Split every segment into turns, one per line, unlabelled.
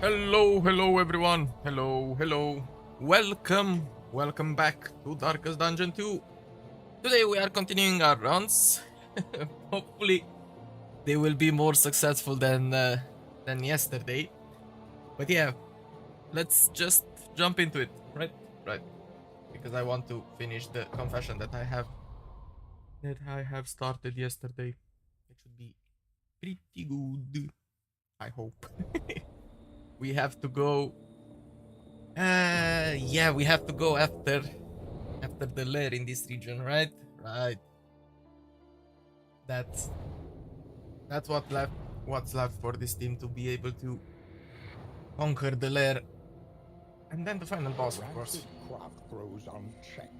Hello everyone. Hello. Welcome back to Darkest Dungeon 2. Today we are continuing our runs. Hopefully they will be more successful than yesterday. But yeah, let's just jump into it, right? Right. Because I want to finish the confession that I have started yesterday. It should be pretty good. I hope. We have to go. Yeah, we have to go after the lair in this region, right? Right. That's that's what left. What's left for this team to be able to conquer the lair, and then the final boss, of course.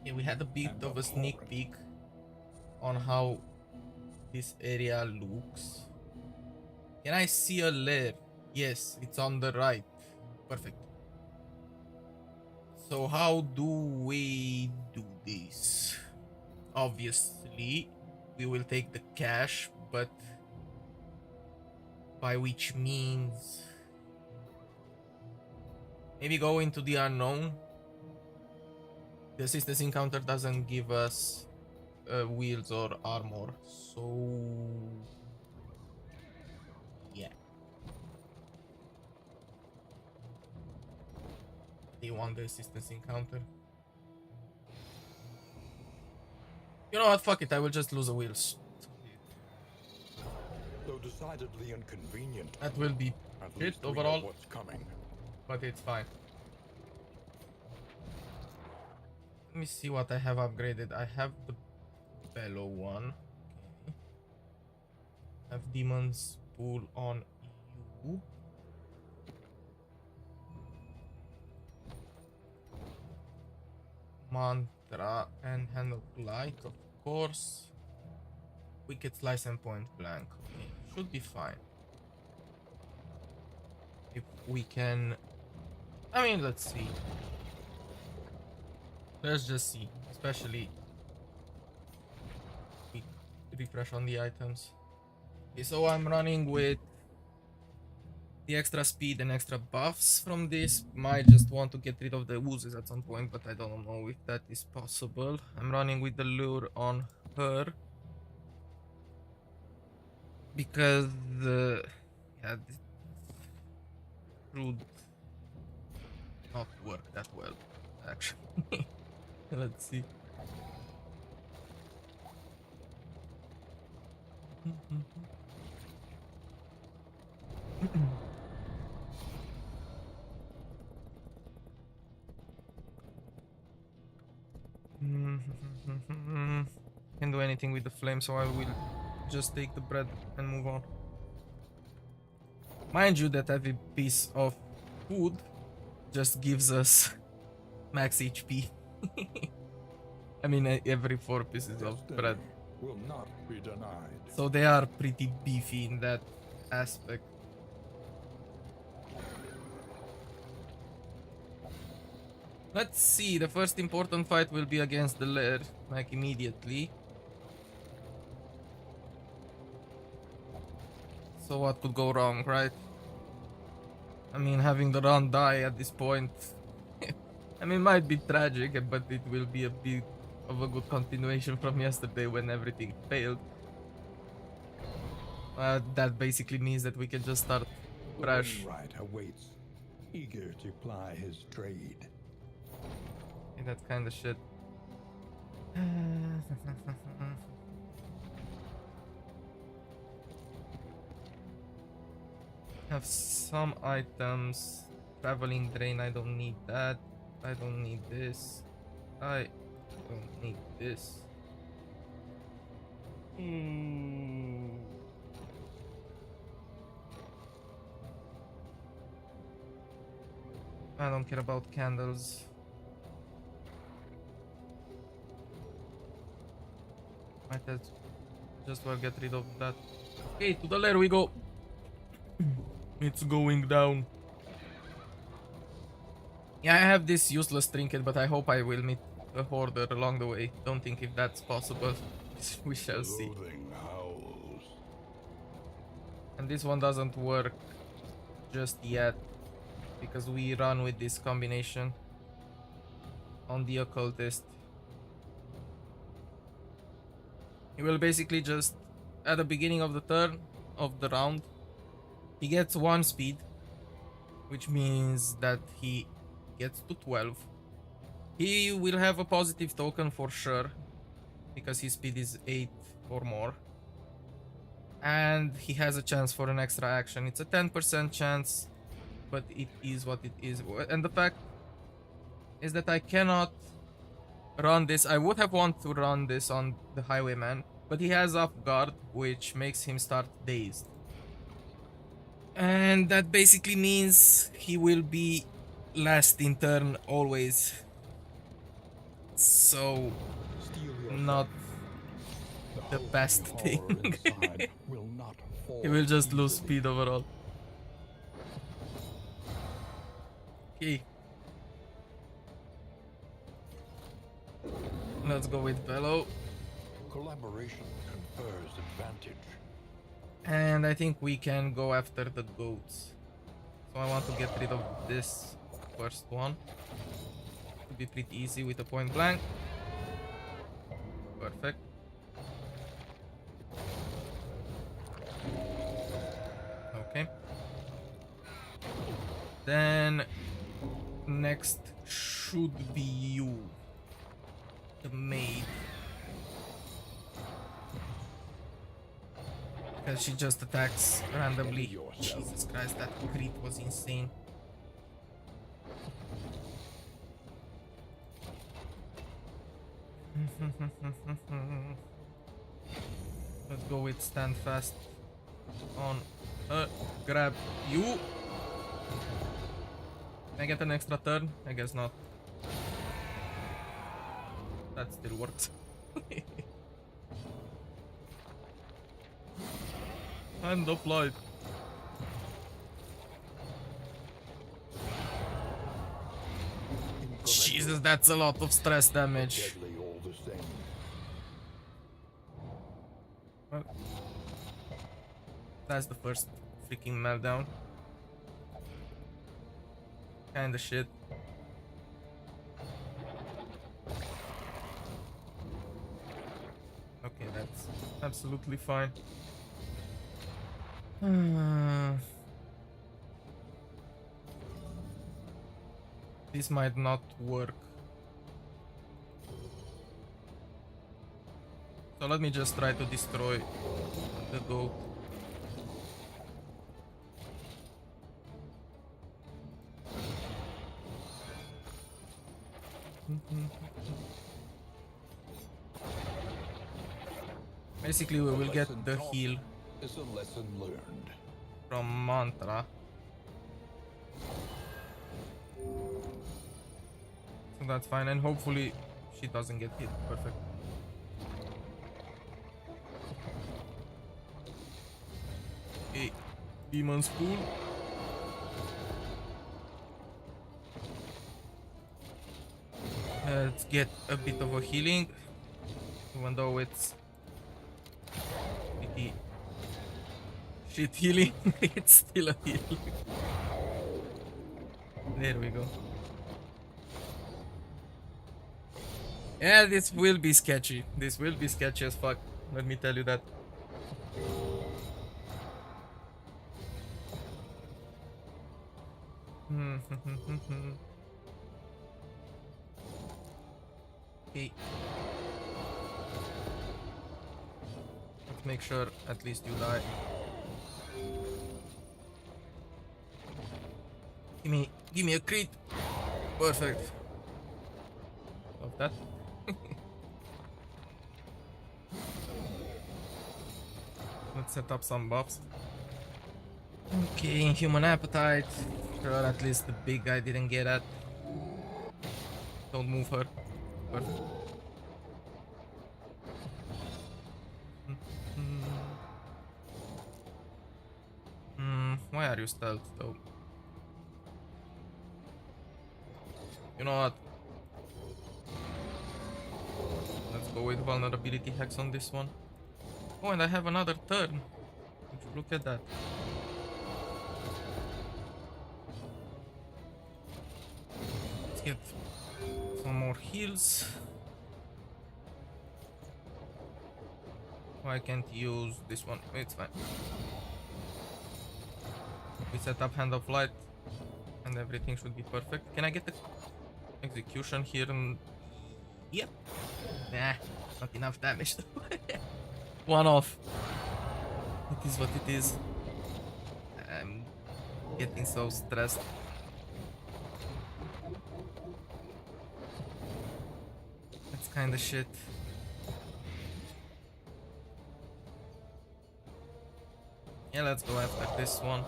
Yeah, we had a bit of a sneak peek on how this area looks. Can I see a lair? Yes, it's on the right. Perfect. So how do we do this? Obviously, we will take the cash, but by which means maybe go into the unknown. The assistance encounter doesn't give us wheels or armor, so yeah. They want the assistance encounter. You know what? Fuck it. I will just lose the wheels.
Though decidedly inconvenient.
That will be
At
shit
least we know
overall,
what's coming.
but it's fine. Let me see what I have upgraded. I have the bellow one. Okay. Have demons pull on you. Mantra and handle light, of course. Wicked slice and point blank. Okay, should be fine. If we can, I mean, let's see. Let's just see. Especially we refresh on the items. Okay, so I'm running with the extra speed and extra buffs from this. Might just want to get rid of the oozes at some point, but I don't know if that is possible. I'm running with the lure on her because yeah, this would not work that well actually. Let's see. Can't do anything with the flame, so I will just take the bread and move on. Mind you that every piece of food just gives us max HP. I mean, every 4 pieces of bread.
Will not be denied.
So they are pretty beefy in that aspect. Let's see, the first important fight will be against the lair, like immediately. So what could go wrong, right? I mean, having the run die at this point, I mean, might be tragic, but it will be a bit of a good continuation from yesterday when everything failed. That basically means that we can just start fresh.
Right awaits, eager to ply his trade.
And that kind of shit. Have some items. Traveling drain, I don't need that. I don't need this. I don't need this. I don't care about candles. Might as just well get rid of that. Okay, to the lair we go. It's going down. Yeah, I have this useless trinket, but I hope I will meet a hoarder along the way. Don't think if that's possible. We shall see.
Loathing howls.
And this one doesn't work just yet. because we run with this combination on the occultist. He will basically just, at the beginning of the turn of the round, he gets 1 speed, which means that he gets to 12. He will have a positive token for sure, because his speed is 8 or more. And he has a chance for an extra action. It's a 10% chance, but it is what it is. And the fact is that I cannot run this. I would have wanted to run this on the highwayman, but he has off guard, which makes him start dazed. And that basically means he will be last in turn always. So, not the best thing. He will just lose speed overall. Okay. Let's go with Bellow.
Collaboration confers advantage.
And I think we can go after the goats. So I want to get rid of this first one. It'll be pretty easy with a point blank. Perfect. Okay. Then next should be you, the maid. Because she just attacks randomly. Jesus Christ, that crit was insane. Let's go with stand fast on grab you. Can I get an extra turn? I guess not. That still works. Hand of light. Jesus, that's a lot of stress damage. Well, that's the first freaking meltdown. Kinda shit. Okay, that's absolutely fine. This might not work. So let me just try to destroy the goat. Basically, we will get the heal
Is a lesson learned.
from Mantra. So that's fine, and hopefully she doesn't get hit. Perfect. Okay, Demon's Pool. Let's get a bit of a healing, even though it's pretty shit healing. It's still a heal. There we go. Yeah, this will be sketchy. This will be sketchy as fuck. Let me tell you that. Okay. Let's make sure at least you die. Give me a crit. Perfect. Love that. Let's set up some buffs. Okay, human appetite. Sure, at least the big guy didn't get at. Don't move her. Perfect. Why are you stealth though? You know what? Let's go with vulnerability hacks on this one. Oh, and I have another turn. Would you look at that? Let's get some more heals. Why can't use this one? It's fine. We set up Hand of Light and everything should be perfect. Can I get the execution here? Yep. Nah, not enough damage. One off. It is what it is. I'm getting so stressed. That's kind of shit. Yeah, let's go after this one.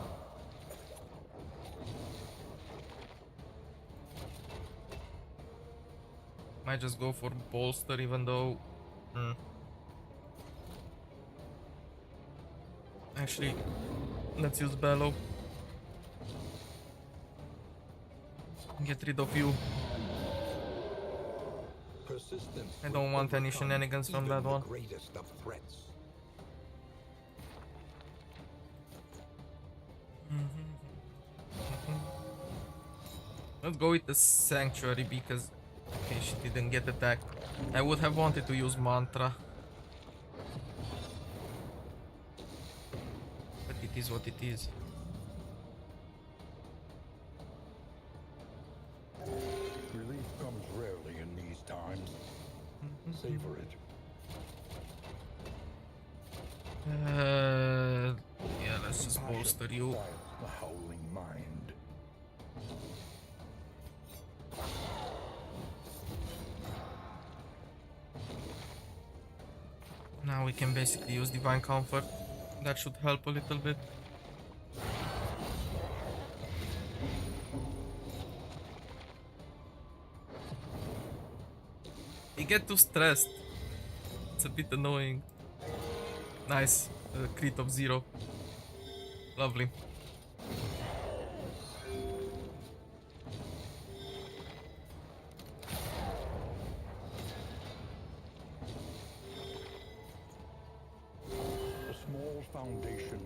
Might just go for bolster, even though... Actually, let's use Bellow. Get rid of you. I don't want any shenanigans from that one. Let's go with the Sanctuary because okay, she didn't get attacked. I would have wanted to use Mantra. But it is what it is.
Relief comes rarely in these times. Savor it.
Yeah, let's just bolster you.
The howling mind.
Now we can basically use Divine Comfort. That should help a little bit. You get too stressed. It's a bit annoying. Nice. Crit of 0. Lovely.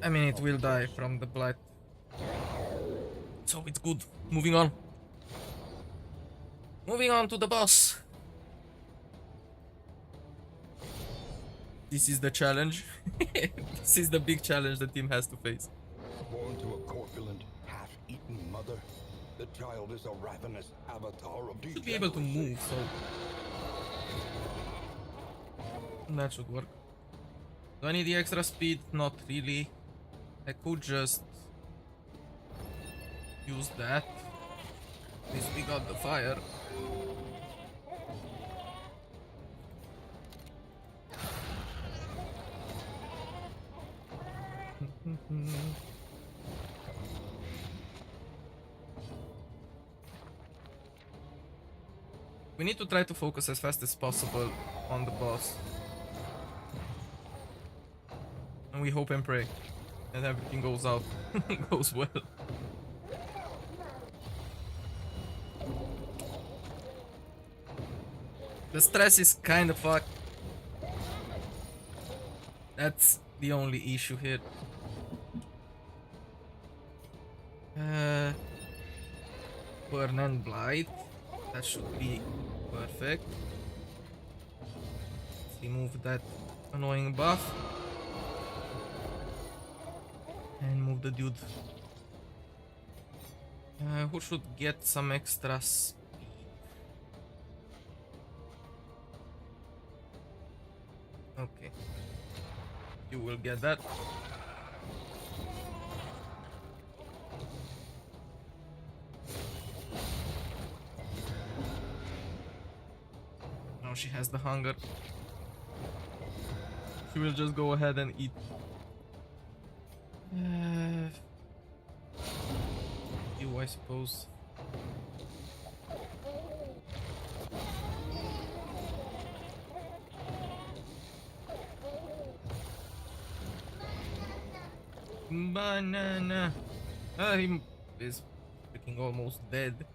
I mean, it will die from the blight. So it's good. Moving on. Moving on to the boss. This is the challenge. This is the big challenge the team has to face.
Born to a corpulent, half-eaten mother, the child is a ravenous avatar of
Should be able to move, so that should work. Do I need the extra speed? Not really. I could just use that. At least we got the fire. We need to try to focus as fast as possible on the boss. And we hope and pray that everything goes out, goes well. The stress is kind of fucked. That's the only issue here. Burn and Blight. That should be perfect. Let's remove that annoying buff. And move the dude. Who should get some extra speed? Okay. You will get that. Now she has the hunger. She will just go ahead and eat. You, I suppose. Banana. He is freaking almost dead.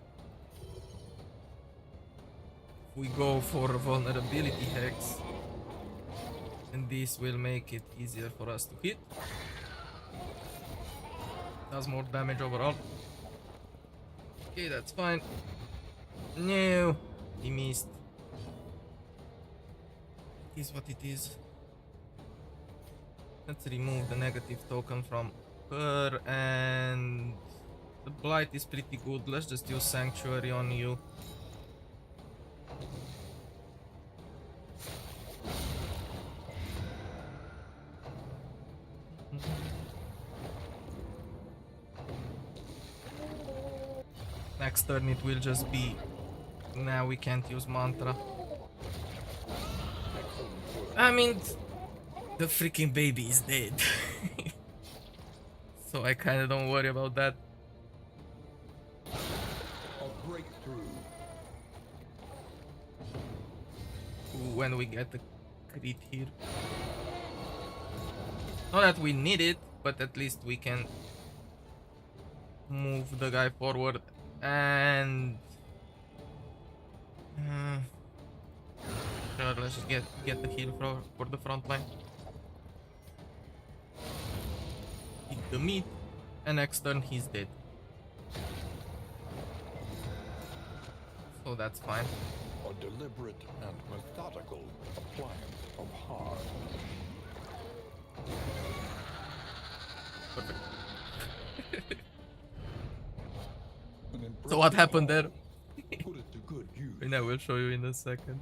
We go for vulnerability hex, and this will make it easier for us to hit. Does more damage overall. Okay, that's fine. No, he missed. It is what it is. Let's remove the negative token from her, and the blight is pretty good. Let's just use sanctuary on you. Next turn it will just be... Now we can't use mantra. I mean, the freaking baby is dead. So I kinda don't worry about that.
A breakthrough.
When we get the crit here. Not that we need it, but at least we can move the guy forward and sure, let's just get the heal for the front line. Hit the meat, and next turn he's dead. So that's fine.
A deliberate and methodical appliance of harm.
Perfect.
An
So what
impressive
happened there?
haul. Put it to good use.
And I will show you in a second.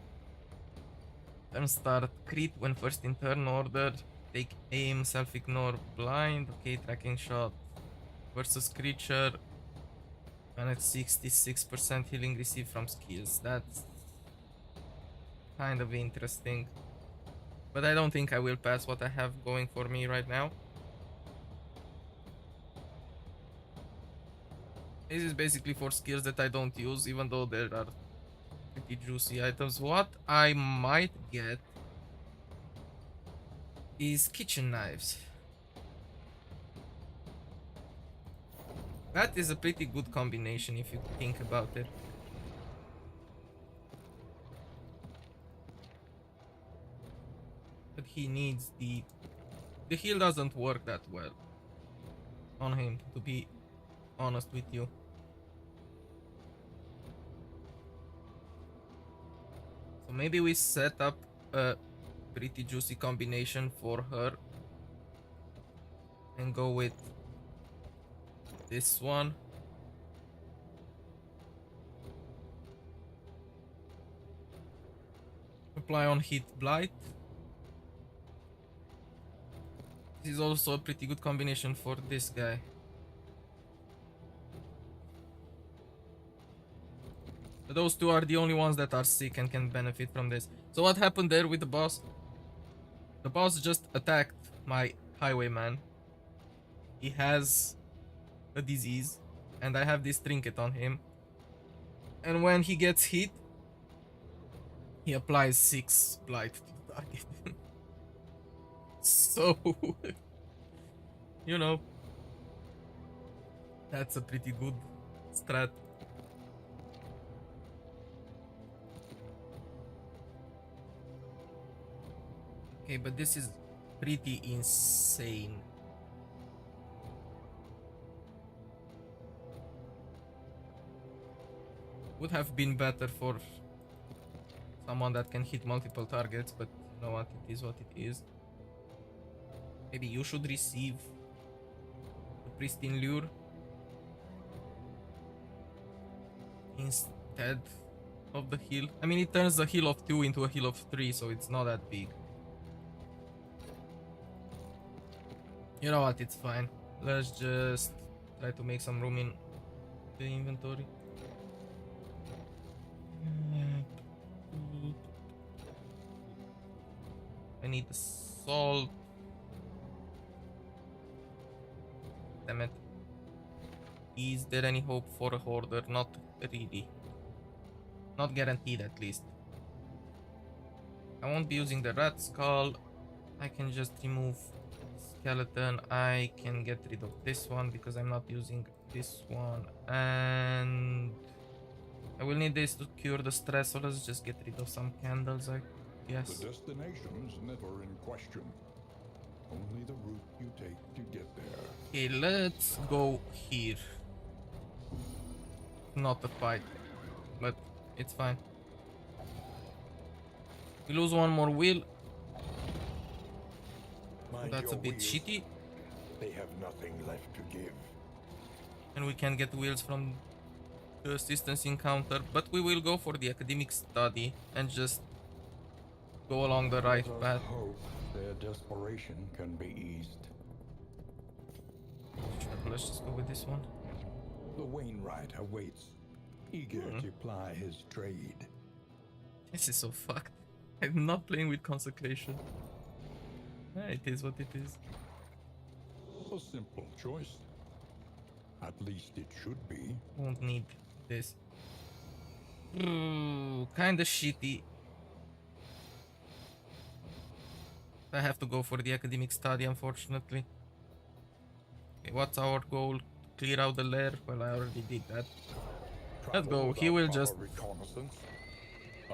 Turn start, crit when first in turn order. Take aim, self-ignore, blind. Okay, tracking shot. Versus creature. And at 66% healing received from skills. That's kind of interesting. But I don't think I will pass what I have going for me right now. This is basically for skills that I don't use, even though there are pretty juicy items. What I might get is kitchen knives. That is a pretty good combination if you think about it. But he needs the heal doesn't work that well on him, to be honest with you. So maybe we set up a pretty juicy combination for her and go with this one. Apply on hit blight. This is also a pretty good combination for this guy. But those two are the only ones that are sick and can benefit from this. So what happened there with the boss? The boss just attacked my highwayman. He has a disease, and I have this trinket on him. And when he gets hit, he applies 6 blight to the target. So, you know, that's a pretty good strat. Okay, but this is pretty insane. Would have been better for someone that can hit multiple targets, but you know what, it is what it is. Maybe you should receive the pristine lure instead of the heal. I mean, it turns the heal of 2 into a heal of 3, so it's not that big. You know what, it's fine. Let's just try to make some room in the inventory. I need the salt. Damn it. Is there any hope for a hoarder? Not really. Not guaranteed, at least. I won't be using the rat skull. I can just remove skeleton. I can get rid of this one because I'm not using this one. And I will need this to cure the stress, so let's just get rid of some candles, I guess.
The destination's never in question. Only the route you take to get there.
Okay, let's go here. Not a fight, but It's fine. We lose one more wheel.
Mind
That's a
your
bit
wheels.
shitty.
They have nothing left to give.
And we can get wheels from the assistance encounter. But we will go for the academic study and just go along the right
Let us
path.
hope their desperation can be eased.
Sure, let's just go with this one.
The Wainwright awaits, eager to ply his trade.
This is so fucked. I'm not playing with consecration. It is what it is.
A simple choice. At least it should be.
Won't need this. Kinda shitty. I have to go for the academic study, unfortunately. Okay, what's our goal? Clear out the lair? Well, I already did that. Let's
Travel
go. He
without
will
proper
just
reconnaissance.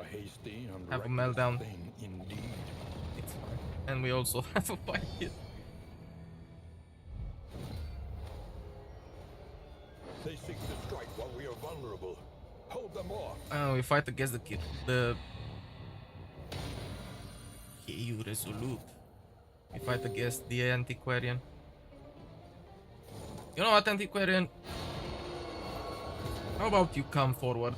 A hasty and
have a
reckless
meltdown.
thing indeed.
It's fine. And we also have a fight here.
They seek to strike while we are vulnerable. Hold them off.
We fight against the kid. You resolute. We fight against the antiquarian. You know what, antiquarian? How about you come forward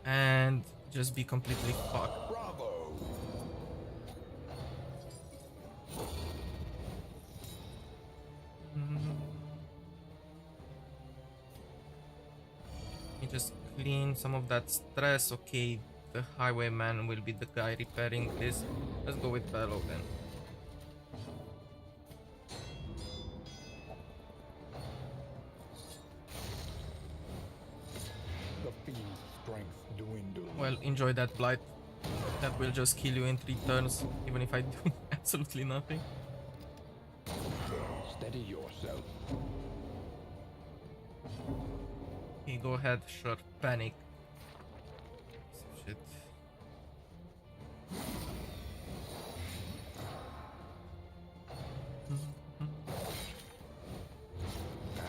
and just be completely fucked?
Bravo!
Let me just clean some of that stress. Okay, the highwayman will be the guy repairing this. Let's go with Bellow then.
The fiend's strength dwindles.
Well, enjoy that blight. That will just kill you in 3 turns, even if I do absolutely nothing.
Steady yourself.
Okay, go ahead, sure, panic. Shit.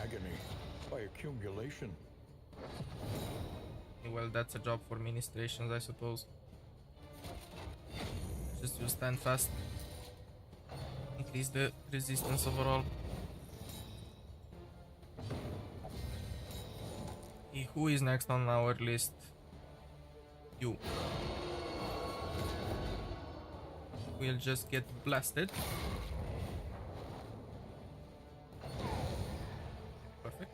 Agony by accumulation.
Okay, well, that's a job for ministrations, I suppose. Just use stand fast. Increase the resistance overall. Okay, who is next on our list? You. We'll just get blasted. Perfect.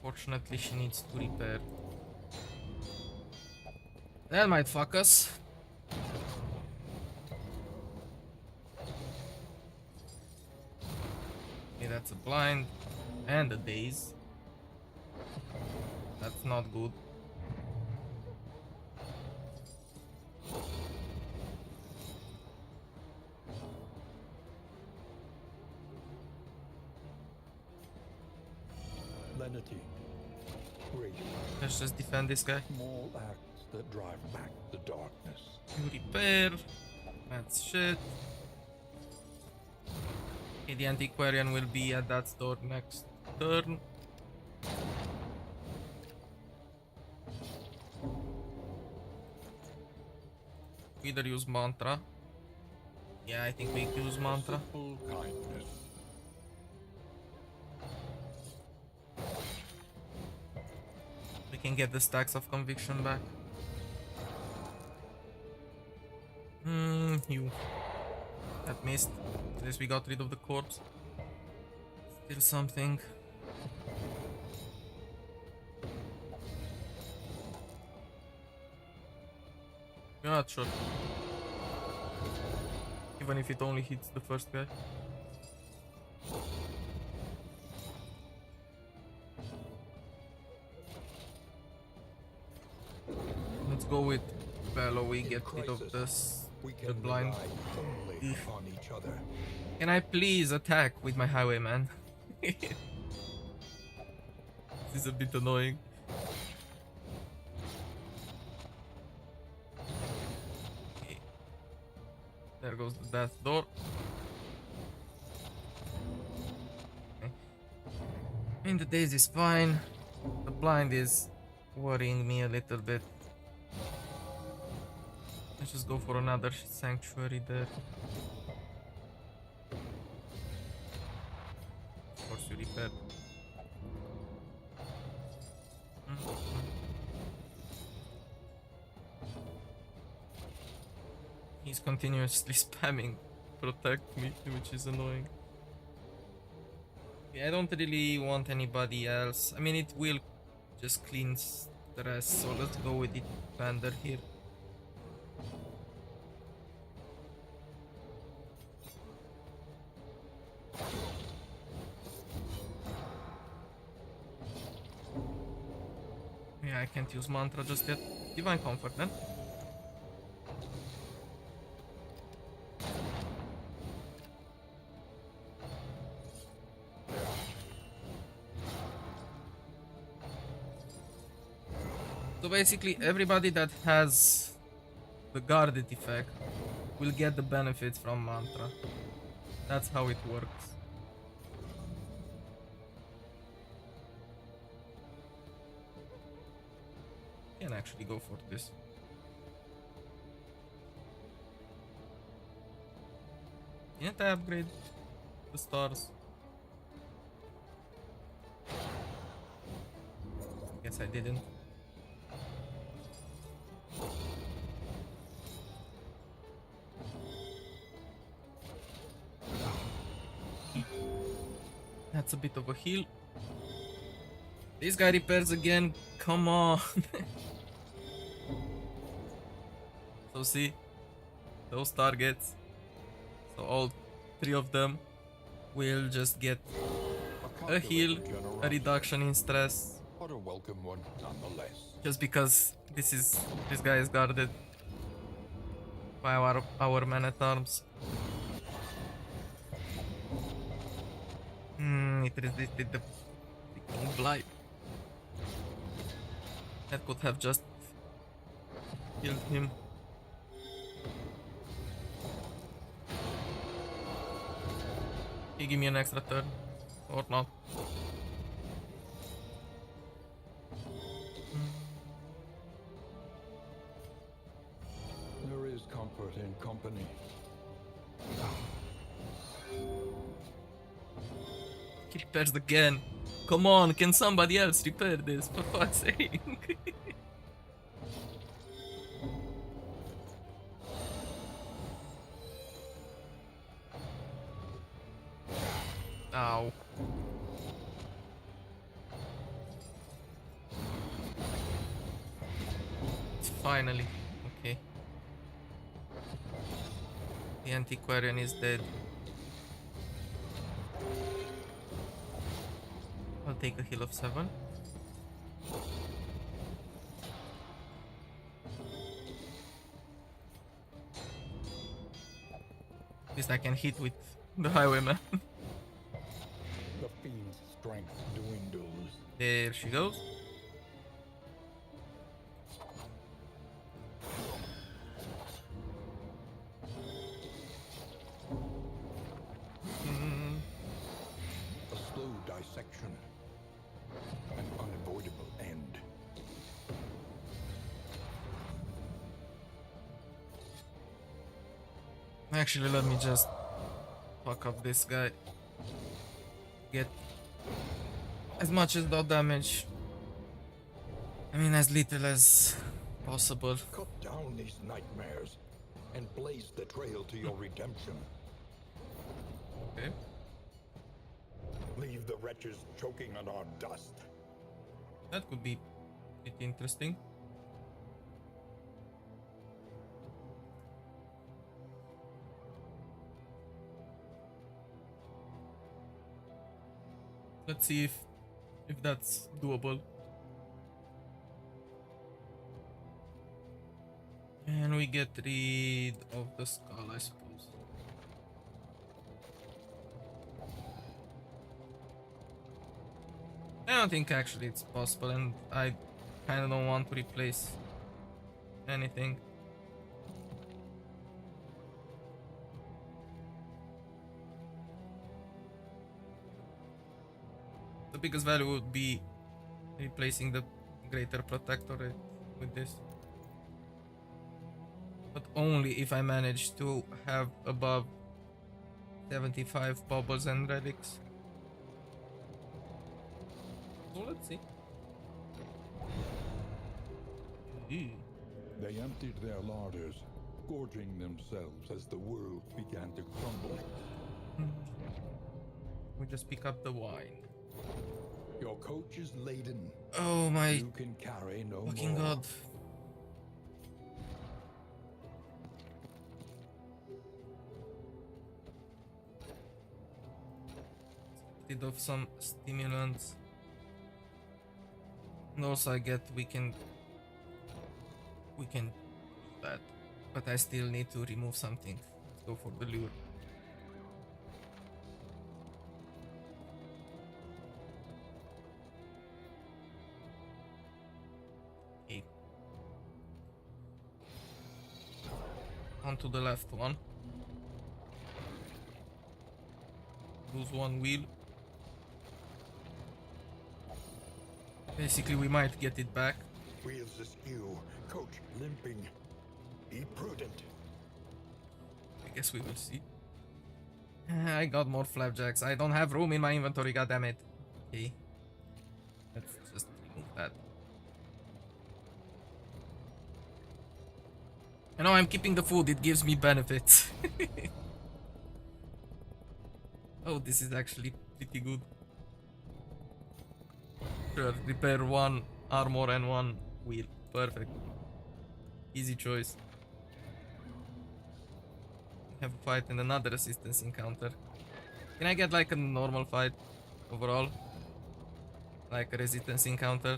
Fortunately, she needs to repair. That might fuck us. Okay, that's a blind and a daze. That's not good.
Lenity. Gradual.
Let's just defend this guy.
Small acts that drive back the darkness.
You repair. That's shit. Okay, the antiquarian will be at that store next turn. We either use mantra. Yeah, I think we use mantra.
Simple kindness.
We can get the stacks of conviction back. You. That missed. At least we got rid of the corpse. Still something. You're not sure. Even if it only hits the first guy. Let's go with Bellow. We get rid of this.
We
The
can
blind.
rely only upon each other.
Can I please attack with my highwayman? This is a bit annoying. Okay. There goes the death door. Okay. I mean, the days is fine. The blind is worrying me a little bit. Let's just go for another sanctuary there. Of course, you repair. He's continuously spamming protect me, which is annoying. Yeah, I don't really want anybody else. I mean, it will just cleans the rest, so let's go with the Thunder here. Yeah, I can't use mantra just yet. Divine Comfort then. So basically everybody that has the guarded effect will get the benefits from mantra. That's how it works. Can actually go for this. Can't I upgrade the stars? Guess I didn't. That's a bit of a heal. This guy repairs again. Come on. So see, those targets. So all three of them will just get a heal, a reduction in stress.
But a welcome one nonetheless.
Just because this guy is guarded by our man at arms. It resisted the freaking blight. That could have just killed him. He give me an extra turn or not.
There is comfort in company.
He repairs again. Come on, can somebody else repair this, for fuck's sake? Ow. Finally. Okay. The Antiquarian is dead. I'll take a heal of 7. At least I can hit with the highwayman.
The fiend's strength dwindles.
There she goes.
A slow dissection. An unavoidable end.
Actually, let me just fuck up this guy. Get as much as dot damage. I mean, as little as possible.
Cut down these nightmares and blaze the trail to your redemption.
Okay.
Leave the wretches choking on our dust.
That could be pretty interesting. Let's see if that's doable. And we get rid of the skull, I suppose. I don't think actually it's possible, and I kind of don't want to replace anything. The biggest value would be replacing the greater protectorate with this. But only if I manage to have above 75 bubbles and relics. So let's see. Ew.
They emptied their larders, gorging themselves as the world began to crumble.
We just pick up the wine.
Your coach is laden.
Oh my
You can carry no
fucking
more.
god. Rid of some stimulants. And also I get we can do that. But I still need to remove something. Let's go for the lure. Okay. On to the left one. Lose one wheel. Basically we might get it back.
Wheels askew, coach limping. Be prudent.
I guess we will see. I got more flapjacks. I don't have room in my inventory, goddammit. Okay. Let's just remove that. You know, I'm keeping the food, it gives me benefits. Oh, this is actually pretty good. Sure, repair one armor and one wheel. Perfect. Easy choice. Have a fight and another resistance encounter. Can I get like a normal fight overall? Like a resistance encounter?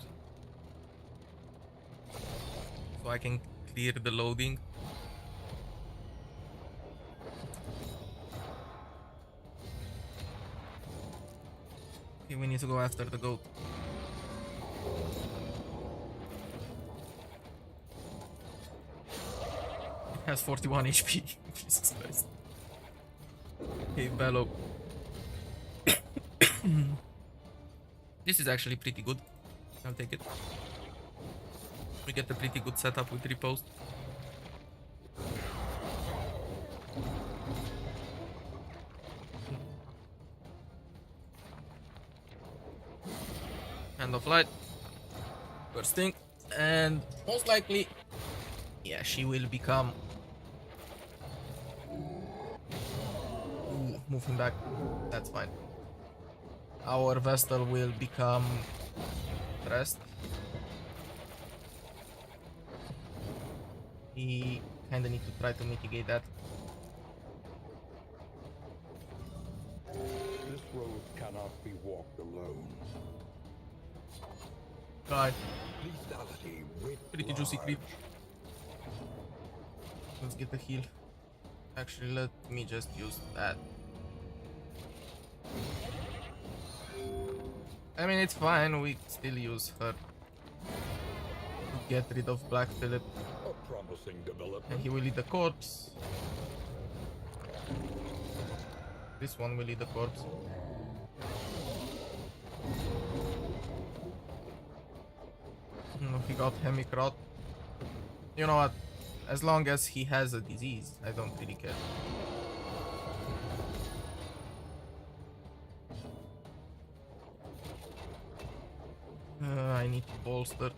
So I can clear the loading. Okay, we need to go after the goat. It has 41 HP. Jesus Christ. Okay, bellow. This is actually pretty good. I'll take it. We get a pretty good setup with repost. Hand of light. Bursting. And most likely, yeah, she will become... Ooh, move him back. That's fine. Our Vestal will become stressed. We kinda need to try to mitigate that.
This road cannot be walked alone.
God,
Lethality writ
pretty juicy creep.
large.
Let's get the heal. Actually, let me just use that. I mean, it's fine, we still use her to get rid of Black Phillip.
A promising
And
development.
he will eat the corpse. This one will eat the corpse. He got hemicrot. You know what? As long as he has a disease, I don't really care. I need to bolster.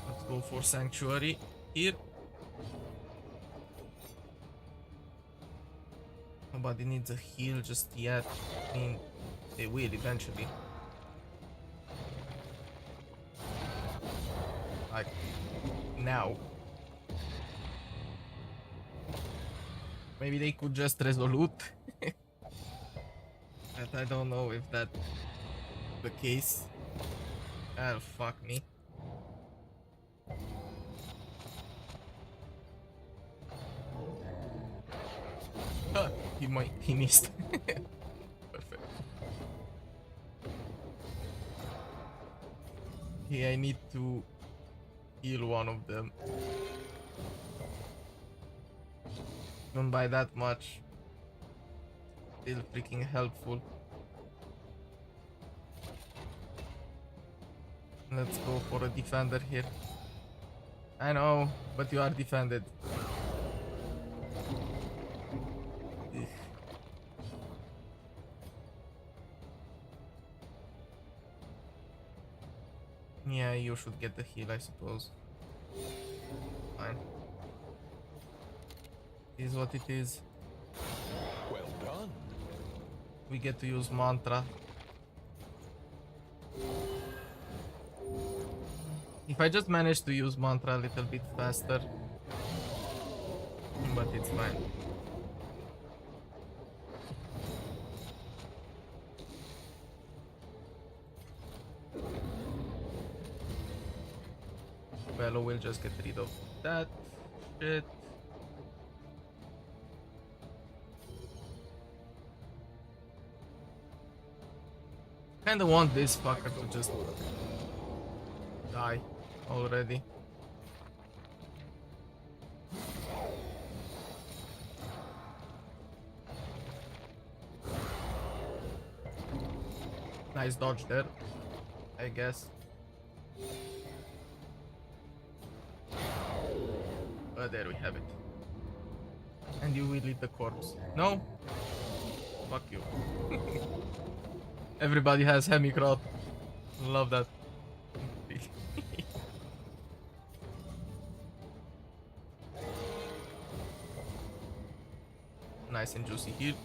Let's go for sanctuary here. Nobody needs a heal just yet. I mean, they will eventually. Like, now. Maybe they could just resolute. But I don't know if that's the case. Oh, fuck me. Huh, he missed. Perfect. Okay, I need to heal one of them. Even by that much. Still freaking helpful. Let's go for a defender here. I know, but you are defended. Ugh. Yeah, you should get the heal, I suppose. Fine. It is what it is.
Well done.
We get to use mantra. If I just manage to use mantra a little bit faster, but it's fine. Bello will just get rid of that shit. Kinda want this fucker to just die already. Nice dodge there, I guess. But there we have it. And you will eat the corpse. No? Fuck you. Everybody has hemicrot. Love that. Nice and juicy heal.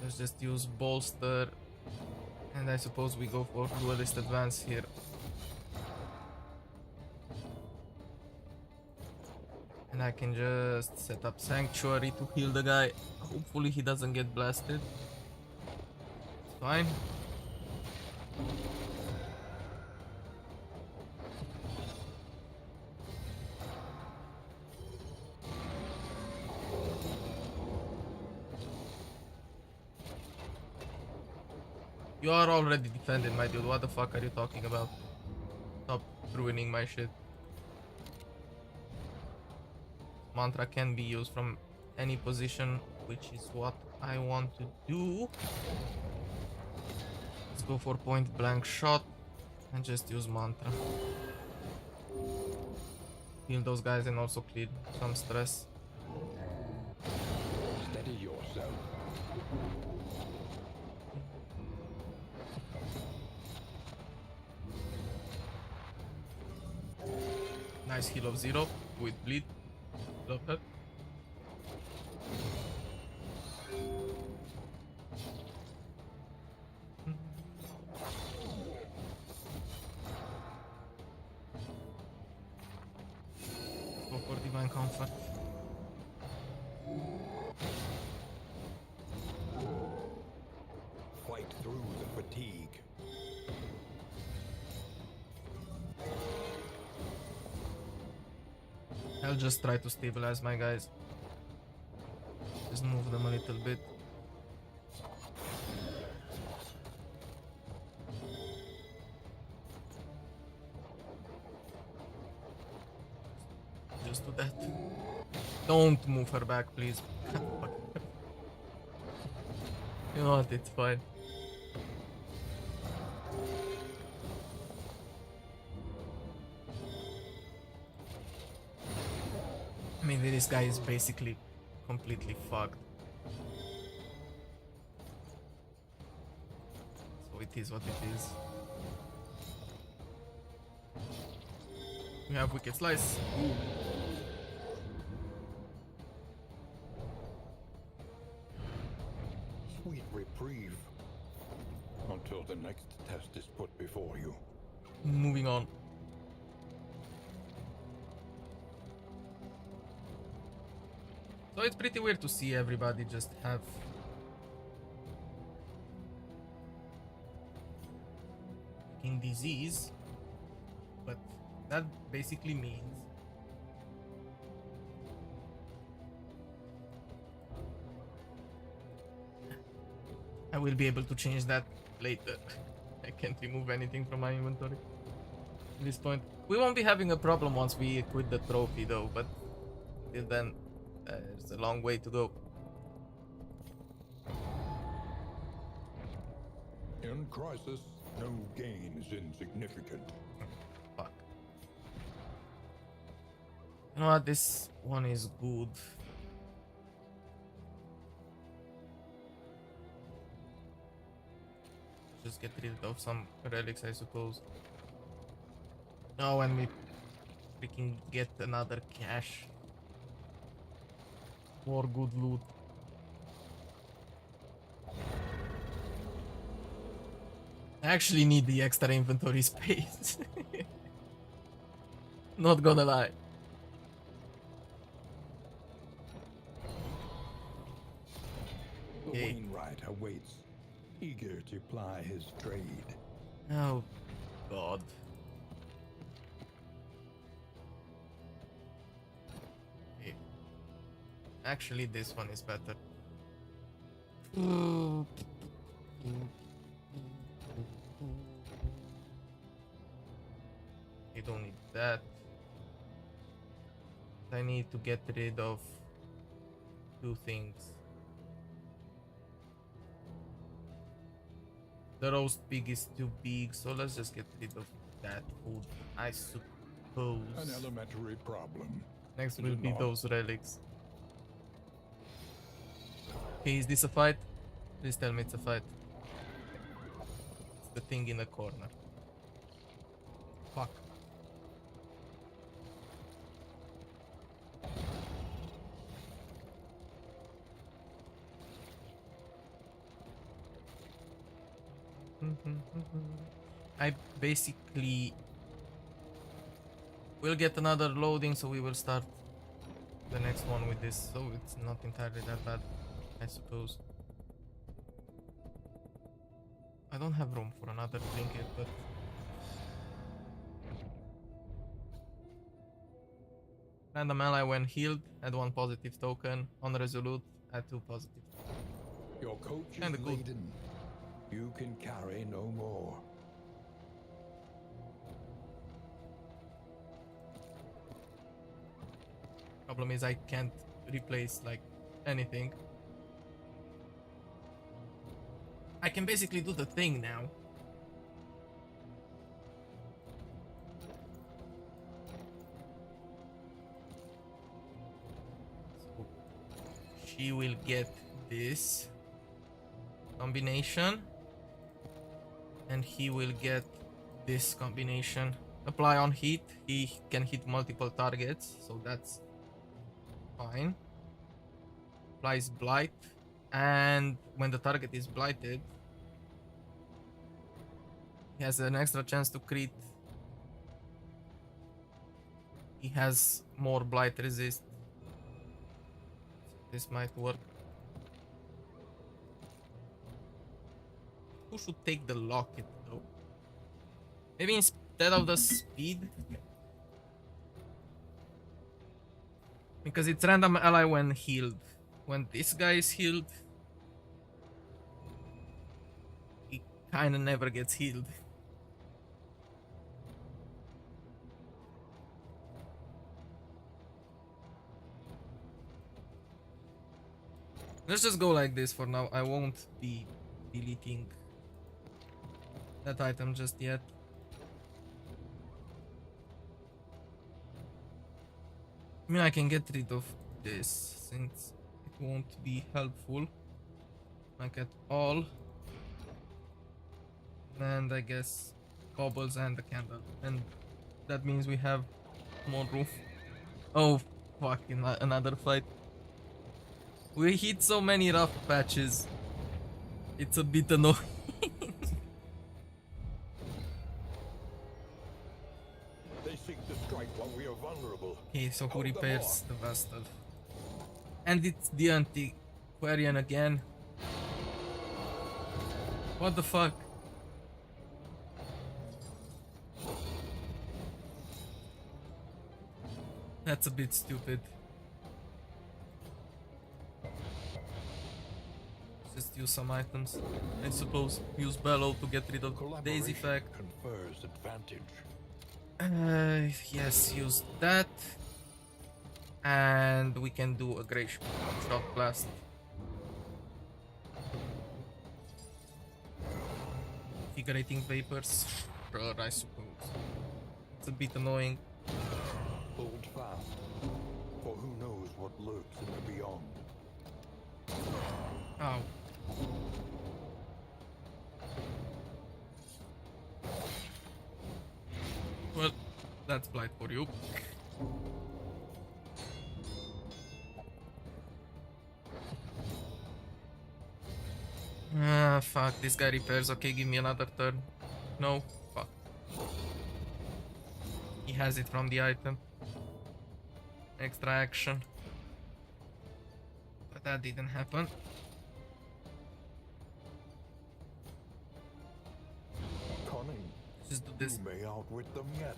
Let's just use bolster. And I suppose we go for duelist advance here. And I can just set up sanctuary to heal the guy. Hopefully he doesn't get blasted. It's fine. You are already defended, my dude. What the fuck are you talking about? Stop ruining my shit. Mantra can be used from any position, which is what I want to do. Let's go for point blank shot and just use mantra. Heal those guys and also clear some stress.
Steady yourself.
Nice heal of 0 with bleed. Love that. Go for divine comfort.
Fight through the fatigue.
I'll just try to stabilize my guys. Just move them a little bit. Just do that. Don't move her back, please. You know what, it's fine. I mean, this guy is basically completely fucked. So it is what it is. We have Wicked Slice. Ooh.
Sweet reprieve. Until the next test is put before you.
Moving on. So it's pretty weird to see everybody just have in disease, but that basically means I will be able to change that later. I can't remove anything from my inventory at this point. We won't be having a problem once we equip the trophy though, but till then, there's a long way to go.
In crisis, no gain is insignificant.
Fuck. You know what? This one is good. Just get rid of some relics, I suppose. Oh, and we freaking get another cache. More good loot. I actually need the extra inventory space. Not gonna lie.
The
Okay.
Wainwright awaits, eager to ply his trade.
Oh, God. Okay. Actually, this one is better. I don't need that. I need to get rid of two things. The roast pig is too big, so let's just get rid of that food, I suppose.
An elementary problem.
Next
Is
will
it
be
not?
those relics. Okay, is this a fight? Please tell me it's a fight. It's the thing in the corner. Fuck. I basically will get another loading, so we will start the next one with this, so it's not entirely that bad, I suppose. I don't have room for another trinket, but random ally when healed, add 1 positive token. On resolute, add 2 positive.
Your coach is
Kinda good.
laden. You can carry no more.
Problem is I can't replace like anything. I can basically do the thing now. So she will get this combination, and he will get this combination. Apply on hit. He can hit multiple targets, so that's fine. Applies blight, and when the target is blighted, he has an extra chance to crit. He has more blight resist. This might work. Who should take the locket though? Maybe instead of the speed? Because it's random ally when healed. When this guy is healed, he kinda never gets healed. Let's just go like this for now. I won't be deleting that item just yet. I mean, I can get rid of this since it won't be helpful, like at all. And I guess cobbles and the candle, and that means we have more room. Oh, fucking another fight. We hit so many rough patches. It's a bit annoying.
They seek to strike while we are vulnerable.
Okay, so who
Hold them
repairs
off.
the Vestal? And it's the antiquarian again. What the fuck? That's a bit stupid. Just use some items. I suppose use bellow to get rid of daze effect.
Confers advantage.
Yes, use that. And we can do a great shot blast. Figurating vapors. Sure, I suppose. It's a bit annoying.
Hold fast, for who knows what lurks in the beyond.
Ow. Well, that's blight for you. Ah, fuck, this guy repairs. Okay, give me another turn. No, fuck. He has it from the item. Extra action. But that didn't happen.
Cunning.
Just do this.
You may outwit them yet.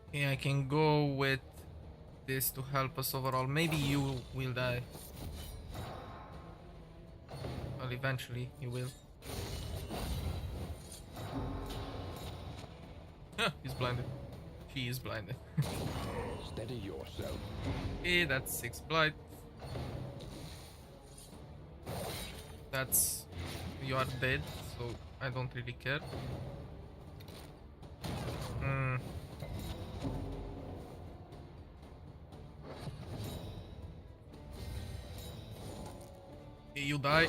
Okay, I can go with this to help us overall. Maybe you will die. Well, eventually you will. Huh, he's blinded. She is blinded.
Steady yourself.
Okay, that's 6 blight. That's... You are dead, so I don't really care. Hmm. Okay, you die.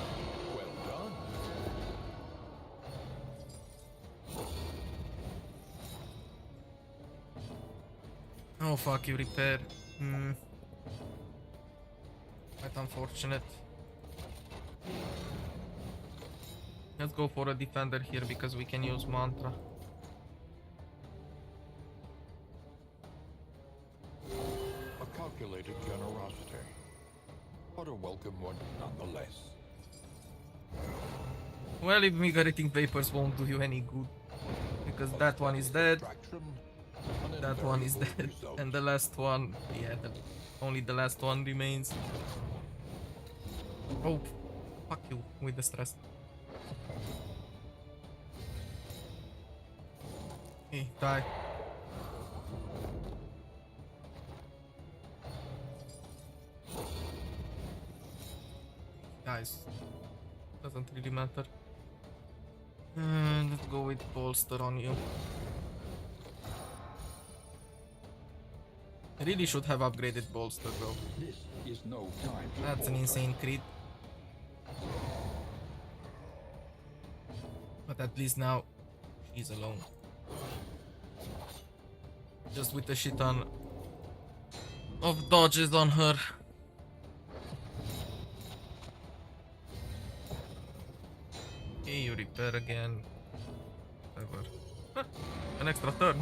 Well done.
Oh fuck, you repair. Hmm. Quite unfortunate. Let's go for a defender here because we can use mantra.
A calculated generosity, but a welcome one nonetheless.
Well, if migrating vapors won't do you any good. Because that one is dead, that one is dead, and the last one, yeah, only the last one remains. Oh, fuck you with the stress. Okay, die. Guys, doesn't really matter. Let's go with bolster on you. I really should have upgraded bolster though.
This is no time.
That's an insane crit. But at least now she's alone. Just with a shit ton of dodges on her. Okay, you repair again. Whatever. Huh, an extra turn.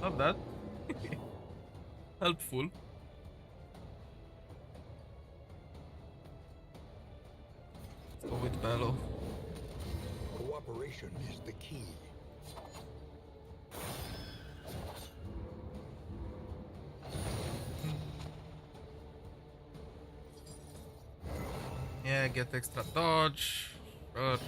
Not bad. Helpful. Let's go with Bellow.
Cooperation is the key.
Yeah, get extra dodge. Sure.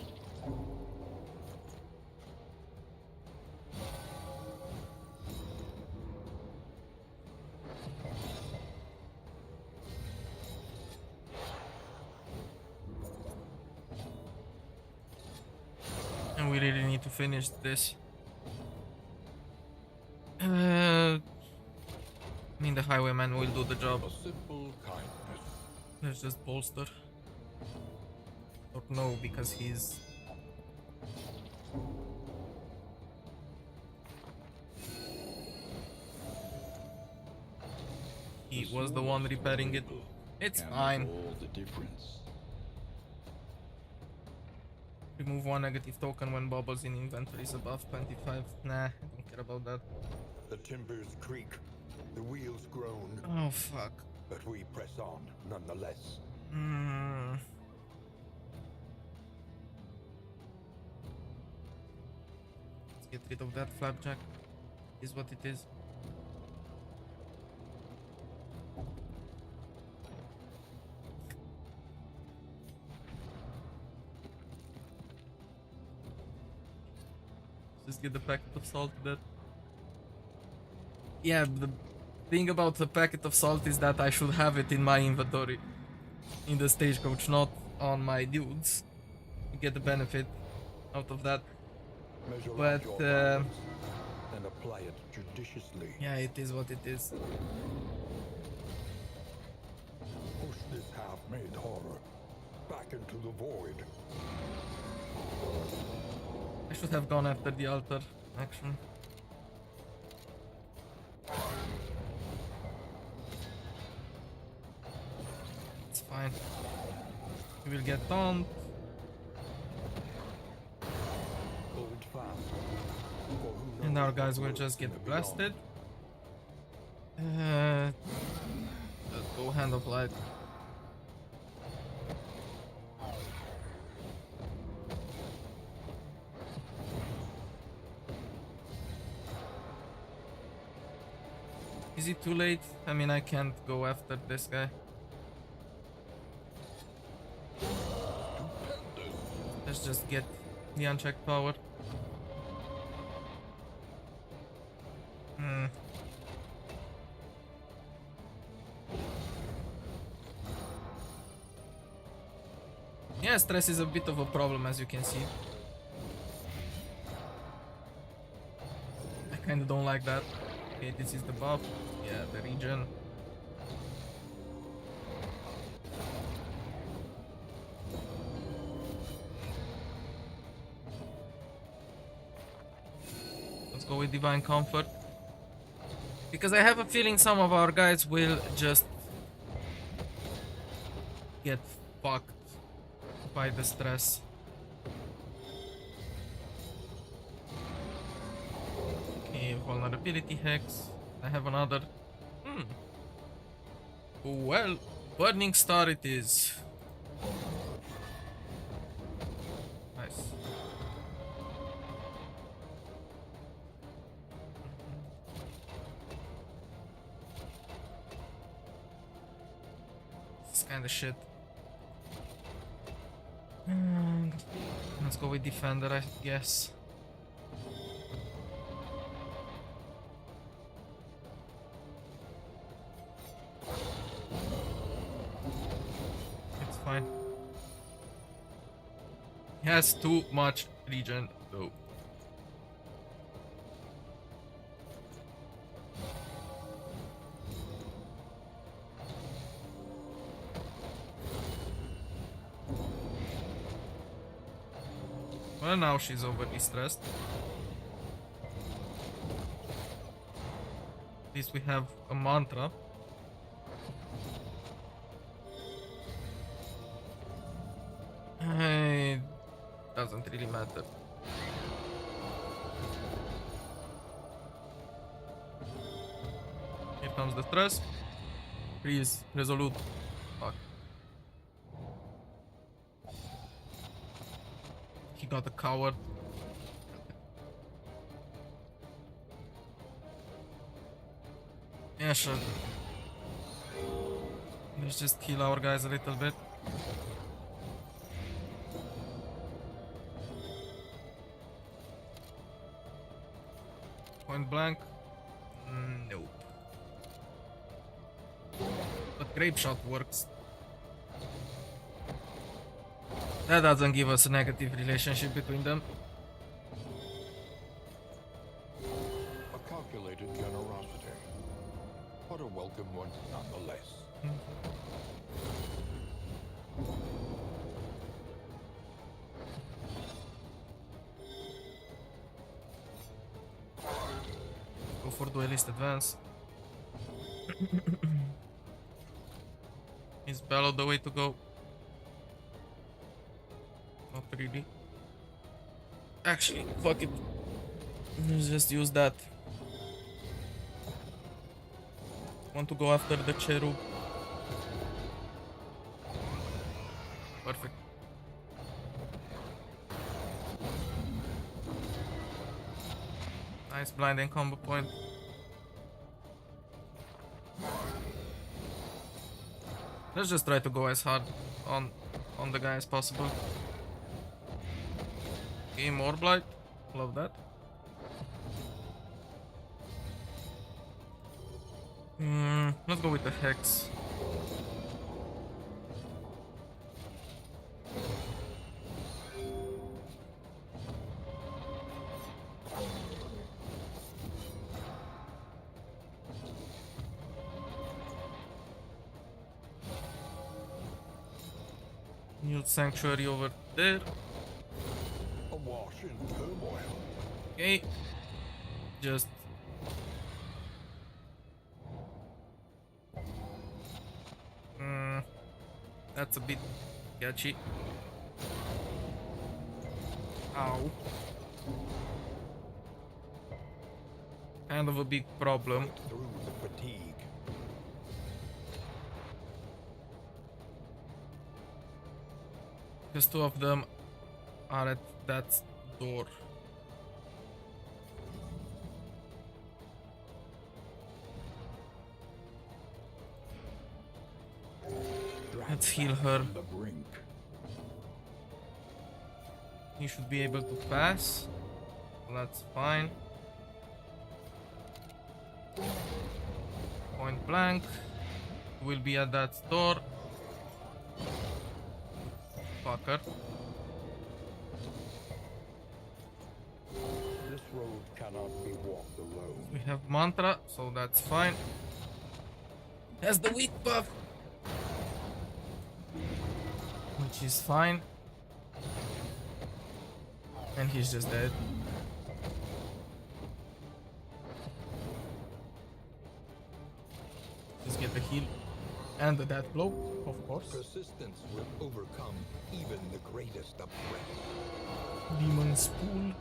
And we really need to finish this. I mean, the highwayman will do the job.
A simple kindness.
Let's just bolster. Or no, because he's... He was the one repairing it. It's fine.
All the difference.
Remove one negative token when bubbles in inventory is above 25. Nah, I don't care about that.
The timbers creak, the wheels groan,
Oh, fuck.
but we press on nonetheless.
bit of that flapjack is what it is. Just get the packet of salt that. Yeah, the thing about the packet of salt is that I should have it in my inventory in the stagecoach, not on my dudes, to get the benefit out of that.
Measure
But
out your violence and apply it judiciously.
yeah, it is what it is.
Push this half-made horror back into the void.
I should have gone after the altar, actually. It's fine. We will get taunt.
Hold fast. For who
And
knows
our guys
what
will
lurks
just
in
get
the
blasted.
beyond.
Let's go hand of light. Is it too late? I mean, I can't go after this guy. Let's just get the unchecked power. Yeah, stress is a bit of a problem, as you can see. I kinda don't like that. Okay, this is the buff. Yeah, the regen. Let's go with Divine Comfort. Because I have a feeling some of our guys will just get fucked by the stress. Okay, vulnerability hex. I have another. Well, burning star it is. Nice. This kind of shit. Let's go with defender, I guess. It's fine. He has too much regen though. Well, now she's overly stressed. At least we have a mantra. It doesn't really matter. Here comes the stress. Please, resolute. Fuck. He got a coward. Yeah, sure. Let's just kill our guys a little bit. Point blank. Nope. But grape shot works. That doesn't give us a negative relationship between them.
A calculated generosity, but a welcome one nonetheless.
Go for duelist advance. Is Bellow the way to go? Not really. Actually, fuck it. Let's just use that. Want to go after the cherub. Perfect. Nice blinding combo point. Let's just try to go as hard on the guy as possible. Okay, more blight. Love that. Let's go with the hex. New sanctuary over there.
Awash in turmoil.
Okay. Just that's a bit sketchy. Ow. Kind of a big problem.
Fight through the fatigue.
Because two of them are at that door. Let's heal her.
On the brink.
He should be able to pass. That's fine. Point blank. Will be at that door. Fucker.
This road cannot be walked alone.
We have mantra, so that's fine. Has the weak buff, which is fine. And he's just dead. Just get the heal and the death blow, of course.
Persistence will overcome even the greatest of threats.
Demon's pool.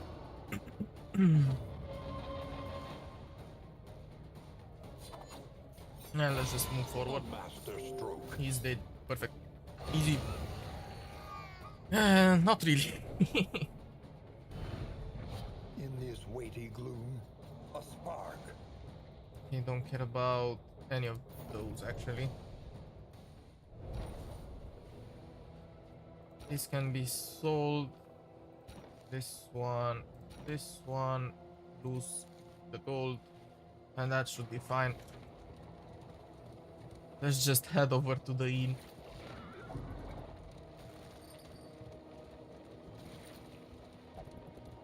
Now let's just move forward.
Master stroke.
He's dead. Perfect. Easy. Not really.
In this weighty gloom, a spark.
I don't care about any of those actually. This can be sold. This one, lose the gold, and that should be fine. Let's just head over to the inn.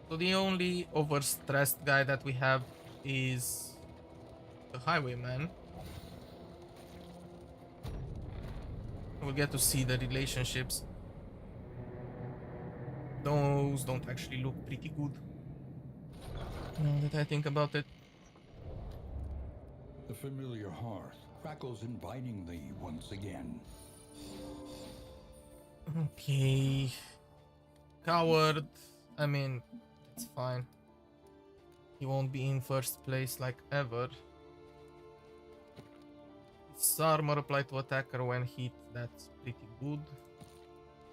So the only overstressed guy that we have is the highwayman. We'll get to see the relationships. Those don't actually look pretty good. Now that I think about it.
The familiar hearth crackles invitingly once again.
Okay. Coward. I mean, it's fine. He won't be in first place like ever. Its armor applied to attacker when hit, that's pretty good.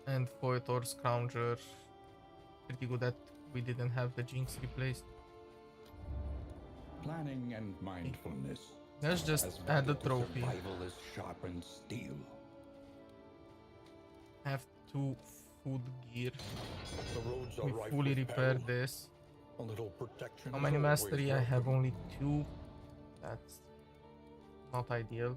And Foetor's Scrounger, pretty good that we didn't have the Jinx replaced.
Planning and mindfulness.
Let's just
As
add the
vital to
trophy.
survival as sharpened steel.
Have 2 food gear.
The roads are
We
rife
fully
with
repaired
peril.
this.
A little protection
How
is
many
always
mastery? I have
welcome.
only 2. That's not ideal.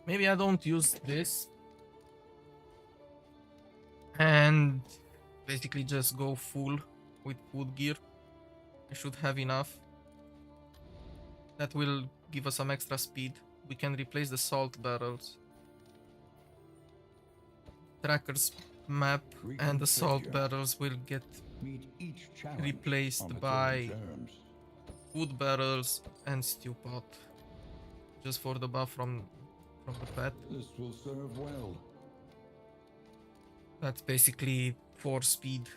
Maybe I don't use this. And basically just go full with food gear. I should have enough. That will give us some extra speed. We can replace the salt barrels. Tracker's map and the salt
Reconfigure.
barrels will get
Meet each challenge
replaced
on its own
by
terms.
food barrels and stew pot. Just for the buff from the pet.
This will serve well.
That's basically 4 speed.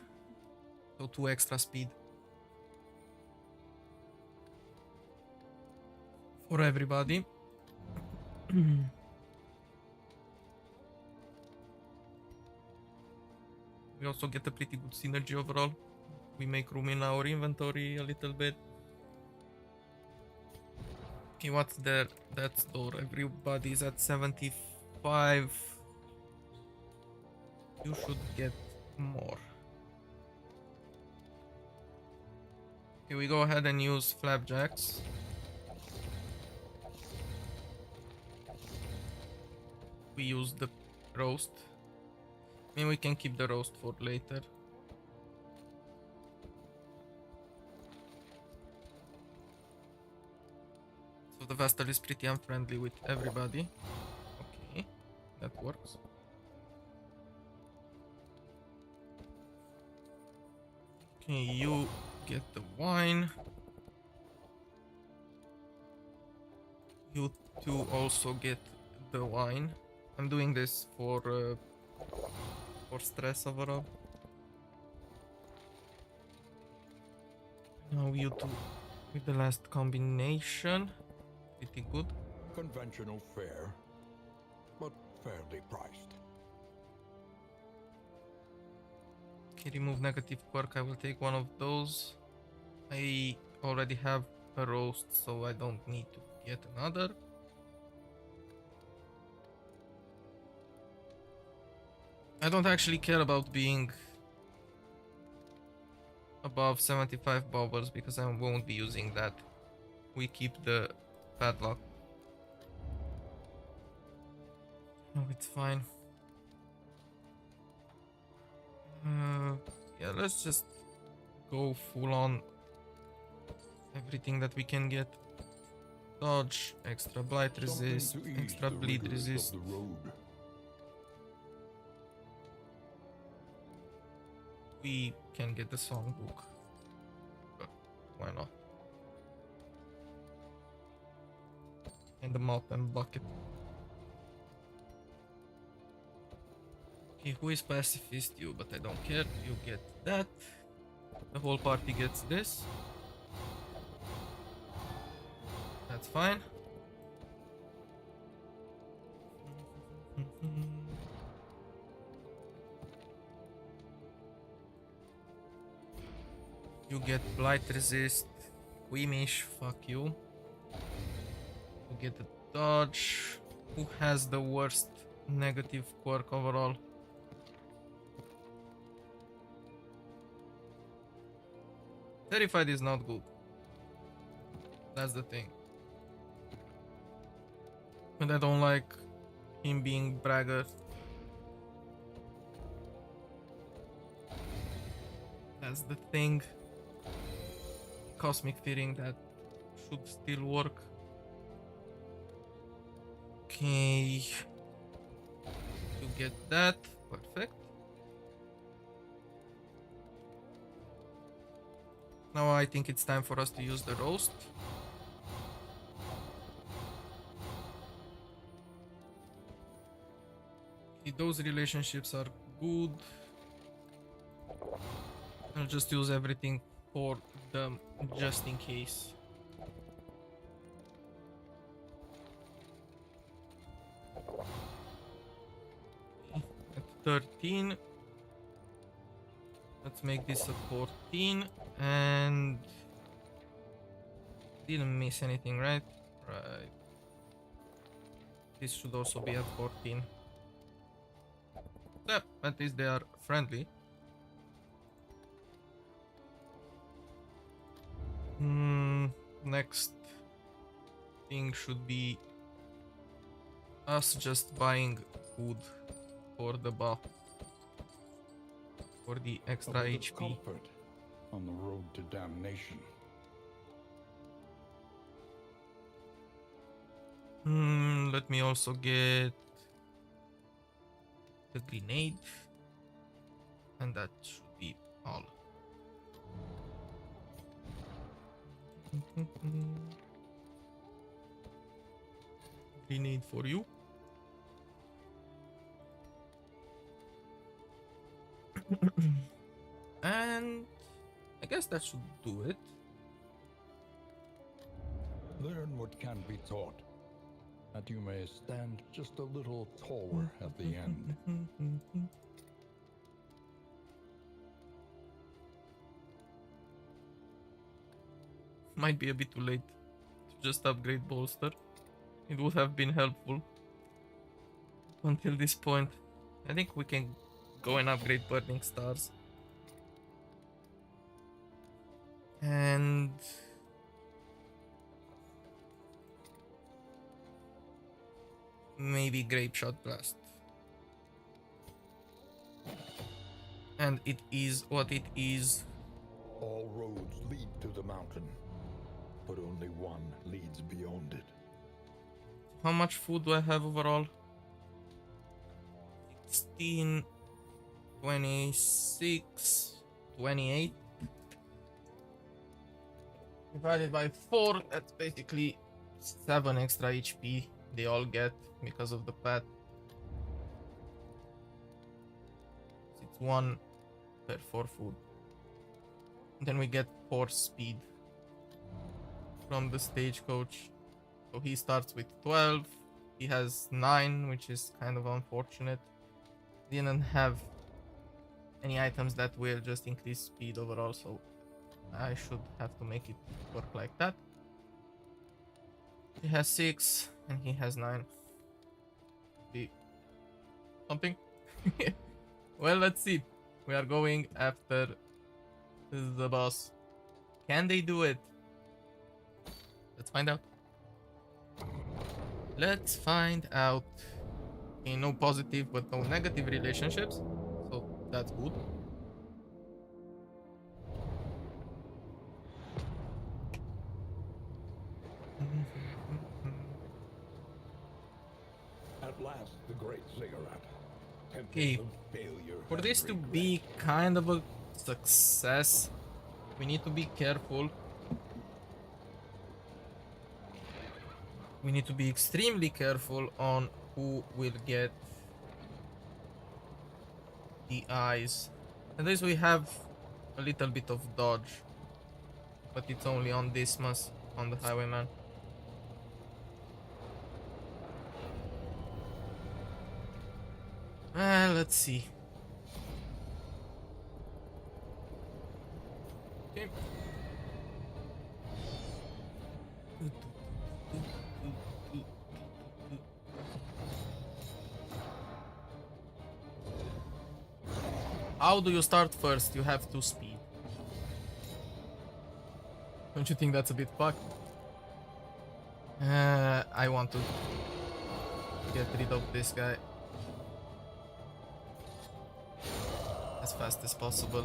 So 2 extra speed. For everybody. We also get a pretty good synergy overall. We make room in our inventory a little bit. Okay, what's there? That's door. Everybody's at 75. You should get more. Okay, we go ahead and use flapjacks. We use the roast. I mean, we can keep the roast for later. So the Vestal is pretty unfriendly with everybody. Okay, that works. Okay, you get the wine. You two also get the wine. I'm doing this for stress overall. Now you two with the last combination. Pretty good.
Conventional fare, but fairly priced.
Okay, remove negative quirk. I will take one of those. I already have a roast, so I don't need to get another. I don't actually care about being above 75 bubbles because I won't be using that. We keep the padlock. Oh, it's fine. Yeah, let's just go full on everything that we can get. Dodge, extra blight resist,
Something to ease
extra
the
bleed
rigors
resist.
of the road.
We can get the songbook. But why not? And the mop and bucket. Okay, who is pacifist? You, but I don't care. You get that. The whole party gets this. That's fine. You get blight resist. Queemish, fuck you. You get a dodge. Who has the worst negative quirk overall? Terrified is not good. That's the thing. And I don't like him being braggart. That's the thing. Cosmic fearing, that should still work. Okay. You get that. Perfect. Now I think it's time for us to use the roast. Okay, those relationships are good. I'll just use everything for them just in case. At 13. Let's make this a 14 and didn't miss anything, right? Right. This should also be at 14. Yeah, at least they are friendly. Next thing should be us just buying food for the buff. For the extra
A bit of
HP.
comfort on the road to damnation.
Let me also get the grenade. And that should be all. Grenade for you. And I guess that should do it.
Learn what can be taught, that you may stand just a little taller at the end.
Might be a bit too late to just upgrade bolster. It would have been helpful until this point. I think we can go and upgrade burning stars. And maybe grape shot blast. And it is what it is.
All roads lead to the mountain, but only one leads beyond it.
How much food do I have overall? 16, 26, 28. Divided by 4, that's basically 7 extra HP they all get because of the pet. It's 1 per 4 food. Then we get 4 speed from the stagecoach. So he starts with 12. He has 9, which is kind of unfortunate. Didn't have any items that will just increase speed overall, so I should have to make it work like that. He has 6 and he has 9. Be something? Well, let's see. We are going after the boss. Can they do it? Let's find out. Let's find out. Okay, no positive but no negative relationships, so that's good.
At last, the great cigarette.
Okay, for this to be kind of a success, we need to be careful. We need to be extremely careful on who will get the eyes. At least we have a little bit of dodge, but it's only on Dismas, on the highwayman. Let's see. Okay. How do you start first? You have 2 speed. Don't you think that's a bit fucked? I want to get rid of this guy as fast as possible.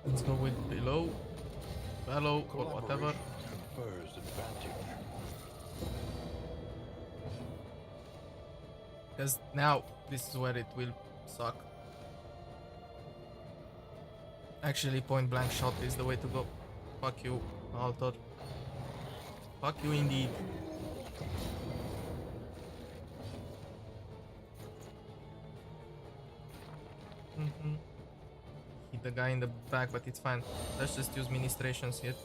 Let's go with below, fellow, or whatever.
Confers advantage.
Because now this is where it will suck. Actually, point blank shot is the way to go. Fuck you, Altor. Fuck you indeed. Hit the guy in the back, but it's fine. Let's just use ministrations here.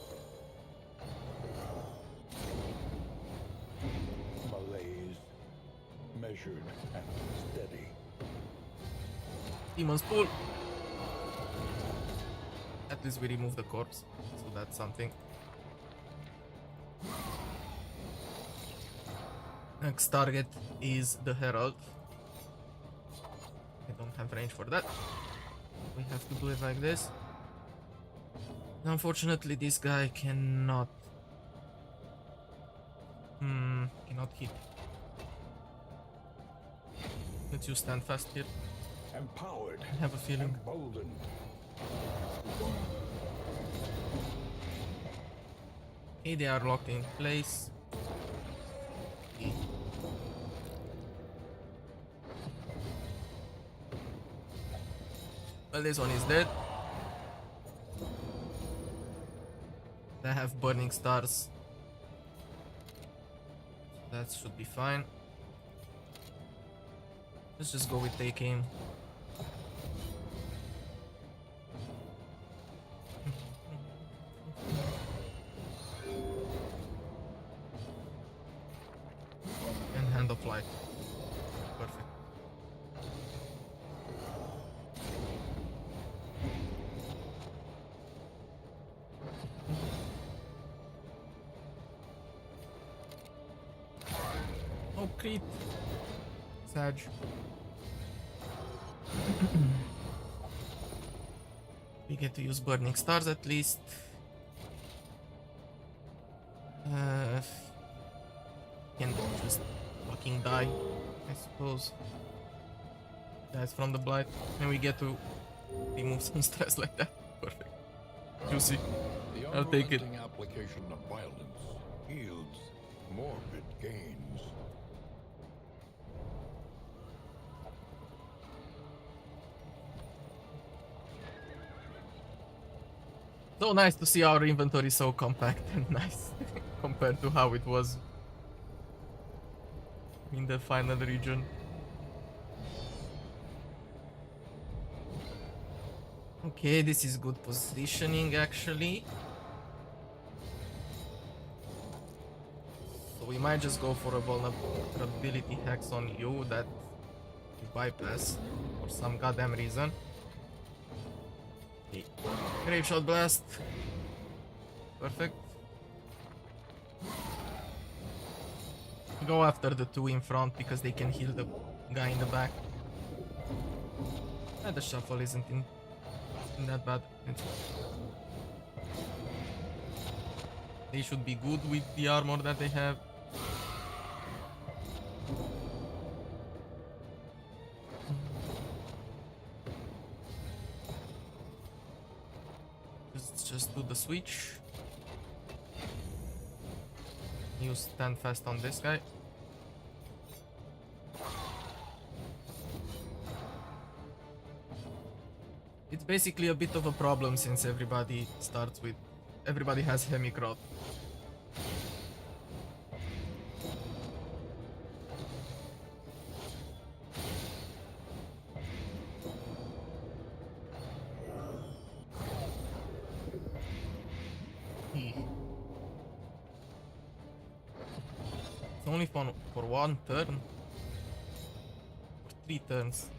Malaise, measured and steady.
Demon's Pool. At least we remove the corpse, so that's something. Next target is the Herald. I don't have range for that. We have to do it like this. Unfortunately, this guy cannot hit. Let's use stand fast here.
Empowered.
I have a feeling.
Emboldened.
Okay, they are locked in place. Okay. Well, this one is dead. They have burning stars. That should be fine. Let's just go with take aim. And hand of light. Perfect. No crit. Sag. We get to use burning stars at least. Can just fucking die, I suppose. That's from the blight. And we get to remove some stress like that. Perfect. Juicy.
The
I'll take it.
unrelenting application of violence yields morbid gains.
So nice to see our inventory so compact and nice compared to how it was in the final region. Okay, this is good positioning actually. So we might just go for a vulnerability hex on you that you bypass for some goddamn reason. Okay. Grave shot blast. Perfect. Go after the two in front because they can heal the guy in the back. The shuffle isn't that bad. They should be good with the armor that they have. Just do the switch. You stand fast on this guy. It's basically a bit of a problem since everybody has Hemicrot. It's only for one turn. For 3 turns.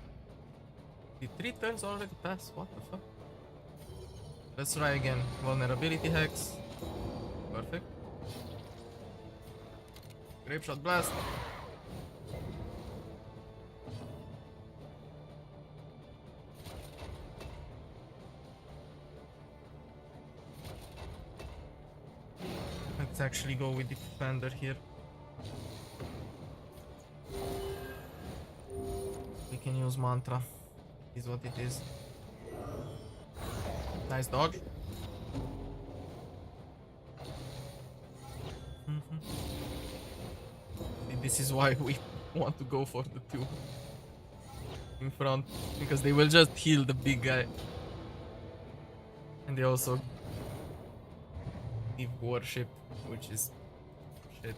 Did 3 turns already pass? What the fuck? Let's try again. Vulnerability hex. Perfect. Grape shot blast. Let's actually go with Defender here. We can use Mantra. Is what it is. Nice dodge. This is why we want to go for the two in front, because they will just heal the big guy. And they also give worship, which is shit.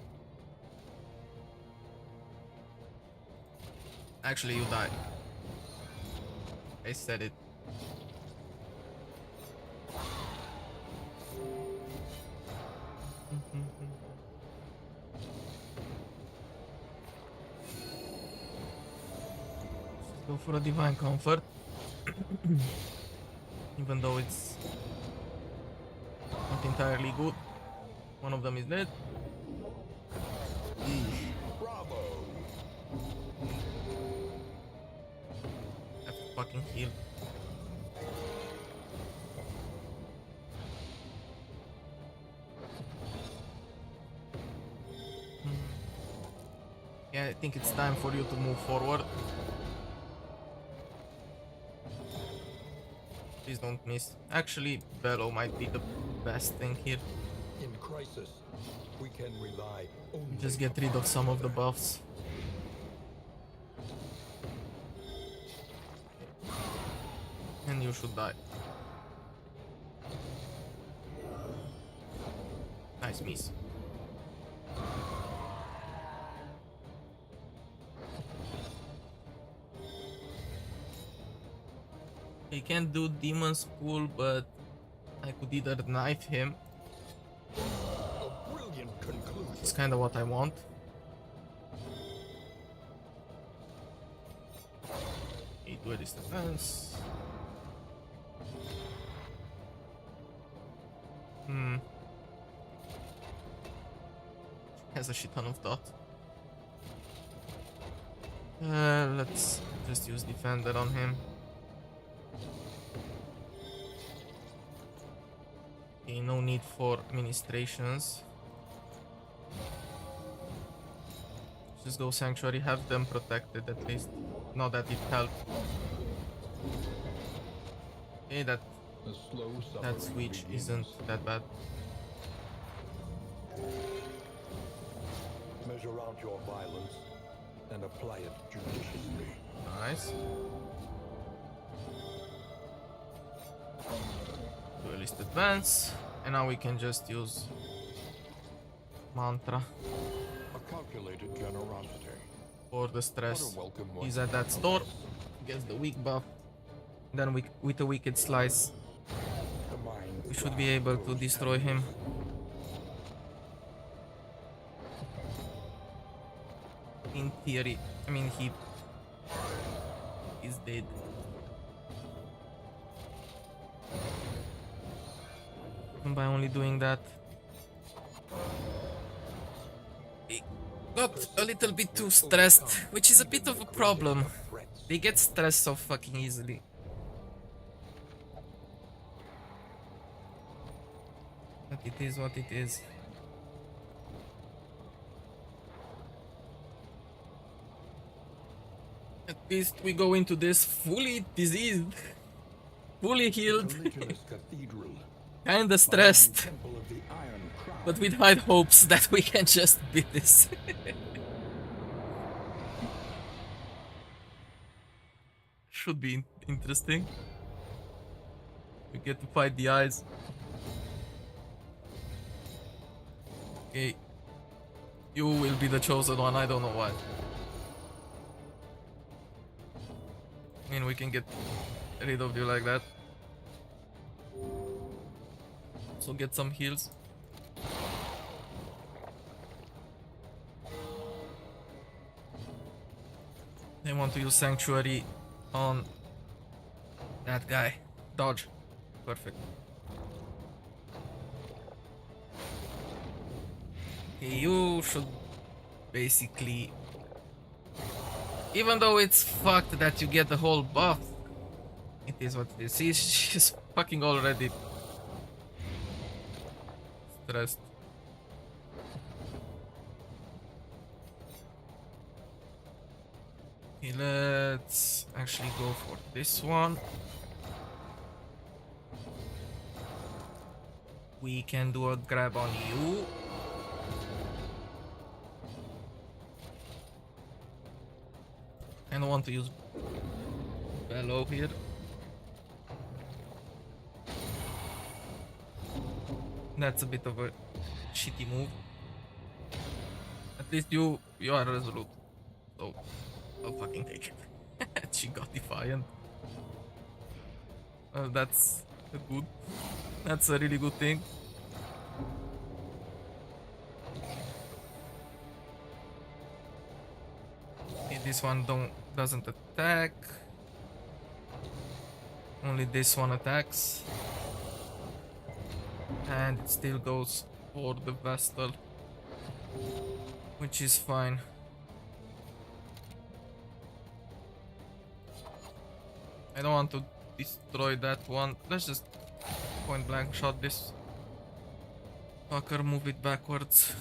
Actually, you die. I said it. Let's go for a divine comfort. Even though it's not entirely good. One of them is dead.
Bravo!
Have to fucking heal. Yeah, I think it's time for you to move forward. Please don't miss. Actually, Bellow might be the best thing here.
In crisis, we can rely only
Just get rid of some of the buffs. And you should die. Nice miss. I can't do Demon's Pool, but I could either knife him.
a brilliant conclusion.
It's kind of what I want. Okay, duelist defense. Has a shit ton of dot. Let's just use defender on him. Okay, no need for ministrations. Just go sanctuary, have them protected at least. Not that it helped. Okay, that switch isn't that bad.
Measure out your violence and apply it judiciously.
Nice. Duelist advance, and now we can just use mantra
A calculated generosity.
for the stress.
What a welcome one.
He's at that store, gets the weak buff. Then with a wicked slice,
The mind
we should be able to destroy him. In theory, I mean he is dead. And by only doing that, he got a little bit too stressed, which is a bit of a problem. They get stressed so fucking easily. But it is what it is. At least we go into this fully diseased, fully healed,
Religionist cathedral.
kinda stressed,
Temple of the Iron Crown.
but with high hopes that we can just beat this. Should be interesting. We get to fight the eyes. Okay. You will be the chosen one, I don't know why. I mean, we can get rid of you like that. So get some heals. They want to use Sanctuary on that guy. Dodge. Perfect. Okay, you should basically... Even though it's fucked that you get the whole buff, it is what it is. See, she's fucking already stressed. Okay, let's actually go for this one. We can do a grab on you. I don't want to use Bellow here. That's a bit of a shitty move. At least you are resolute. So I'll fucking take it. She got defiant. That's good. That's a really good thing. Okay, this one doesn't attack. Only this one attacks. And it still goes for the Vestal, which is fine. I don't want to destroy that one. Let's just point blank shot this fucker, move it backwards.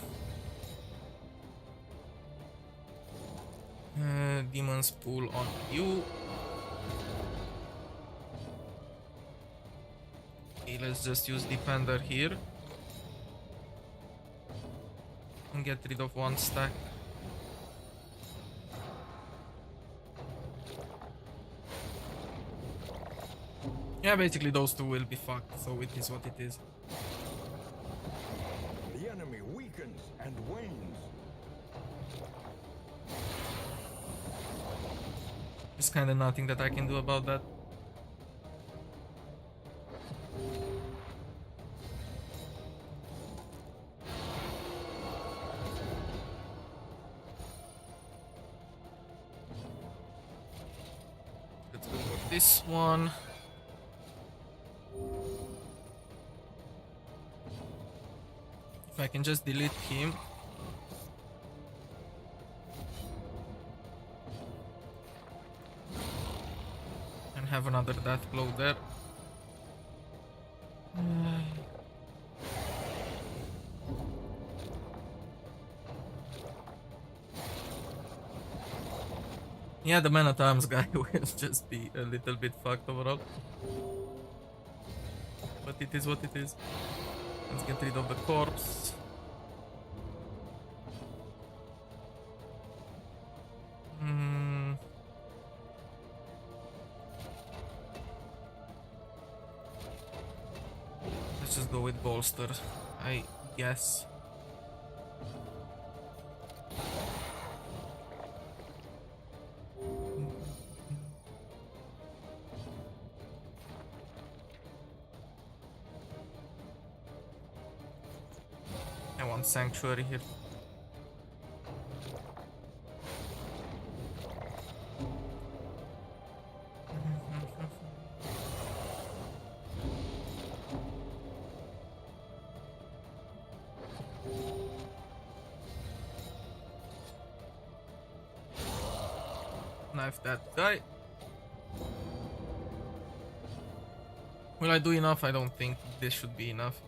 Demon's Pool on you. Okay, let's just use Defender here and get rid of one stack. Yeah, basically those two will be fucked, so it is what it is.
The enemy weakens and wanes.
There's kinda nothing that I can do about that. Let's go for this one. If I can just delete him. another death blow there. Yeah, the Man at Arms guy will just be a little bit fucked overall. But it is what it is. Let's get rid of the corpse. Let's just go with bolster, I guess. I want sanctuary here. Knife that guy. Will I do enough? I don't think this should be enough.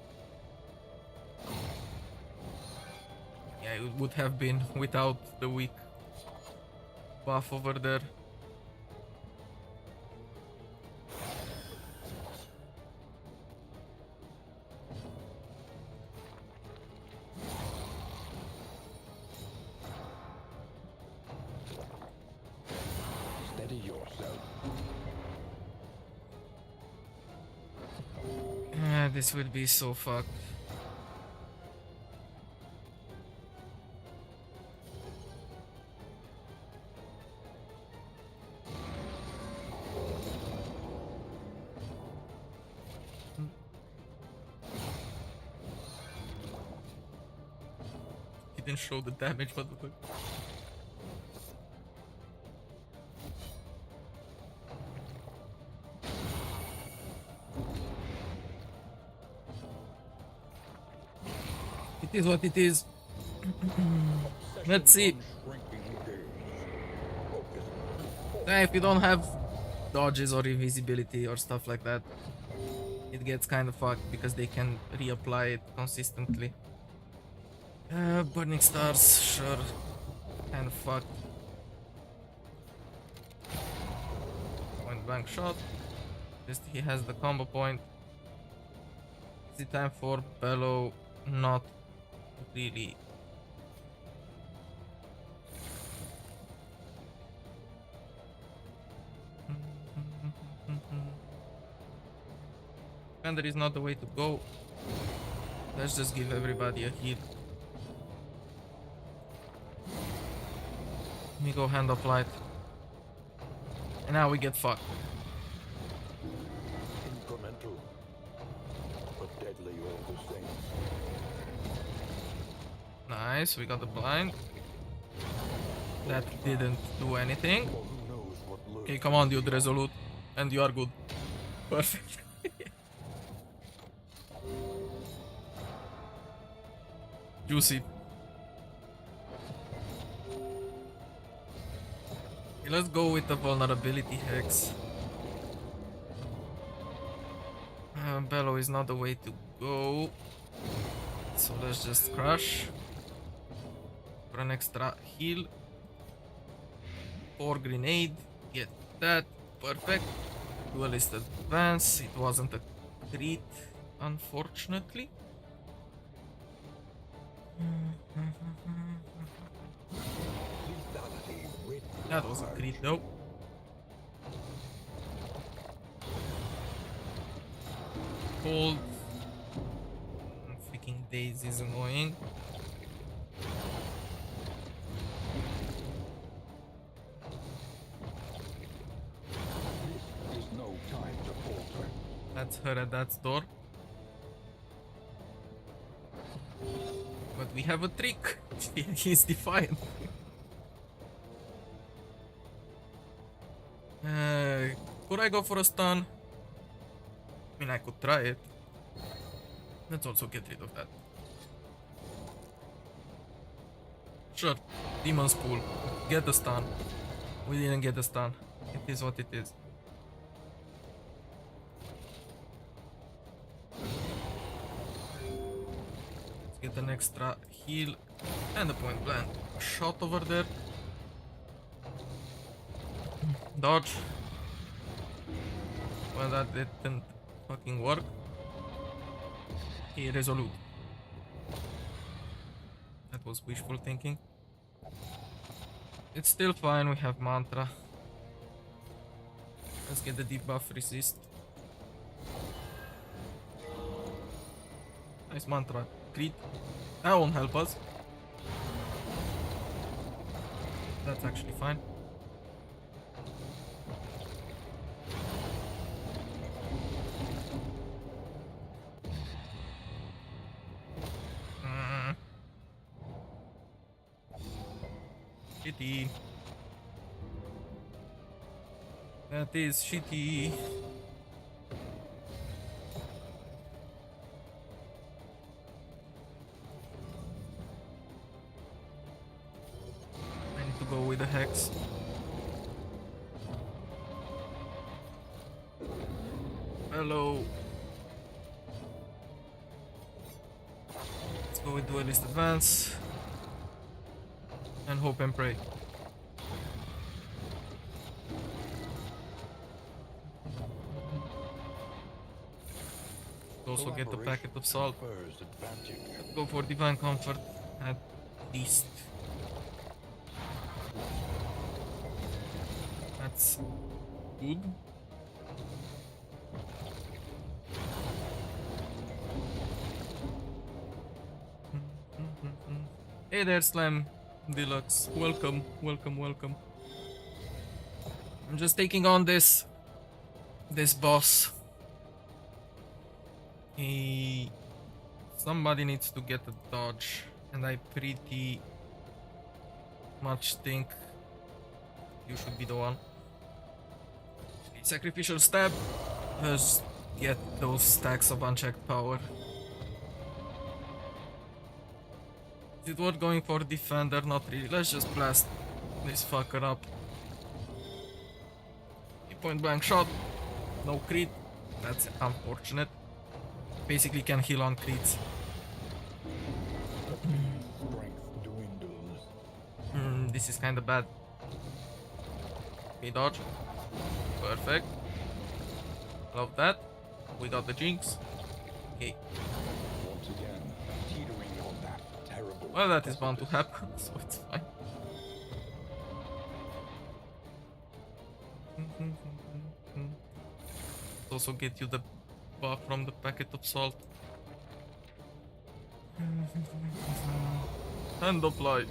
Yeah, it would have been without the weak buff over there.
Steady yourself.
This will be so fucked. He didn't show the damage, what the fuck? It is what it is. Let's see. If you don't have dodges or invisibility or stuff like that, it gets kind of fucked because they can reapply it consistently. Burning stars, sure. Kind of fucked. Point blank shot. Just he has the combo point. Is it time for Bellow? Not really. Defender is not the way to go. Let's just give everybody a heal. Let me go Hand of Light. And now we get fucked.
Incremental, but deadly all the same.
Nice, we got the blind. That didn't do anything.
For who knows what lurks.
Okay, come on, dude, resolute. And you are good. Perfect. Juicy. Okay, let's go with the vulnerability hex. Bellow is not the way to go. So let's just crush. For an extra heal. 4 grenade. Get that. Perfect. Duelist advance. It wasn't a crit, unfortunately. That was a crit though. Hold. Freaking Daisy is annoying.
There's no time to falter.
That's her at that door. But we have a trick. He's defiant. Could I go for a stun? I mean, I could try it. Let's also get rid of that. Sure, Demon's Pool. Get the stun. We didn't get the stun. It is what it is. Get an extra heal and a point blank shot over there. Dodge. Well, that didn't fucking work. Okay, resolute. That was wishful thinking. It's still fine, we have mantra. Let's get the debuff resist. Nice mantra. Crit. That won't help us. That's actually fine. Shitty. That is shitty. I need to go with the hex. Hello. Let's go with duelist advance. And hope and pray. Also get the packet of salt. Let's go for divine comfort at least. That's good. Hey there, Slam Deluxe. Welcome, welcome, welcome. I'm just taking on this boss. Somebody needs to get a dodge, and I pretty much think you should be the one. Sacrificial stab. Let's get those stacks of unchecked power. Is it worth going for defender? Not really. Let's just blast this fucker up. Point blank shot. No crit. That's unfortunate. Basically can heal on crits. This is kinda bad. Okay, dodge. Perfect. Love that. We got the jinx. Okay.
Once again, teetering on that terrible.
Well, that is bound to happen, so it's fine. Also get you the buff from the packet of salt. And apply.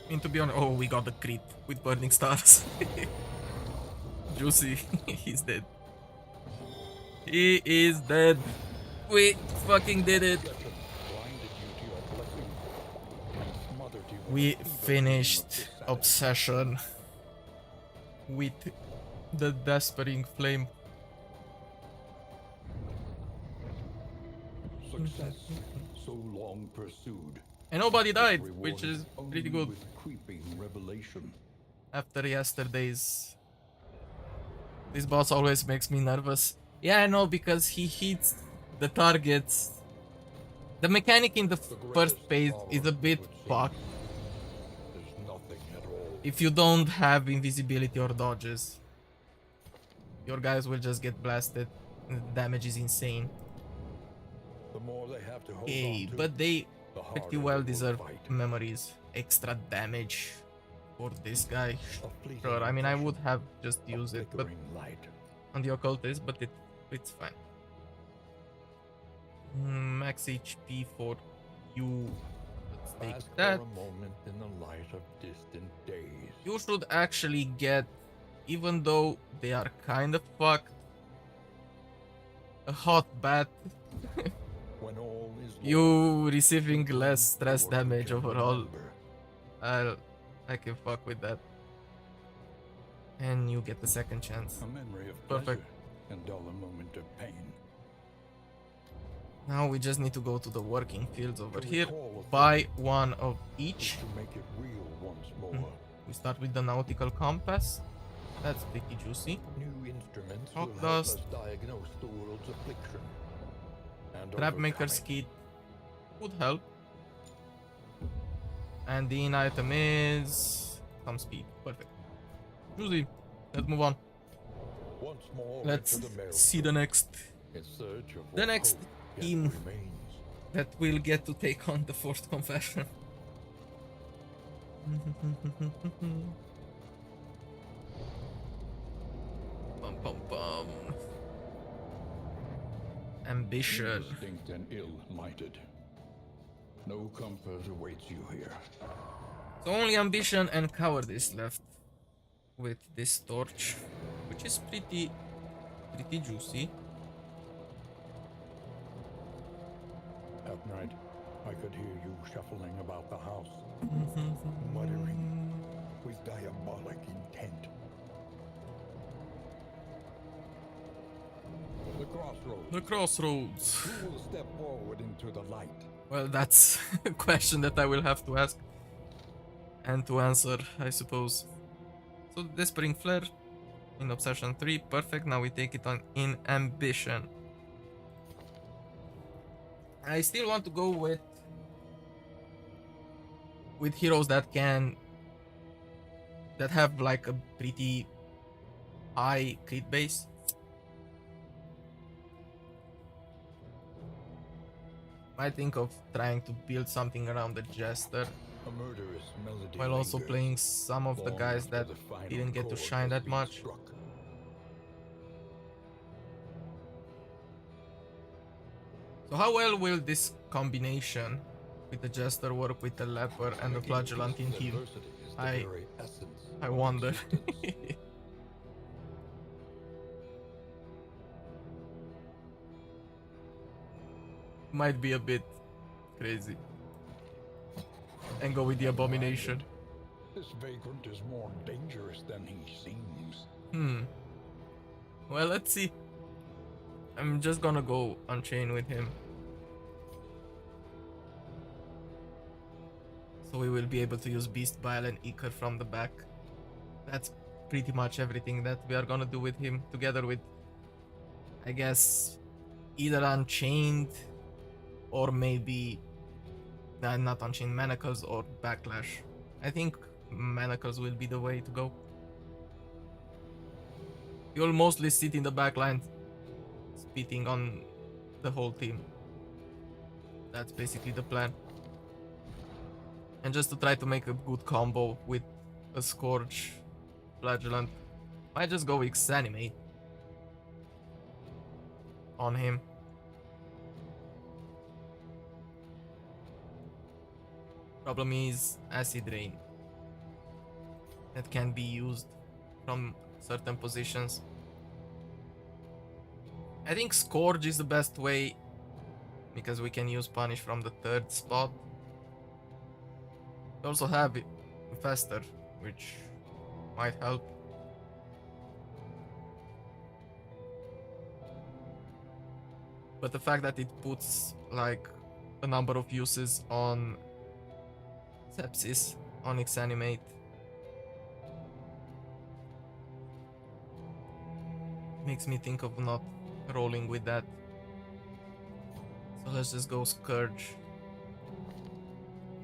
I mean, to be honest, oh, we got the crit with burning stars. Juicy. He's dead. He is dead. We fucking did it. We finished Obsession with the Despering Flame.
Success so long pursued.
And nobody died, which is pretty good.
Creeping revelation.
After yesterday's... This boss always makes me nervous. Yeah, I know, because he hits the targets. The mechanic in the first phase is a bit fucked. If you don't have invisibility or dodges, your guys will just get blasted. The damage is insane.
The more they have to hold
Hey,
on to,
but they
the
pretty
harder
well
they will
deserve
fight.
memories. Extra damage for this guy.
A fleeting
Sure, I mean, I
impression,
would have just
a
used it, but
flickering light.
on the occultist, but it's fine. Max HP for you. Let's take
Ask
that.
for a moment in the light of distant days.
You should actually get, even though they are kind of fucked, a hot bat.
When all is
You receiving less stress
lost,
damage
you can
overall.
remember.
I can fuck with that. And you get the second chance.
A memory of
Perfect.
pleasure and dull a moment of pain.
Now we just need to go to the working fields over
To
here.
recall a
Buy
thing
one of
is
each.
to make it real once more.
We start with the nautical compass. That's pretty juicy.
New instruments
Rock
will help
dust.
us diagnose the world's affliction and
Trapmaker's
overcome it.
kit would help. And the in-item is some speed. Perfect. Juicy. Let's move on.
Once more
Let's
into the maelstrom,
see the next
in search of
the
what
next
hope yet
team
remains.
that will get to take on the fourth confession. Bum bum bum. Ambition.
Indistinct and ill-minded. No comfort awaits you here.
So only ambition and cowardice left with this torch, which is pretty juicy.
At night, I could hear you shuffling about the house, muttering with diabolic intent. The crossroads.
The crossroads.
Who will step forward into the light?
Well, that's a question that I will have to ask and to answer, I suppose. So Despering Flare in Obsession 3, perfect. Now we take it on in Ambition. I still want to go with heroes that have like a pretty high crit base. I think of trying to build something around the Jester,
A murderous melody
while also
lingers
playing some of the
long
guys
after
that
the final
didn't get to
chord
shine
has
that
been
much.
struck.
So how well will this combination with the Jester work with the Leper and the Flagellant in team?
Adversity is the
I
very essence
I
of
wonder.
existence.
Might be a bit crazy. And go with the Abomination.
This vagrant is more dangerous than he seems.
Well, let's see. I'm just gonna go Unchain with him. So we will be able to use Beast Bile and Icar from the back. That's pretty much everything that we are gonna do with him, together with, I guess, either Unchained or maybe not Unchained, Manacles or Backlash. I think Manacles will be the way to go. You'll mostly sit in the back line, spitting on the whole team. That's basically the plan. And just to try to make a good combo with a Scourge, Flagellant, might just go Exanimate on him. Problem is Acid Rain. That can be used from certain positions. I think Scourge is the best way because we can use Punish from the third spot. We also have Fester, which might help. But the fact that it puts like a number of uses on Sepsis, on Exanimate, makes me think of not rolling with that. So let's just go Scourge.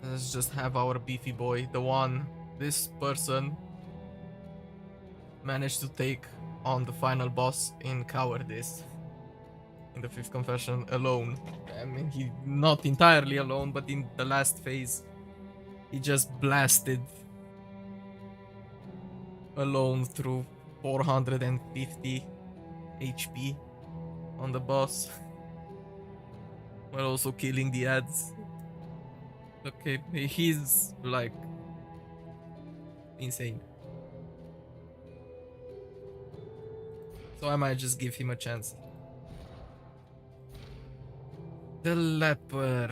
Let's just have our beefy boy, the one this person managed to take on the final boss in Cowardice, in the fifth confession, alone. I mean, he not entirely alone, but in the last phase he just blasted alone through 450 HP on the boss, while also killing the ads. Okay, he's like insane. So I might just give him a chance. The Leper.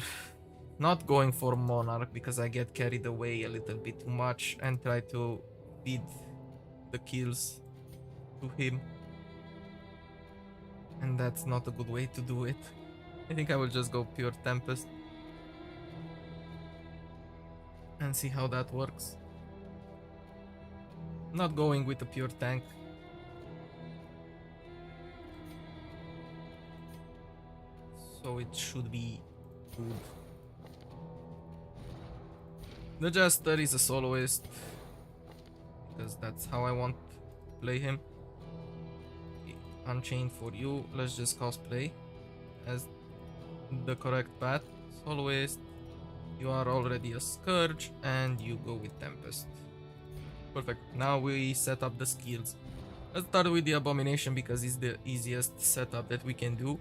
Not going for Monarch because I get carried away a little bit too much and try to feed the kills to him. And that's not a good way to do it. I think I will just go pure Tempest and see how that works. Not going with a pure tank so it should be good. The Jester is a soloist, because that's how I want to play him. Okay, Unchained for you, let's just cosplay as the correct path. Soloist, you are already a Scourge, and you go with Tempest. Perfect, now we set up the skills. Let's start with the Abomination because it's the easiest setup that we can do.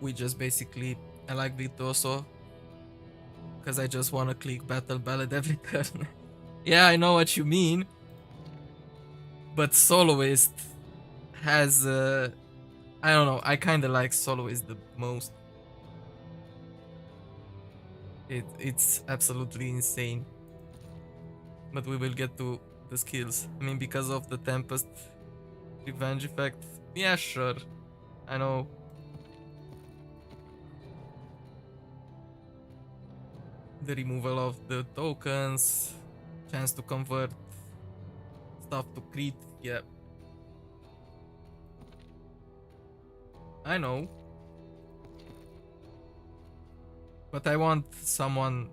We just basically, I like Virtuoso because I just want to click Battle Ballad every turn. Yeah, I know what you mean, but Soloist has I don't know, I kind of like Soloist the most. It's absolutely insane, but we will get to the skills. I mean, because of the Tempest revenge effect, yeah, sure, I know. The removal of the tokens, chance to convert stuff to crit, yeah. I know. But I want someone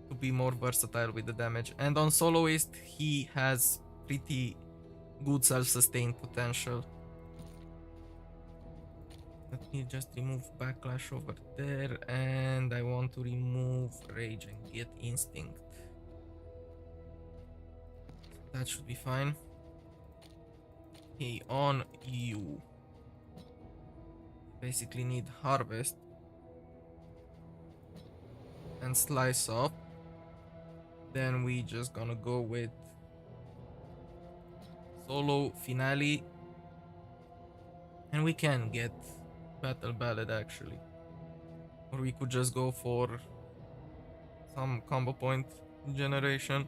to be more versatile with the damage. And on Soloist, he has pretty good self-sustain potential. Let me just remove Backlash over there, and I want to remove Rage and get Instinct. That should be fine. Okay, on you. Basically need Harvest and Slice Off. Then we just gonna go with Solo Finale. And we can get Battle Ballad actually. Or we could just go for some combo point generation.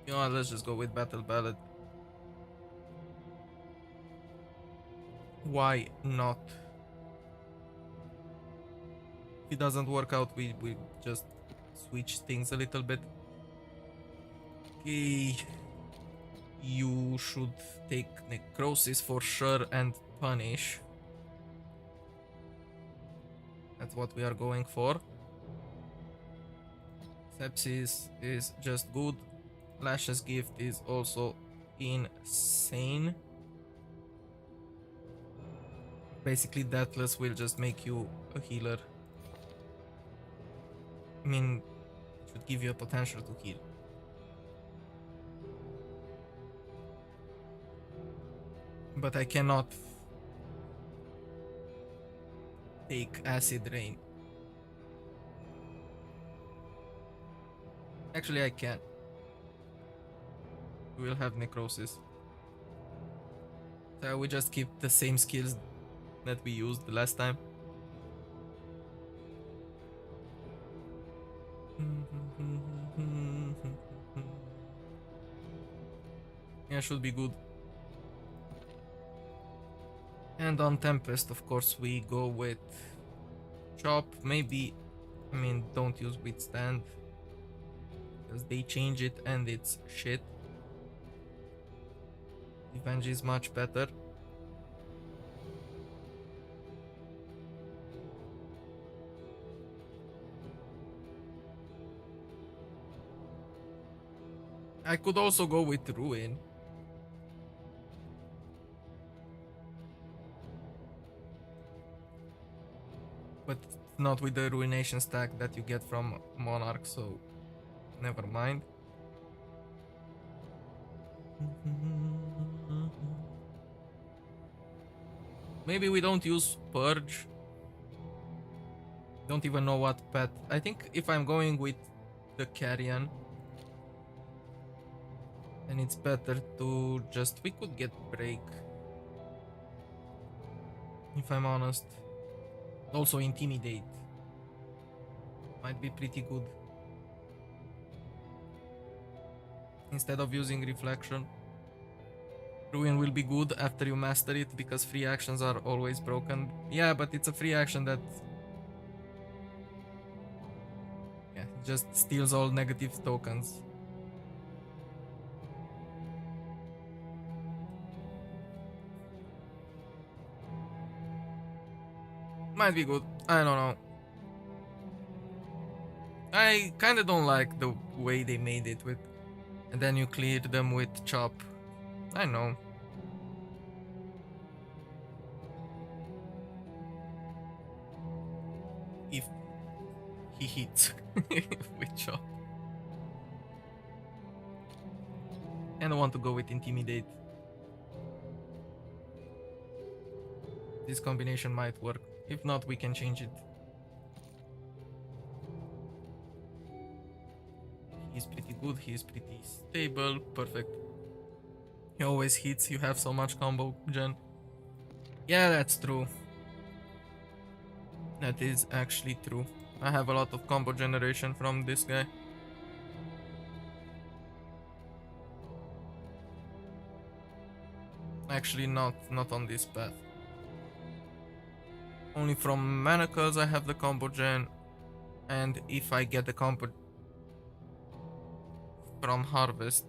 You know what, let's just go with Battle Ballad. Why not? If it doesn't work out, we just switch things a little bit. Okay. You should take Necrosis for sure and Punish. That's what we are going for. Sepsis is just good. Lash's Gift is also insane. Basically, Deathless will just make you a healer. I mean, it should give you a potential to heal. But I cannot take Acid Rain. Actually, I can. We will have Necrosis. So we just keep the same skills that we used the last time. Yeah, should be good. And on Tempest, of course, we go with Chop. Maybe, I mean, don't use Withstand, because they change it and it's shit. Revenge is much better. I could also go with Ruin. But not with the Ruination stack that you get from Monarch, so never mind. Maybe we don't use Purge. Don't even know what pet. I think if I'm going with the Carrion, then it's better to just... We could get Break, if I'm honest. Also Intimidate might be pretty good instead of using Reflection. Ruin will be good after you master it, because free actions are always broken. Yeah, but it's a free action that just steals all negative tokens. Might be good. I don't know. I kinda don't like the way they made it with, and then you clear them with chop. I know. If he hits with chop. And I want to go with intimidate. This combination might work. If not, we can change it. He's pretty good, he's pretty stable, perfect. He always hits, you have so much combo gen. Yeah, that's true. That is actually true. I have a lot of combo generation from this guy. Actually not on this path. Only from manacles I have the combo gen, and if I get the combo from harvest,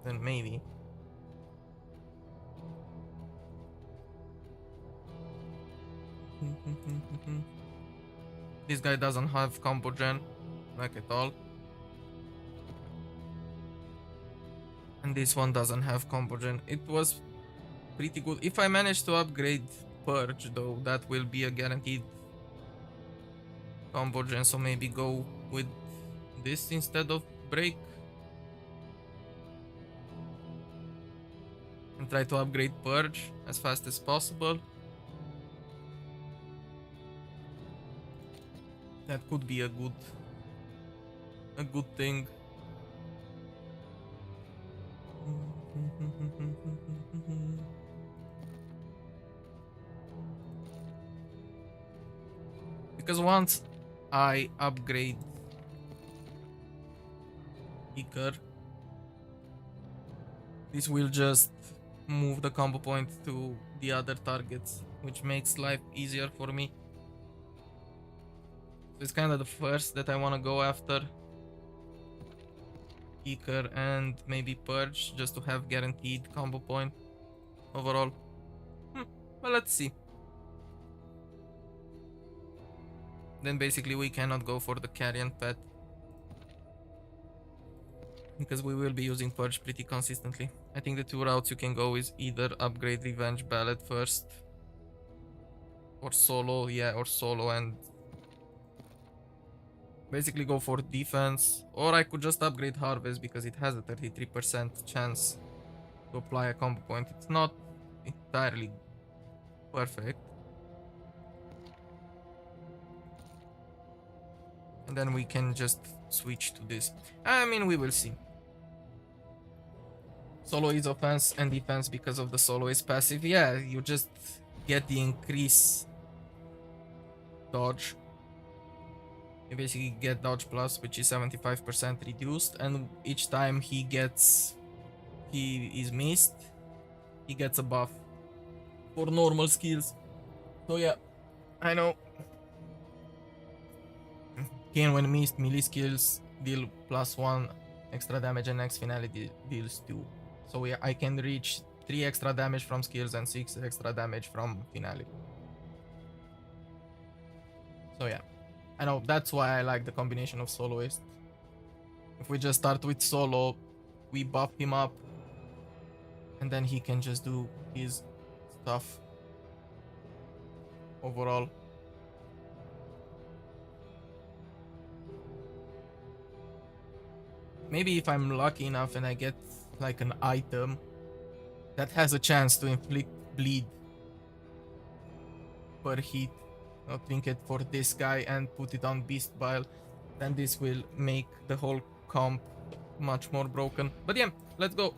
then maybe. This guy doesn't have combo gen, like at all. And this one doesn't have combo gen. It was pretty good. If I manage to upgrade Purge though, that will be a guaranteed combo gen, so maybe go with this instead of Break. And try to upgrade Purge as fast as possible. That could be a good thing. Because once I upgrade Iker, this will just move the combo point to the other targets, which makes life easier for me. So it's kind of the first that I want to go after. Iker and maybe Purge, just to have guaranteed combo point overall. Well, let's see. Then basically we cannot go for the carrion pet, because we will be using Purge pretty consistently. I think the two routes you can go is either upgrade Revenge Ballet first, or solo, yeah, or solo and basically go for defense, or I could just upgrade Harvest because it has a 33% chance to apply a combo point. It's not entirely perfect. And then we can just switch to this. I mean, we will see. Solo is offense and defense because of the solo is passive. Yeah, you just get the increase dodge. You basically get dodge plus, which is 75% reduced, and each time he is missed, he gets a buff for normal skills. So yeah, I know. Again, when missed, melee skills deal +1 extra damage and next finale deals 2. So yeah, I can reach 3 extra damage from skills and 6 extra damage from finale. So yeah, I know, that's why I like the combination of soloist. If we just start with solo, we buff him up, and then he can just do his stuff overall. Maybe if I'm lucky enough and I get like an item that has a chance to inflict bleed per hit, a trinket for this guy, and put it on Beast Bile, then this will make the whole comp much more broken. But yeah, let's go.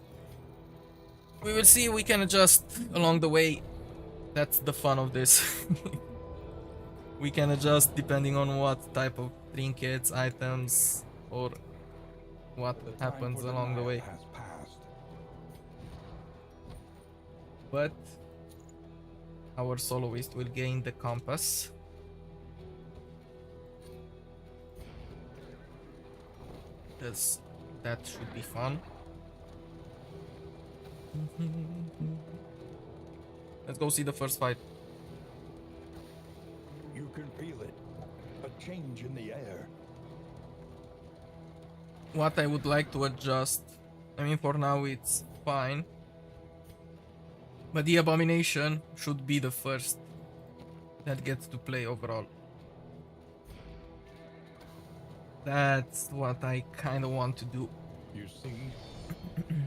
We will see, we can adjust along the way. That's the fun of this. We can adjust depending on what type of trinkets, items, or what happens along the way. But our soloist will gain the compass. Because that should be fun. Let's go see the first fight.
You can feel it. A change in the air.
What I would like to adjust, I mean for now it's fine, but the abomination should be the first that gets to play overall. That's what I kind of want to do.
You see,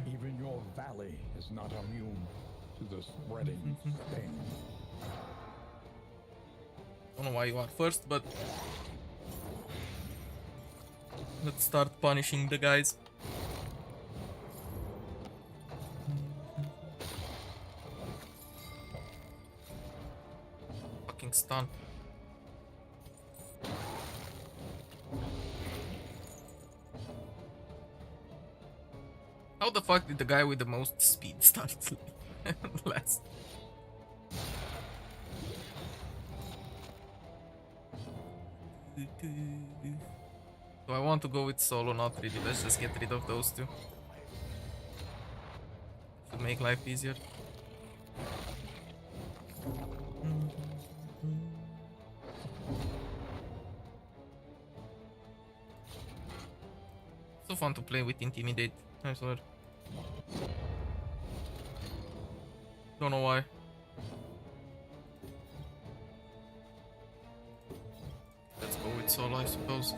even your valley is not immune to the spreading stain.
Don't know why you are first, but let's start punishing the guys. Fucking stun. How the fuck did the guy with the most speed start last? So I want to go with solo, not really. Let's just get rid of those two. Should make life easier. So fun to play with Intimidate, I swear. Don't know why. Let's go with solo, I suppose.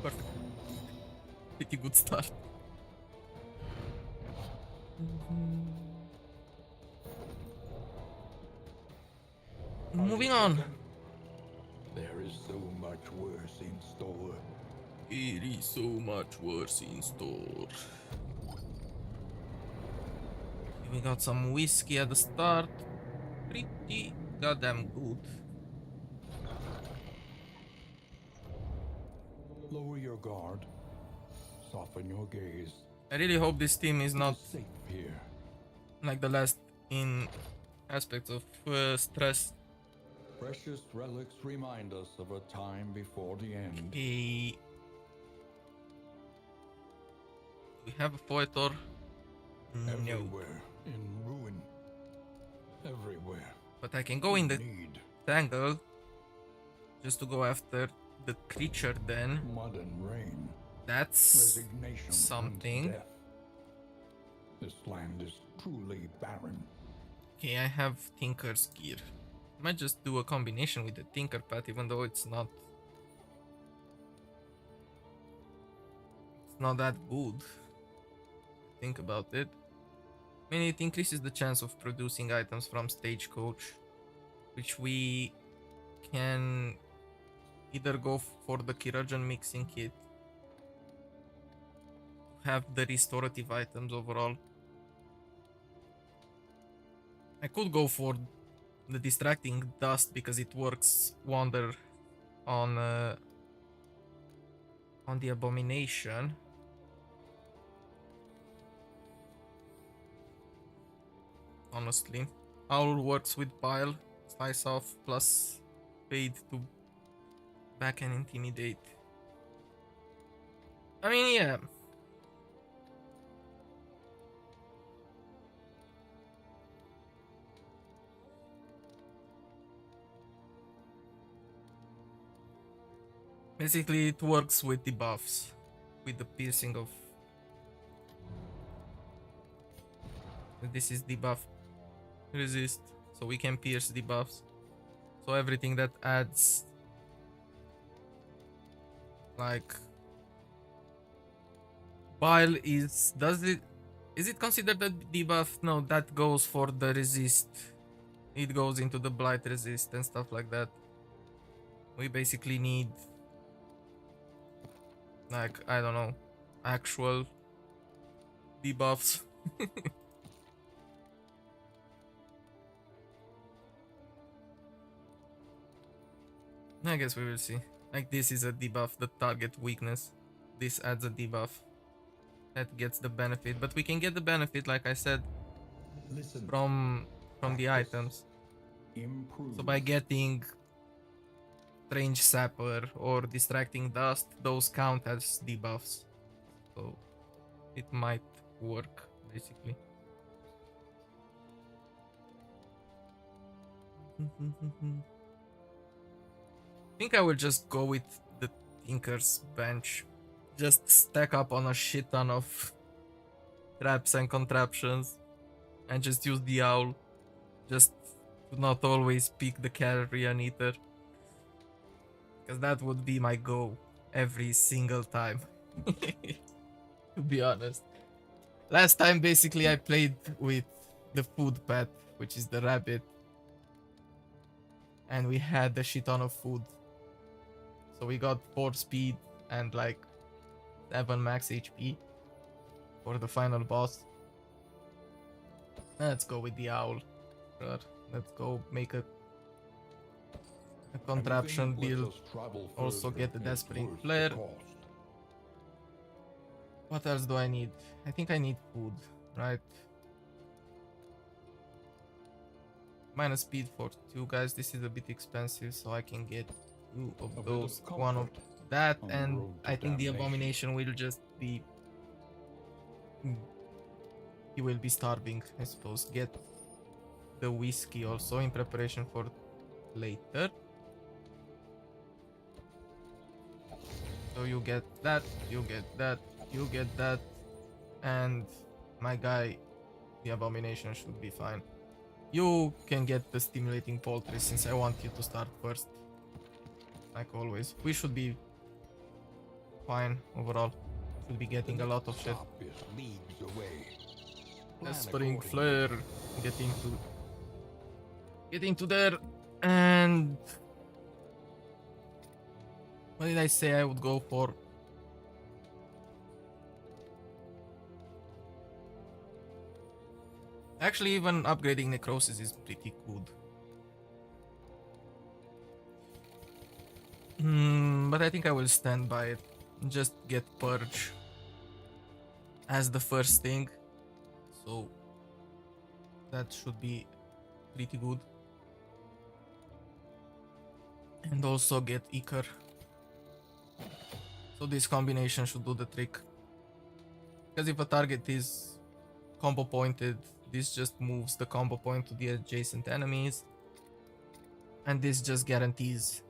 Perfect. Pretty good start. Moving on.
There is so much worse in store.
It is so much worse in store. We got some whiskey at the start. Pretty goddamn good.
Lower your guard. Soften your gaze.
I really hope this team is not
Safe here.
like the last in aspects of stress.
Precious relics remind us of a time before the end.
Okay. We have a Poetor. No.
Everywhere in ruin. Everywhere.
But I can go in the
Need
tangle just to go after the creature then.
mud and rain.
That's
Resignation.
something.
And death. This land is truly barren.
Okay, I have Tinker's gear. Might just do a combination with the Tinker Path, even though it's not that good. Think about it. I mean, it increases the chance of producing items from Stagecoach, which we can either go for the Kirajan mixing kit, have the restorative items overall. I could go for the distracting dust because it works wonder on the abomination. Honestly, Owl works with Bile, Slice Off plus Fade to back and Intimidate. I mean, yeah. Basically, it works with debuffs, with the piercing of. This is debuff resist, so we can pierce debuffs. So everything that adds, like, Bile is is it considered a debuff? No, that goes for the resist. It goes into the blight resist and stuff like that. We basically need, like, I don't know, actual debuffs. I guess we will see. Like, this is a debuff, the target weakness. This adds a debuff. that gets the benefit, but we can get the benefit, like I said,
Listen.
from the
Practice.
items.
Improve.
So by getting strange sapper or distracting dust, those count as debuffs. So it might work basically. I think I will just go with the Tinker's bench. Just stack up on a shit ton of traps and contraptions and just use the owl. Just to not always pick the carrion eater. Because that would be my go every single time. To be honest. Last time basically I played with the food pet, which is the rabbit. And we had a shit ton of food. So we got 4 speed and like 7 max HP for the final boss. Let's go with the owl. Sure. Let's go make a contraption build. Also get the Desperate Flare. What else do I need? I think I need food, right? Minus speed for 2 guys. This is a bit expensive, so I can get 2 of those. 1 of that, and I think the abomination will just be... He will be starving, I suppose. Get the whiskey also in preparation for later. So you get that, you get that, you get that, and my guy, the abomination, should be fine. You can get the stimulating poultry since I want you to start first. Like always. We should be fine overall. Should be getting a lot of shit. Spring flare. Get into there. And what did I say I would go for? Actually, even upgrading necrosis is pretty good. But I think I will stand by it. Just get purge as the first thing. So that should be pretty good. And also get Icar. So this combination should do the trick. Because if a target is combo pointed, this just moves the combo point to the adjacent enemies. And this just guarantees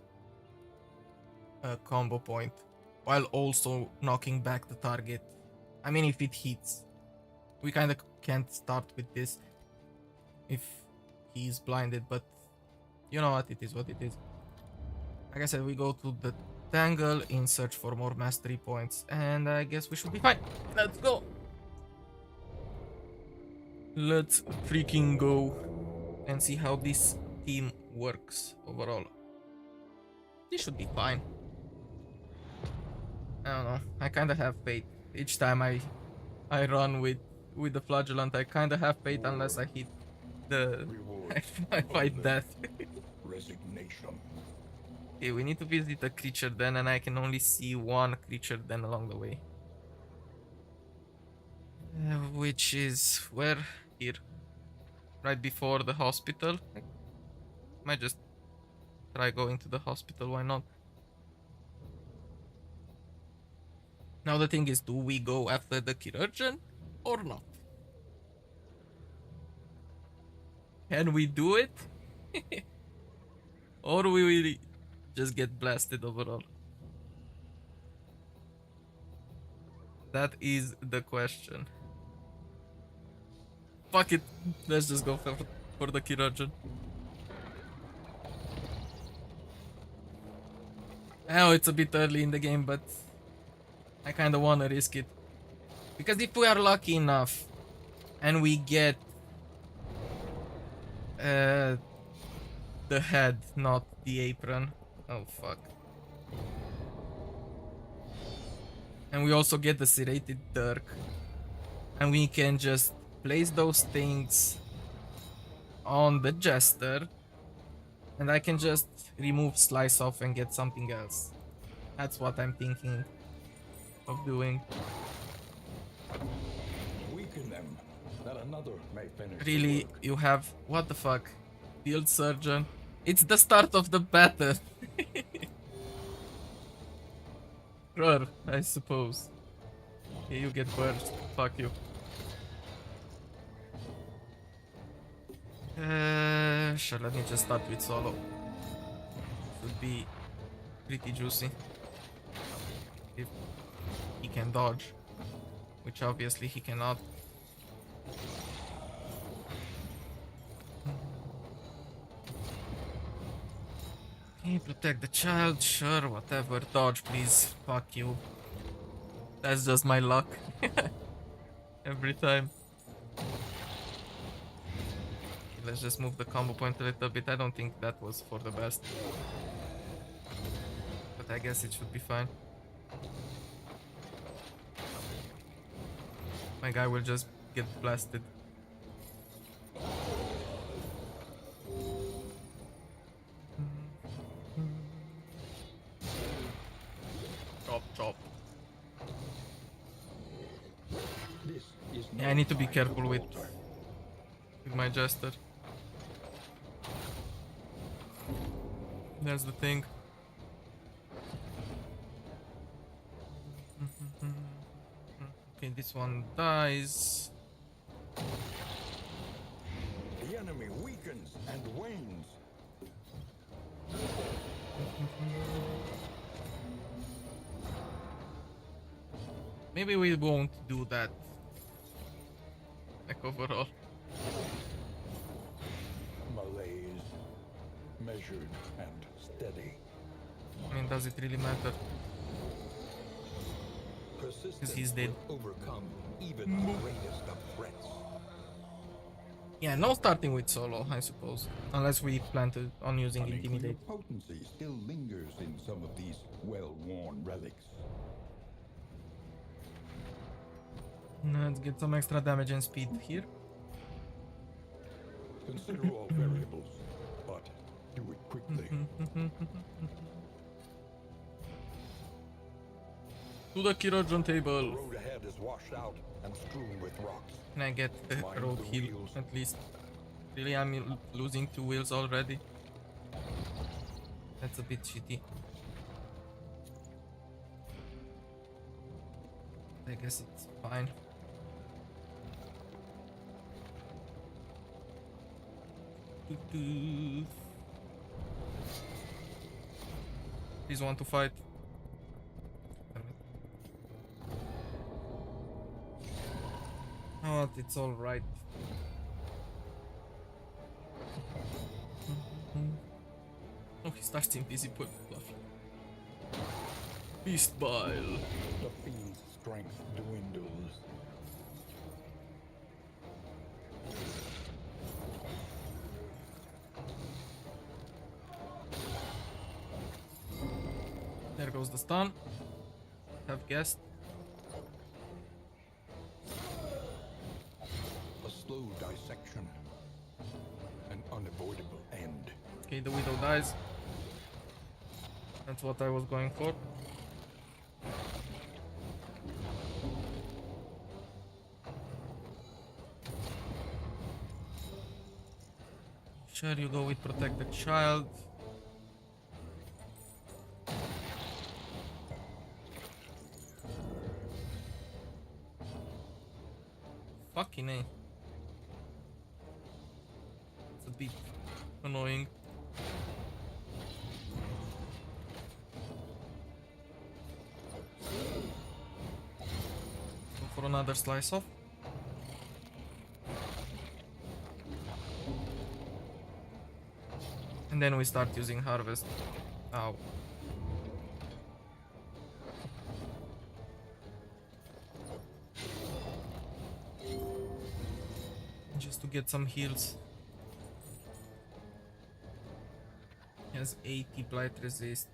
a combo point while also knocking back the target. I mean, if it hits. We kind of can't start with this if he's blinded, but you know what, it is what it is. Like I said, we go to the Tangle in search for more mastery points, and I guess we should be fine. Let's go. Let's freaking go and see how this team works overall. This should be fine. I don't know. I kind of have faith. Each time I run with the flagellant, I kind of have faith unless I hit the... I fight death.
Resignation.
Okay, we need to visit a creature den, and I can only see 1 creature den along the way. Which is where? Here. Right before the hospital. I might just try going to the hospital, why not? Now the thing is, do we go after the chirurgeon or not? Can we do it? Or we will just get blasted overall? That is the question. Fuck it. Let's just go for the chirurgeon. I know it's a bit early in the game, but I kinda wanna risk it. Because if we are lucky enough and we get the head, not the apron. Oh fuck. And we also get the serrated dirk. And we can just place those things on the jester. And I can just remove slice off and get something else. That's what I'm thinking of doing.
Weaken them, that another may finish the
Really,
work.
you have... What the fuck? Field surgeon. It's the start of the battle. Sure, I suppose. Okay, you get burst. Fuck you. Sure, let me just start with solo. Should be pretty juicy. If he can dodge. Which obviously he cannot. Okay, protect the child, sure, whatever. Dodge, please. Fuck you. That's just my luck. Every time. Let's just move the combo point a little bit. I don't think that was for the best. But I guess it should be fine. My guy will just get blasted. Chop, chop.
This is
Yeah,
no
I need to be
time
careful with
falter.
my jester. That's the thing. Okay, this one dies.
The enemy weakens and wanes.
Maybe we won't do that. Like overall.
Malaise, measured and steady.
I mean, does it really matter?
Persistence
he's dead.
will overcome even the greatest of threats.
Yeah, no starting with solo, I suppose. Unless we plan on using
Unclear
intimidate.
potency still lingers in some of these well-worn relics.
Let's get some extra damage and speed here.
Consider all variables, but do it quickly.
To the Kirojon
The
table.
road ahead is washed out and strewn with rocks.
Can I get the
Mind
road
the
heal
wheels.
at least? Really, I'm losing 2 wheels already. That's a bit shitty. I guess it's fine. Please want to fight. Oh, it's all right. Oh, he starts invisible. Lovely. Beast bile.
The fiend's strength dwindles.
There goes the stun. Have guessed.
A slow dissection. An unavoidable end.
Okay, the widow dies. That's what I was going for. Sure, you go with protect the child. Fucking A. It's a bit annoying. Go for another slice off. And then we start using harvest. Ow. Just to get some heals. He has 80 blight resist.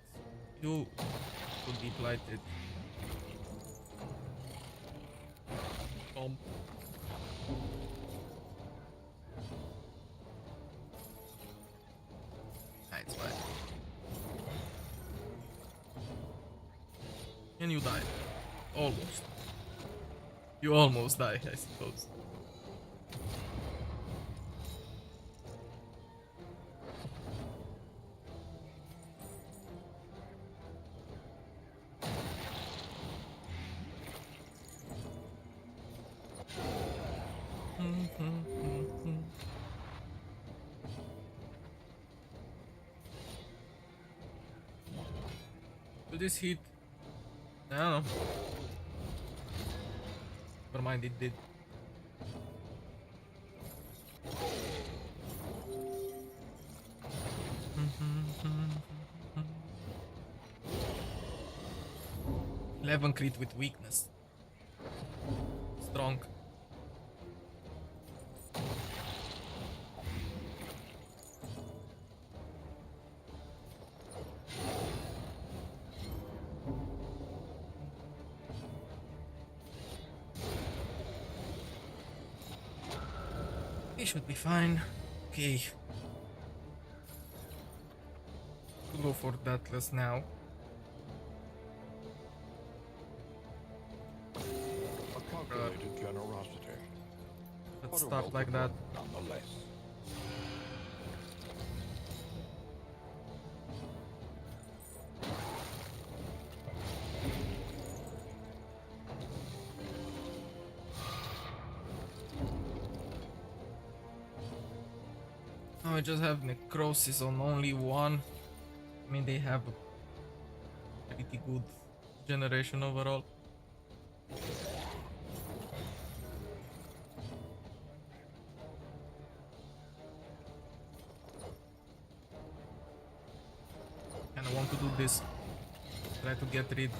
You could be blighted. Ah, it's fine. And you died. Almost. You almost die, I suppose. Will this hit? I don't know. Never mind, it did. 11 crit with weakness. Strong. He should be fine. Okay. We'll go for Deathless now.
A calculated generosity.
Let's
But a
start like
welcome
that.
one nonetheless.
Now I just have necrosis on only one. I mean, they have a pretty good generation overall. And I want to do this. Try to get rid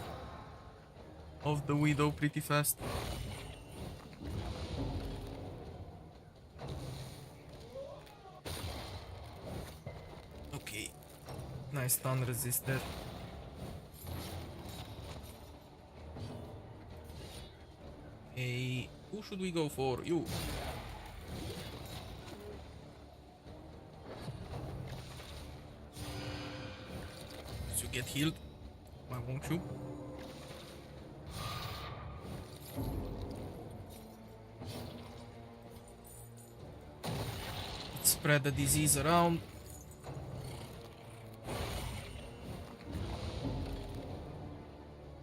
of the widow pretty fast. Okay. Nice stun resisted. Okay. Who should we go for? You. So you get healed. Why won't you? Let's spread the disease around.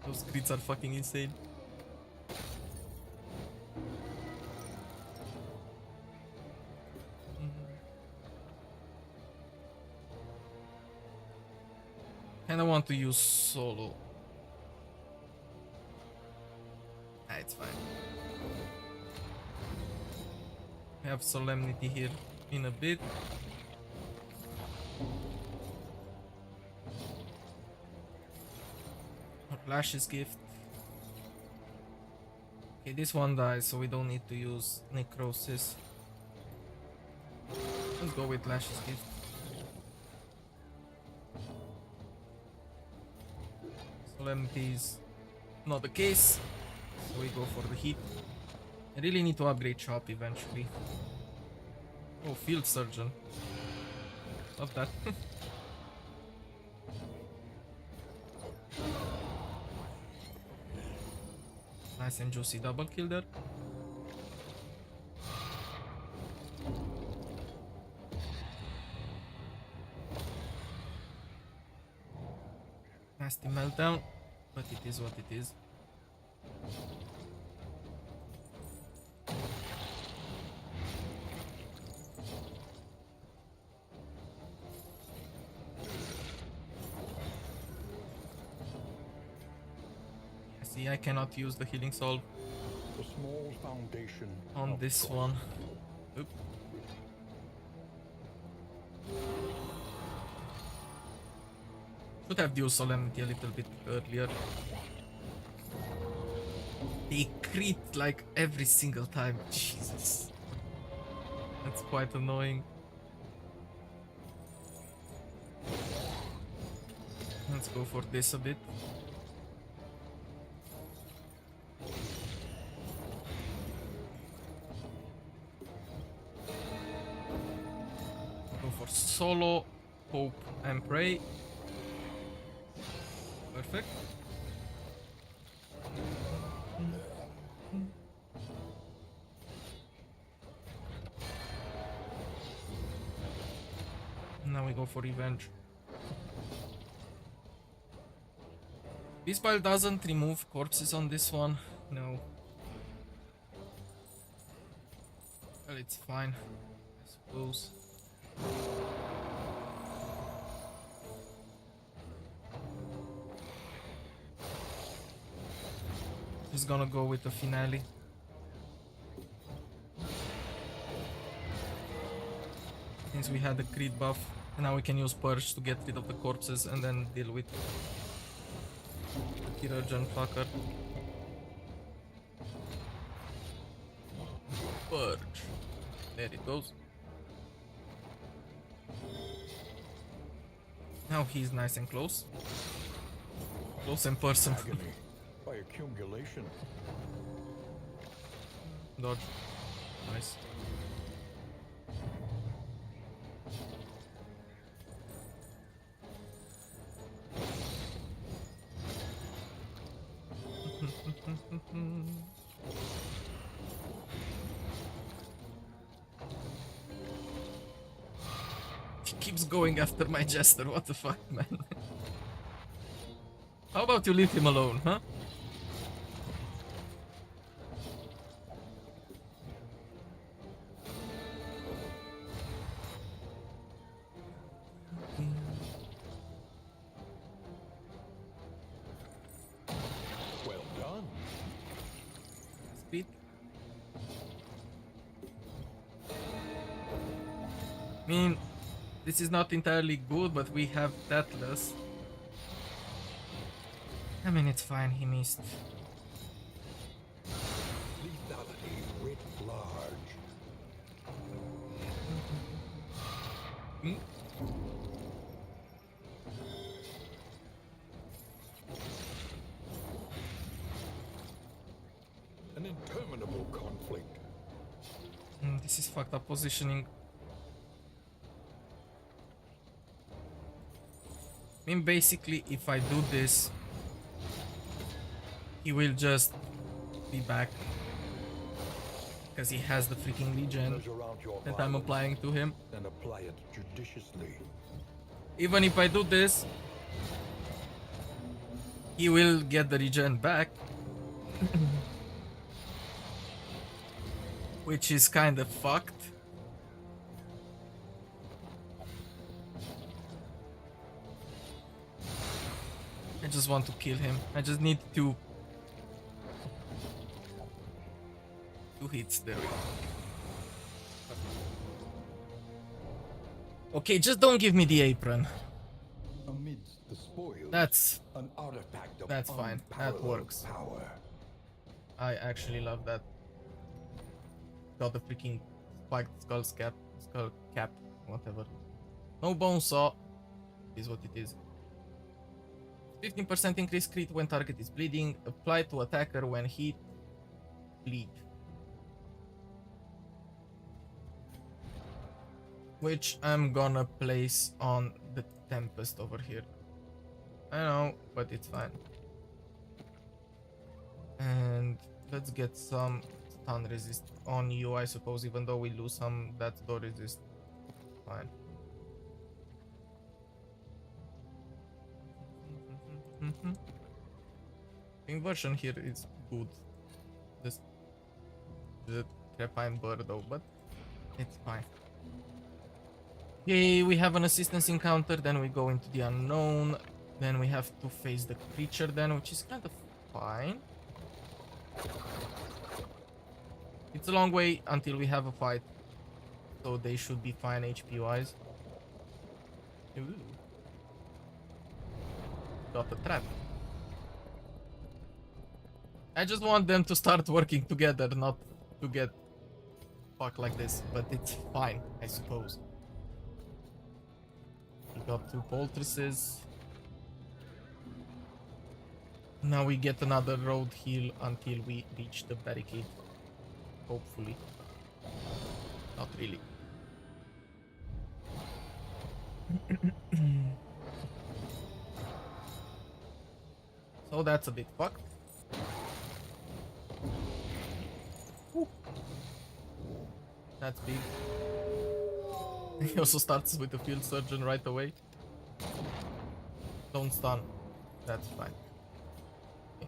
Those crits are fucking insane. And I want to use solo. Ah, it's fine. We have solemnity here in a bit. Or Lash's gift. Okay, this one dies, so we don't need to use necrosis. Let's go with Lash's gift. Solemnity is not the case, so we go for the heat. I really need to upgrade shop eventually. Oh, field surgeon. Love that. Nice and juicy double kill there. Nasty meltdown, but it is what it is. See, I cannot use the healing soul
The small foundation
on
of
this
trust.
one. Oop. Should have used solemnity a little bit earlier. They crit like every single time. Jesus. That's quite annoying. Let's go for this a bit. Go for solo, hope and pray. Perfect. Now we go for revenge. This pile doesn't remove corpses on this one. No. Well, it's fine, I suppose. Just gonna go with the finale. Since we had the crit buff, and now we can use Purge to get rid of the corpses and then deal with the Chirurgeon fucker. Purge. There it goes. Now he's nice and close. Close in person.
Agony by accumulation.
Dodge. Nice. He keeps going after my jester, what the fuck, man? How about you leave him alone, huh?
Well done.
Speed. I mean, this is not entirely good, but we have that less. I mean, it's fine, he missed.
Lethality writ large.
Hmm?
An interminable conflict.
This is fucked up positioning. I mean, basically, if I do this, he will just be back. Because he has the freaking regen
Measure out your
that I'm
violence
applying to him.
and apply it judiciously.
Even if I do this, he will get the regen back. Which is kind of fucked. I just want to kill him. I just need two hits. There we go. Okay, just don't give me the apron.
Amidst the spoils,
That's
an artifact of
that's fine. That
unparalleled
works.
power.
I actually love that. Got the freaking spiked skull cap, whatever. No bone saw is what it is. 15% increase crit when target is bleeding. Apply to attacker when he bleed. Which I'm gonna place on the Tempest over here. I know, but it's fine. And let's get some stun resist on you, I suppose, even though we lose some, that door resist. Fine. Inversion here is good. Just the Trapine bird though, but it's fine. Okay, we have an assistance encounter, then we go into the unknown, then we have to face the creature then, which is kind of fine. It's a long way until we have a fight, so they should be fine HP wise. Ooh. Got a trap. I just want them to start working together, not to get fucked like this, but it's fine, I suppose. We got 2 poultices. Now we get another road heal until we reach the barricade. Hopefully. Not really. So that's a bit fucked. Woo. That's big. He also starts with the field surgeon right away. Don't stun. That's fine. Okay.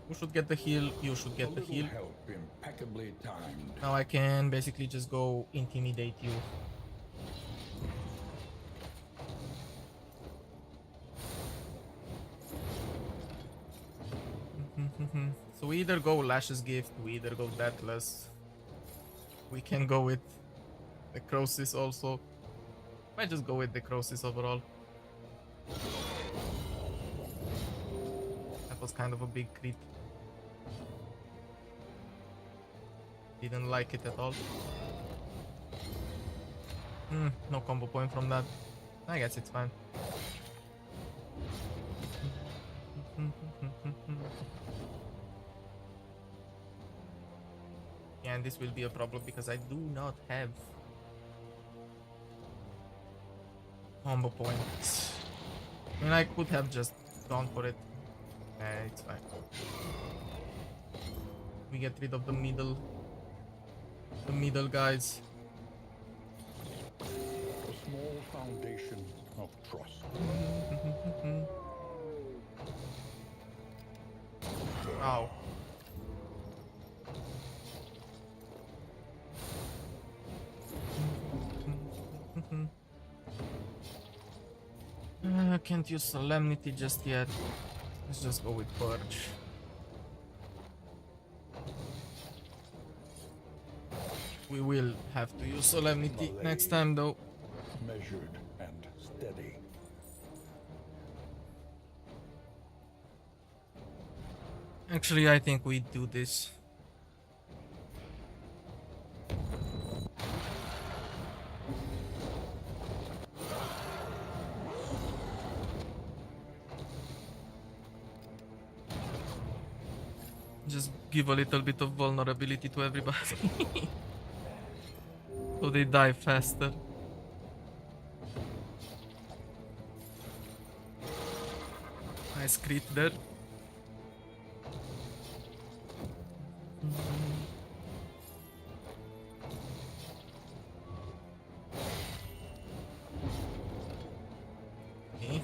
Who should get the heal? You should get the heal.
Help impeccably timed.
Now I can basically just go intimidate you. So we either go Lash's Gift, we either go Deathless. We can go with Necrosis also. Might just go with Necrosis overall. That was kind of a big crit. Didn't like it at all. No combo point from that. I guess it's fine. Yeah, and this will be a problem because I do not have combo points. I mean, I could have just gone for it. It's fine. We get rid of the middle guys.
A small foundation of trust.
Ow. Can't use Solemnity just yet. Let's just go with Purge. We will have to use Solemnity next time though.
Measured and steady.
Actually, I think we do this. Just give a little bit of vulnerability to everybody. So they die faster. Nice crit there. Okay.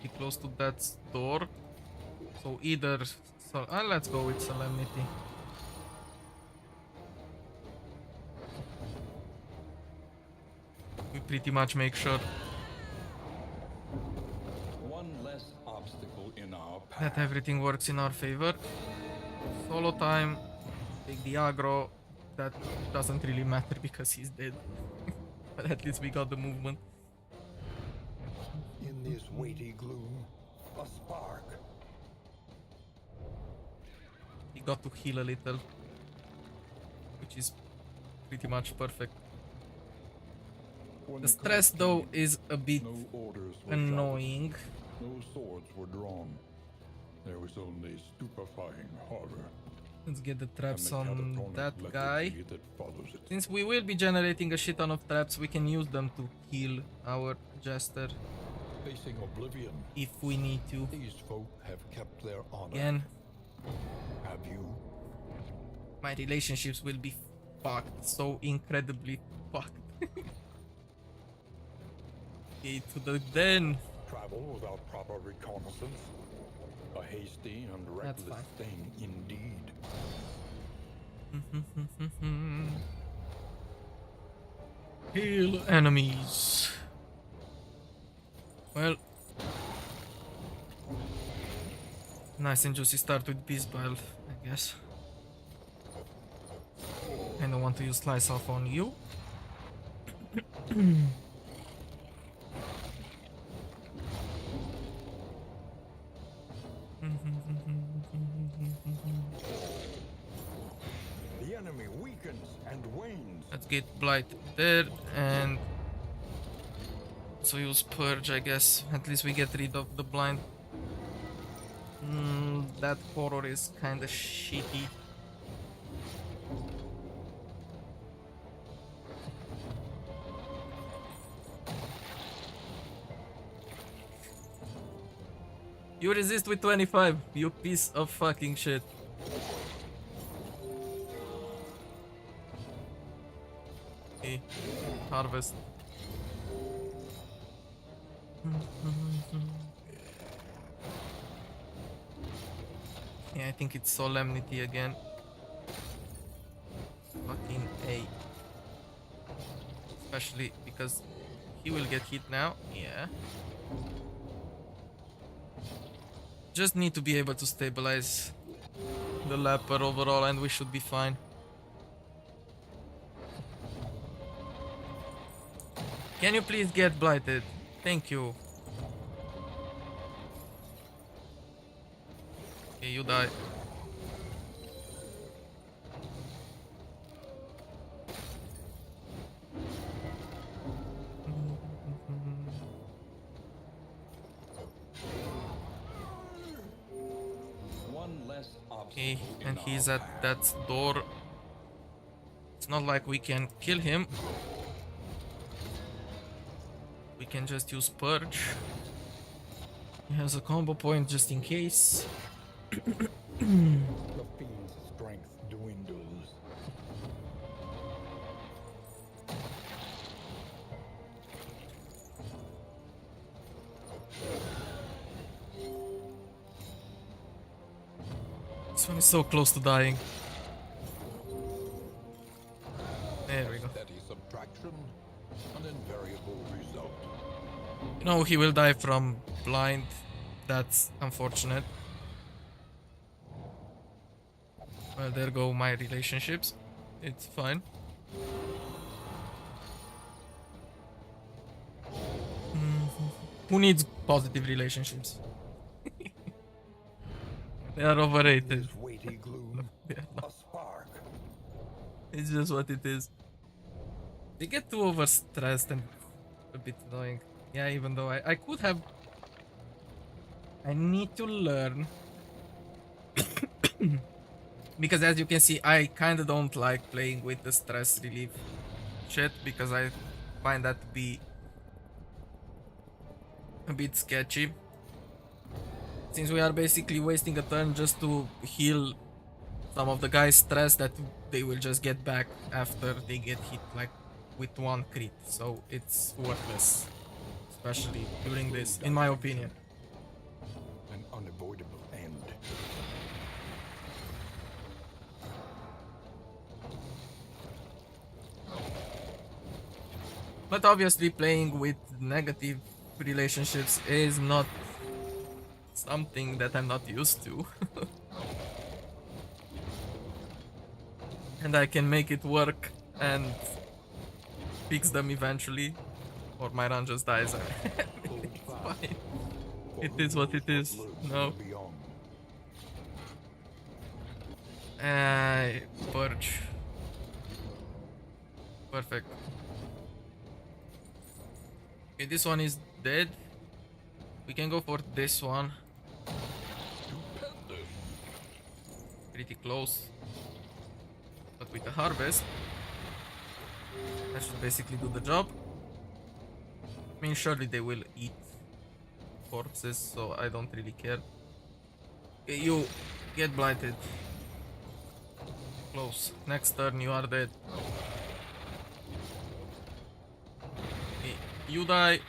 Be close to that door. So either... let's go with Solemnity. We pretty much make sure
One less obstacle in our path.
that everything works in our favor. Solo time, take the aggro. That doesn't really matter because he's dead. But at least we got the movement.
In this weighty gloom, a spark.
He got to heal a little, which is pretty much perfect.
When
The stress
crack
though
came,
is a bit
no orders were
annoying.
shouted, no swords were drawn. There was only stupefying horror.
Let's get the
and
traps
the
on
catatonic
that guy.
lethargy that follows it.
Since we will be generating a shit ton of traps, we can use them to heal our Jester
Facing oblivion,
if we need to.
these folk have kept their honor.
Again,
Have you?
my relationships will be fucked. So incredibly fucked. Okay, to the den.
Travel without proper reconnaissance? A hasty and
That's
reckless
fine.
thing indeed.
Heal enemies. Well, nice and juicy start with Beast Bile, I guess. I don't want to use Slice Off on you.
The enemy weakens and wanes.
Let's get Blight there and so use Purge, I guess. At least we get rid of the blind. That horror is kinda shitty. You resist with 25, you piece of fucking shit. Okay, harvest. Yeah, I think it's Solemnity again. Fucking A. Especially because he will get hit now. Yeah. Just need to be able to stabilize the leper overall and we should be fine. Can you please get blighted? Thank you. Okay, you die. Okay, and he's at that door. It's not like we can kill him. We can just use Purge. He has a combo point just in case.
The fiend's strength dwindles.
This one is so close to dying. There we go.
Steady subtraction, an invariable result.
You know, he will die from blind. That's unfortunate. Well, there go my relationships. It's fine. Who needs positive relationships? They are overrated.
This weighty gloom,
Yeah, no.
a spark.
It's just what it is. They get too overstressed and a bit annoying. Yeah, even though I could have... I need to learn. Because as you can see, I kinda don't like playing with the stress relief shit because I find that to be a bit sketchy. Since we are basically wasting a turn just to heal some of the guys' stress that they will just get back after they get hit like with one crit. So it's worthless. Especially during this, in my opinion.
An unavoidable end.
But obviously playing with negative relationships is not something that I'm not used to. And I can make it work and fix them eventually. Or my run just dies. It's fine. It is what it is. No. Purge. Perfect. Okay, this one is dead. We can go for this one. Pretty close. But with the harvest, that should basically do the job. I mean, surely they will eat corpses, so I don't really care. Okay, you get blighted. Close. Next turn, you are dead. Okay, you die.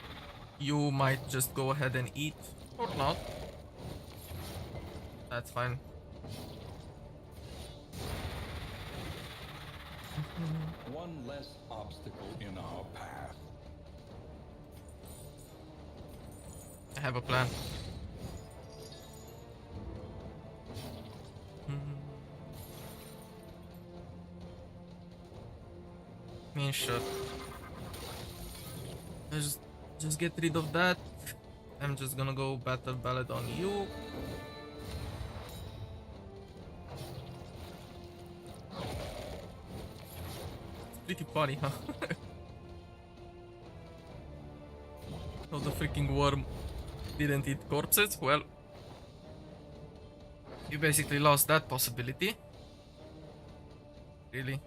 You might just go ahead and eat, or not. That's fine.
One less obstacle in our path.
I have a plan. I mean, sure. Just get rid of that. I'm just gonna go battle ballad on you. It's pretty funny, huh? Oh, the freaking worm didn't eat corpses? Well, you basically lost that possibility. Really?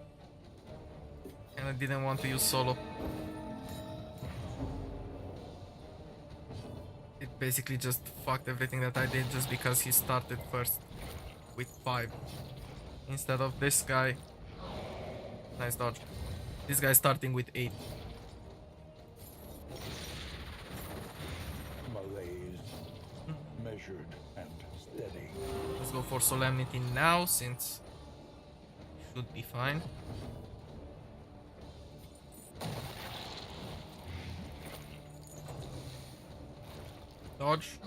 And I didn't want to use solo. It basically just fucked everything that I did just because he started first with 5. Instead of this guy. Nice dodge. This guy starting with 8.
measured and steady.
Let's go for solemnity now, since it should be fine. Dodge.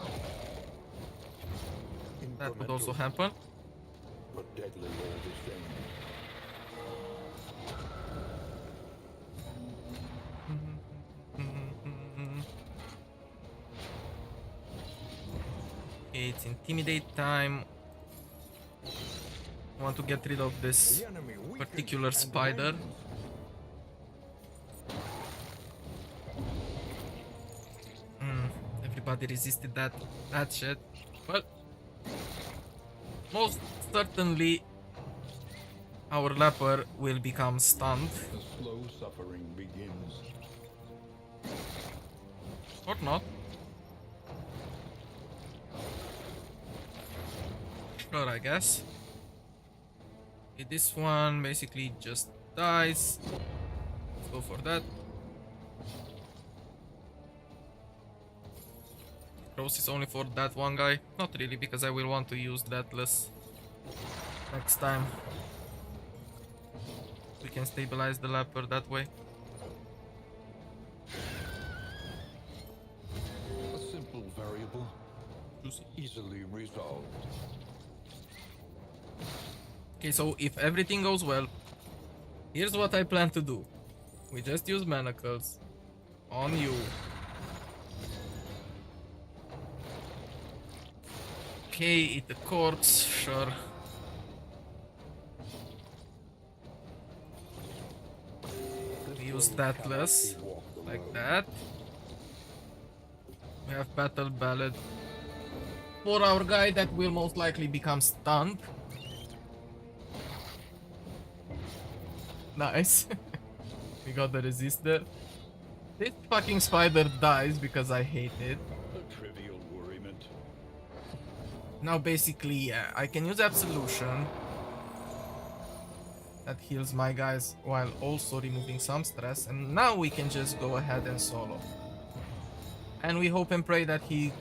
That would also happen.
But deadly all the same.
Okay, it's intimidate time. I want to get rid of this
The enemy weakens
particular
and
spider.
wins.
Everybody resisted that shit. Well, most certainly our leper will become stunned.
The slow suffering begins.
Or not. Sure, I guess. Okay, this one basically just dies. Let's go for that. Cross is only for that one guy. Not really, because I will want to use relentless next time. We can stabilize the leper that way.
A simple variable,
Juicy.
easily resolved.
Okay, so if everything goes well, here's what I plan to do. We just use manacles on you. Okay, eat the corpse, sure. We use that less, like that. We have battle ballad for our guy that will most likely become stunned. Nice. We got the resist there. This fucking spider dies because I hate it.
A trivial worriment.
Now basically, yeah, I can use absolution. That heals my guys while also removing some stress. And now we can just go ahead and solo. And we hope and pray that he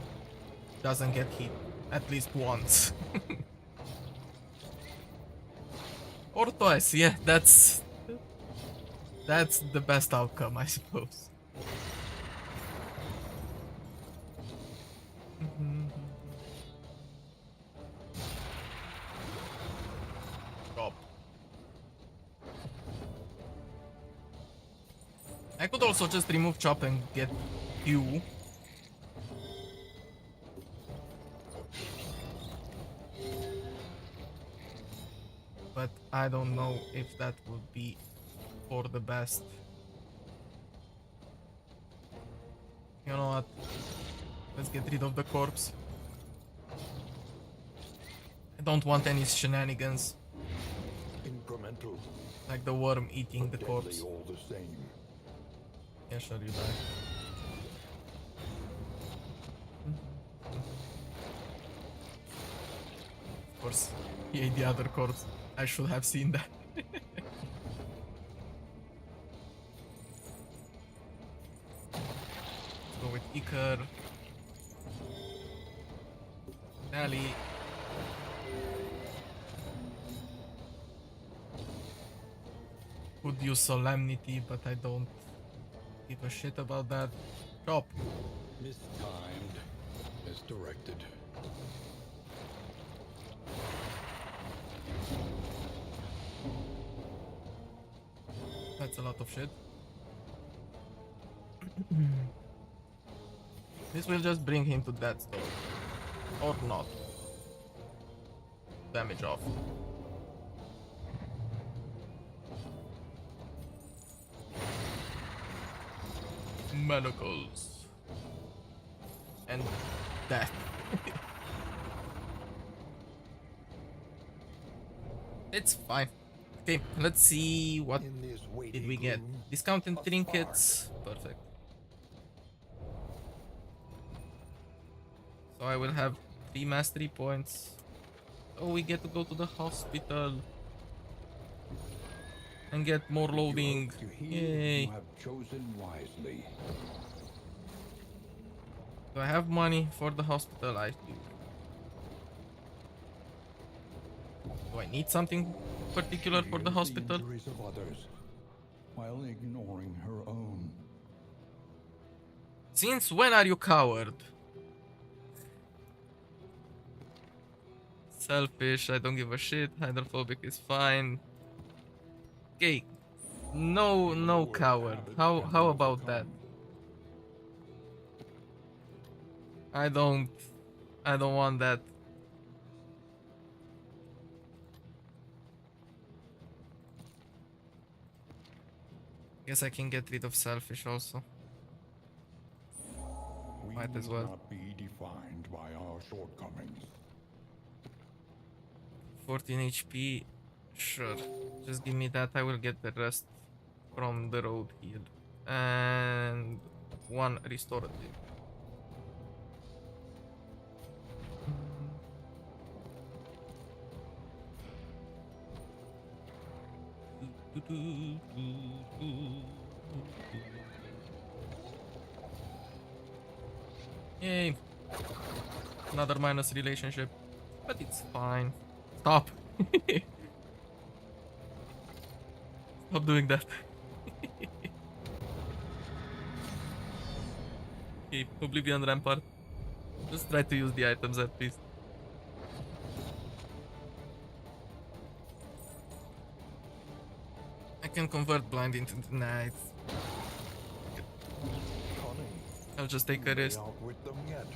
doesn't get hit at least once. Or twice, yeah, that's the best outcome, I suppose. Drop. I could also just remove chop and get you. But I don't know if that would be for the best. You know what? Let's get rid of the corpse. I don't want any shenanigans.
Incremental.
Like the worm eating the
Deadly
corpse.
all the same.
Yeah, sure, you die. Of course, he ate the other corpse. I should have seen that. Let's go with Iker. Nally. Could use solemnity, but I don't give a shit about that. Chop.
Mistimed. Misdirected.
That's a lot of shit. This will just bring him to death though. Or not. Damage off. Manacles. And death. It's fine. Okay, let's see what
In this
did we get.
room,
Discounted
a
trinkets. Perfect. So I will have 3 mastery points. Oh, we get to go to the hospital. And get more loading.
You heal,
Yay.
you have chosen wisely.
Do I have money for the hospital? I do. Do I need something particular for the
Heals
hospital?
injuries of others while ignoring her own.
Since when are you coward? Selfish, I don't give a shit. Hydrophobic is fine. Okay, no coward. How about that? I don't want that. Guess I can get rid of selfish also.
We
Might as
need
well.
not be defined by our shortcomings.
14 HP. Sure. Just give me that. I will get the rest from the road heal. And one restorative. Yay. Another minus relationship. But it's fine. Stop. Stop doing that. Okay, Oblivion Rampart. Just try to use the items at least. I can convert blind into the night. I'll just take a rest.
Outwit them yet.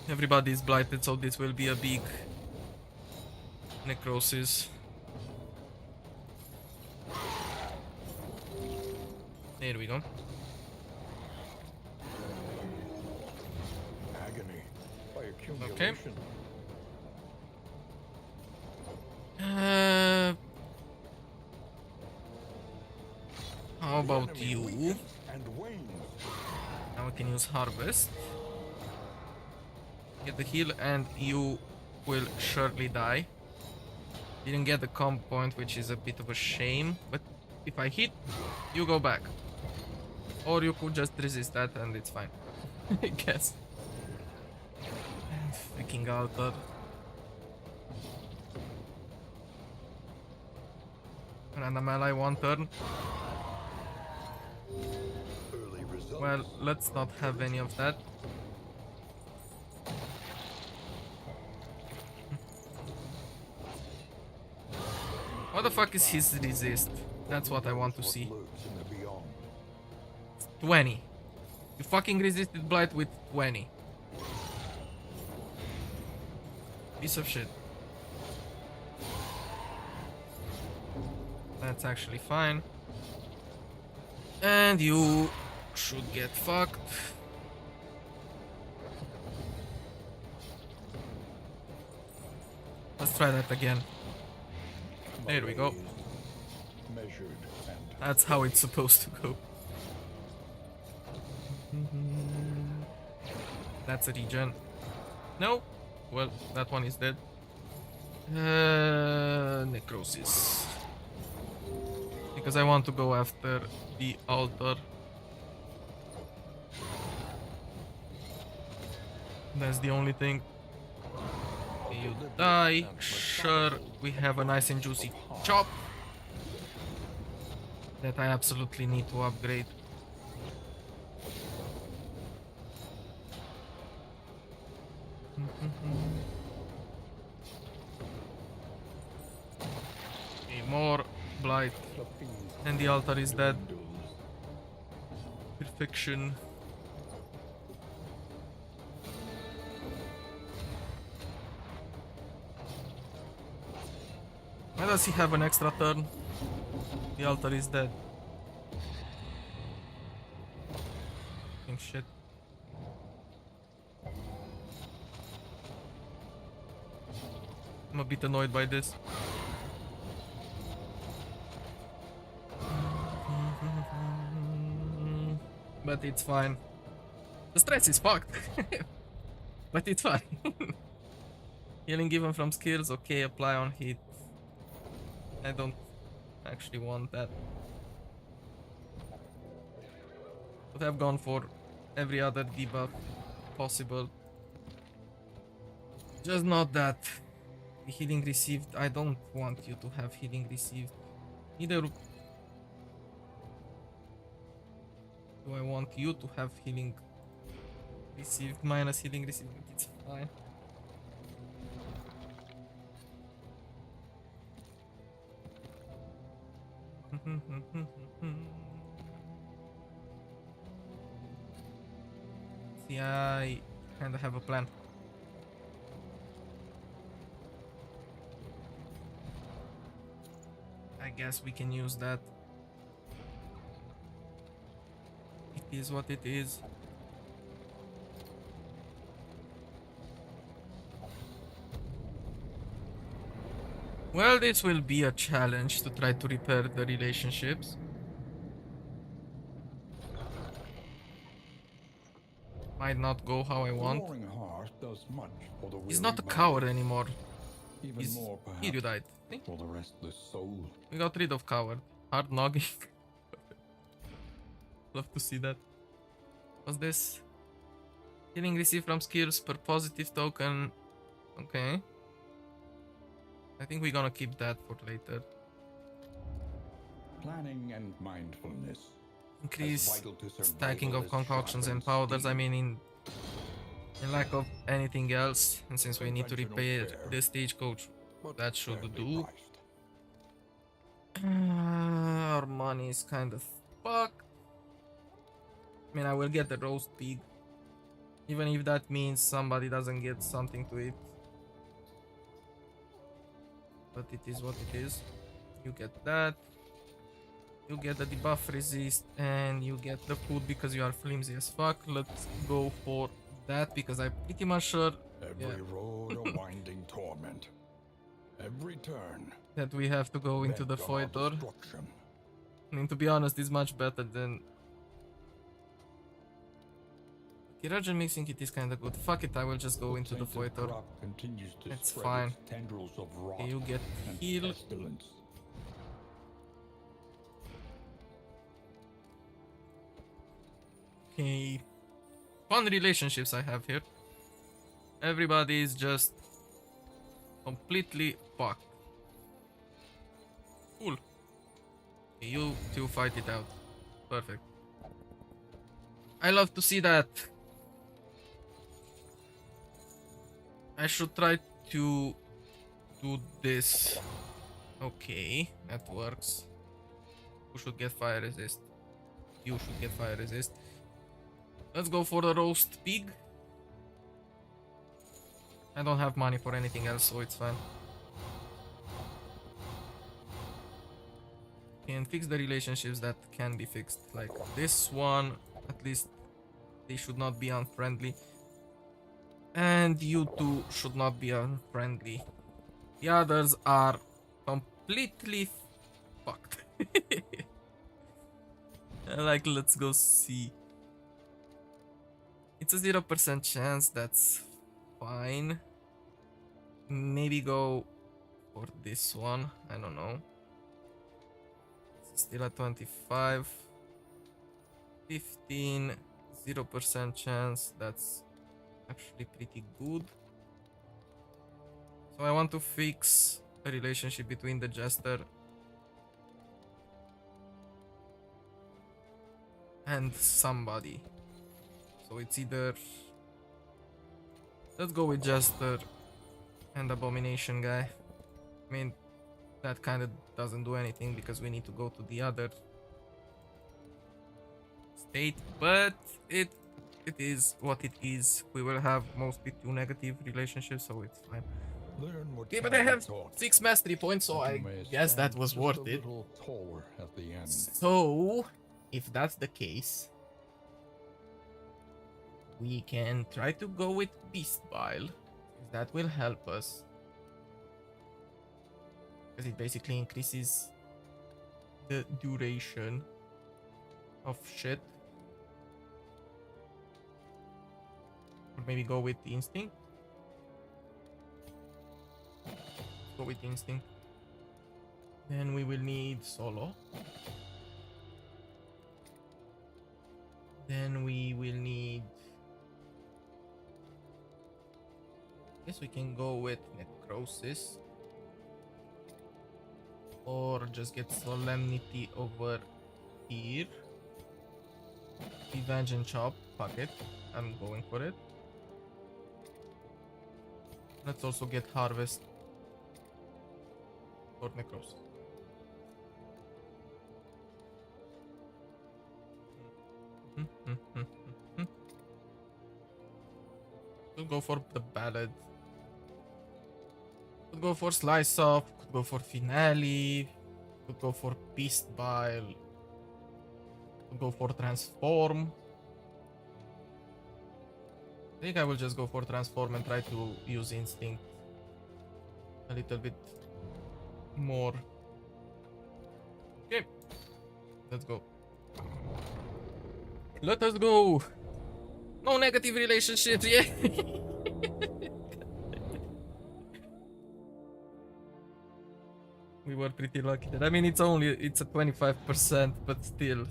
Everybody is blighted, so this will be a big necrosis. There we go.
Agony by accumulation.
Okay. How about you?
And wanes.
Now we can use harvest. Get the heal and you will surely die. Didn't get the comp point, which is a bit of a shame. But if I hit, you go back. Or you could just resist that and it's fine. I guess. Freaking altar. Random ally 1 turn.
Early results.
Well, let's not have any of that. What the fuck is his resist? That's what I want to see.
Lurks in the beyond.
20. You fucking resisted blight with 20. Piece of shit. That's actually fine. And you should get fucked. Let's try that again. There we go.
Measured and
That's how it's supposed to go. That's a regen. No. Well, that one is dead. Necrosis. Because I want to go after the altar. That's the only thing. You die. Sure, we have a nice and juicy chop that I absolutely need to upgrade. Okay, more blight. And the altar is dead. Perfection. Why does he have an extra turn? The altar is dead. Fucking shit. I'm a bit annoyed by this. But it's fine. The stress is fucked. But it's fine. Healing given from skills, okay, apply on hit. I don't actually want that. But I've gone for every other debuff possible. Just not that. The healing received. I don't want you to have healing received. Neither do I want you to have healing received. Minus healing received. It's fine. See, I kind of have a plan. I guess we can use that. It is what it is. Well, this will be a challenge to try to repair the relationships. Might not go how I want.
The roaring heart does much for the
He's
weary
not a coward
body.
anymore.
Even
He's
more,
here you
perhaps,
died. See?
for the restless soul.
We got rid of coward. Hard nogging. Love to see that. What's this? Healing received from skills per positive token. Okay. I think we're gonna keep that for later.
Planning and mindfulness.
Increase stacking of concoctions and powders. I mean, in lack of anything else, and since we need to repair the stagecoach, that should do. Our money is kind of fucked. I mean, I will get the roast pig, even if that means somebody doesn't get something to eat. But it is what it is. You get that. You get the debuff resist, and you get the food because you are flimsy as fuck. Let's go for that because I'm pretty much sure
Every road a winding torment. Every turn
that we have to go into the
bent on our
foitor.
destruction.
I mean, to be honest, it's much better than... Kirajan mixing it is kinda good. Fuck it, I will just go into the
Tainted
foitor.
crop continues to
It's
spread
fine.
its tendrils of rot
Okay, you get
and
heal.
pestilence.
Okay. Fun relationships I have here. Everybody is just completely fucked. Cool. Okay, you two fight it out. Perfect. I love to see that. I should try to do this. Okay, that works. Who should get fire resist? You should get fire resist. Let's go for the roast pig. I don't have money for anything else, so it's fine. Can fix the relationships that can be fixed. Like this one, at least they should not be unfriendly. And you two should not be unfriendly. The others are completely fucked. Like, let's go see. It's a 0% chance, that's fine. Maybe go for this one, I don't know. It's still at 25. 15, 0% chance, that's actually pretty good. So I want to fix a relationship between the jester and somebody. So it's either... Let's go with jester and abomination guy. I mean, that kind of doesn't do anything because we need to go to the other state, but it is what it is. We will have mostly 2 negative relationships, so it's fine.
Learn what
Okay, but I have
taught,
6 mastery points, so
that
I
you may
guess that
stand
was
just
worth
a
it.
little taller at the end.
So, if that's the case, we can try to go with Beast Bile. That will help us. Because it basically increases the duration of shit. Or maybe go with Instinct. Go with Instinct. Then we will need Solo. Then we will need Guess we can go with necrosis. Or just get solemnity over here. Revenge and chop. Fuck it. I'm going for it. Let's also get harvest for necrosis. Could go for the ballad. Could go for slice off. Could go for finale. Could go for beast bile. Could go for transform. I think I will just go for transform and try to use instinct a little bit more. Okay, let's go. Let us go. No negative relationships, yeah. We were pretty lucky there. I mean, it's a 25%, but still,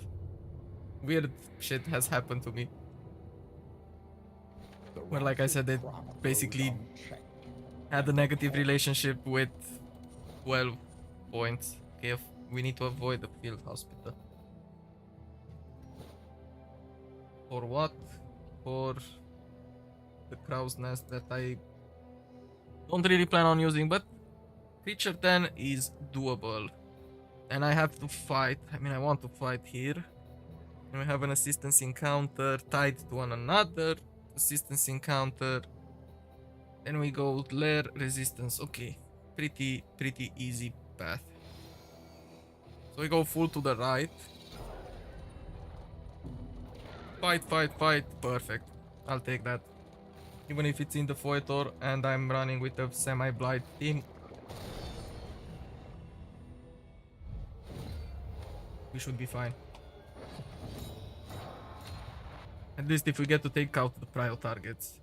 weird shit has happened to me. Where, like I said, they basically had a negative relationship with 12 points. Okay, we need to avoid the field hospital. For what? For the crow's nest that I don't really plan on using, but creature 10 is doable. And I have to fight. I mean, I want to fight here. And we have an assistance encounter tied to one another. Assistance encounter. Then we go lair resistance. Okay, pretty easy path. So we go full to the right. Fight. Perfect. I'll take that. Even if it's in the Foetor and I'm running with a semi-blind team. We should be fine. At least if we get to take out the prior targets.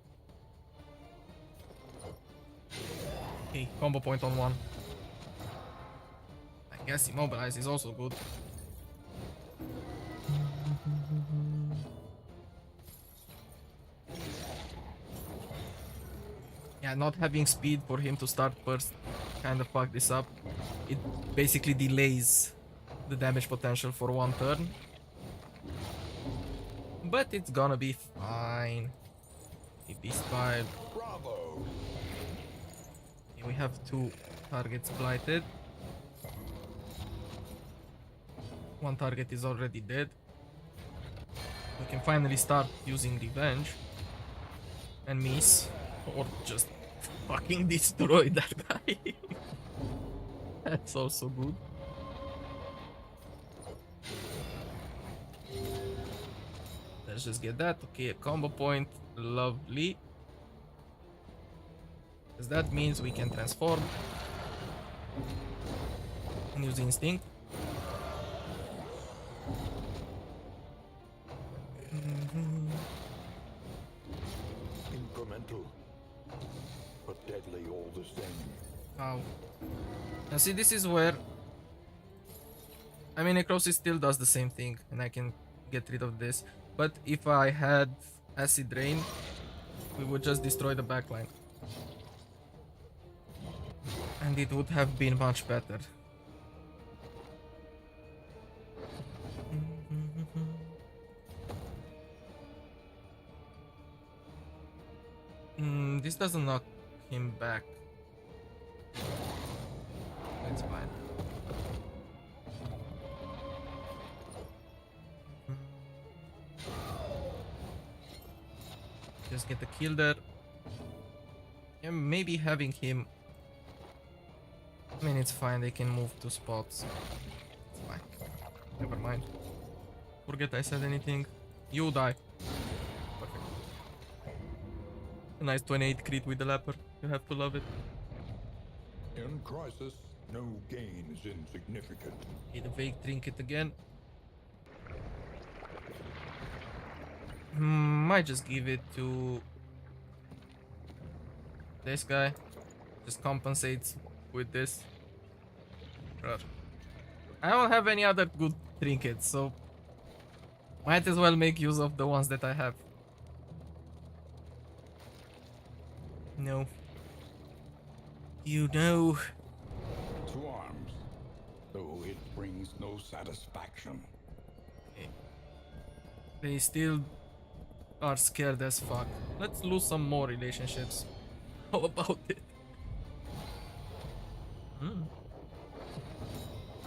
Okay, combo point on one. I guess immobilize is also good. Yeah, not having speed for him to start first kind of fucked this up. It basically delays the damage potential for one turn. But it's gonna be fine. If this file.
Bravo.
We have two targets blighted. One target is already dead. We can finally start using revenge. And miss. Or just fucking destroy that guy. That's also good. Let's just get that. Okay, a combo point. Lovely. Because that means we can transform. And use instinct.
Incremental, but deadly all the same.
Wow. Now see, this is where... I mean, necrosis still does the same thing, and I can get rid of this. But if I had acid rain, we would just destroy the backline. And it would have been much better. This doesn't knock him back. It's fine. Just get the kill there. And maybe having him... I mean, it's fine, they can move to spots. It's fine. Never mind. Forget I said anything. You die. Perfect. A nice 28 crit with the lapper. You have to love it.
In crisis, no gain is insignificant.
Okay, the vague trinket again. Might just give it to this guy. Just compensates with this. Bruh. I don't have any other good trinkets, so might as well make use of the ones that I have. No. You know.
To arms, though it brings no satisfaction.
Okay. They still are scared as fuck. Let's lose some more relationships. How about it? Hmm.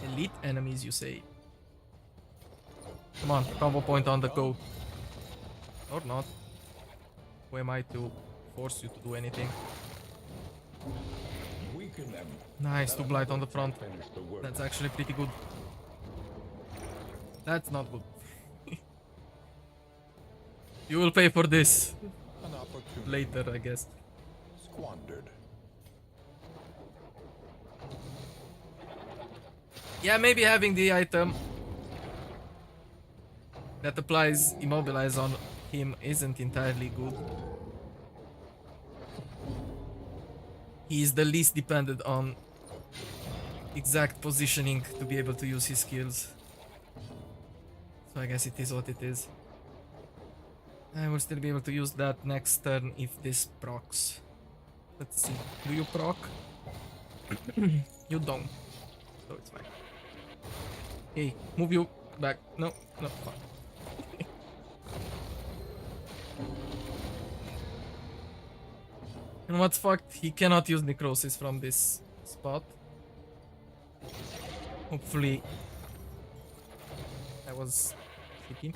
Elite enemies, you say? Come on, combo point on the go. Or not. Who am I to force you to do anything?
Weaken them.
Nice, two blight on the front.
Finish the work.
That's actually pretty good. That's not good. You will pay for this
An opportunity
later, I guess.
squandered.
Yeah, maybe having the item that applies immobilize on him isn't entirely good. He is the least dependent on exact positioning to be able to use his skills. So I guess it is what it is. I will still be able to use that next turn if this procs. Let's see. Do you proc? You don't. So it's fine. Hey, move you back. No, no, fuck. And what's fucked? He cannot use necrosis from this spot. Hopefully. I was shitty.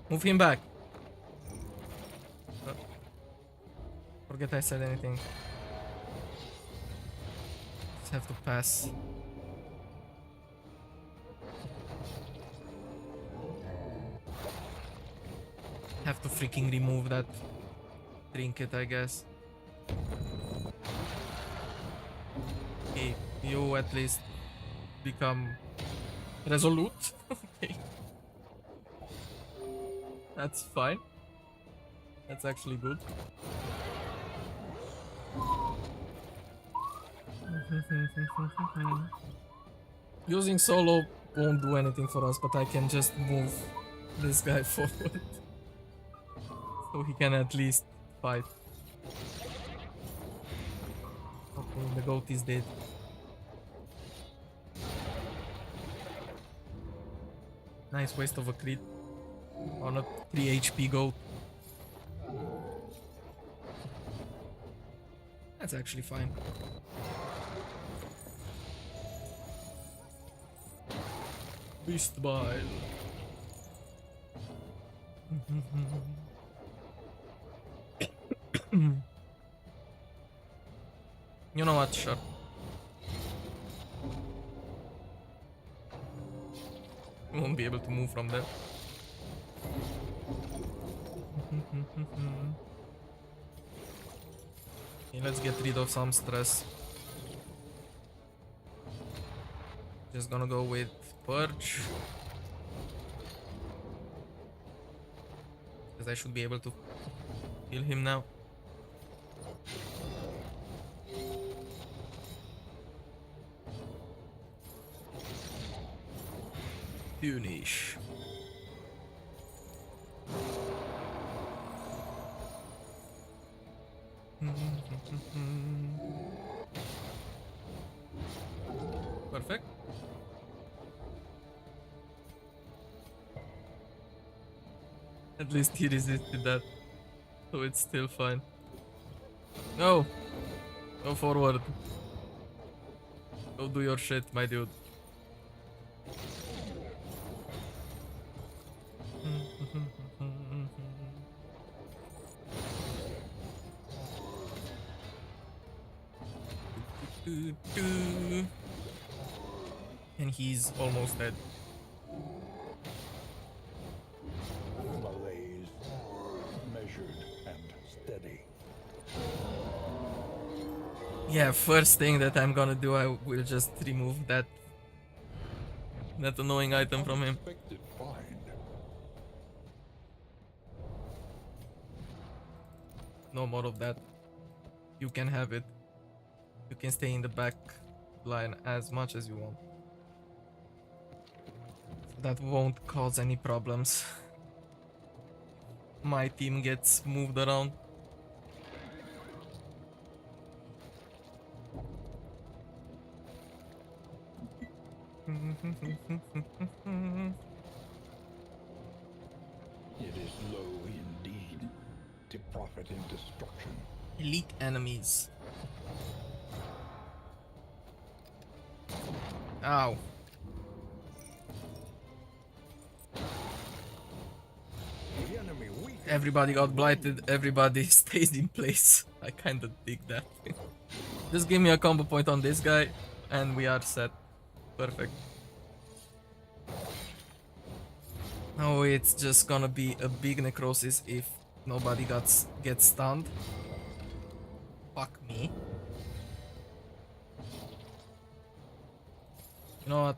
Move him back. Forget I said anything. Just have to pass. Have to freaking remove that trinket, I guess. Okay, you at least become resolute. Okay. That's fine. That's actually good. Using solo won't do anything for us, but I can just move this guy forward. So he can at least fight. Okay, the goat is dead. Nice waste of a crit on a 3 HP goat. That's actually fine. Beast bile. You know what, sure. You won't be able to move from there. Okay, let's get rid of some stress. Just gonna go with Purge. Because I should be able to kill him now. Punish. Perfect. At least he resisted that, so it's still fine. No! Go forward. Go do your shit, my dude. And he's almost dead.
Malaise, measured and steady.
Yeah, first thing that I'm gonna do, I will just remove that annoying item from him.
Unexpected find.
No more of that. You can have it. You can stay in the back line as much as you want. That won't cause any problems. My team gets moved around.
profit in destruction.
Elite enemies. Ow.
The enemy weakens
Everybody got
and
blighted, everybody stayed in place. I kinda dig that. Just give me a combo point on this guy and we are set. Perfect. Oh, it's just gonna be a big necrosis if nobody gets stunned. Fuck me. You know what?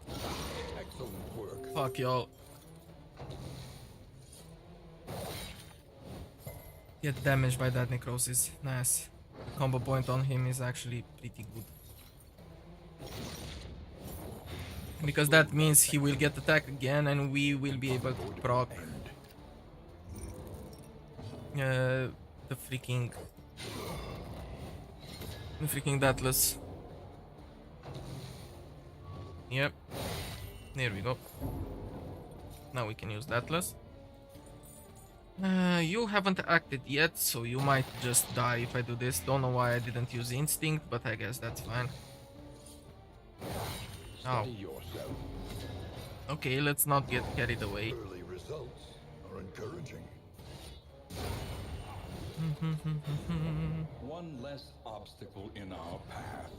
excellent work.
Fuck y'all. Get damaged by that necrosis. Nice. The combo point on him is actually pretty good. Because that means he will get attack again and we will be able to proc the freaking Deathless. Yep. There we go. Now we can use Deathless. You haven't acted yet, so you might just die if I do this. Don't know why I didn't use Instinct, but I guess that's fine. Oh.
Steady yourself.
Okay, let's not get carried away.
Early results are encouraging.
One less obstacle in our path.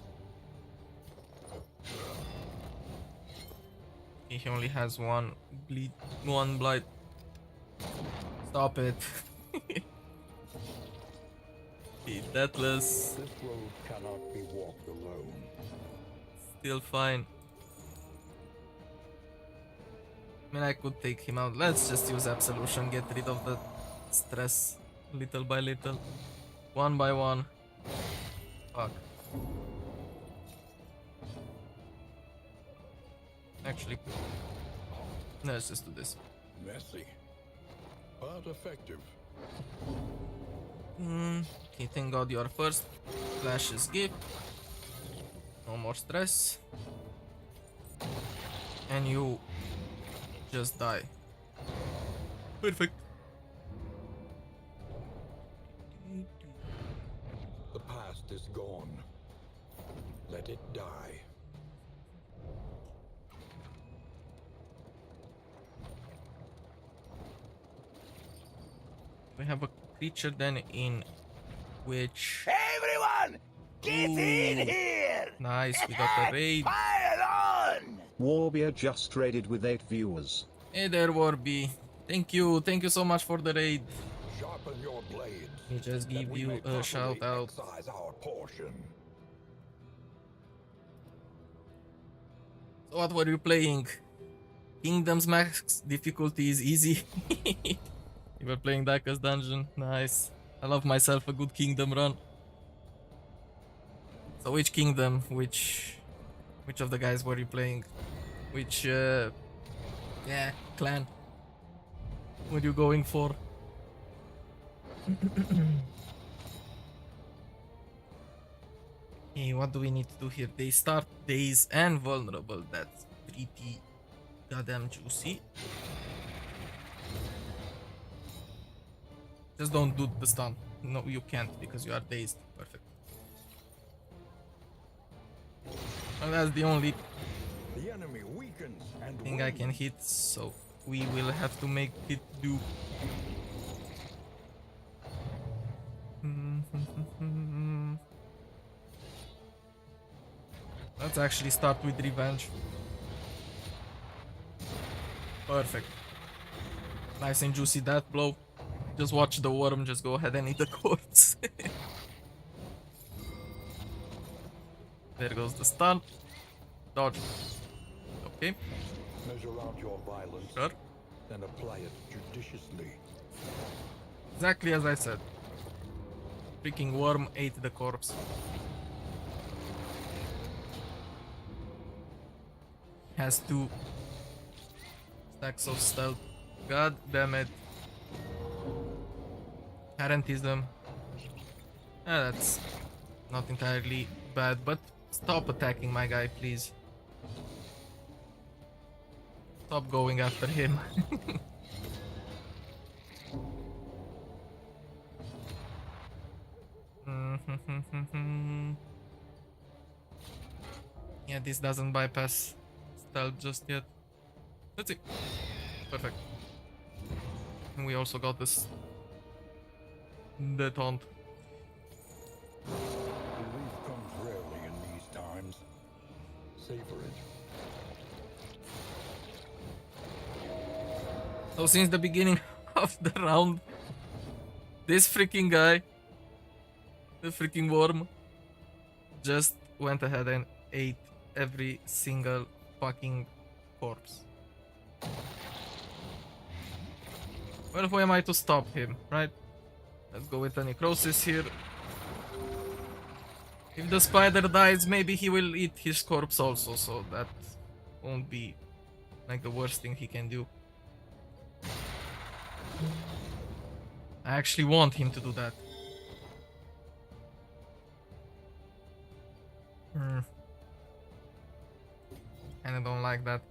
He only has one blight. Stop it. Be Deathless.
This road cannot be walked alone.
Still fine. I mean, I could take him out. Let's just use Absolution, get rid of the stress little by little. One by one. Fuck. Actually, let's just do this.
Messy, but effective.
Okay, thank God you're first. Flash's gift. No more stress. And you just die. Perfect.
The past is gone. Let it die.
We have a creature then in which...
Everyone, get in
Ooh.
here!
Nice, we got a raid.
Fire on!
Warbeer just raided with 8 viewers.
Hey there, Warby. Thank you so much for the raid.
Sharpen your blades.
Let me just
that
give
we
you
may
a
properly
shout out.
excise our portion.
So what were you playing? Kingdom's max difficulty is easy. You were playing Daka's Dungeon. Nice. I love myself a good kingdom run. So which kingdom? Which of the guys were you playing? Which clan were you going for? Hey, what do we need to do here? They start days and vulnerable. That's pretty goddamn juicy. Just don't do the stun. No, you can't because you are dazed. Perfect. Well, that's the only
The enemy weakens and
thing I can
wins.
hit, so we will have to make it do. Let's actually start with revenge. Perfect. Nice and juicy that blow. Just watch the worm just go ahead and eat the corpse. There goes the stun. Dodge. Okay,
Measure out your violence,
sure.
then apply it judiciously.
Exactly as I said. Freaking worm ate the corpse. Has 2 stacks of stealth. God damn it. Parentism. That's not entirely bad, but stop attacking my guy, please. Stop going after him. Yeah, this doesn't bypass stealth just yet. Let's see. Perfect. And we also got this the taunt.
Relief comes rarely in these times. Savor it.
So since the beginning of the round, this freaking guy, the freaking worm, just went ahead and ate every single fucking corpse. Well, who am I to stop him, right? Let's go with the necrosis here. If the spider dies, maybe he will eat his corpse also, so that won't be like the worst thing he can do. I actually want him to do that. And I don't like that.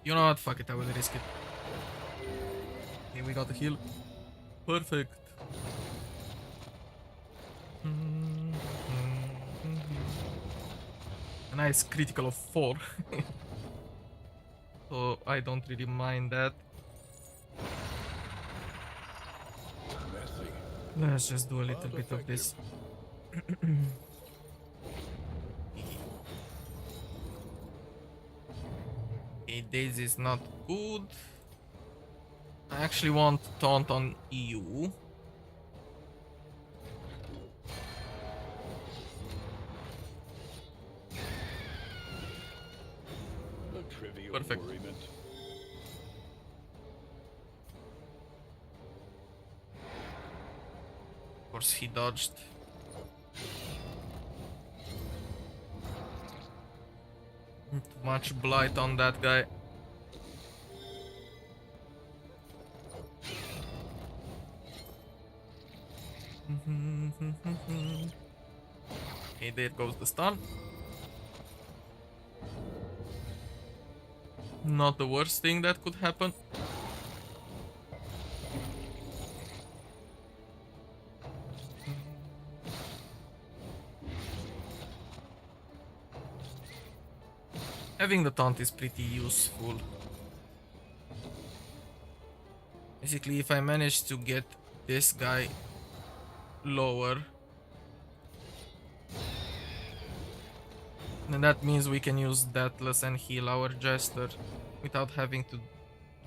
You know what? Fuck it, I will risk it. Okay, we got the heal. Perfect. A nice critical of 4. So I don't really mind that.
Messy.
Let's just do a little bit of this. Okay, this is not good. I actually want taunt on EU.
A trivial
Perfect.
worriment.
Of course, he dodged. Too much blight on that guy. Okay, there goes the stun. Not the worst thing that could happen. Having the taunt is pretty useful. Basically, if I manage to get this guy lower, then that means we can use Deathless and heal our Jester without having to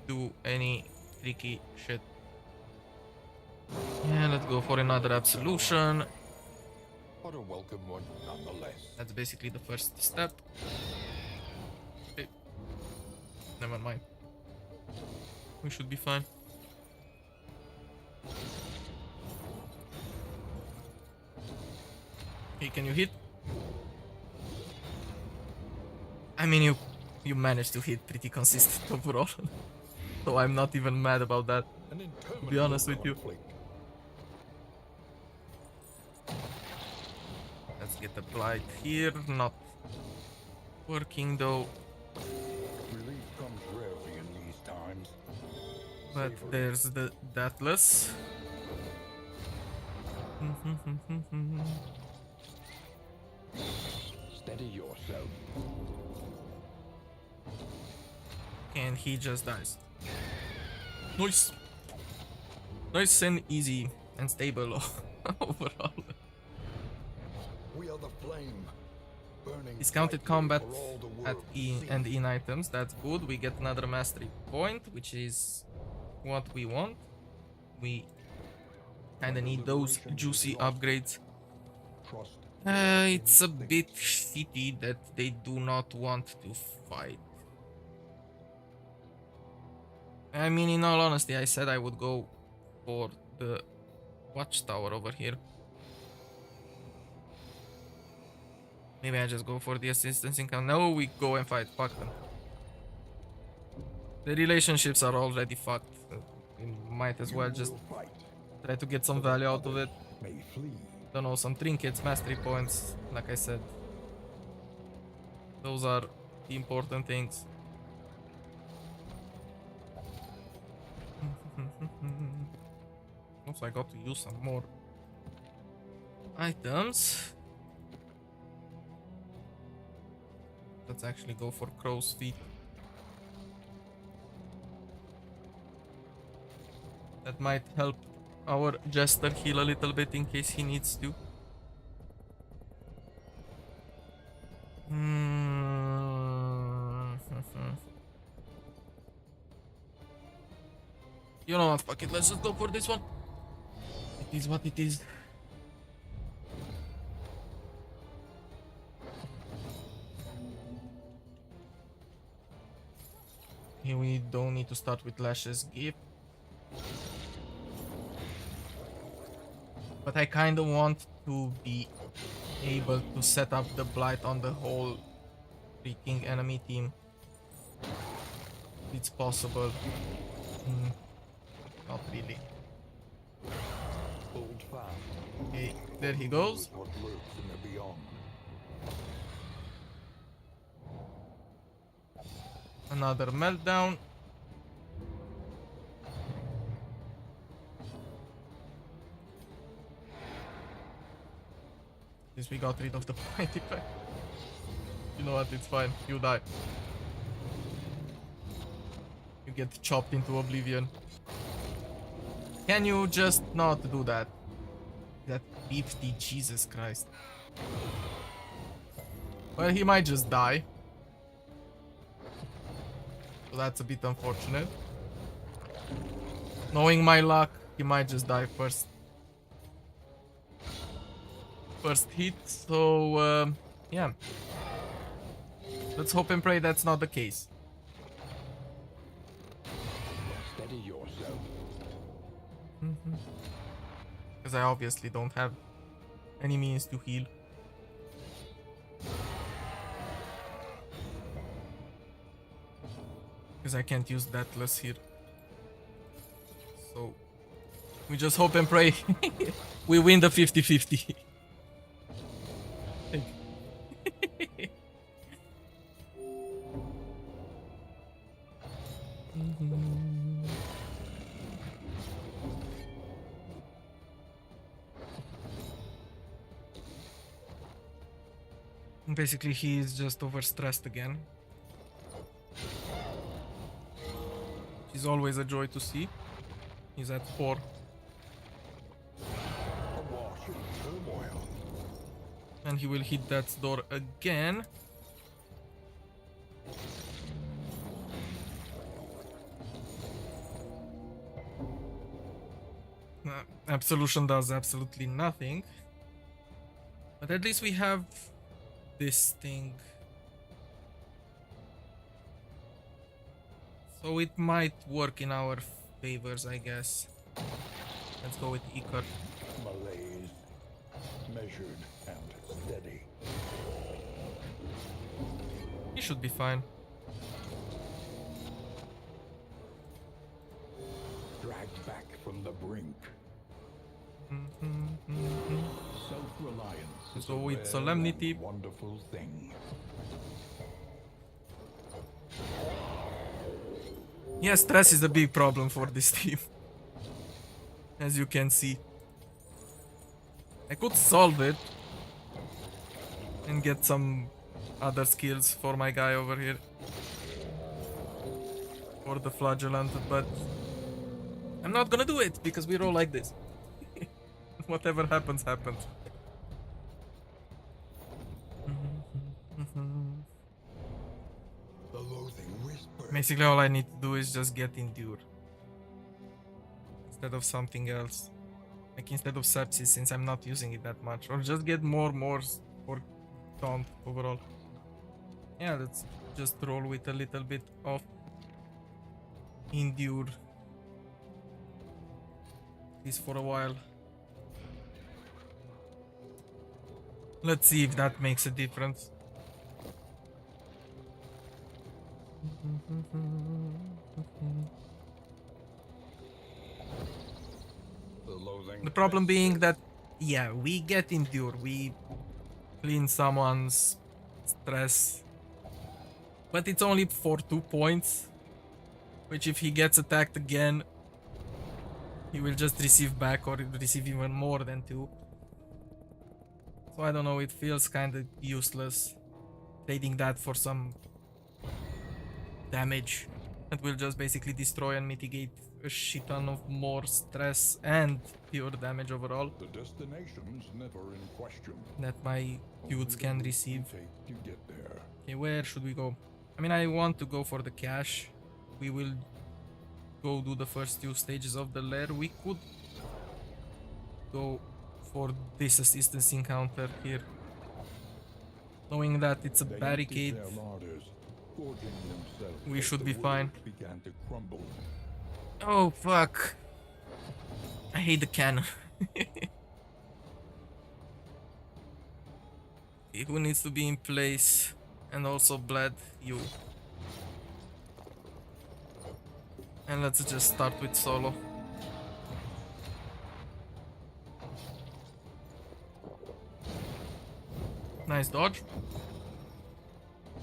do any tricky shit. Yeah, let's go for another Absolution.
But a welcome one nonetheless.
That's basically the first step. Okay. Never mind. We should be fine. Hey, can you hit? I mean, you managed to hit pretty consistent overall. So I'm not even mad about that.
An interminable
be honest with you.
conflict.
Let's get the blight here. Not working though.
Relief comes rarely in these times.
But there's the Deathless.
Steady yourself.
And he just dies. Nice. Nice and easy and stable overall.
We are the flame. Burning
Discounted
brightly
combat
for all the
at
world
E
to see.
and in items. That's good. We get another mastery point, which is what we want. We kinda need those juicy upgrades.
Trust
It's a bit shitty that they do not want to fight. I mean, in all honesty, I said I would go for the watchtower over here. Maybe I just go for the assistance income. No, we go and fight. Fuck them. The relationships are already fucked. We might as well just
will fight.
try to get some value out of it.
May flee.
Don't know, some trinkets, mastery points, like I said. Those are the important things. Also, I got to use some more items. Let's actually go for crow's feet. That might help our jester heal a little bit in case he needs to. You know what, fuck it, let's just go for this one. It is what it is. Here we don't need to start with Lash's gift. But I kind of want to be able to set up the blight on the whole freaking enemy team. It's possible. Not really.
Hold fast.
Okay, there he goes.
What lurks in the beyond.
Another meltdown. At least we got rid of the point effect. You know what, it's fine. You die. You get chopped into oblivion. Can you just not do that? That 50, Jesus Christ. Well, he might just die. So that's a bit unfortunate. Knowing my luck, he might just die first. First hit, so yeah. Let's hope and pray that's not the case.
Steady yourself.
Because I obviously don't have any means to heal. Because I can't use Deathless here. So we just hope and pray we win the 50-50. Basically, he is just overstressed again. He's always a joy to see. He's at 4.
Awash in turmoil.
And he will hit that door again. Absolution does absolutely nothing. But at least we have this thing. So it might work in our favors, I guess. Let's go with Icar.
Malaise. Measured and steady.
He should be fine.
Dragged back from the brink. Self-reliance is
So
a
with
rare
solemnity.
and wonderful thing.
Yeah, stress is a big problem for this team. As you can see. I could solve it. And get some other skills for my guy over here. For the flagellant, but I'm not gonna do it because we roll like this. Whatever happens, happens.
The loathing whisper.
Basically, all I need to do is just get endure. Instead of something else. Like instead of sepsis, since I'm not using it that much. Or just get more for taunt overall. Yeah, let's just roll with a little bit of endure. At least for a while. Let's see if that makes a difference. The problem being that, yeah, we get endure, we clean someone's stress, but it's only for 2 points, which if he gets attacked again, he will just receive back or receive even more than 2. So I don't know, it feels kind of useless trading that for some damage that will just basically destroy and mitigate a shit ton of more stress and pure damage overall
The destination's never in question.
that my dudes
Only the
can
route we
receive.
take to get there.
Okay, where should we go? I mean, I want to go for the cache. We will go do the first 2 stages of the lair. We could go for this assistance encounter here, knowing that it's a
They
barricade.
emptied their larders, gorging themselves
We
as
should
the
be fine.
world began to crumble.
Oh fuck, I hate the cannon. Who needs to be in place? And also Bled, you. And let's just start with solo. Nice dodge.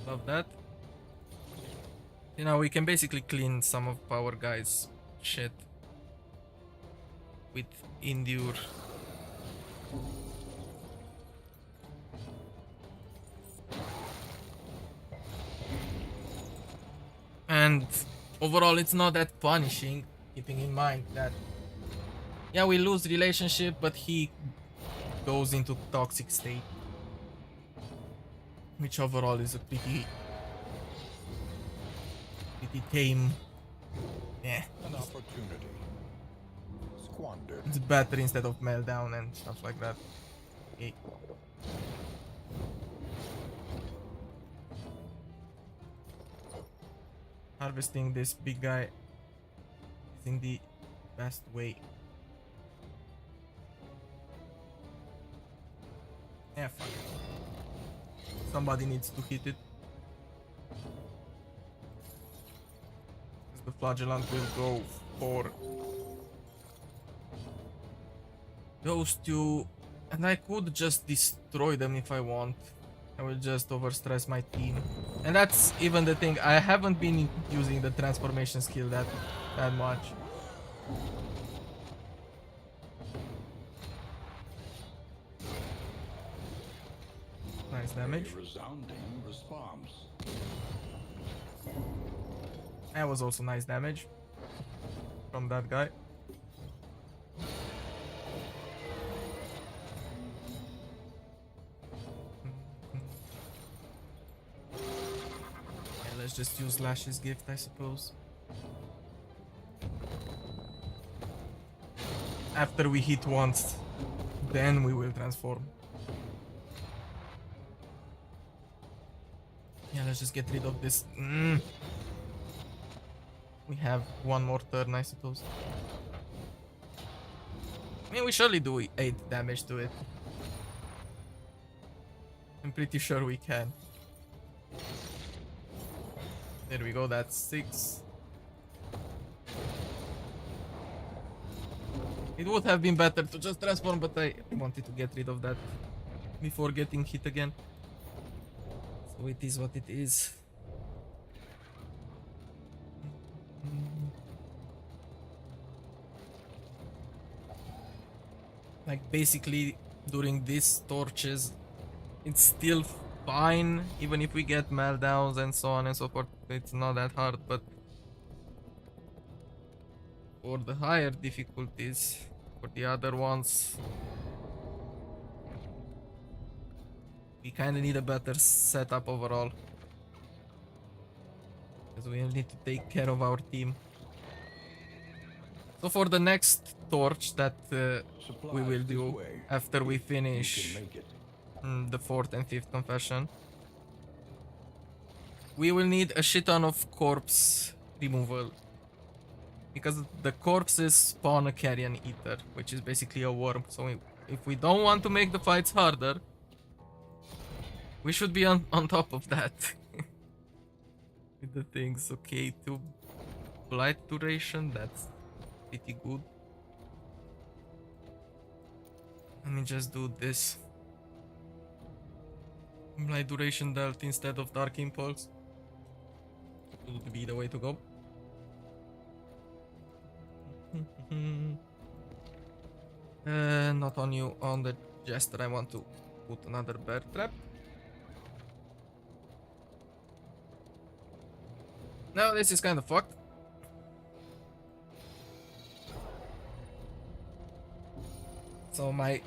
Love that. You know, we can basically clean some of our guys' shit with Endure. And overall, it's not that punishing, keeping in mind that, yeah, we lose relationship, but he goes into toxic state, which overall is a pretty tame. Yeah,
An opportunity squandered.
it's better instead of meltdown and stuff like that. Okay. Harvesting this big guy is in the best way. Yeah, fuck it. Somebody needs to hit it. The flagellant will go for those 2, and I could just destroy them if I want. I will just overstress my team, and that's even the thing. I haven't been using the transformation skill that much. Nice damage.
A resounding response.
That was also nice damage from that guy. Yeah, let's just use Lash's gift, I suppose. After we hit once, then we will transform. Yeah, let's just get rid of this. We have one more turn, I suppose. I mean, we surely do 8 damage to it. I'm pretty sure we can. There we go, that's 6. It would have been better to just transform, but I wanted to get rid of that before getting hit again. So it is what it is. Like, basically, during these torches, it's still fine, even if we get meltdowns and so on and so forth. It's not that hard, but for the higher difficulties, for the other ones, we kind of need a better setup overall, because we need to take care of our team. So for the next torch that we will do after we finish the 4th and 5th confession, we will need a shit ton of corpse removal, because the corpses spawn a carrion eater, which is basically a worm. So if we don't want to make the fights harder, we should be on top of that. With the things. Okay, 2 blight duration, that's pretty good. Let me just do this. Blight duration dealt instead of dark impulse would be the way to go. Not on you, on the jester. I want to put another bear trap. No, this is kind of fucked. So my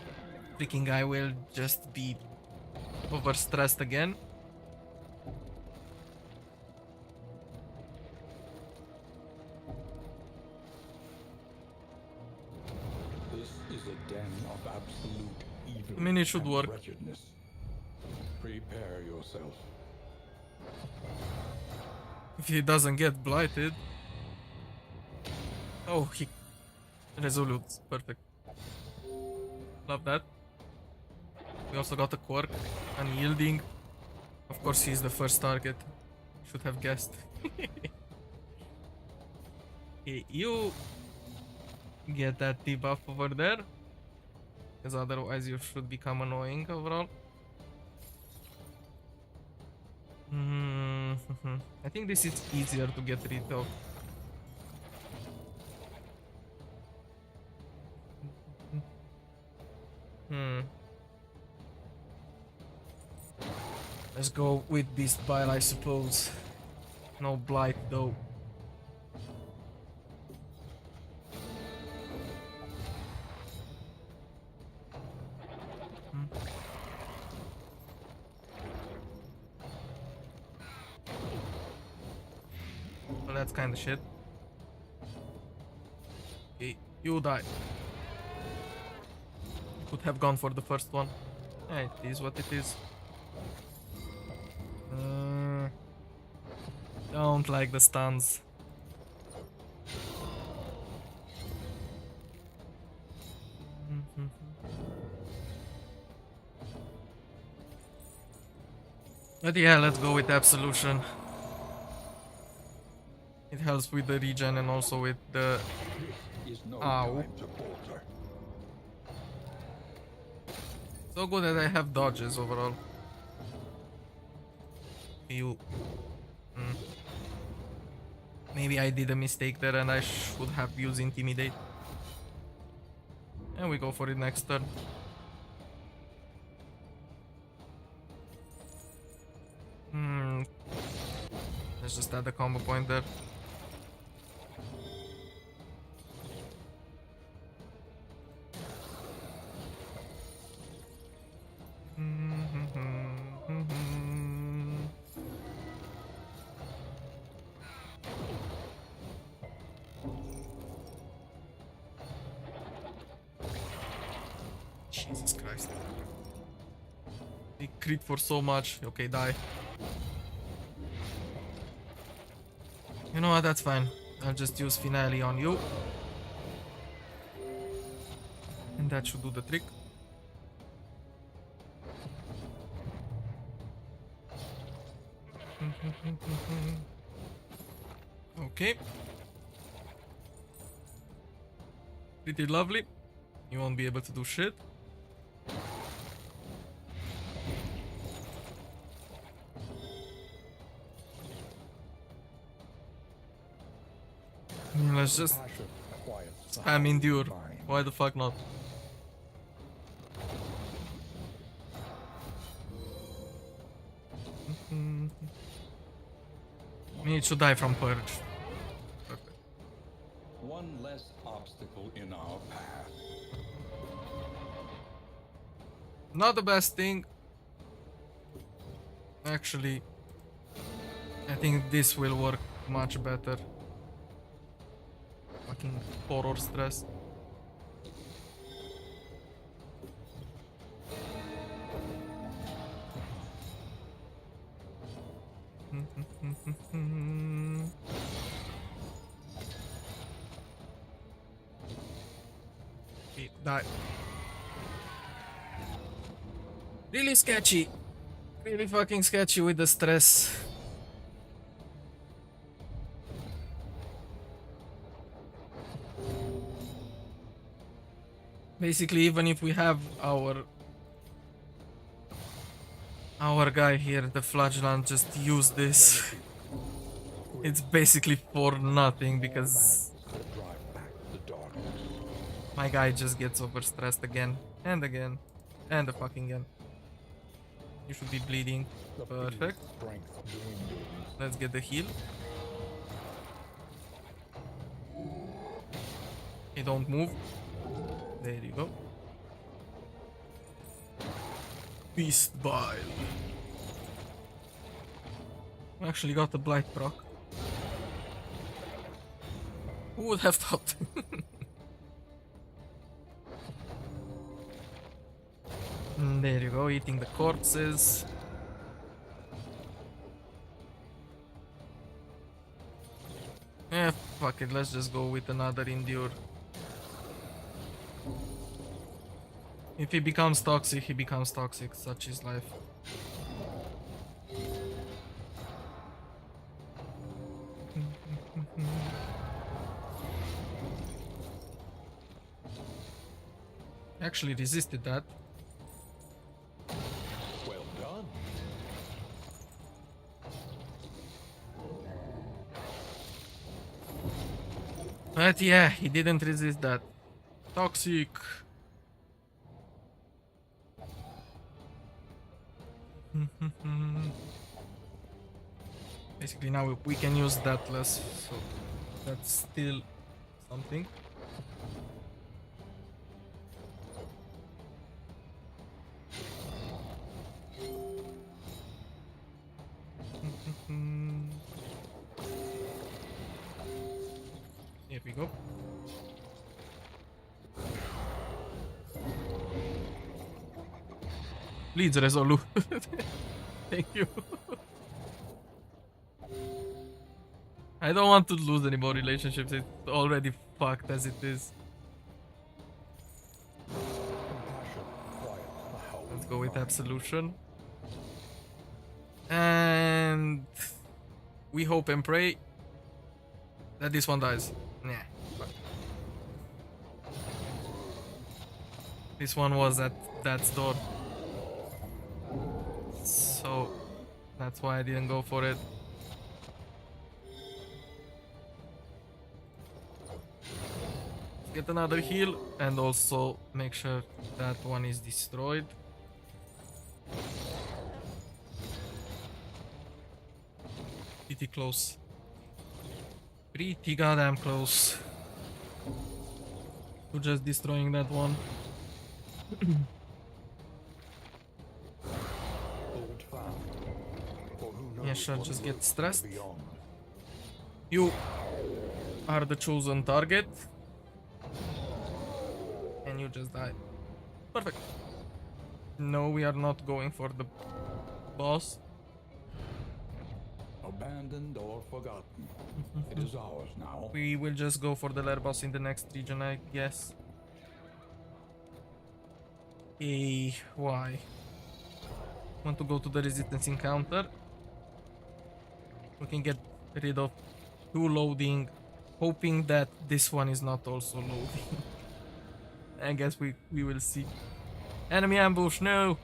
freaking guy will just be overstressed again.
This is a den of absolute evil.
I mean, it should
and
work.
wretchedness. Prepare yourself.
If he doesn't get blighted. Oh, he resolutes. Perfect. Love that. We also got a quirk. Unyielding. Of course, he's the first target. Should have guessed. Okay, you get that debuff over there. Because otherwise you should become annoying overall. I think this is easier to get rid of. Let's go with Beast Bile, I suppose. No blight though. Well, that's kind of shit. Okay, you die. Could have gone for the first one. Yeah, it is what it is. Don't like the stuns. But yeah, let's go with Absolution. It helps with the regen and also with the...
Is no
Ow.
time to falter.
So good that I have dodges overall. You... Maybe I did a mistake there and I should have used Intimidate. And we go for it next turn. Let's just add a combo point there. Jesus Christ. They crit for so much. Okay, die. You know what, that's fine. I'll just use Finale on you. And that should do the trick. Okay. Pretty lovely. You won't be able to do shit. Let's just
Passion, quiet
spam endure.
mind.
Why the fuck not? It should die from purge. Perfect.
One less obstacle in our path.
Not the best thing. Actually, I think this will work much better. Fucking horror stress. Okay, die. Really sketchy. Really fucking sketchy with the stress. Basically, even if we have our guy here, the flagellant, just use this. It's basically for nothing because
Drive back the darkness.
my guy just gets overstressed again and again and the fucking again. You should be bleeding.
The
Perfect.
beast's strength dwindles.
Let's get the heal. Okay, don't move. There you go. Beast Bile. Actually got the Blight proc. Who would have thought? There you go, eating the corpses. Eh, fuck it, let's just go with another endure. If he becomes toxic, he becomes toxic. Such is life. Actually resisted that.
Well done.
But yeah, he didn't resist that. Toxic. Basically now we can use that less, so that's still something. Here we go. Please, Resolu. Thank you. I don't want to lose any more relationships. It's already fucked as it is.
Compassion quiets the howling
Let's go with
mind.
Absolution. And we hope and pray that this one dies. Nah. Fuck. This one was at that's door. So that's why I didn't go for it. Get another heal and also make sure that one is destroyed. Pretty close. Pretty goddamn close to just destroying that one.
Hold fast, for who knows
Yeah, sure,
what
just
lurks
get stressed.
beyond.
You are the chosen target. And you just die. Perfect. No, we are not going for the boss.
Abandoned or forgotten, it is ours now.
We will just go for the lair boss in the next region, I guess. Hey, why? Want to go to the resistance encounter. We can get rid of 2 loading, hoping that this one is not also loading. I guess we will see. Enemy ambush, no!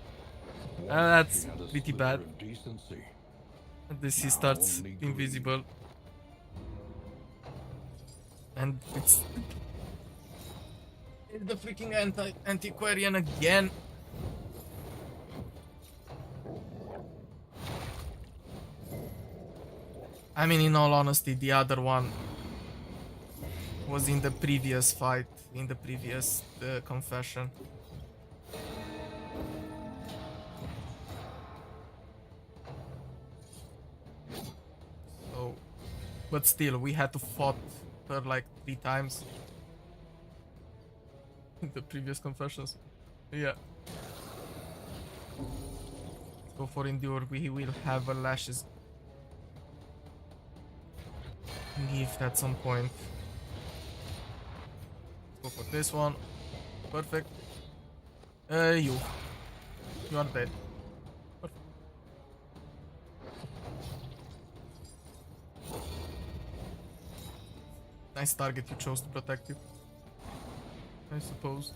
That's
She had a
pretty
slither
bad.
of decency.
This he starts
Only greed.
invisible. And it's the freaking antiquarian again. I mean, in all honesty, the other one was in the previous fight, in the previous confession. So, but still, we had to fought her like 3 times in the previous confessions. Yeah. Let's go for endure. We will have a lashes gift at some point. Let's go for this one. Perfect. You are dead. Perfect. Nice target you chose to protect you, I suppose.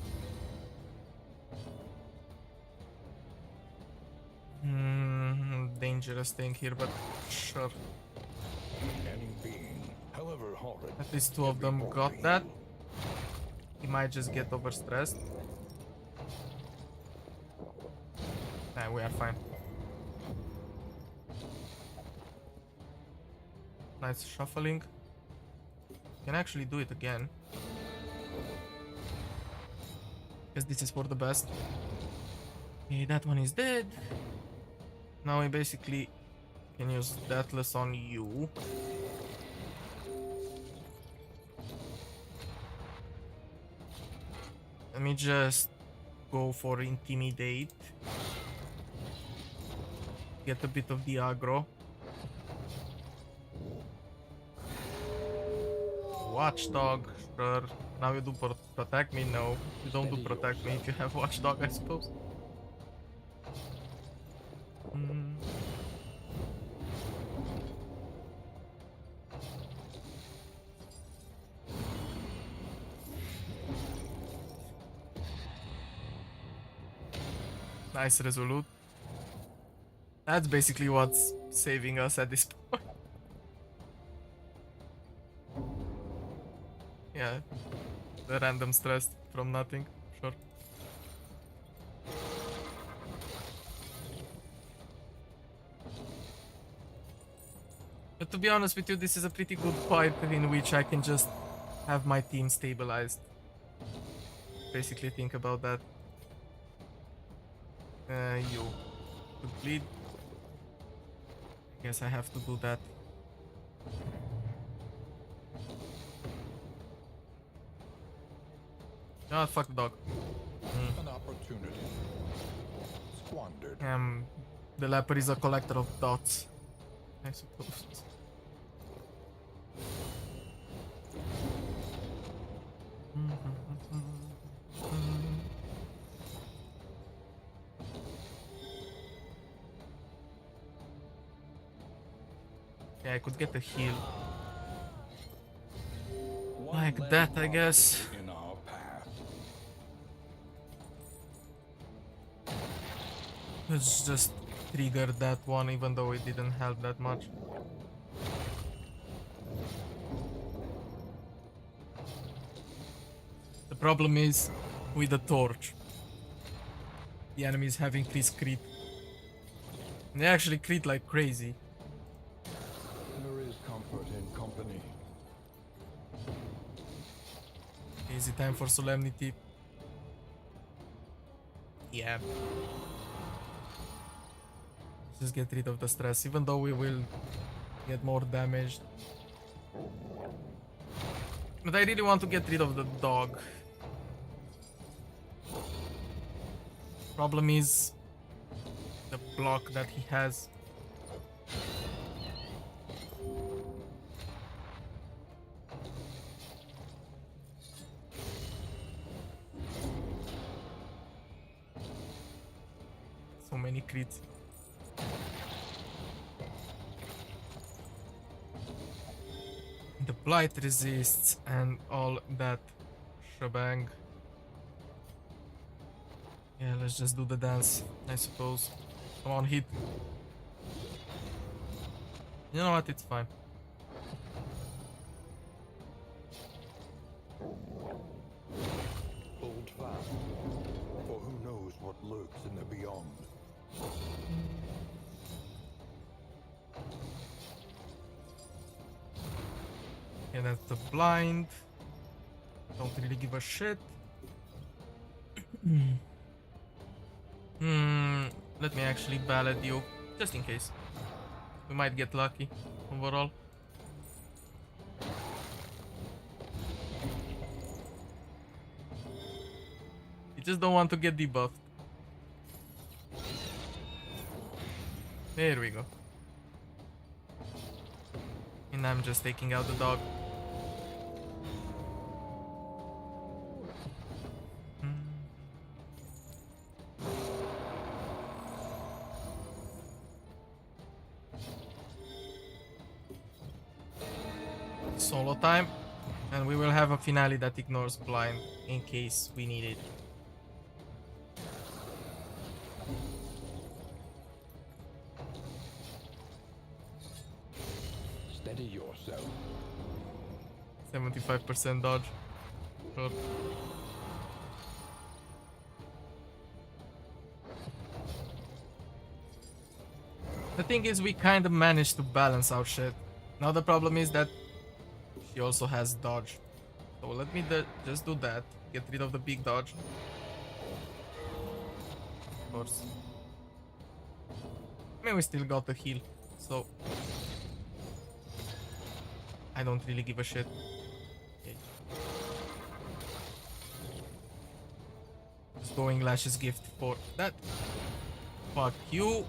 Dangerous thing here, but sure.
Any being, however horrid,
At least 2 of
can be
them
brought
got
to
that.
heel.
He might just get overstressed. Nah, we are fine. Nice shuffling. Can actually do it again. Because this is for the best. Okay, that one is dead. Now we basically can use relentless on you. Let me just go for intimidate. Get a bit of the aggro. Watchdog, sure. Now you do protect me? No, you don't do protect me if you have watchdog, I suppose. Nice resolute. That's basically what's saving us at this point. Yeah, the random stress from nothing, sure. But to be honest with you, this is a pretty good fight in which I can just have my team stabilized. Basically think about that. You could bleed. I guess I have to do that. Ah, fuck the dog.
An opportunity squandered.
The leopard is a collector of dots, I suppose. Yeah, I could get a heal. Like that, I guess.
In our path.
Let's just trigger that one, even though it didn't help that much. The problem is with the torch. The enemies have increased crit. And they actually crit like crazy.
There is comfort in company.
Easy time for solemnity. Yeah. Just get rid of the stress, even though we will get more damaged. But I really want to get rid of the dog. Problem is the block that he has. So many crits. The blight resists and all that shebang. Yeah, let's just do the dance, I suppose. Come on, hit. You know what? It's fine.
Hold fast, for who knows what lurks in the beyond.
Yeah, that's the blind. Don't really give a shit. Let me actually ballad you, just in case. We might get lucky overall. You just don't want to get debuffed. There we go. And I'm just taking out the dog. Solo time, and we will have a finale that ignores blind in case we need it.
Steady yourself.
75% dodge. Sure. The thing is, we kind of managed to balance our shit. Now the problem is that she also has dodge. So let me just do that. Get rid of the big dodge. Of course. I mean, we still got the heal, so I don't really give a shit. Okay. Just going Lash's gift for that. Fuck you.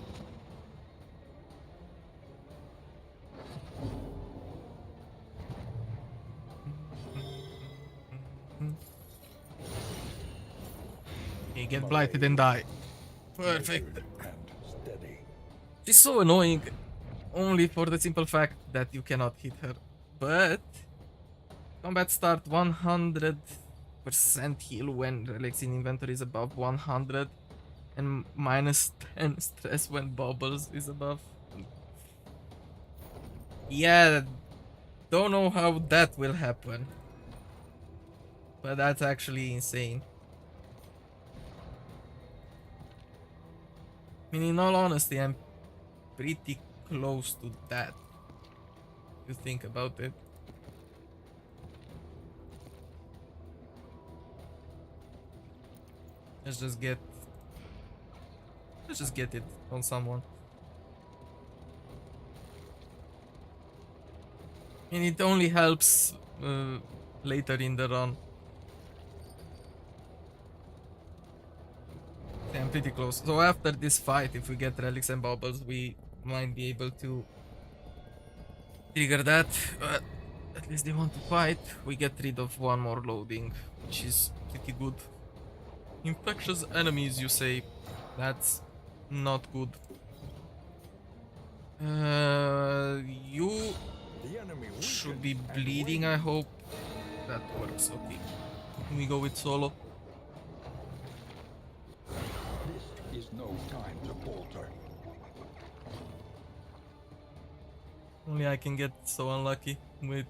Okay, get blighted and die. Perfect.
And steady.
She's so annoying, only for the simple fact that you cannot hit her. But combat start 100% heal when relics in inventory is above 100, and minus 10 stress when bubbles is above. Yeah, don't know how that will happen, but that's actually insane. I mean, in all honesty, I'm pretty close to that. If you think about it. Let's just get it on someone. And it only helps later in the run. Yeah, I'm pretty close. So after this fight, if we get relics and bubbles, we might be able to trigger that. But at least they want to fight. We get rid of one more loading, which is pretty good. Infectious enemies, you say? That's not good. You
The enemy
should be
weakens and
bleeding, I hope. That works, okay. We go with solo.
This is no time to falter.
Only I can get so unlucky with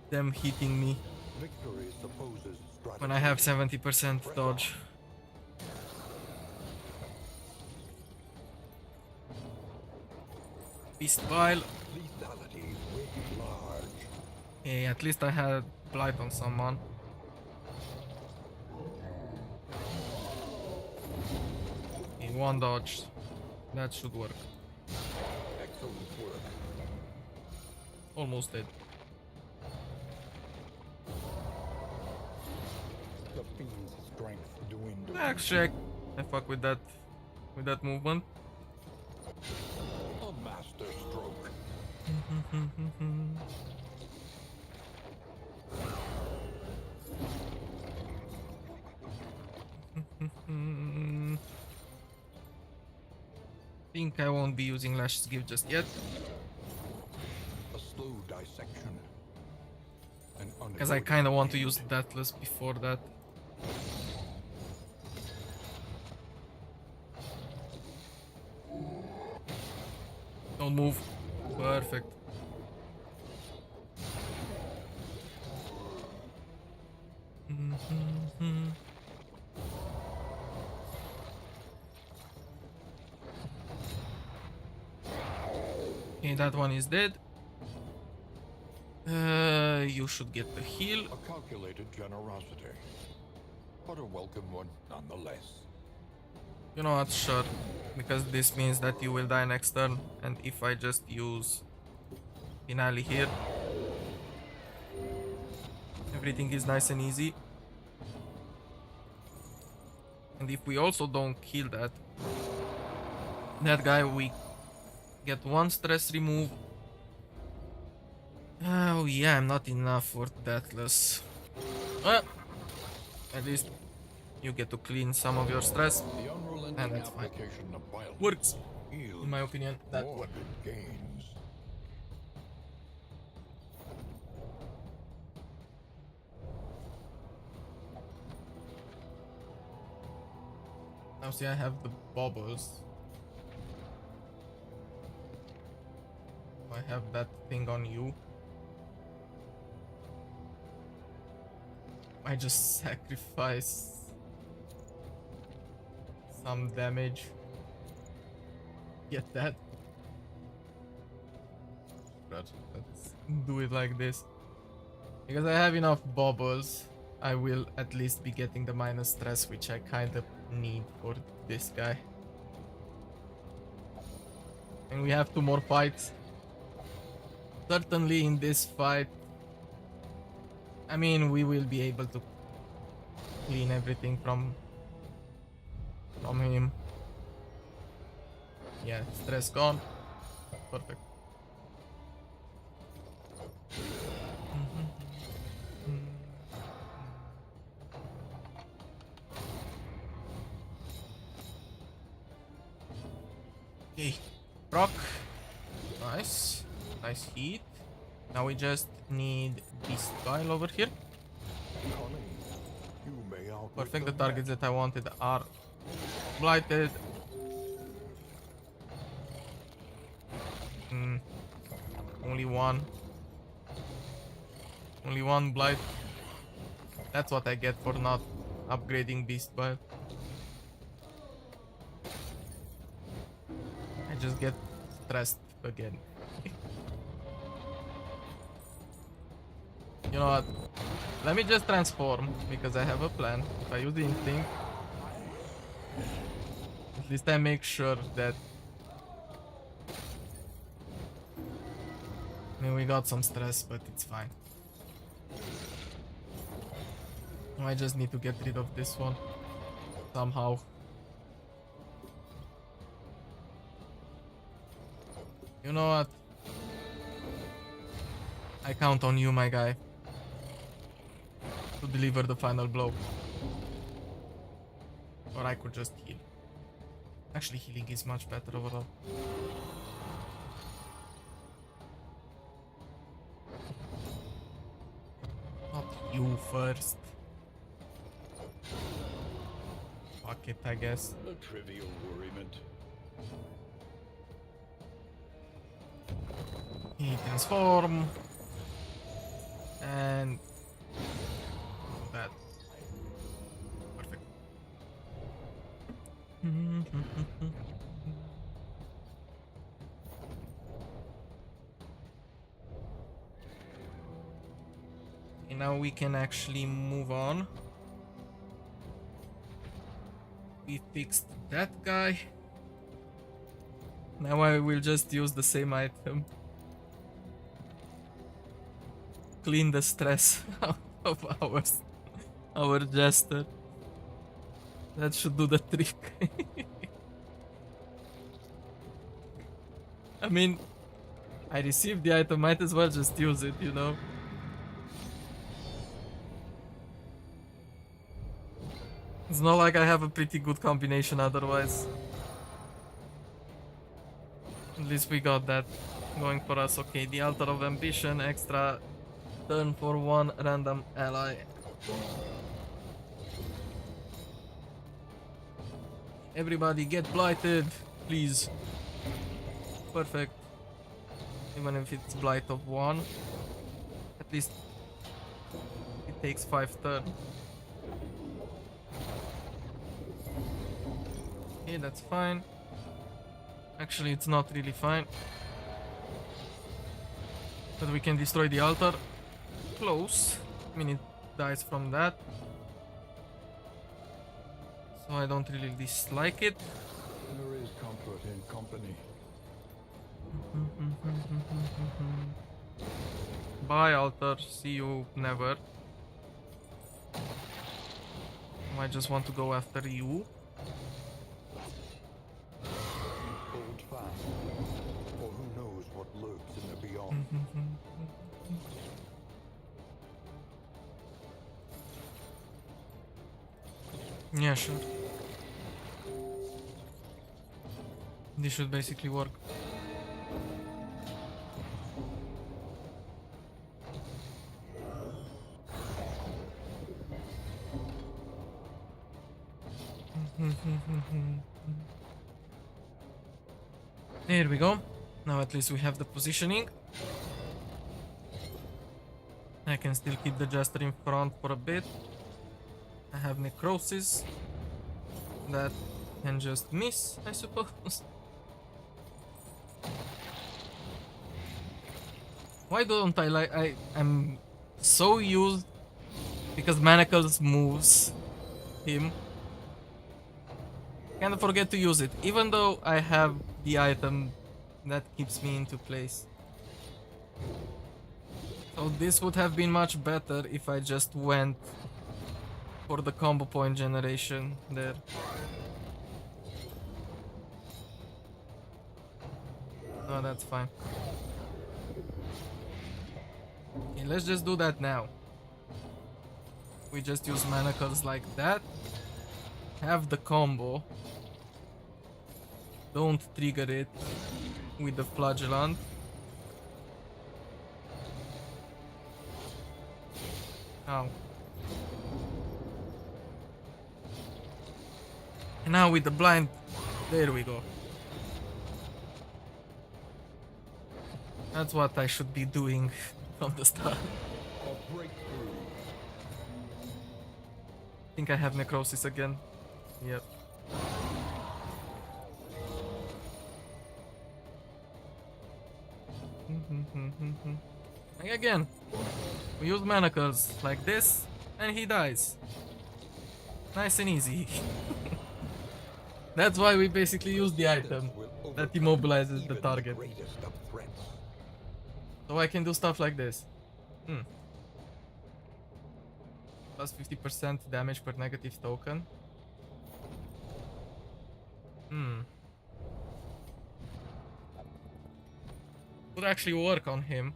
them hitting me
Victory supposes strategy.
when I have 70% dodge. Beast pile.
Lethality writ large.
Hey, at least I had blight on someone. Okay, one dodge. That should work.
Excellent work.
Almost dead.
The fiend's strength dwindles.
Max check. I fuck with that movement.
A master stroke.
Think I won't be using Lash's gift just yet,
A slow dissection.
because I kind of want to use Deathless before that. Don't move. Perfect. Okay, that one is dead. You should get the heal.
A calculated generosity, but a welcome one nonetheless.
You know what, sure. Because this means that you will die next turn, and if I just use Finale here, everything is nice and easy. And if we also don't kill that guy, we get one stress remove. Oh yeah, I'm not enough for Deathless. At least you get to clean some of your stress.
The unrelenting
And that's fine.
application of violence
Works.
yields
In my opinion, that
morbid
works.
gains.
Now see, I have the bubbles. I have that thing on you. I just sacrifice some damage. Get that? scratch. Let's do it like this. Because I have enough bubbles, I will at least be getting the minus stress, which I kind of need for this guy. And we have 2 more fights. Certainly in this fight, I mean, we will be able to clean everything from him. Yeah, stress gone. Perfect. Okay, proc. Nice. Nice heat. Now we just need this guile over here.
Connie, you may outwit
Perfect. The
the
targets that I wanted are blighted. Only one. Only one blight. That's what I get for not upgrading Beast Bile. I just get stressed again. You know what? Let me just transform because I have a plan. If I use the instinct, at least I make sure that. I mean, we got some stress, but it's fine. I just need to get rid of this one somehow. You know what? I count on you, my guy, to deliver the final blow. Or I could just heal. Actually, healing is much better overall. Not you first. Fuck it, I guess.
A trivial worriment.
He transform. And that. Perfect. Okay, now we can actually move on. We fixed that guy. Now I will just use the same item. Clean the stress out of our jester. That should do the trick. I mean, I received the item, might as well just use it, you know? It's not like I have a pretty good combination otherwise. At least we got that going for us. Okay, the Altar of Ambition, extra turn for 1 random ally. Everybody get blighted, please. Perfect. Even if it's blight of 1, at least it takes 5 turns. Okay, that's fine. Actually, it's not really fine. But we can destroy the altar. Close. I mean, it dies from that. So I don't really dislike it.
There is comfort in company.
Bye, altar. See you never. I just want to go after you.
Hold fast, for who knows what lurks in the beyond.
Yeah, sure. This should basically work. There we go. Now at least we have the positioning. I can still keep the Jester in front for a bit. I have necrosis. That can just miss, I suppose. Why don't I like... I'm so used... Because Manacles moves him. Kinda forget to use it. Even though I have the item that keeps me into place. So this would have been much better if I just went for the combo point generation there. No, that's fine. Okay, let's just do that now. We just use manacles like that. Have the combo. Don't trigger it with the flagellant. Ow. And now with the blind. There we go. That's what I should be doing from the start.
A breakthrough.
I think I have necrosis again. Yep. And again, we use manacles like this, and he dies. Nice and easy. That's why we basically use the item that immobilizes the target. So I can do stuff like this. Plus 50% damage per negative token. Would actually work on him.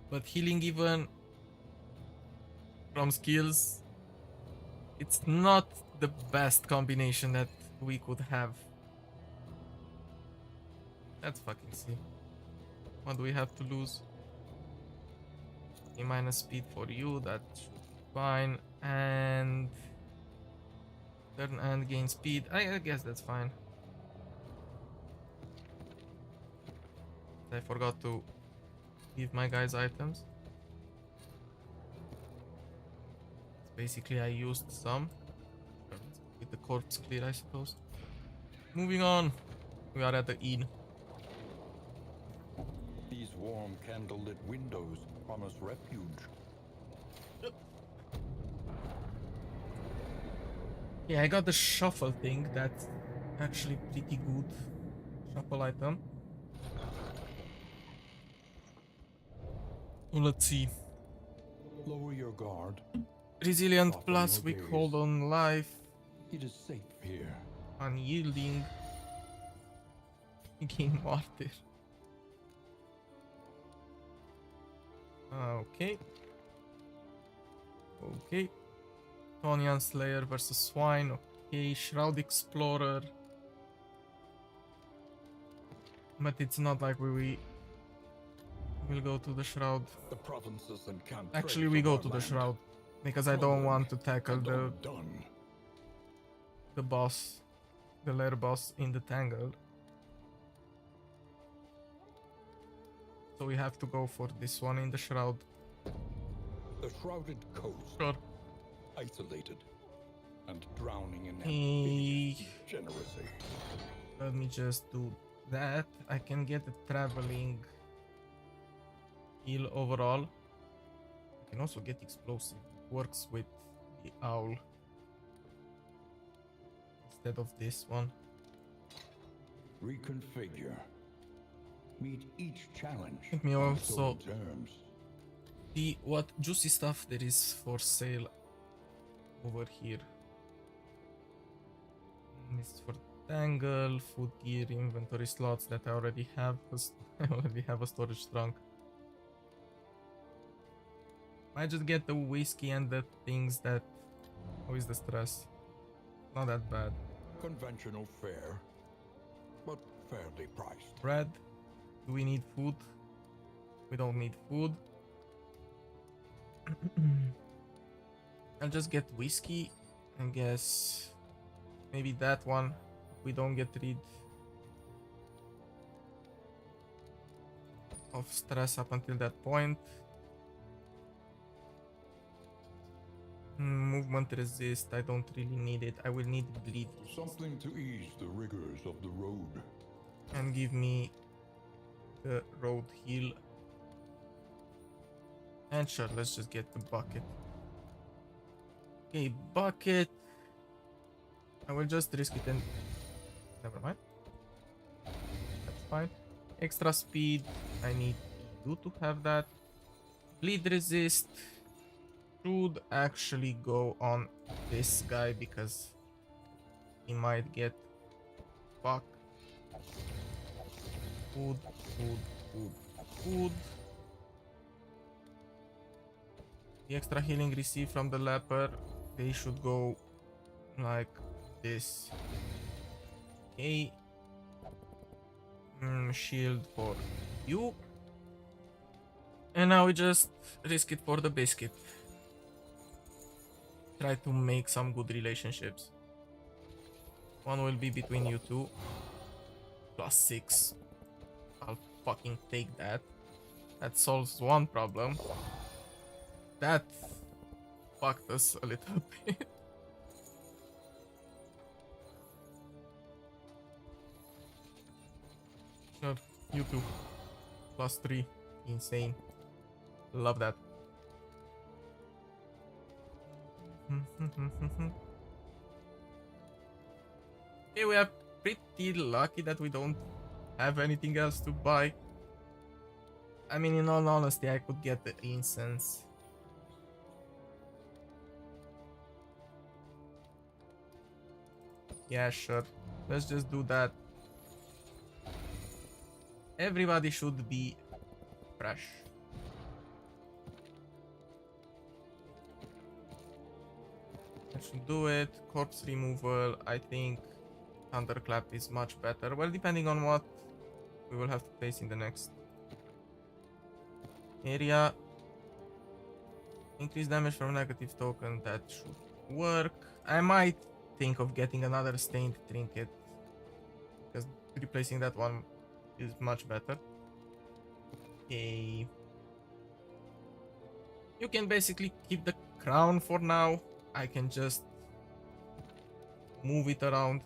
But healing even from skills, it's not the best combination that we could have. Let's fucking see. What do we have to lose? A minus speed for you, that should be fine. And turn and gain speed. I guess that's fine. I forgot to give my guys items. Basically, I used some. With the corpse clear, I suppose. Moving on. We are at the inn.
These warm candlelit windows promise refuge.
Yeah, I got the shuffle thing. That's actually pretty good. Shuffle item. So let's see.
Lower your guard.
Resilient
Soften
plus
your
we
gaze.
hold on life.
It is safe here.
Unyielding. Gain martyr. Okay. Okay. Tonian Slayer versus Swine. Okay. Shroud Explorer. But it's not like we will go to the Shroud.
The provinces and camp
Actually, we go to the Shroud. Because I don't want to tackle the boss. The lair boss in the Tangle. So we have to go for this one in the Shroud.
The shrouded coast,
Sure.
isolated and drowning in
Hey.
degeneracy.
Let me just do that. I can get a traveling heal overall. I can also get explosive. Works with the owl instead of this one.
Reconfigure. Meet each challenge.
Let me
on
also
soul terms.
see what juicy stuff there is for sale over here. This is for Tangle, food gear, inventory slots that I already have because I already have a storage trunk. I just get the whiskey and the things that... How is the stress? Not that bad.
Conventional fare, but fairly priced.
Bread. Do we need food? We don't need food. I'll just get whiskey. I guess maybe that one. We don't get rid of stress up until that point. Movement resist. I don't really need it. I will need bleed
Something to ease the rigors of the road.
and give me the road heal. And sure, let's just get the bucket. Okay, bucket. I will just risk it and... Never mind. That's fine. Extra speed. I need you to have that. Bleed resist. Should actually go on this guy because he might get fucked. Food, food, food, food. The extra healing received from the leper, they should go like this. Okay. Shield for you. And now we just risk it for the biscuit. Try to make some good relationships. One will be between you two. +6. I'll fucking take that. That solves one problem. That fucked us a little bit. Sure, you too. +3. Insane. Love that. Okay, we are pretty lucky that we don't have anything else to buy. I mean, in all honesty, I could get the incense. Yeah, sure. Let's just do that. Everybody should be fresh. I should do it. Corpse removal. I think thunderclap is much better. Well, depending on what we will have to face in the next area. Increase damage from negative token. That should work. I might think of getting another stained trinket because replacing that one is much better. Okay. You can basically keep the crown for now. I can just move it around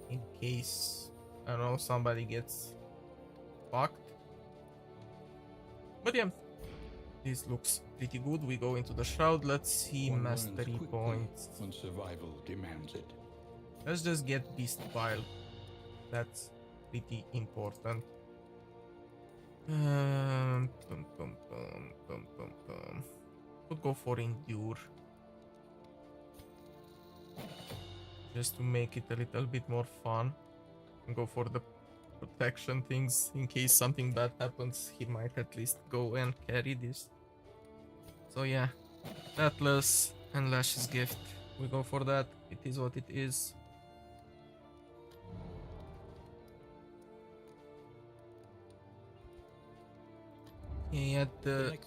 in case, I don't know, somebody gets fucked. But yeah, this looks pretty good. We go into the shroud. Let's see
One learns
mastery
quickly
points.
when survival demands it.
Let's just get beast pile. That's pretty important. Tum, tum, tum, tum, tum, tum. Could go for endure. Just to make it a little bit more fun. And go for the protection things. In case something bad happens, he might at least go and carry this. So yeah, Relentless and Lash's gift. We go for that. It is what it is. Okay, at the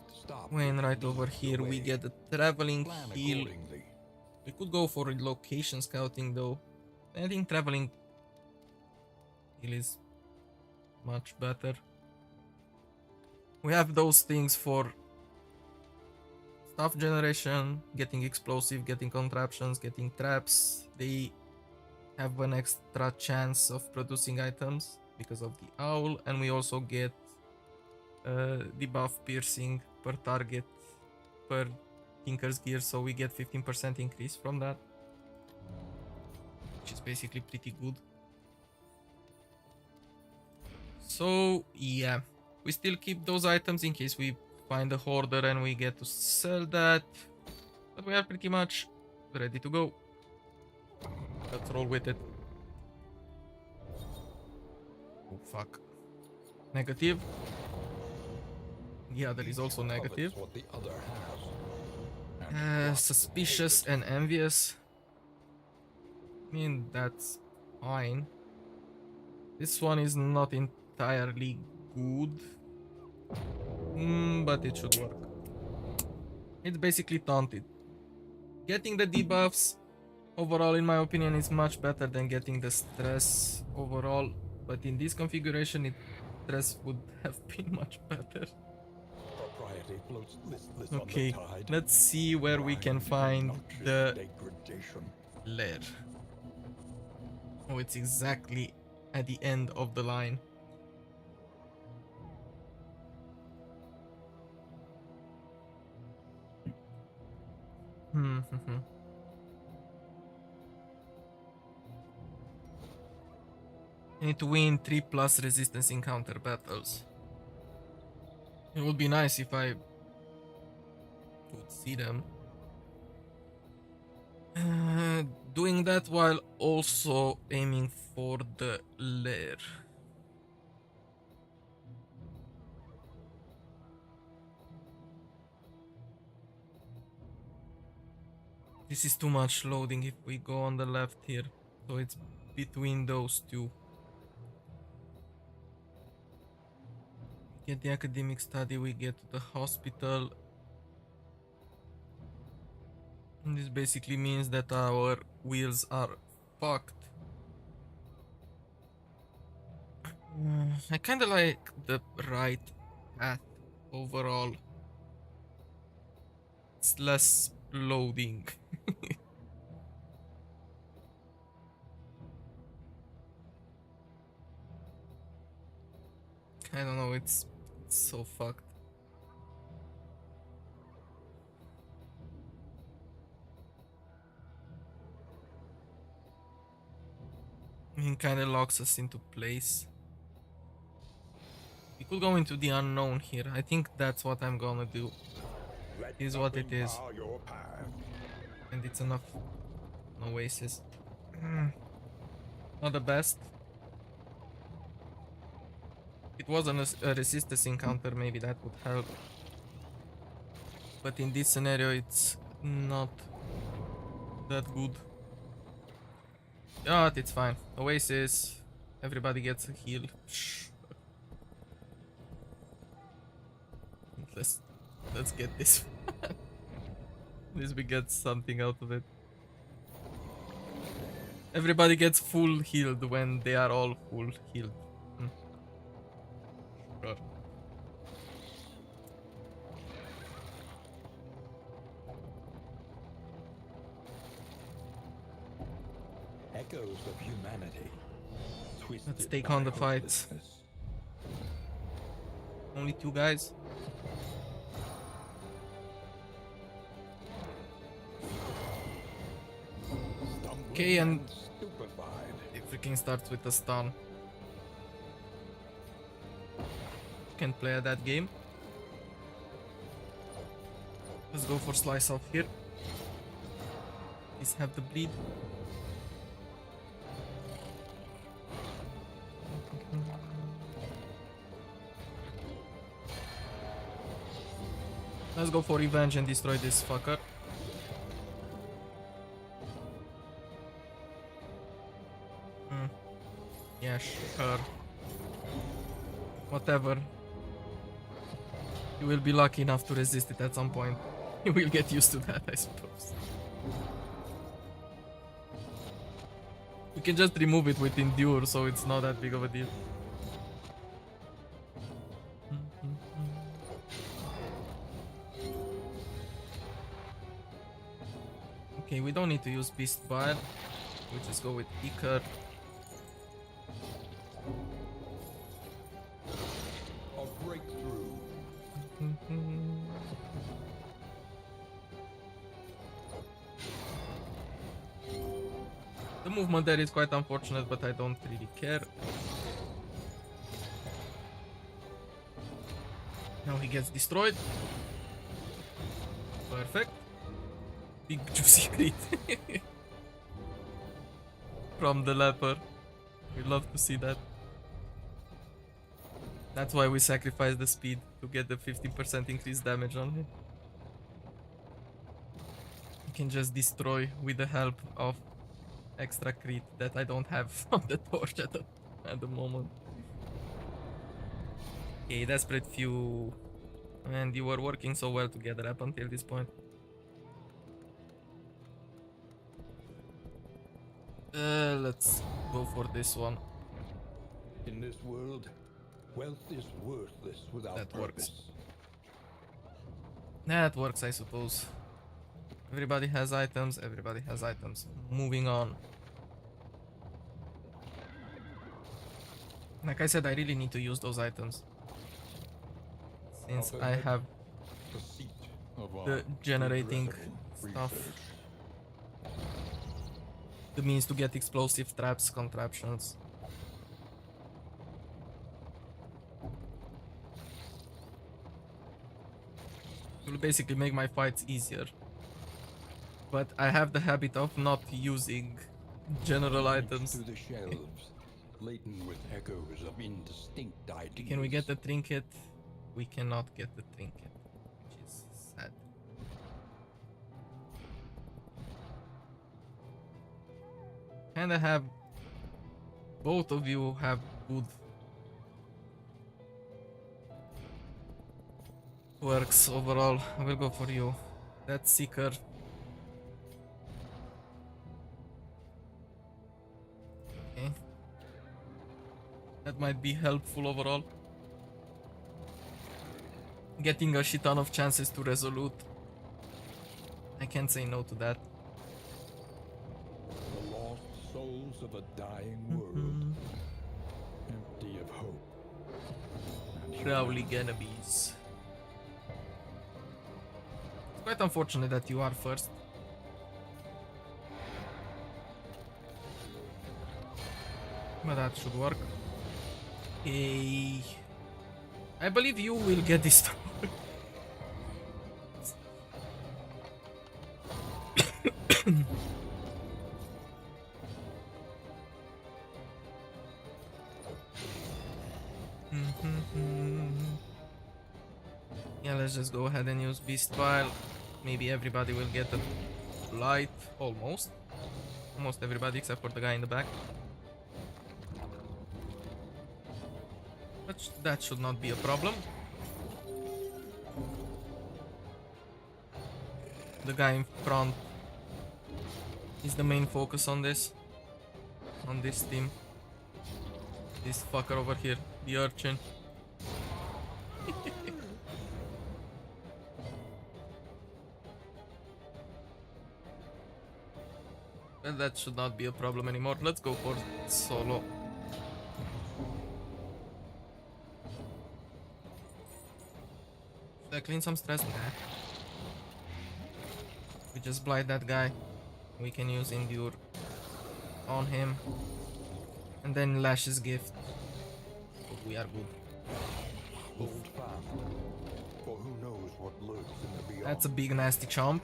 Wainwright over here, we get a traveling heal. We could go for location scouting though. I think traveling heal is much better. We have those things for stuff generation, getting explosive, getting contraptions, getting traps. They have an extra chance of producing items because of the owl, and we also get debuff piercing per target per Tinker's gear, so we get 15% increase from that, which is basically pretty good. So yeah, we still keep those items in case we find a hoarder and we get to sell that, but we are pretty much ready to go. Let's roll with it. Oh fuck. Negative. The other is also negative.
What the other has.
Suspicious and envious. I mean, that's fine. This one is not entirely good. But it should work. It's basically taunted. Getting the debuffs overall, in my opinion, is much better than getting the stress overall. But in this configuration, stress would have been much better. Okay, let's see where we can find the lair. Oh, it's exactly at the end of the line. You need to win 3+ resistance encounter battles. It would be nice if I would see them. Doing that while also aiming for the lair. This is too much loading if we go on the left here. So it's between those two. We get the academic study, we get to the hospital. And this basically means that our wheels are fucked. I kinda like the right path overall. It's less loading. I don't know, it's so fucked. It kinda locks us into place. We could go into the unknown here. I think that's what I'm gonna do. It is what it is. And it's enough. No oasis. Not the best. If it wasn't a resistance encounter, maybe that would help. But in this scenario, it's not that good. But it's fine. Oasis. Everybody gets a heal. Let's get this. At least we get something out of it. Everybody gets full healed when they are all full healed. Sure.
Echoes of humanity.
Let's take on the fight. Only 2 guys. Okay, and it freaking starts with a stun. Can't play at that game. Let's go for slice off here. Please have the bleed. Let's go for revenge and destroy this fucker. Yeah, sure. Whatever. You will be lucky enough to resist it at some point. You will get used to that, I suppose. You can just remove it with endure, so it's not that big of a deal. Okay, we don't need to use Beast Bile. We just go with Icar.
A breakthrough.
The movement there is quite unfortunate, but I don't really care. Now he gets destroyed. Perfect. Big juicy crit. From the leper. We love to see that. That's why we sacrifice the speed to get the 15% increased damage on him. You can just destroy with the help of extra crit that I don't have on the torch at the moment. Okay, desperate few. And you were working so well together up until this point. Let's go for this one.
In this world, wealth is worthless without
That works.
purpose.
That works, I suppose. Everybody has items, everybody has items. Moving on. Like I said, I really need to use those items. Since I have
The seat of our
the generating
regrettable
stuff.
research.
The means to get explosive traps, contraptions. It will basically make my fights easier. But I have the habit of not using general
Next
items.
to the shelves, laden with echoes of indistinct ideas.
Can we get the trinket? We cannot get the trinket, which is sad. And I have... Both of you have good works overall. I will go for you. That seeker. Okay. That might be helpful overall. Getting a shit ton of chances to resolute. I can't say no to that.
The lost souls of a dying world, empty of hope. And
Prowling enemies. It's quite unfortunate that you are first. But that should work. Hey. I believe you will get this story. Yeah, let's just go ahead and use Beast Pile. Maybe everybody will get a light. Almost. Almost everybody except for the guy in the back. But that should not be a problem. The guy in front is the main focus on this. On this team. This fucker over here, the urchin. Well, that should not be a problem anymore. Let's go for solo. Should I clean some stress? Nah. We just blight that guy. We can use Endure on him. And then Lash's gift. So we are good.
hold fast, for who knows what lurks in the beyond.
That's a big nasty chomp.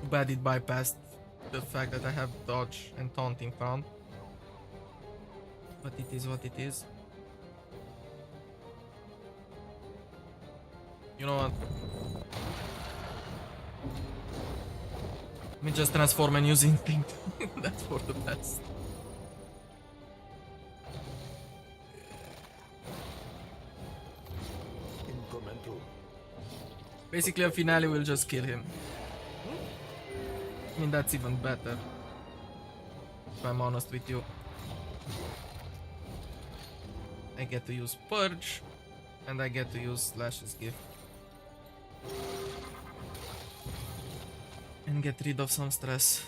Too bad it bypassed the fact that I have dodge and taunting found. But it is what it is. You know what? Let me just transform and use instinct. That's for the best.
Incremental.
Basically a finale will just kill him. I mean, that's even better. If I'm honest with you. I get to use Purge. And I get to use Slash's gift. And get rid of some stress.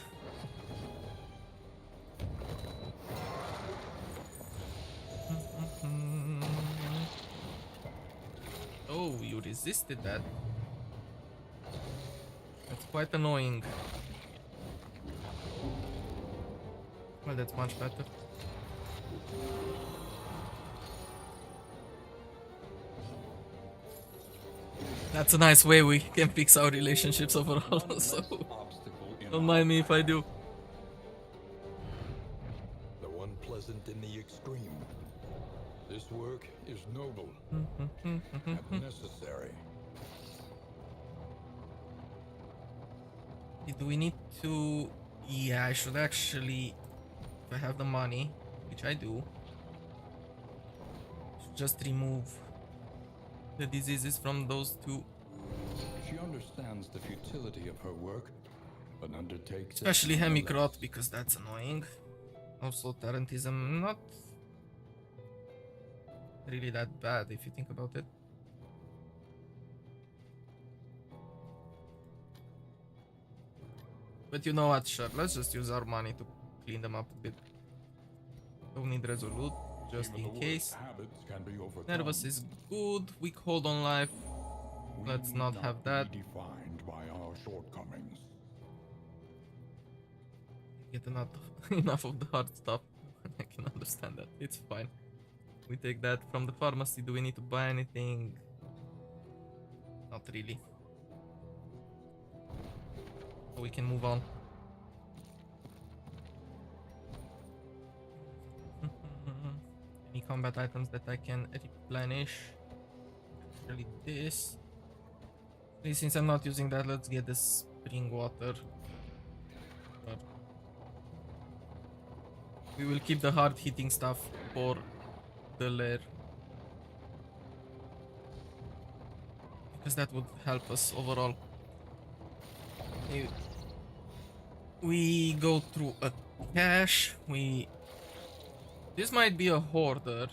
Oh, you resisted that. That's quite annoying. Well, that's much better. That's a nice way we can fix our relationships overall, so
Obstacle in
don't mind me if I do.
The one pleasant in the extreme. This work is noble and necessary.
Do we need to... Yeah, I should actually... If I have the money, which I do, should just remove the diseases from those two.
She understands the futility of her work, but undertakes it
Especially
nonetheless.
Hemicrot, because that's annoying. Also, Tarantism, not really that bad if you think about it. But you know what, sure, let's just use our money to clean them up a bit. Don't need Resolute, just
Even
in
the worst
case.
habits can be overcome.
Nervous is good, weak hold on life. Let's
We
not
need
have that.
be defined by our shortcomings.
Get enough of the hard stuff. I can understand that. It's fine. We take that from the pharmacy. Do we need to buy anything? Not really. So we can move on. Any combat items that I can replenish? Actually, this. Since I'm not using that, let's get the spring water. But we will keep the hard hitting stuff for the lair, because that would help us overall. We go through a cache. This might be a hoarder.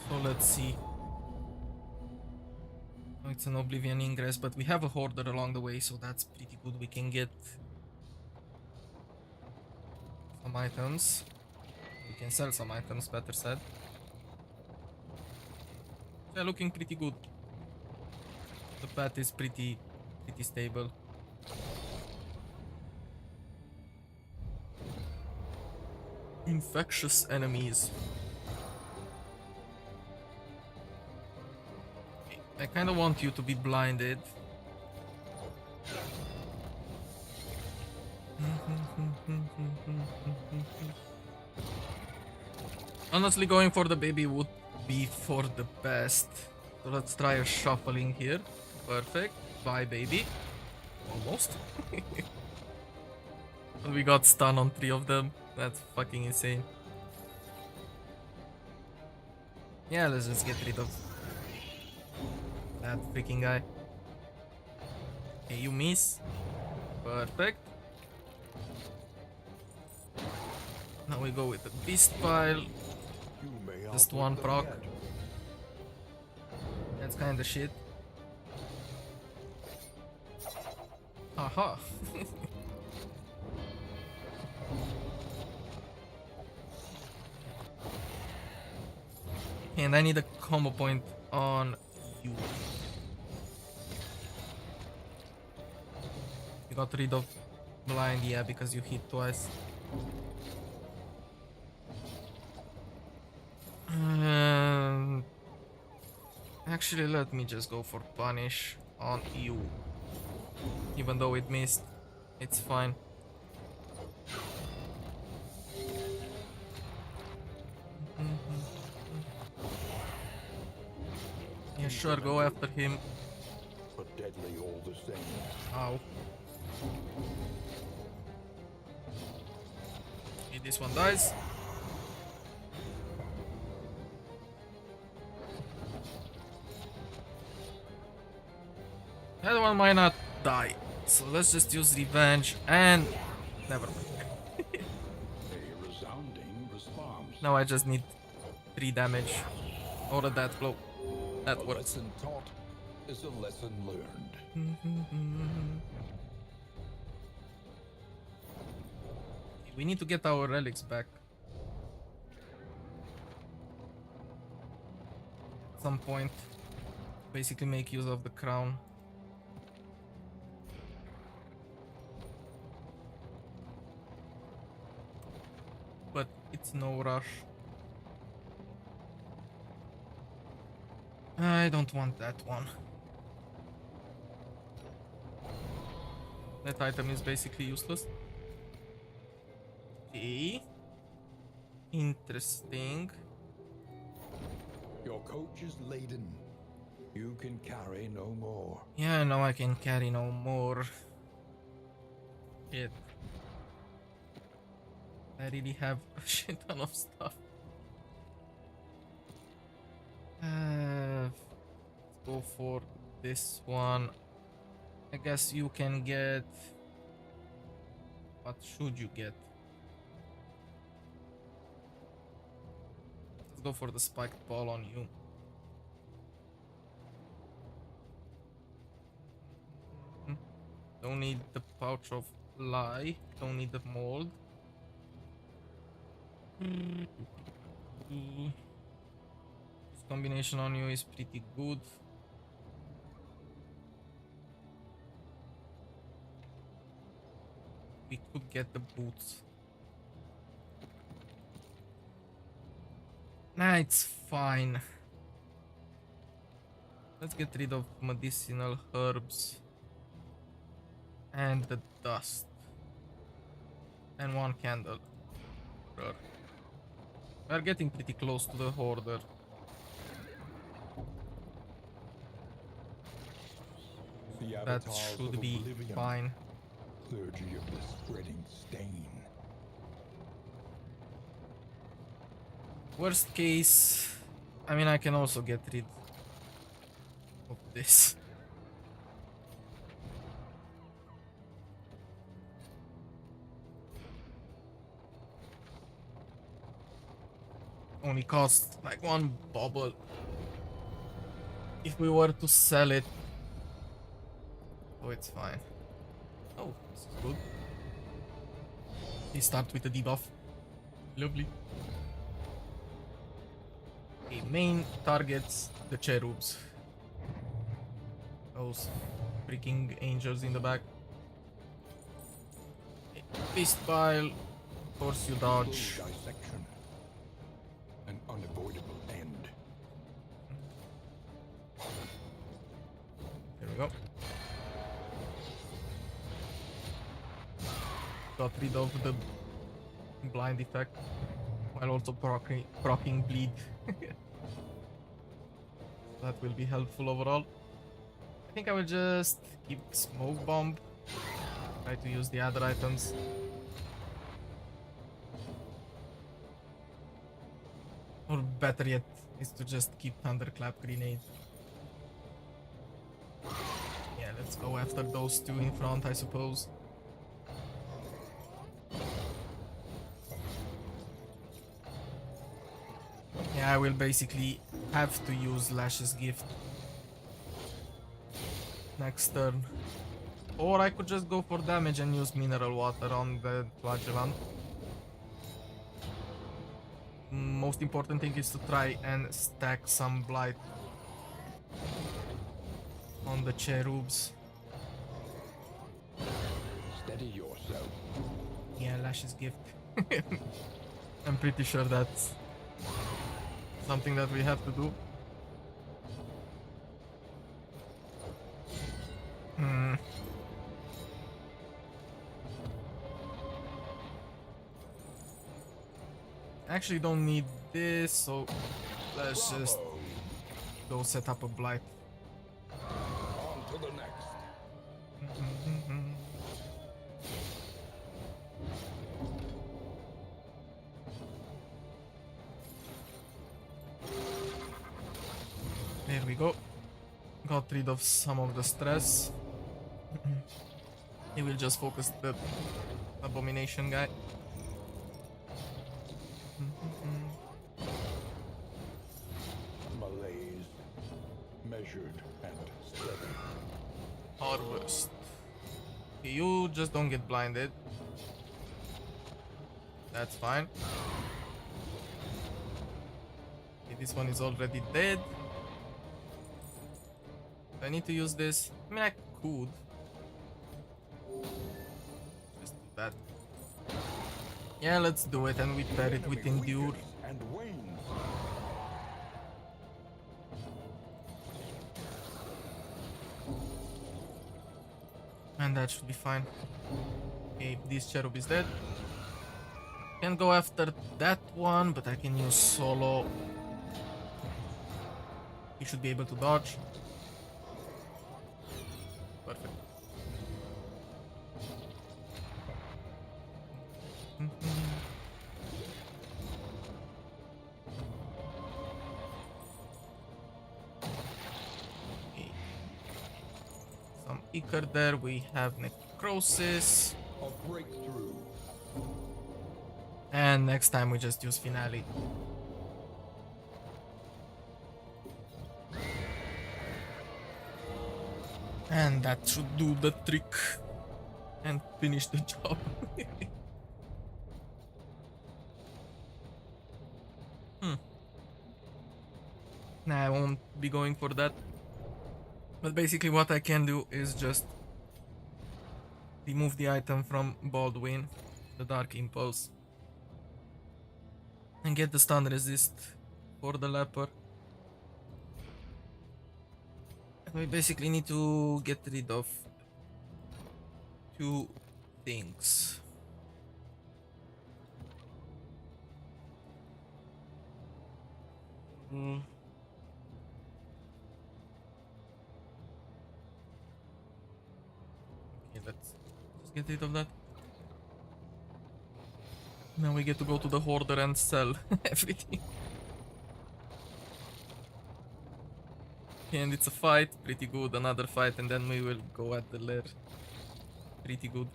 So let's see. Oh, it's an Oblivion Ingress, but we have a hoarder along the way, so that's pretty good. We can get some items. We can sell some items, better said. They're looking pretty good. The path is pretty stable. Infectious enemies. I kind of want you to be blinded. Honestly, going for the baby would be for the best. So let's try a shuffling here. Perfect. Bye, baby. Almost. We got stun on 3 of them. That's fucking insane. Yeah, let's just get rid of that freaking guy. Okay, you miss. Perfect. Now we go with the beast pile. Just one proc. That's kinda shit. Haha. And I need a combo point on you. You got rid of blind, yeah, because you hit twice. Actually, let me just go for punish on you. Even though it missed, it's fine. Yeah, sure, go after him.
But deadly all the same.
Ow. Okay, this one dies. The other one might not die. So let's just use revenge and never mind.
A resounding response.
Now I just need 3 damage or a death blow. That
A
works.
lesson taught is a lesson learned.
We need to get our relics back. At some point. Basically make use of the crown. But it's no rush. I don't want that one. That item is basically useless. Okay. Interesting.
Your coach is laden. You can carry no more.
Yeah, now I can carry no more. Shit. I really have a shit ton of stuff. Let's go for this one. I guess you can get... What should you get? Let's go for the spiked ball on you. Don't need the pouch of lie. Don't need the mold. combination on you is pretty good. We could get the boots. Nah, it's fine. Let's get rid of medicinal herbs and the dust and one candle. We're getting pretty close to the hoarder.
The
That
avatars
should
of
be
oblivion,
fine.
clergy of the spreading stain.
Worst case, I mean, I can also get rid of this. Only costs like one bubble. If we were to sell it, oh, it's fine. Oh, this is good. They start with a debuff. Lovely. Okay, main targets the cherubs. Those freaking angels in the back. Okay, fist pile. Of course you dodge.
Slow dissection. An unavoidable end.
There we go. Got rid of the blind effect while also proccing bleed. That will be helpful overall. I think I will just keep smoke bomb. Try to use the other items. Or better yet, is to just keep thunderclap grenade. Yeah, let's go after those two in front, I suppose. Yeah, I will basically have to use Lash's gift next turn. Or I could just go for damage and use mineral water on the flagellant. Most important thing is to try and stack some blight on the cherubs.
Steady yourself.
Yeah, Lash's gift. I'm pretty sure that's something that we have to do. Actually don't need this, so let's just go set up a blight.
On to the next.
There we go. Got rid of some of the stress. He will just focus the abomination guy.
Malaise. Measured and steady.
Harvest. Okay, you just don't get blinded. That's fine. Okay, this one is already dead. Do I need to use this? I mean, I could. Just do that. Yeah, let's do it, and we pair it with Endure.
And wanes.
And that should be fine. Okay, this cherub is dead. Can go after that one, but I can use solo. He should be able to dodge. Perfect. Okay. Some Icar there. We have necrosis.
A breakthrough.
And next time we just use finale. And that should do the trick and finish the job. Nah, I won't be going for that. But basically what I can do is just remove the item from Baldwin, the Dark Impulse, and get the stun resist for the leper. And we basically need to get rid of two things. Okay, let's just get rid of that. Now we get to go to the hoarder and sell everything. And it's a fight, pretty good. Another fight, and then we will go at the lair. Pretty good.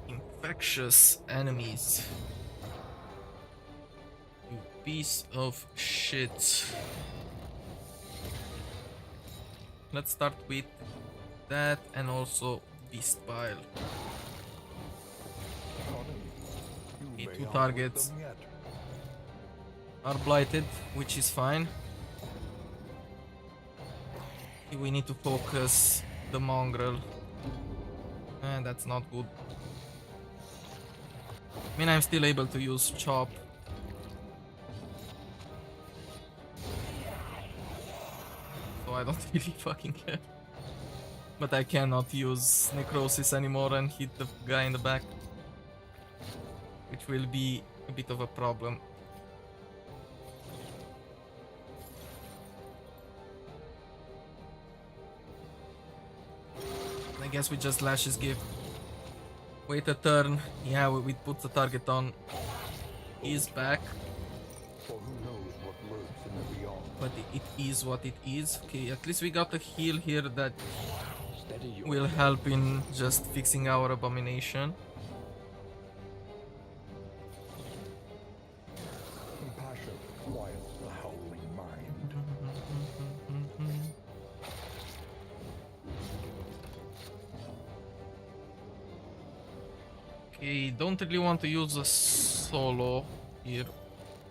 Infectious enemies. You piece of shit. Let's start with that and also Beast Pile.
You
Okay,
may
two
outlive
targets
them yet.
are blighted, which is fine. We need to focus the mongrel. And that's not good. I mean, I'm still able to use chop. So I don't really fucking care. But I cannot use necrosis anymore and hit the guy in the back, which will be a bit of a problem. I guess we just lash his gift. Wait a turn. Yeah, we put the target on his back.
For who knows what lurks in the beyond.
But it is what it is. Okay, at least we got a heal here that
Steady your
will help in just fixing our abomination.
compassion quiets the howling mind.
Okay, don't really want to use a solo here,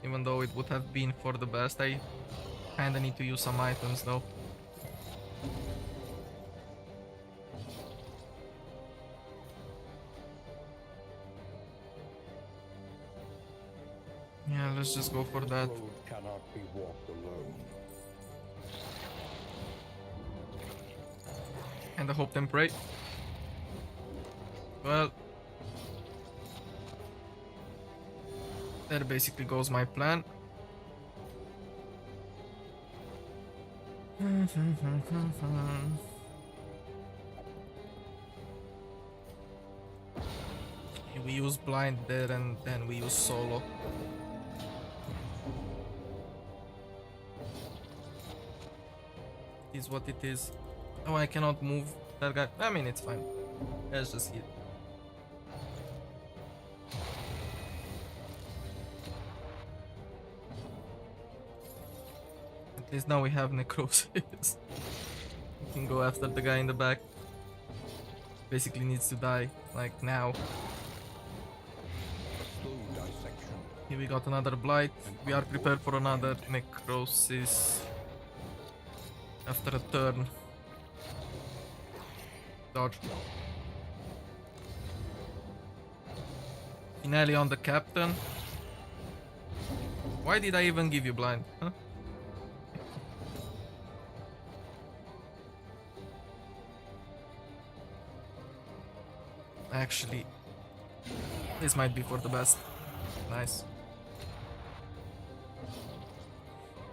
even though it would have been for the best. I kinda need to use some items though. Yeah, let's just go for that.
Road cannot be walked alone.
And I hope and pray. Well, there basically goes my plan. We use blind there and then we use solo. It is what it is. Oh, I cannot move that guy. I mean, it's fine. Let's just hit. At least now we have necrosis. We can go after the guy in the back. Basically needs to die, like now.
Slow dissection.
Here we got another blight. We are prepared for another necrosis. After a turn. Dodge. Finale on the captain. Why did I even give you blind? Huh? Actually, this might be for the best. Nice.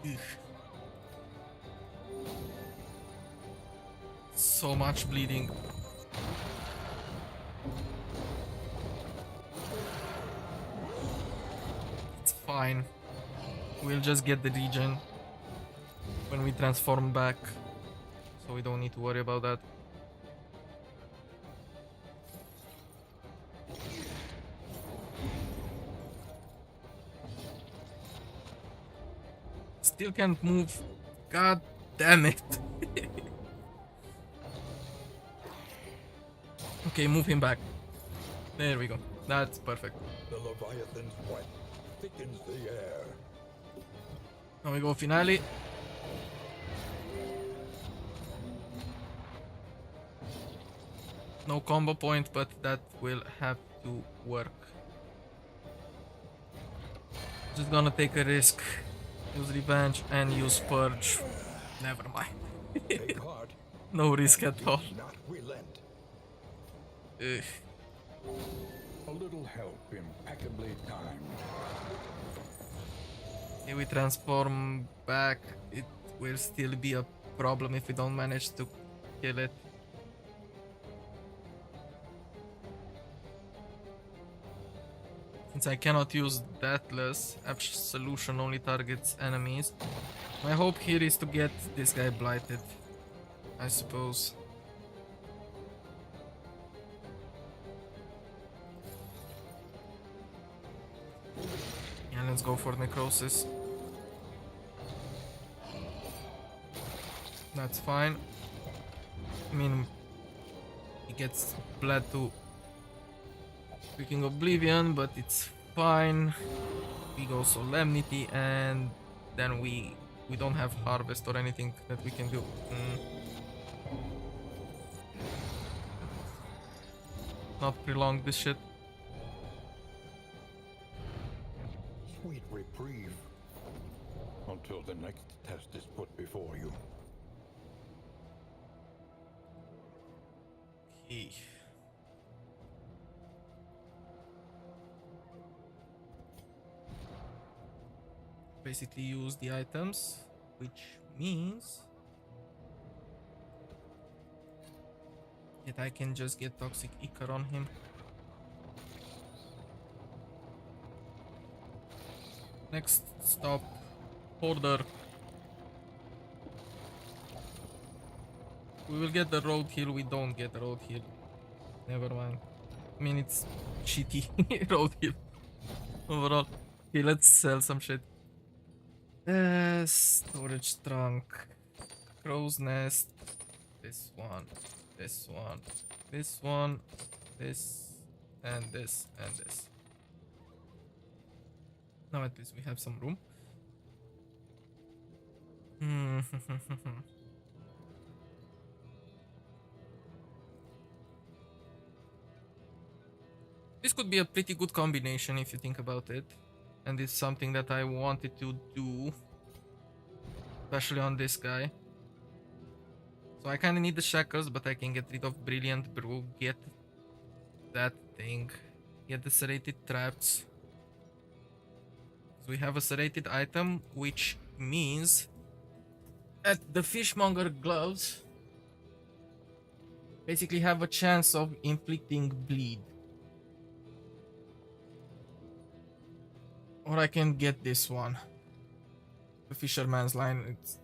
Ugh. So much bleeding. It's fine. We'll just get the regen when we transform back, so we don't need to worry about that. Still can't move. God damn it. Okay, move him back. There we go. That's perfect.
The Leviathan's wet. thickens the air.
Now we go finale. No combo point, but that will have to work. Just gonna take a risk. Use revenge and use purge. Never mind.
Take heart.
No risk at all.
Do not relent.
Ugh.
A little help impeccably timed.
If we transform back, it will still be a problem if we don't manage to kill it. Since I cannot use Deathless, Absolution only targets enemies. My hope here is to get this guy blighted, I suppose. Yeah, let's go for Necrosis. That's fine. I mean, he gets bled to freaking Oblivion, but it's fine. We go Solemnity, and then we don't have Harvest or anything that we can do. Not prolong this shit.
Sweet reprieve. Until the next test is put before you.
Okay. Basically use the items, which means that I can just get Toxic Ichor on him. Next stop, Order. We will get the road heal, we don't get the road heal. Never mind. I mean, it's shitty road heal overall. Okay, let's sell some shit. Storage trunk, crow's nest, this one, this one, this one, this, and this, and this. Now at least we have some room. This could be a pretty good combination if you think about it. And it's something that I wanted to do. Especially on this guy. So I kinda need the shackles, but I can get rid of Brilliant Brew, get that thing, get the serrated traps. So we have a serrated item, which means that the fishmonger gloves basically have a chance of inflicting bleed. Or I can get this one. The Fisherman's Line, it's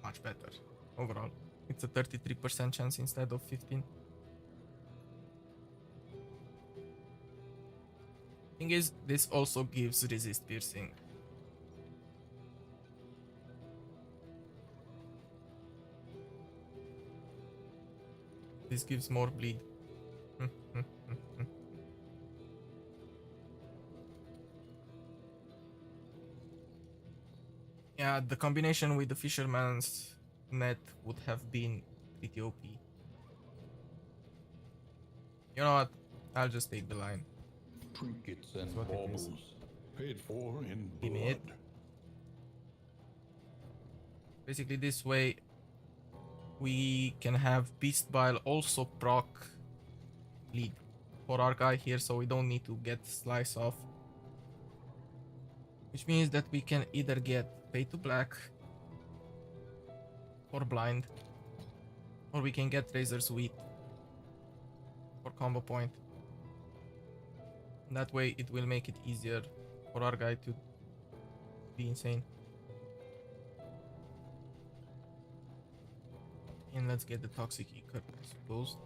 much better overall. It's a 33% chance instead of 15. Thing is, this also gives resist piercing. This gives more bleed. Yeah, the combination with the Fisherman's Net would have been pretty OP. You know what? I'll just take the line.
Trinkets and
That's what it is.
baubles. Paid for in
Give me it.
blood.
Basically, this way we can have Beast Bile also proc bleed for our guy here, so we don't need to get Slice off. Which means that we can either get Pay to Black or Blind, or we can get Razor's Wheat for combo point. And that way it will make it easier for our guy to be insane. And let's get the Toxic Ichor, I suppose.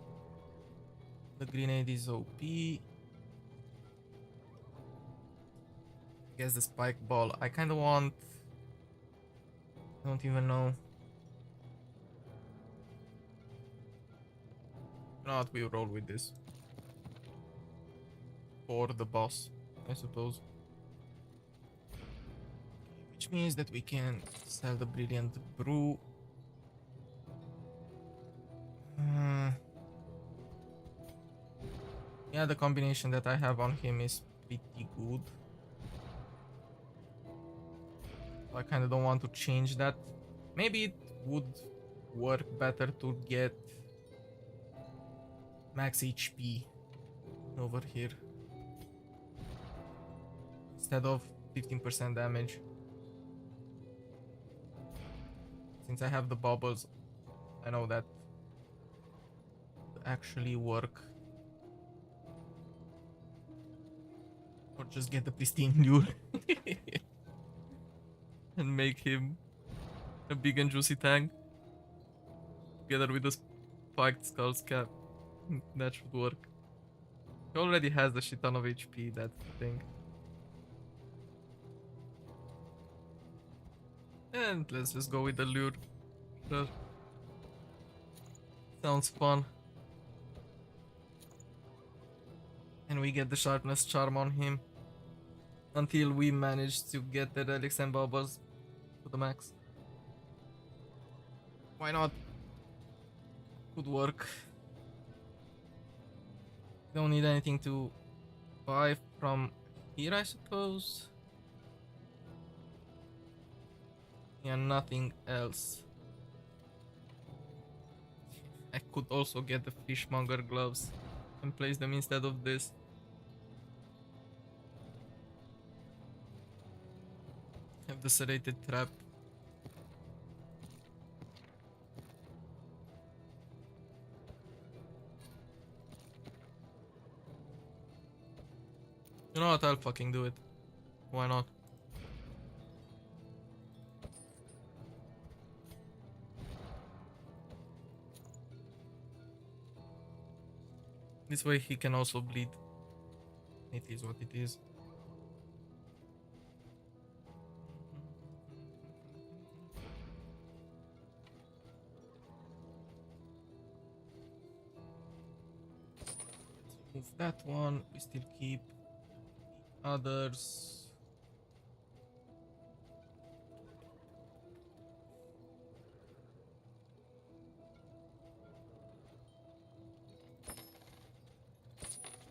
The grenade is OP. Guess the spike ball. I kind of want. I don't even know. Not we roll with this. For the boss, I suppose. which means that we can sell the brilliant brew. Yeah, the combination that I have on him is pretty good. I kind of don't want to change that. Maybe it would work better to get max HP over here instead of 15% damage. Since I have the bubbles, I know that would actually work. Or just get the pristine lure and make him a big and juicy tank together with the spiked skull's cap. That should work. He already has a shit ton of HP, that's the thing. And let's just go with the lure. Sure. Sounds fun. And we get the sharpness charm on him until we manage to get the relics and bubbles to the max. Why not? Could work. Don't need anything to buy from here, I suppose. Yeah, nothing else. I could also get the fishmonger gloves and place them instead of this. Have the serrated trap. You know what, I'll fucking do it. Why not? This way he can also bleed. It is what it is. Let's remove that one. We still keep the others.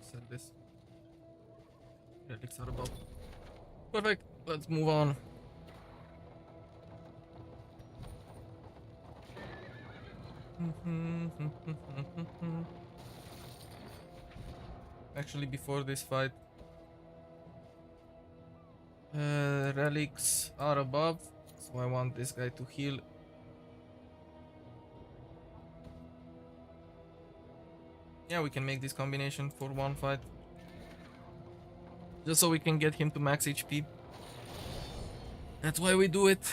Sell this. Relics are about. Perfect. Let's move on. Actually, before this fight, relics are above, so I want this guy to heal. Yeah, we can make this combination for one fight. Just so we can get him to max HP. That's why we do it.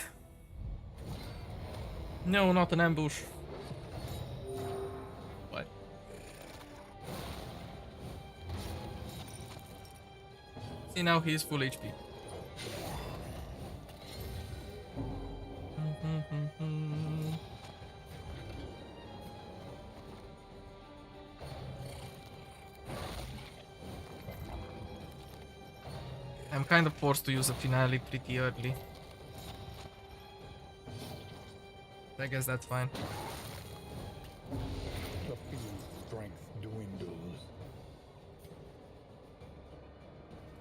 No, not an ambush. What? See, now he's full HP. I'm kind of forced to use a finale pretty early. I guess that's fine.
The field's strength dwindles.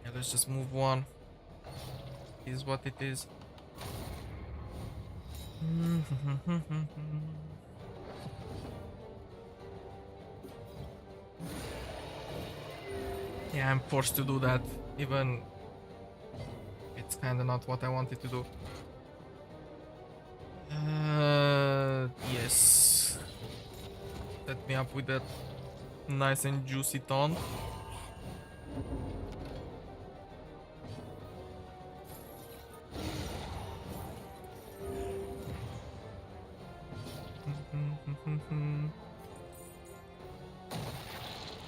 Yeah, let's just move one. Is what it is. Yeah, I'm forced to do that, even it's kinda not what I wanted to do. Yes. Set me up with that nice and juicy taunt.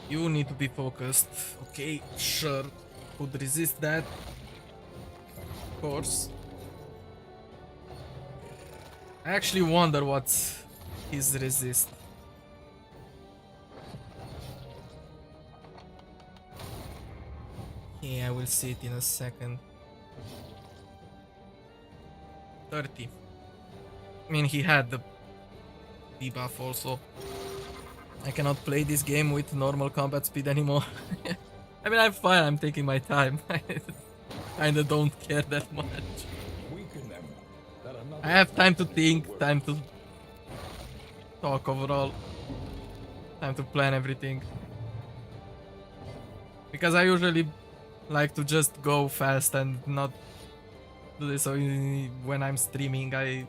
You need to be focused. Okay, sure. Could resist that. Of course. I actually wonder what's his resist. Yeah, I will see it in a second. 30. I mean, he had the debuff also. I cannot play this game with normal combat speed anymore. I mean, I'm fine, I'm taking my time. I kinda don't care that much.
Weaken them, that another
I have time to think, time to talk overall, time to plan everything. Because I usually like to just go fast and not do this. So when I'm streaming, I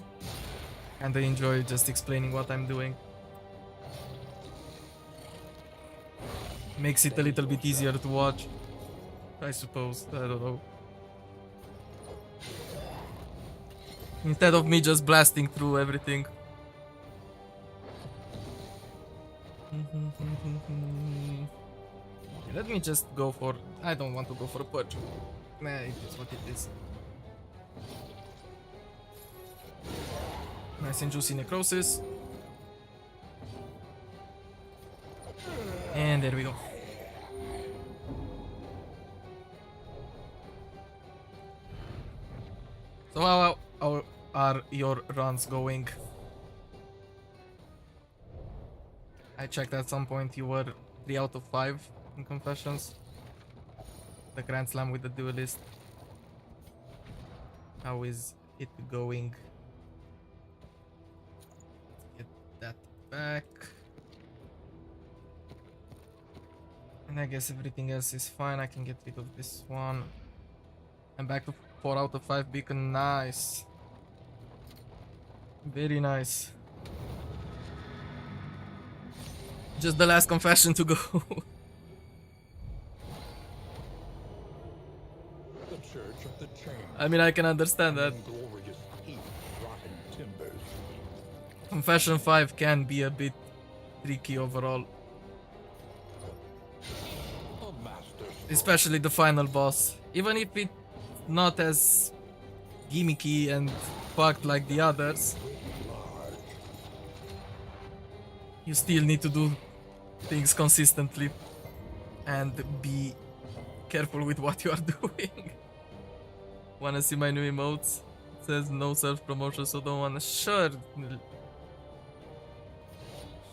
kinda enjoy just explaining what I'm doing. Makes it a little bit easier to watch, I suppose. I don't know. Instead of me just blasting through everything. Let me just go for... I don't want to go for a purge. Nah, it is what it is. Nice and juicy necrosis. And there we go. So how are your runs going? I checked at some point you were 3 out of 5 in confessions. The Grand Slam with the duelist. How is it going? Get that back. And I guess everything else is fine. I can get rid of this one. I'm back to 4 out of 5 beacon. Nice. Very nice. Just the last confession to go.
the church of the chain.
I mean, I can understand that.
Glorious heat, rotting timbers.
Confession 5 can be a bit tricky overall.
A master
Especially the final boss. Even if it's not as gimmicky and fucked like the others, you still need to do things consistently and be careful with what you are doing. Wanna see my new emotes? It says no self-promotion, so don't wanna... Sure.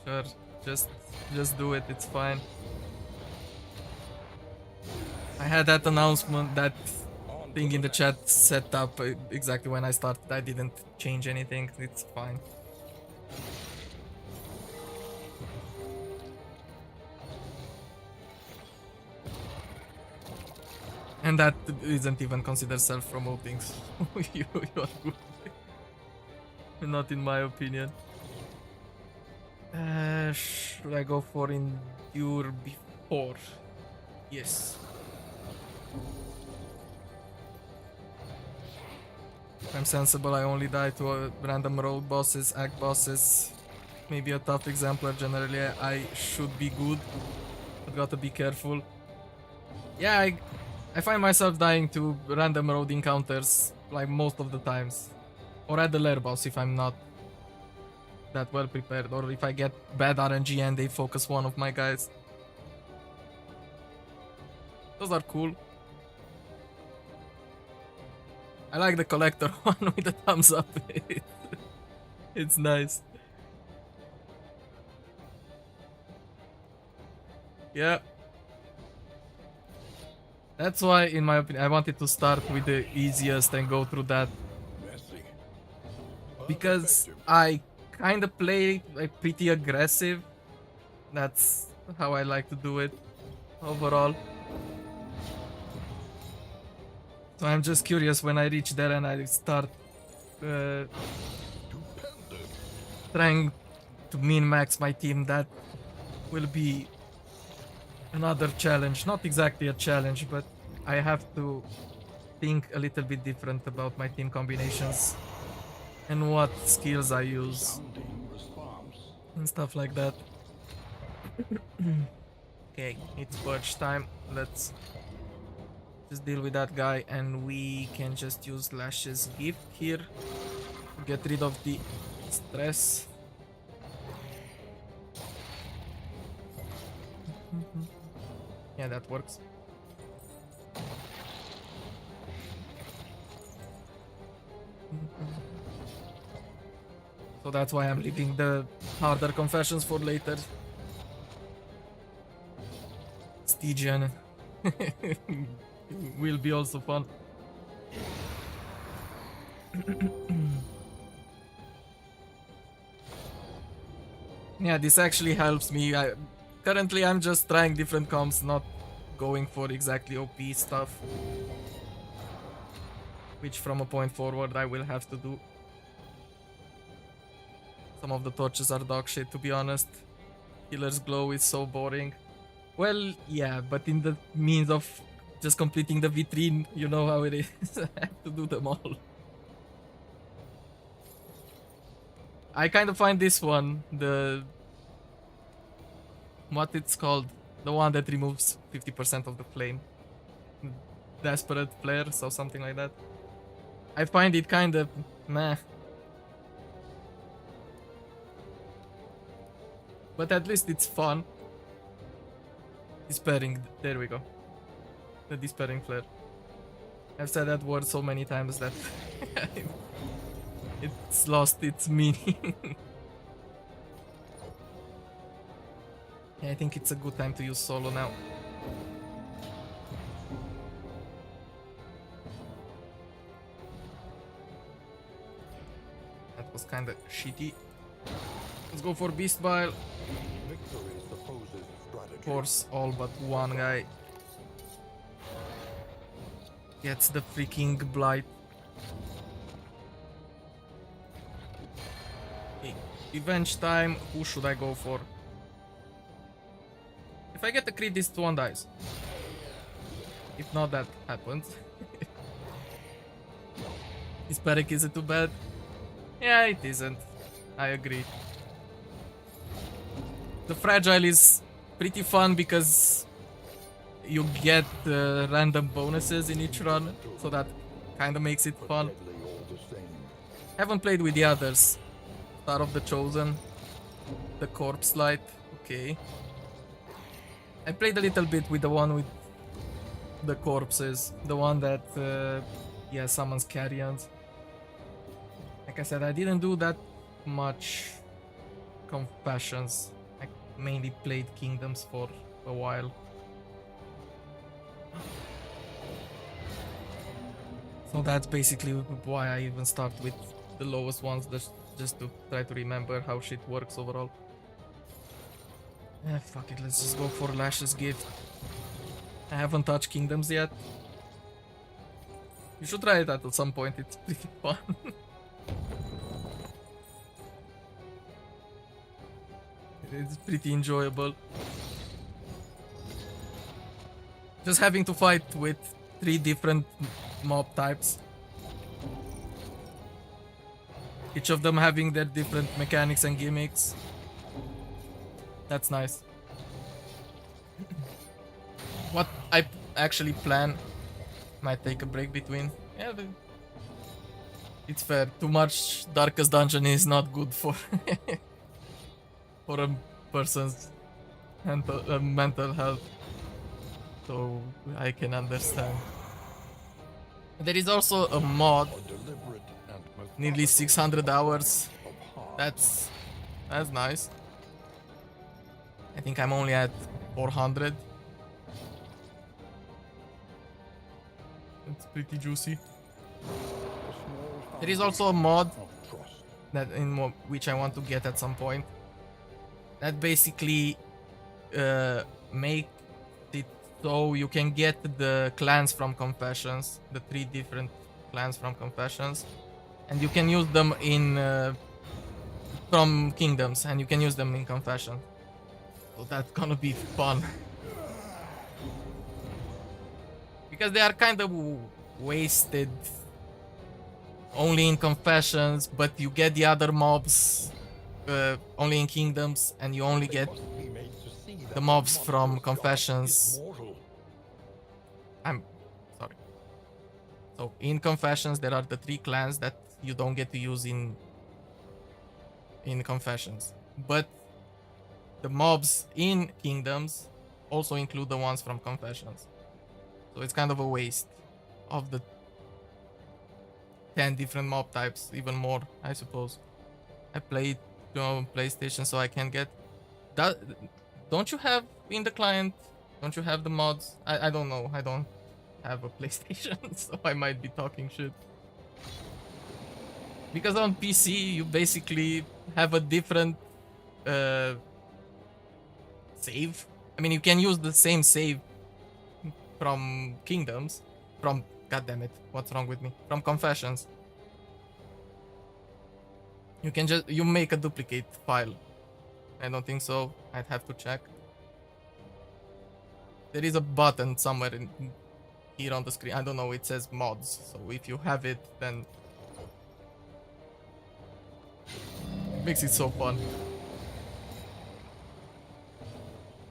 Sure. Just do it, it's fine. I had that announcement, that thing in the chat set up exactly when I started. I didn't change anything, it's fine. And that isn't even considered self-promoting, so you are good. Not in my opinion. Should I go for endure before? Yes. If I'm sensible, I only die to random road bosses, ag bosses. Maybe a tough exemplar. Generally, I should be good, but gotta be careful. Yeah, I find myself dying to random road encounters like most of the times. Or at the lair boss if I'm not that well prepared, or if I get bad RNG and they focus one of my guys. Those are cool. I like the collector one with the thumbs up. It's nice. Yeah. That's why, in my opinion, I wanted to start with the easiest and go through that.
messy.
Because I kind of play like pretty aggressive. That's how I like to do it overall. So I'm just curious when I reach there and I start trying to min-max my team. That will be another challenge. Not exactly a challenge, but I have to think a little bit different about my team combinations and what skills I use and stuff like that. Okay, it's purge time. Let's just deal with that guy, and we can just use Lash's gift here to get rid of the stress. Yeah, that works. So that's why I'm leaving the harder confessions for later. Stygian will be also fun. Yeah, this actually helps me. Currently, I'm just trying different comps, not going for exactly OP stuff. Which from a point forward I will have to do. Some of the torches are dog shit, to be honest. Healer's Glow is so boring. Well, yeah, but in the means of just completing the Vitrine, you know how it is. I have to do them all. I kind of find this one, what it's called, the one that removes 50% of the flame. Desperate Flares or something like that. I find it kind of meh. But at least it's fun. Despairing, there we go. The Despairing Flare. I've said that word so many times that it's lost its meaning. Yeah, I think it's a good time to use solo now. That was kinda shitty. Let's go for Beast Bile.
Victory supposes strategy.
Force all but one guy. Gets the freaking Blight. Okay, revenge time. Who should I go for? If I get the crit, this one dies. If not, that happens. Is Peric isn't too bad? Yeah, it isn't. I agree. The Fragile is pretty fun because you get random bonuses in each run, so that kind of makes it fun.
Deadly all the same.
Haven't played with the others. Star of the Chosen, the Corpse Light, okay. I played a little bit with the one with the corpses, the one that yeah, summons carrions. Like I said, I didn't do that much Confessions. I mainly played Kingdoms for a while. So that's basically why I even start with the lowest ones, just to try to remember how shit works overall. Fuck it, let's just go for Lash's Gift. I haven't touched Kingdoms yet. You should try it at some point, it's pretty fun. It's pretty enjoyable. Just having to fight with 3 different mob types. Each of them having their different mechanics and gimmicks. That's nice. What I actually plan, might take a break between. Yeah, but it's fair. Too much Darkest Dungeon is not good for for a person's mental health. So I can understand. There is also a mod,
A deliberate and
nearly 600 hours.
of heart.
That's nice. I think I'm only at 400. It's pretty juicy. There is also a mod
Of trust.
that which I want to get at some point. That basically make it so you can get the clans from Confessions, the 3 different clans from Confessions, and you can use them in from Kingdoms, and you can use them in Confession. So that's gonna be fun. Because they are kind of wasted only in Confessions, but you get the other mobs only in Kingdoms, and you only get
Must be made to see that
the mobs
monster's
from
God
Confessions.
is mortal.
I'm sorry. So in Confessions there are the 3 clans that you don't get to use in Confessions. But the mobs in Kingdoms also include the ones from Confessions. So it's kind of a waste of the 10 different mob types, even more, I suppose. I play it on PlayStation, so I can get that. Don't you have in the client? Don't you have the mods? I don't know. I don't have a PlayStation, so I might be talking shit. Because on PC you basically have a different save. I mean, you can use the same save from Kingdoms, from God damn it, what's wrong with me? From Confessions. You can just make a duplicate file. I don't think so. I'd have to check. There is a button somewhere here on the screen. I don't know. It says mods. So if you have it, then it makes it so fun.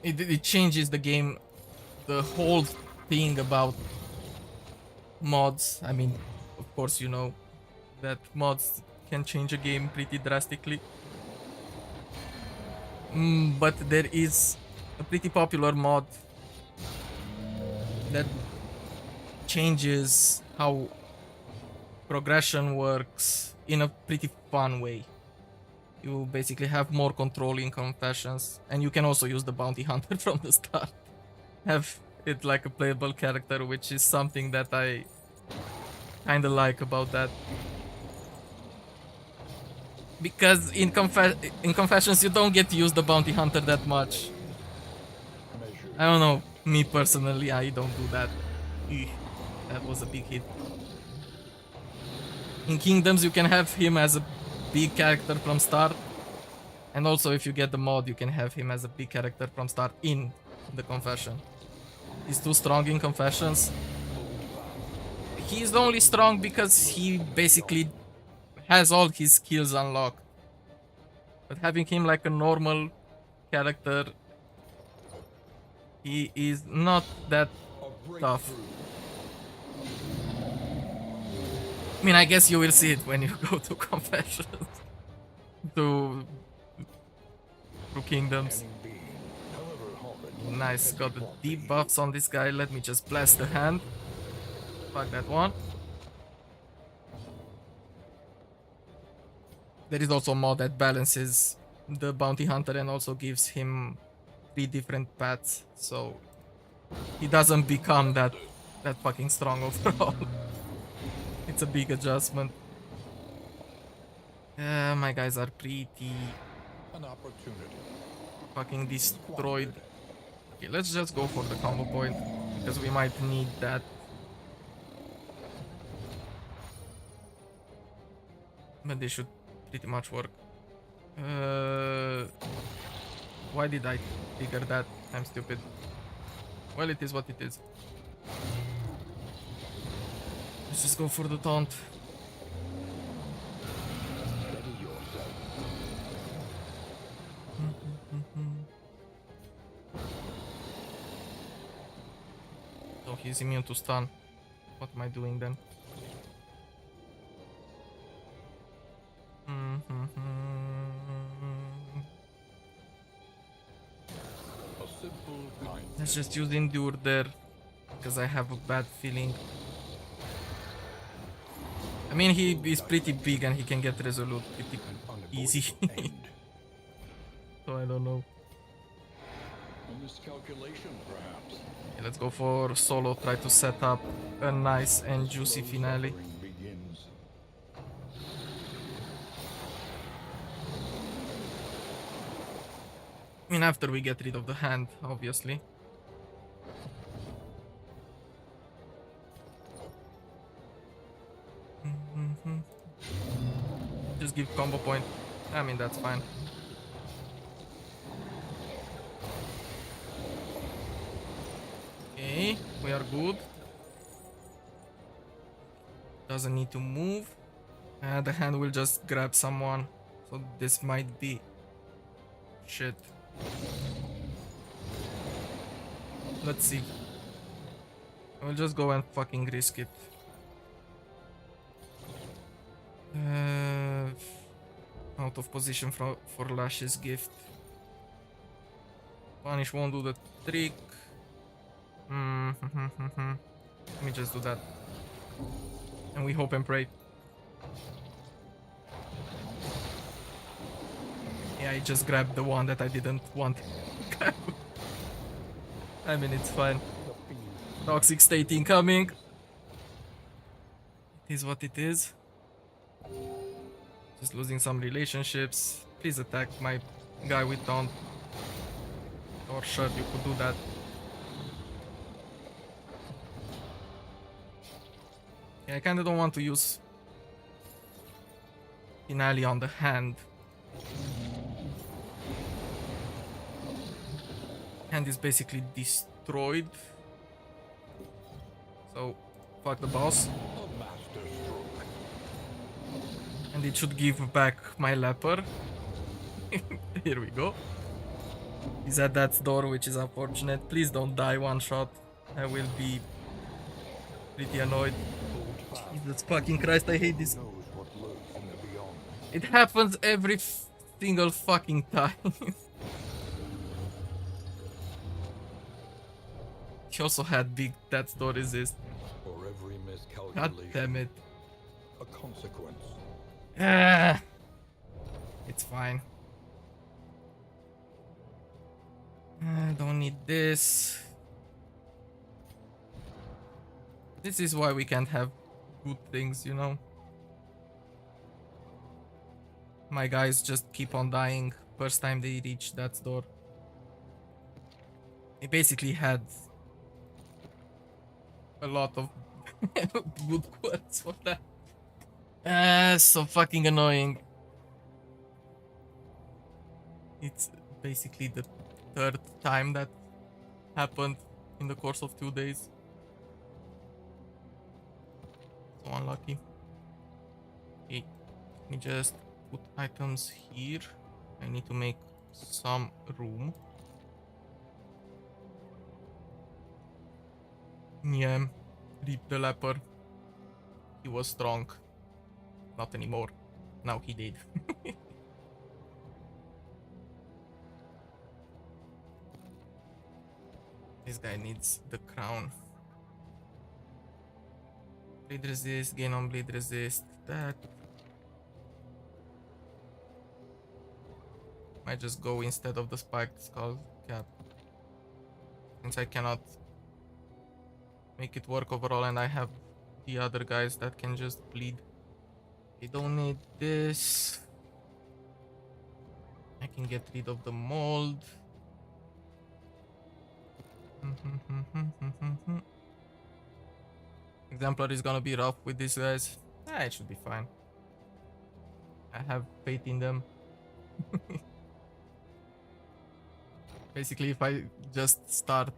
It changes the game. The whole thing about mods. I mean, of course, you know that mods can change a game pretty drastically. But there is a pretty popular mod that changes how progression works in a pretty fun way. You basically have more control in Confessions, and you can also use the bounty hunter from the start. Have it like a playable character, which is something that I kinda like about that. Because in Confessions you don't get to use the bounty hunter that much. I don't know, me personally, I don't do that. Eugh, that was a big hit. In Kingdoms you can have him as a big character from start. And also if you get the mod you can have him as a big character from start in the Confession. He's too strong in Confessions. He's only strong because he basically has all his skills unlocked. But having him like a normal character, he is not that tough. I mean, I guess you will see it when you go to Confessions. to Kingdoms. Nice, got the deep buffs on this guy. Let me just blast the hand. Fuck that one. There is also a mod that balances the bounty hunter and also gives him 3 different paths, so he doesn't become that fucking strong overall. It's a big adjustment. My guys are pretty fucking destroyed. Okay, let's just go for the combo point because we might need that. But they should pretty much work. Why did I figure that? I'm stupid. Well, it is what it is. Let's just go for the taunt. Oh, he's immune to stun. What am I doing then? Let's just use Endure there, because I have a bad feeling. I mean, he is pretty big and he can get Resolute pretty easy. So I don't know. Okay, let's go for solo, try to set up a nice and juicy finale. I mean, after we get rid of the hand, obviously. Just give combo point. I mean, that's fine. Okay, we are good. Doesn't need to move. The hand will just grab someone. So this might be shit. Let's see. I'll just go and fucking risk it. Out of position for Lash's gift. Punish won't do the trick. Let me just do that. And we hope and pray. Yeah, I just grabbed the one that I didn't want. I mean, it's fine. Toxic state incoming. It is what it is. Just losing some relationships. Please attack my guy with taunt. Or sure, you could do that. Yeah, I kinda don't want to use Finale on the hand. Hand is basically destroyed. So, fuck the boss. And it should give back my leper. Here we go. He's at that door, which is unfortunate. Please don't die one shot. I will be pretty annoyed. Jesus fucking Christ, I hate this. It happens every single fucking time. He also had big death door resist.
For every
God damn it.
a consequence.
Ah, it's fine. I don't need this. This is why we can't have good things, you know? My guys just keep on dying first time they reach that door. They basically had a lot of good quotes for that. So fucking annoying. It's basically the third time that happened in the course of 2 days. So unlucky. Okay, let me just put items here. I need to make some room. Yeah, rip the leper. He was strong. Not anymore. Now he did. This guy needs the crown. Bleed resist, gain on bleed resist. That might just go instead of the spiked skull cap. Since I cannot make it work overall and I have the other guys that can just bleed. I don't need this. I can get rid of the mold. Exemplar is gonna be rough with these guys. It should be fine. I have faith in them. Basically, if I just start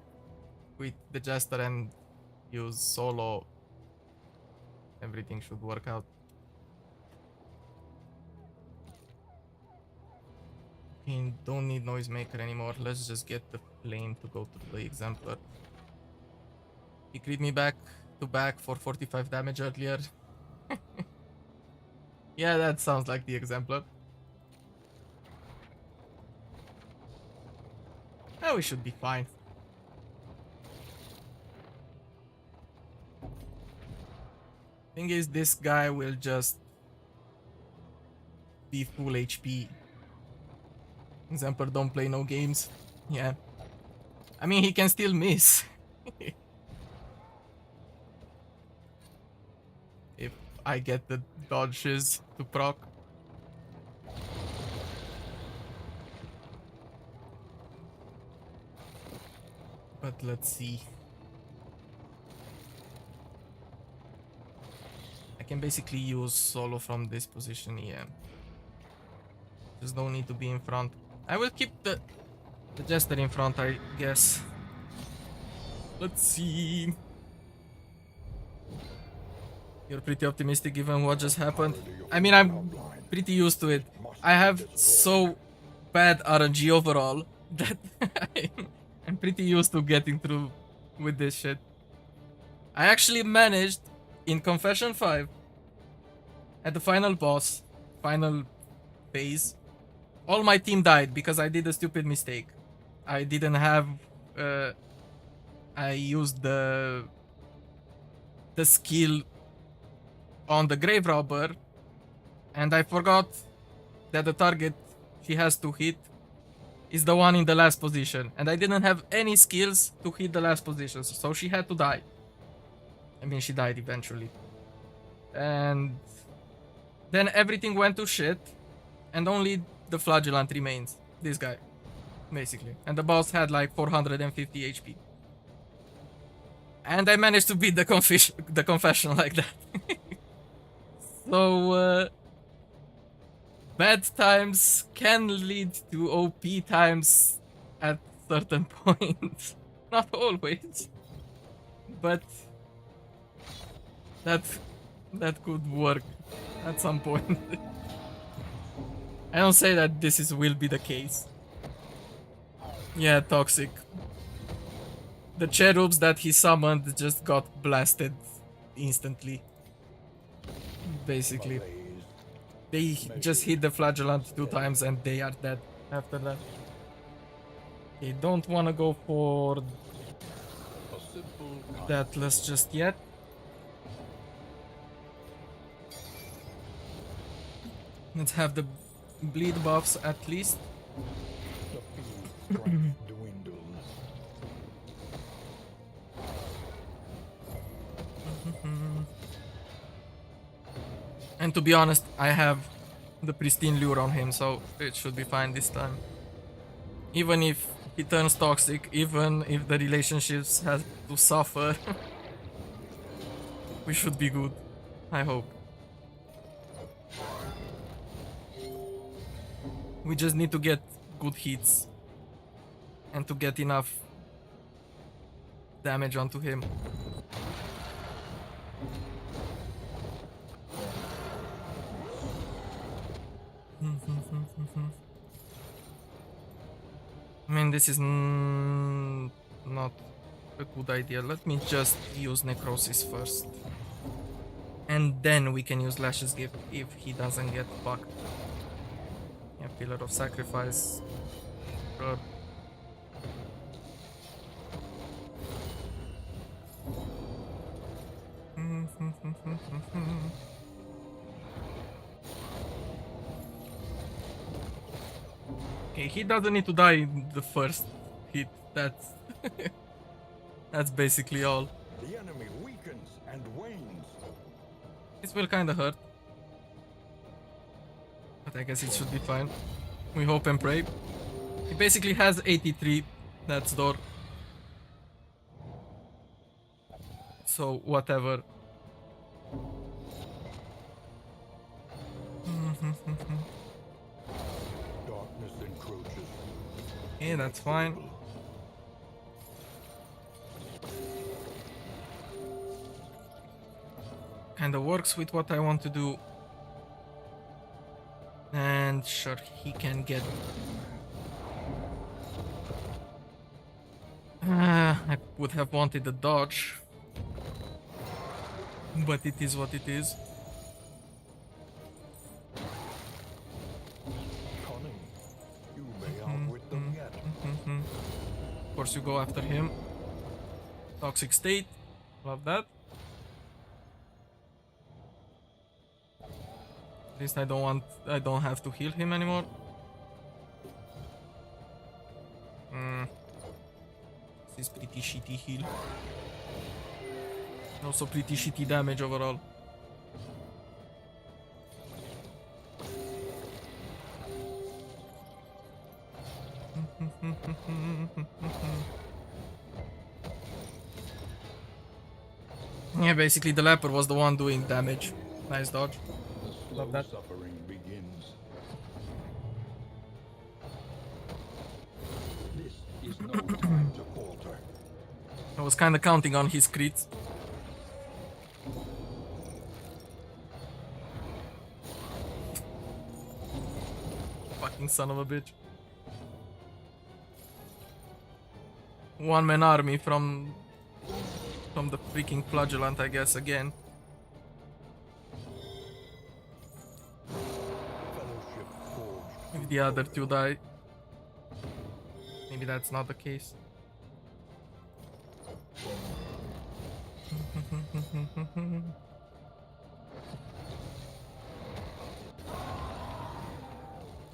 with the Jester and use solo, everything should work out. Okay, don't need Noisemaker anymore. Let's just get the flame to go to the Exemplar. He crit me back to back for 45 damage earlier. Yeah, that sounds like the Exemplar. Oh, we should be fine. Thing is, this guy will just be full HP. Exemplar don't play no games. Yeah. I mean, he can still miss. If I get the dodges to proc. But let's see. I can basically use solo from this position, yeah. Just don't need to be in front. I will keep the Jester in front, I guess. Let's see. You're pretty optimistic given what just happened. I mean, I'm pretty used to it. I have so bad RNG overall that I'm pretty used to getting through with this shit. I actually managed in Confession 5 at the final boss, final phase. All my team died because I did a stupid mistake. I didn't have I used the skill on the grave robber and I forgot that the target she has to hit is the one in the last position. And I didn't have any skills to hit the last position, so she had to die. I mean, she died eventually. And then everything went to shit, and only the flagellant remains. This guy, basically. And the boss had like 450 HP. And I managed to beat the confession like that. So, bad times can lead to OP times at certain points. Not always. But that could work at some point. I don't say that will be the case. Yeah, toxic. The cherubs that he summoned just got blasted instantly. Basically. They just hit the flagellant 2 times and they are dead after that. They don't want to go for that list just yet. Let's have the bleed buffs at least.
The field's strength dwindles.
And to be honest, I have the pristine lure on him, so it should be fine this time. Even if he turns toxic, even if the relationships have to suffer, we should be good. I hope. We just need to get good hits and to get enough damage onto him. I mean, this is not a good idea. Let me just use Necrosis first. And then we can use Lash's Gift if he doesn't get fucked. Yeah, Pillar of Sacrifice. Sure. Okay, he doesn't need to die in the first hit. That's basically all.
The enemy weakens and wanes.
This will kinda hurt. But I guess it should be fine. We hope and pray. He basically has 83. That's door. So, whatever.
Darkness encroaches.
Yeah, that's fine. Kinda works with what I want to do. And sure, he can get... I would have wanted a dodge. But it is what it is.
Cunning. You may outwit them yet.
Of course you go after him. Toxic state. Love that. At least I don't have to heal him anymore. This is pretty shitty heal. Also pretty shitty damage overall. Yeah, basically the leper was the one doing damage. Nice dodge. Love that.
Suffering begins. This is no time to falter.
I was kinda counting on his crits. Fucking son of a bitch. One-man army from the freaking flagellant, I guess, again.
Fellowship forged.
If the other two die. Maybe that's not the case.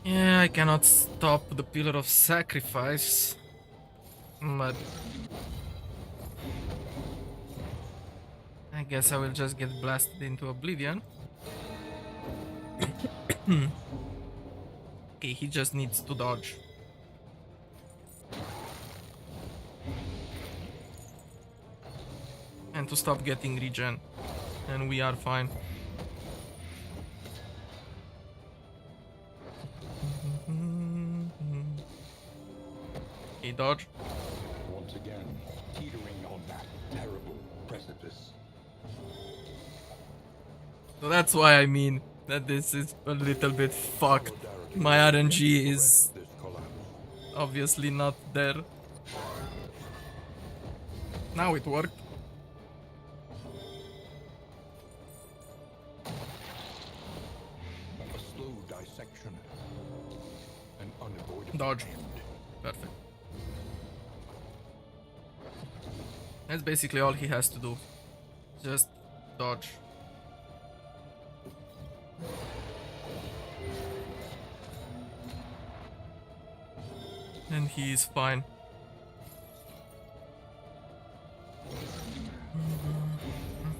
Yeah, I cannot stop the Pillar of Sacrifice, but I guess I will just get blasted into oblivion. Okay, he just needs to dodge. And to stop getting regen. And we are fine. Okay, dodge.
Once again, teetering on that terrible precipice.
So that's why I mean that this is a little bit fucked. My RNG is
This collapse.
obviously not there. Now it worked.
A slow dissection. An unavoidable
Dodge.
end.
Perfect. That's basically all he has to do. Just dodge. And he is fine.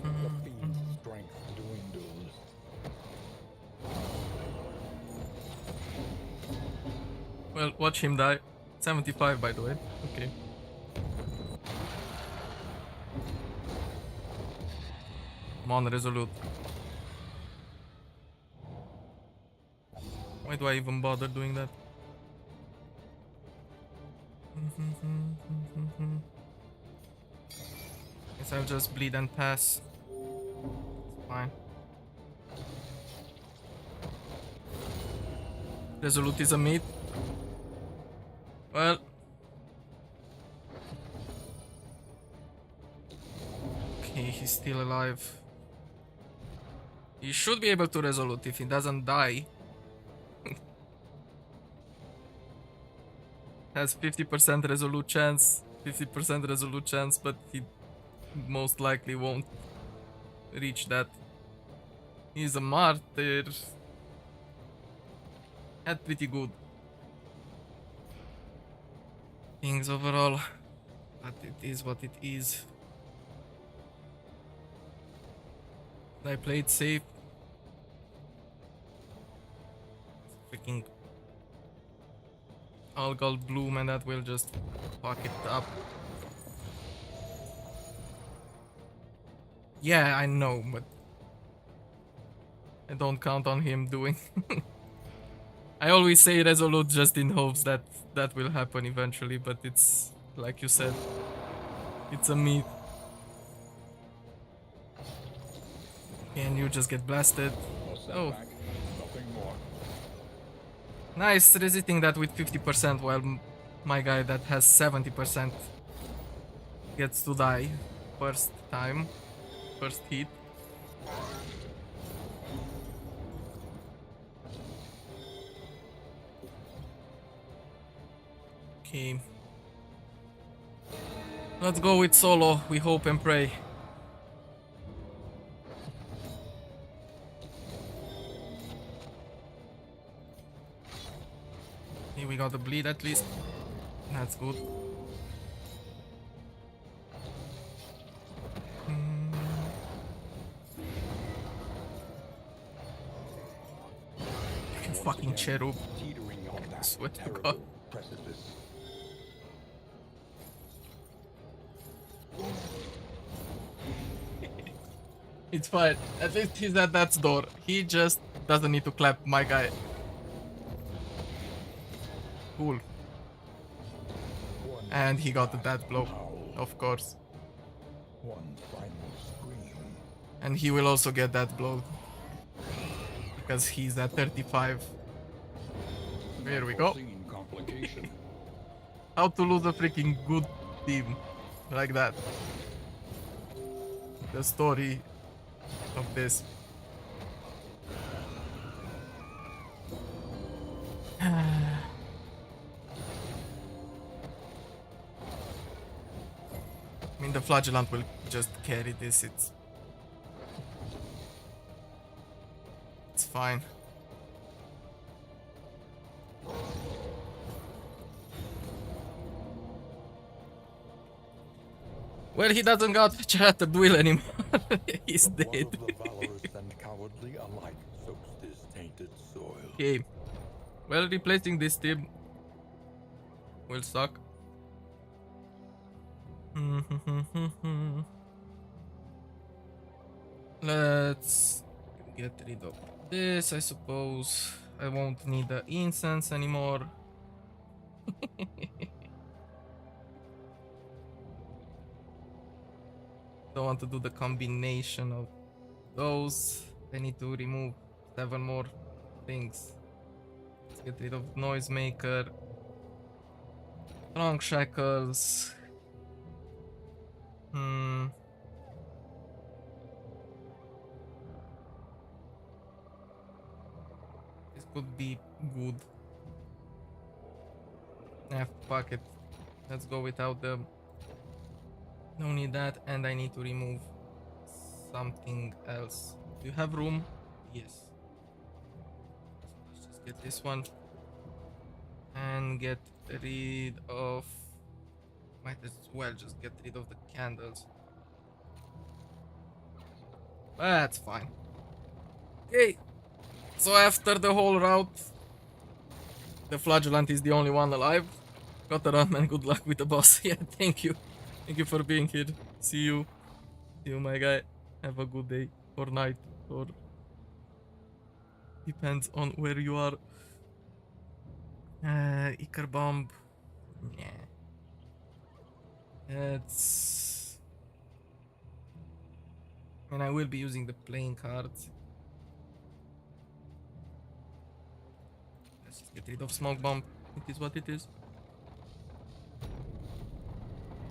The fiend's strength dwindles.
Well, watch him die. 75 by the way. Okay. Come on, Resolute. Why do I even bother doing that? Guess I'll just bleed and pass. It's fine. Resolute is a meat. Well. Okay, he's still alive. He should be able to resolute if he doesn't die. Has 50% resolute chance, 50% resolute chance, but he most likely won't reach that. He's a martyr. Had pretty good things overall, but it is what it is. I played safe. Freaking algal bloom, and that will just fuck it up. Yeah, I know, but I don't count on him doing. I always say resolute just in hopes that that will happen eventually, but it's like you said, it's a myth. And you just get blasted. Oh.
Nothing more.
Nice, resisting that with 50% while my guy that has 70% gets to die first time, first hit. Okay. Let's go with solo, we hope and pray. Okay, we got the bleed at least. That's good. You fucking cherub.
Teetering on that
Swear to
terrible
God.
precipice.
It's fine. At least he's at that door. He just doesn't need to clap my guy. Cool. And he got that blow, of course.
One final scream.
And he will also get that blow. Because he's at 35. There we go.
Foreseen complication.
How to lose a freaking good team like that. The story of this. I mean, the flagellant will just carry this. It's fine. Well, he doesn't got Chartered Will anymore. He's
The blood
dead.
of the valorous and cowardly alike soaks this tainted soil.
Okay. Well, replacing this team will suck. Let's get rid of this, I suppose. I won't need the incense anymore. Don't want to do the combination of those. I need to remove 7 more things. Let's get rid of noisemaker. Trunk shackles. This could be good. Fuck it. Let's go without them. No need that, and I need to remove something else. Do you have room? Yes. So let's just get this one. And get rid of... Might as well just get rid of the candles. That's fine. Okay. So after the whole route, the flagellant is the only one alive. Got around, man. Good luck with the boss. Yeah, thank you. Thank you for being here. See you. See you, my guy. Have a good day or night, or depends on where you are. Icar bomb. Yeah. It's... I mean, I will be using the playing cards. Let's just get rid of smoke bomb. It is what it is.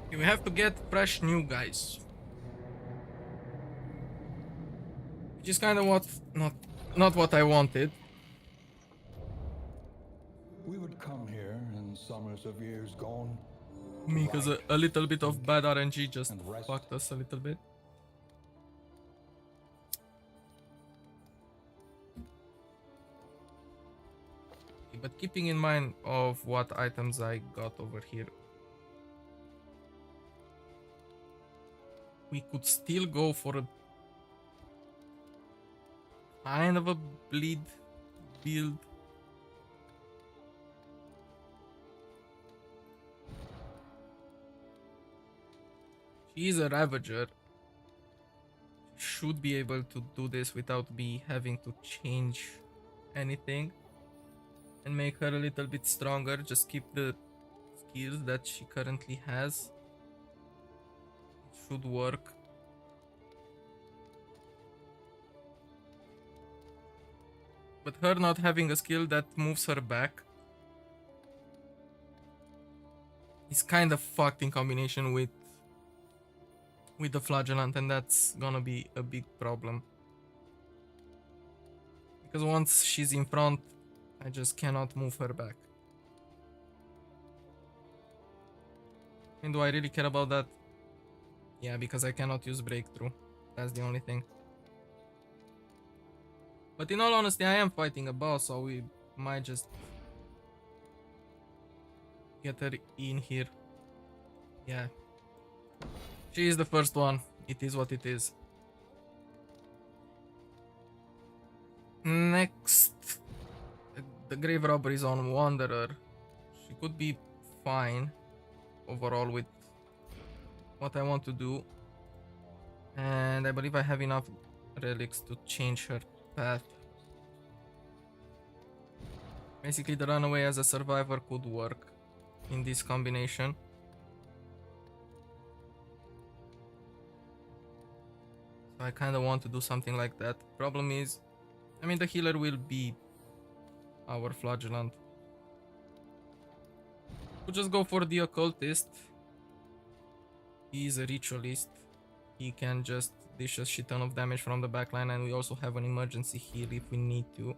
Okay, we have to get fresh new guys. Which is kind of what... Not what I wanted.
We would come here in summers of years gone.
Because a little bit of bad RNG just
And rest.
fucked us a little bit. Okay, but keeping in mind of what items I got over here, we could still go for a kind of a bleed build. She's a Ravager. Should be able to do this without me having to change anything. And make her a little bit stronger. Just keep the skills that she currently has. It should work. But her not having a skill that moves her back is kind of fucked in combination with the flagellant, and that's gonna be a big problem. Because once she's in front, I just cannot move her back. And do I really care about that? Yeah, because I cannot use breakthrough. That's the only thing. But in all honesty, I am fighting a boss, so we might just get her in here. Yeah. She is the first one. It is what it is. Next, the grave robber is on Wanderer. She could be fine overall with what I want to do. And I believe I have enough relics to change her path. Basically, the runaway as a survivor could work in this combination. So I kind of want to do something like that. Problem is, I mean, the healer will be our flagellant. We'll just go for the occultist. He's a ritualist. He can just dish a shit ton of damage from the backline, and we also have an emergency heal if we need to.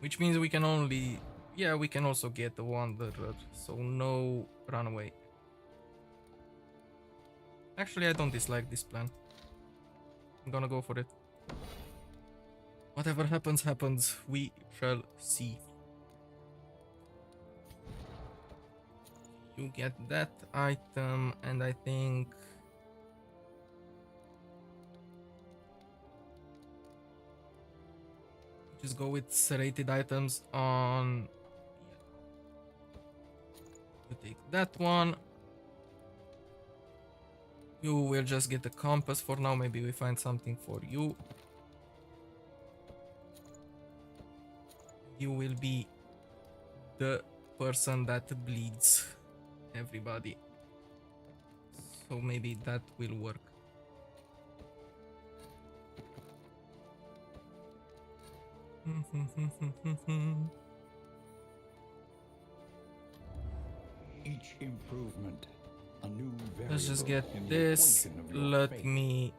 Which means we can only... Yeah, we can also get the Wanderer, so no runaway. Actually, I don't dislike this plan. I'm gonna go for it. Whatever happens, happens. We shall see. You get that item, and I think just go with serrated items on. You take that one. You will just get a compass for now. Maybe we find something for you. You will be the person that bleeds everybody. So maybe that will work.
Each improvement, a new
Let's just
variable
get
in the
this.
equation of your
Let
fate.
me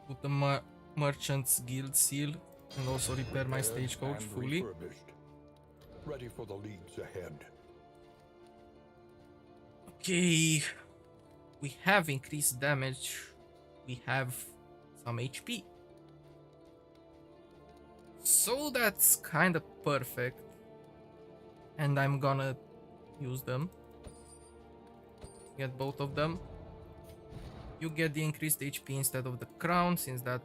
put the merchant's guild seal and also repair my
Repaired
stagecoach
and
fully.
refurbished. Ready for the leagues ahead.
Okay, we have increased damage. We have some HP. So that's kind of perfect. And I'm gonna use them. Get both of them. You get the increased HP instead of the crown, since that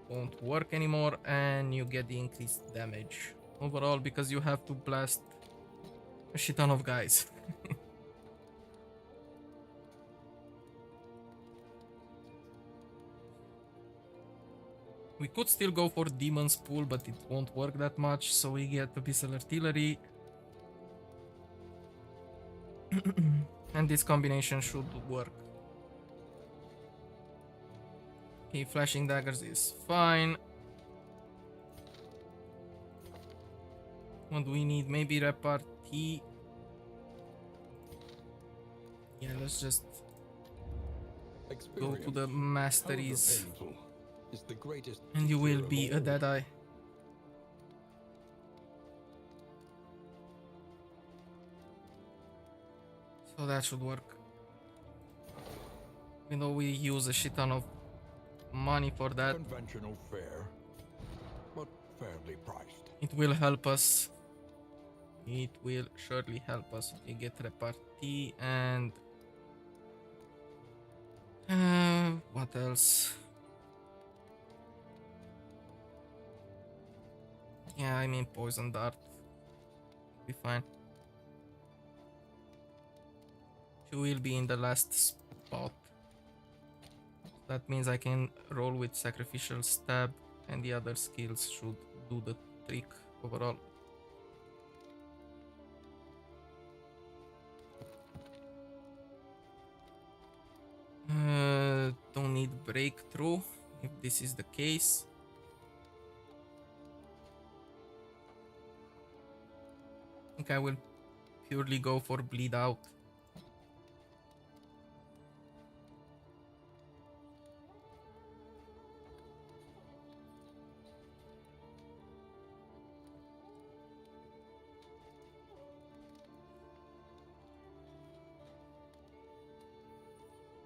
won't work anymore. And you get the increased damage overall because you have to blast a shit ton of guys. We could still go for Demon's Pool, but it won't work that much, so we get Abyssal Artillery. And this combination should work. Okay, Flashing Daggers is fine. What do we need? Maybe repartee. Yeah, let's just go to the masteries.
However painful, is the greatest
And you will
teacher of
be a
all.
Deadeye. So that should work. Even though we use a shit ton of money for that,
Conventional fare, but fairly priced.
it will help us. It will surely help us. We get repartee and what else? Yeah, I mean poison dart. Be fine. She will be in the last spot. That means I can roll with sacrificial stab, and the other skills should do the trick overall. Don't need breakthrough if this is the case. I think I will purely go for bleed out.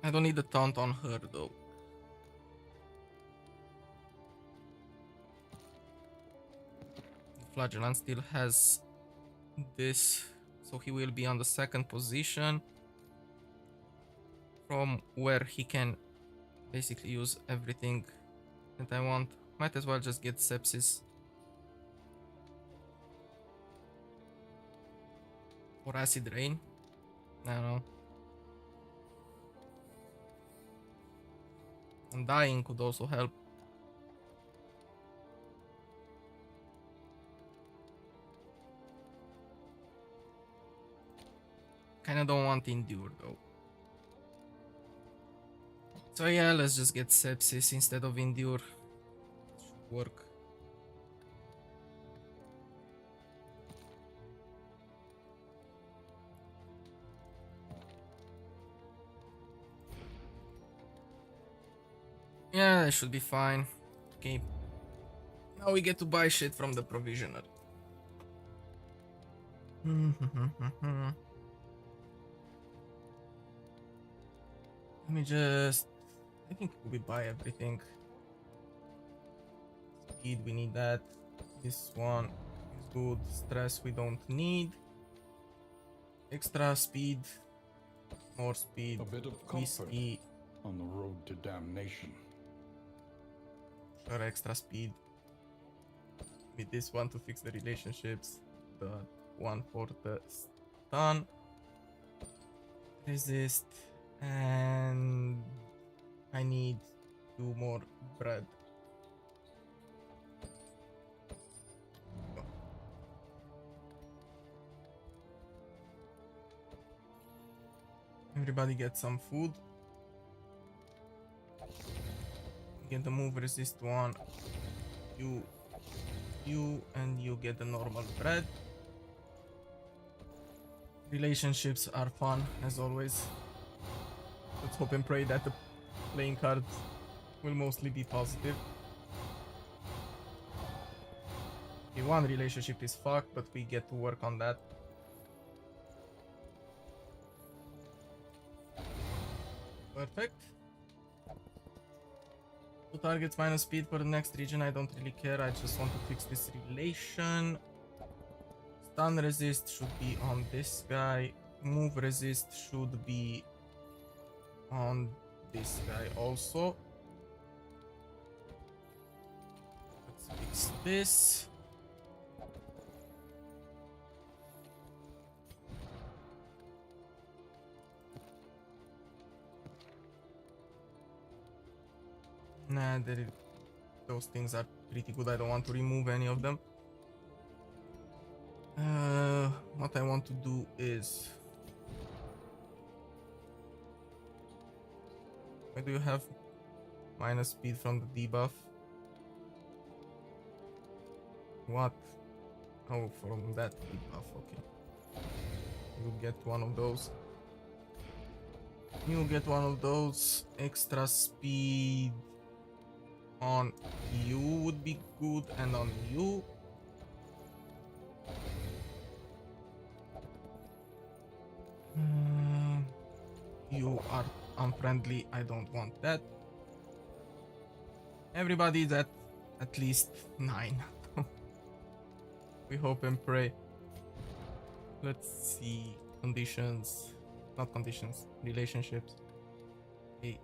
I don't need a taunt on her though. Flagellant still has this, so he will be on the second position, from where he can basically use everything that I want. Might as well just get sepsis. Or acid rain. I don't know. And dying could also help. Kinda don't want endure though. So yeah, let's just get sepsis instead of endure. Should work. Yeah, that should be fine. Okay. Now we get to buy shit from the provisioner. Let me just... I think we buy everything. speed, we need that. This one is good. Stress we don't need. Extra speed, more speed,
A bit of comfort
whiskey,
on the road to damnation.
or extra speed. With this one to fix the relationships, the one for the stun, resist, and I need 2 more bread. Everybody get some food. Get the move resist one. You and you get the normal bread. Relationships are fun as always. Let's hope and pray that the playing cards will mostly be positive. Okay, one relationship is fucked, but we get to work on that. Perfect. 2 targets minus speed for the next region. I don't really care. I just want to fix this relation. Stun resist should be on this guy. Move resist should be on this guy also. Let's fix this. Nah, those things are pretty good. I don't want to remove any of them. What I want to do is... Why do you have minus speed from the debuff? What? Oh, from that debuff, okay. You get one of those. You get one of those. Extra speed on you would be good, and on you. You are unfriendly. I don't want that. Everybody's at least 9. We hope and pray. Let's see. Conditions. Not conditions. Relationships. Okay.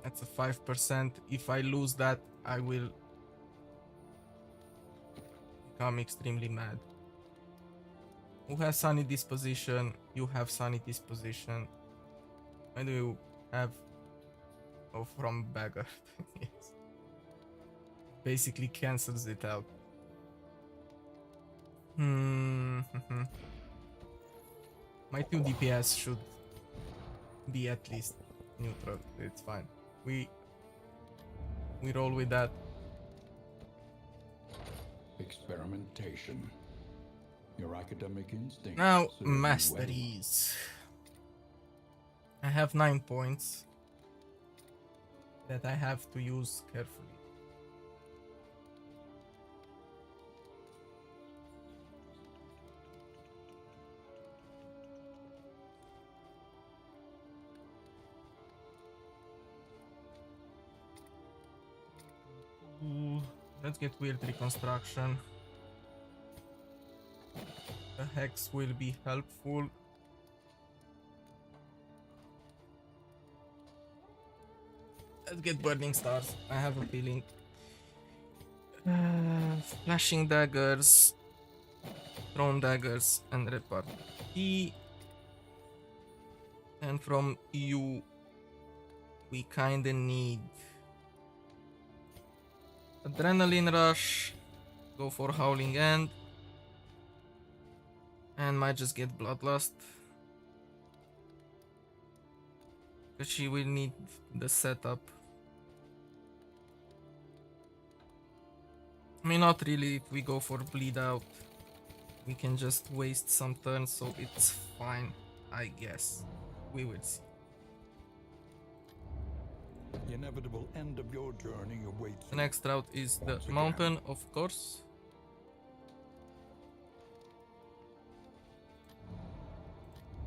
That's a 5%. If I lose that, I will become extremely mad. Who has sunny disposition? You have sunny disposition. Why do you have... Oh, from beggar. Yes. Basically cancels it out. My 2 DPS should be at least neutral. It's fine. We roll with that.
Experimentation. Your academic instinct.
Now,
serve you well.
masteries. I have 9 points that I have to use carefully. Let's get weird reconstruction. The hex will be helpful. Let's get burning stars. I have a feeling. Flashing daggers, thrown daggers, and repartee. And from you, we kinda need adrenaline rush. Go for howling end. And might just get bloodlust. Because she will need the setup. I mean, not really. If we go for bleed out, we can just waste some turns, so it's fine, I guess. We will see.
The inevitable end of your journey awaits
The
you.
next route is the
Once again.
mountain, of course.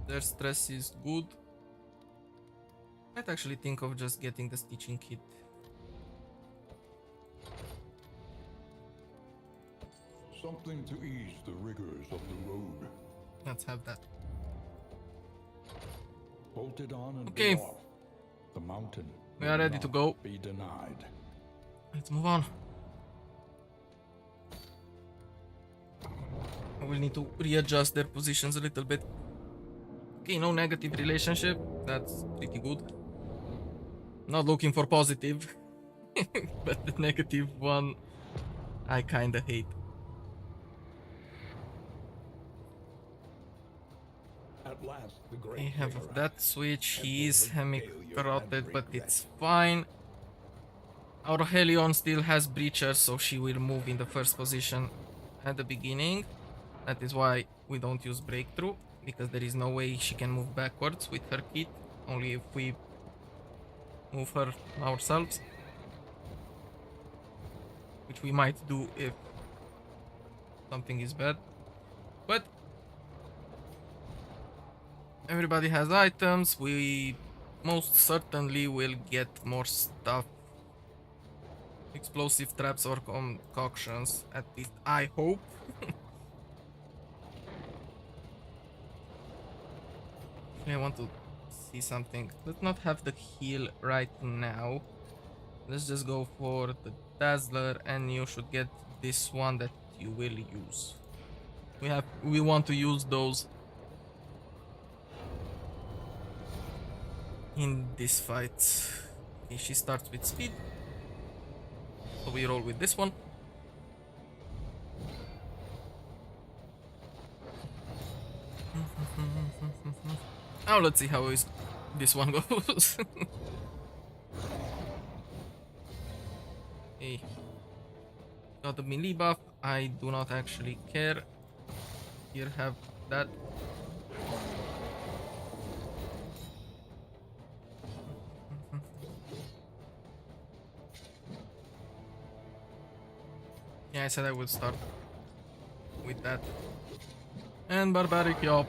Their stress is good. Might actually think of just getting the stitching kit.
Something to ease the rigors of the road.
Let's have that.
Bolted on and
Okay.
be off. The mountain.
We are
will
ready to
not
go.
Be denied.
Let's move on. We'll need to readjust their positions a little bit. Okay, no negative relationship. That's pretty good. Not looking for positive. But the negative one I kinda hate.
At last, the great
We have
day
that switch. He is
Every failure
hemi-carotid,
and
but
regret.
it's fine. Our Helion still has breachers, so she will move in the first position at the beginning. That is why we don't use breakthrough, because there is no way she can move backwards with her kit, only if we move her ourselves. Which we might do if something is bad. But everybody has items. We most certainly will get more stuff. Explosive traps or concoctions, at least I hope. I want to see something. Let's not have the heal right now. Let's just go for the Dazzler, and you should get this one that you will use. We want to use those in this fight. Okay, she starts with speed. So we roll with this one. Now let's see how this one goes. Okay. Got the melee buff. I do not actually care. Here, have that. Yeah, I said I would start with that. And barbaric yop.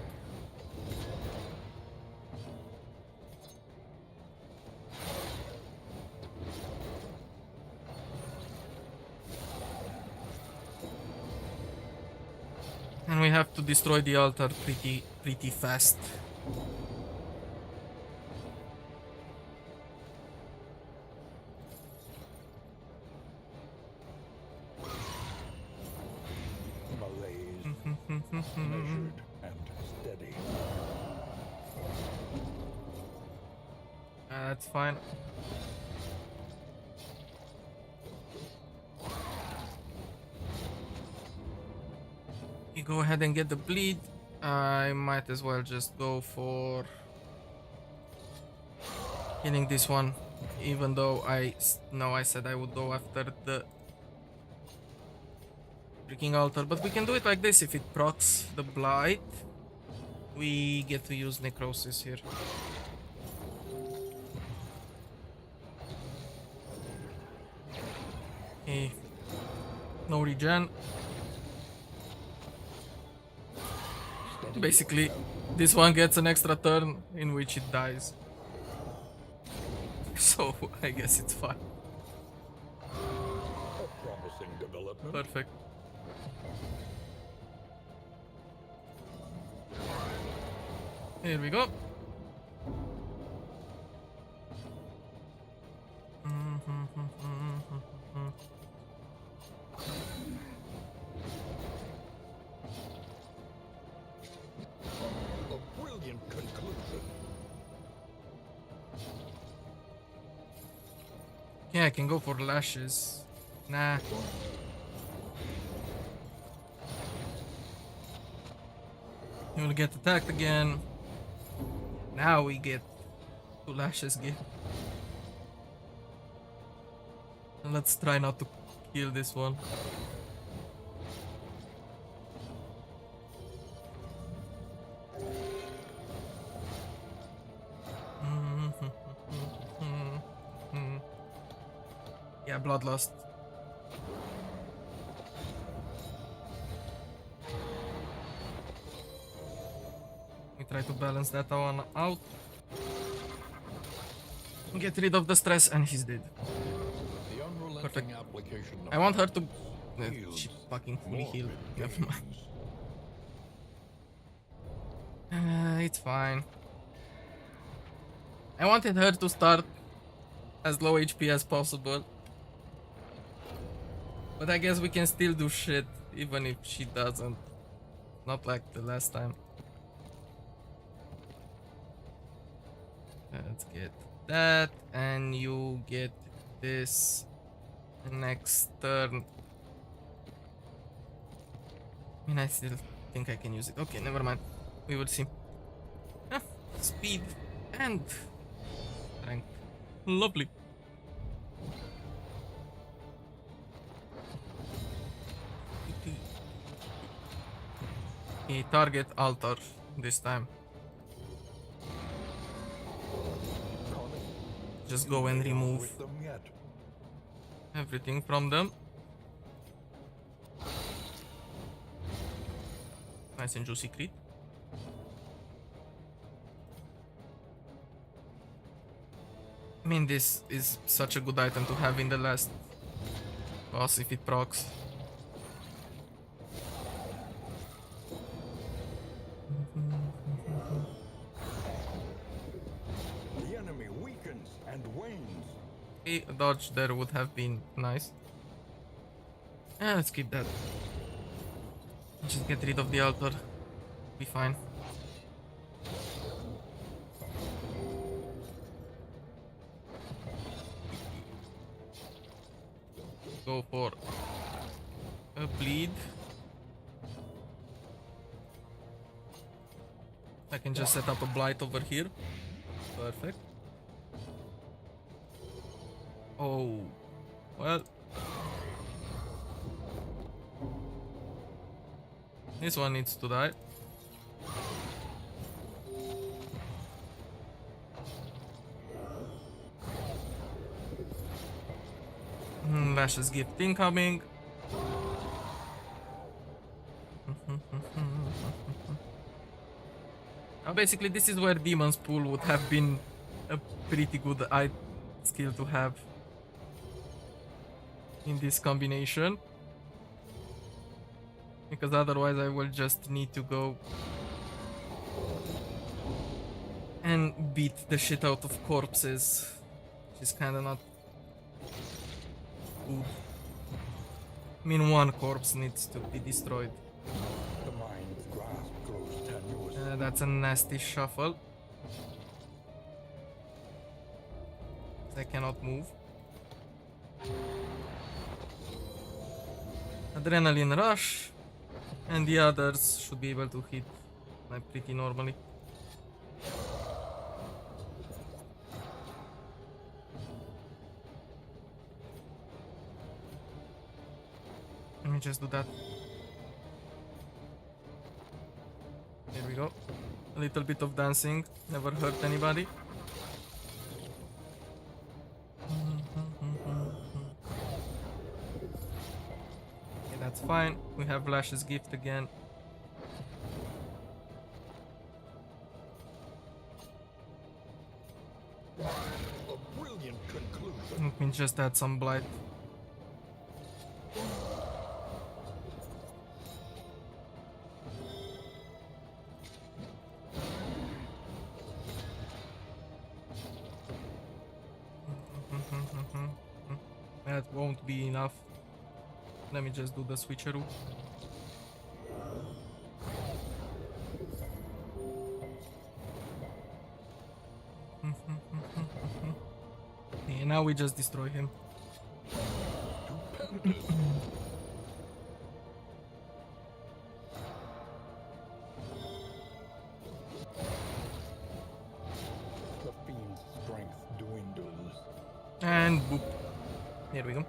And we have to destroy the altar pretty fast.
Malaise, measured and steady.
That's fine. You go ahead and get the bleed. I might as well just go for killing this one, even though I said I would go after the freaking altar. But we can do it like this. If it procs the blight, we get to use necrosis here. Okay. No regen. Basically, this one gets an extra turn in which it dies. So, I guess it's fine.
A promising development.
Perfect. Here we go.
A brilliant conclusion.
Yeah, I can go for lashes. Nah. You will get attacked again. Now we get 2 lashes again. And let's try not to kill this one. Yeah, bloodlust. We try to balance that one out. Get rid of the stress, and he's dead.
The unrelenting
Perfect.
application of
I want her to.
heals
She fucking fully
morbid
healed. Never mind.
gains.
It's fine. I wanted her to start as low HP as possible. But I guess we can still do shit even if she doesn't. Not like the last time. Let's get that, and you get this next turn. I mean, I still think I can use it. Okay, never mind. We will see. Ah, speed and strength. Lovely. A target altar this time. Just go and remove
With them yet?
everything from them. Nice and juicy crit. I mean, this is such a good item to have in the last boss if it procs.
The enemy weakens and wanes.
A dodge there would have been nice. Yeah, let's keep that. Just get rid of the altar. Be fine. Go for a bleed. I can just set up a blight over here. Perfect. Oh, well. This one needs to die. Lashes gift incoming. Now basically this is where Demon's Pool would have been a pretty good skill to have in this combination. Because otherwise I will just need to go and beat the shit out of corpses. Which is kinda not good. I mean, one corpse needs to be destroyed.
The mind's grasp grows tenuous.
That's a nasty shuffle. I cannot move. Adrenaline rush. And the others should be able to hit like pretty normally. Let me just do that. There we go. A little bit of dancing never hurt anybody. Okay, that's fine. We have Lash's gift again.
A brilliant conclusion.
Let me just add some blight. That won't be enough. Let me just do the switcheroo. Okay, now we just destroy him.
The fiend's strength dwindles.
And boop. Here we go.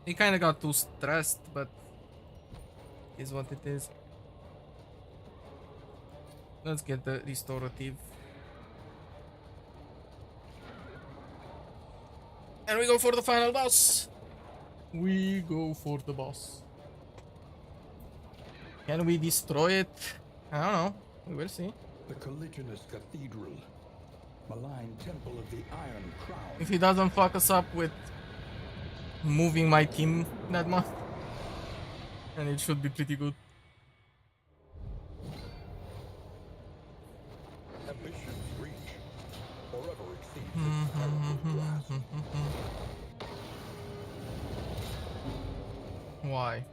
He kinda got too stressed, but is what it is. Let's get the restorative. And we go for the final boss. We go for the boss. Can we destroy it? I don't know. We will see.
The colliginous cathedral. Malign temple of the Iron Crown.
If he doesn't fuck us up with moving my team that much, then it should be pretty good.
Ambition's reach forever exceeds its terrible grasp.
Why?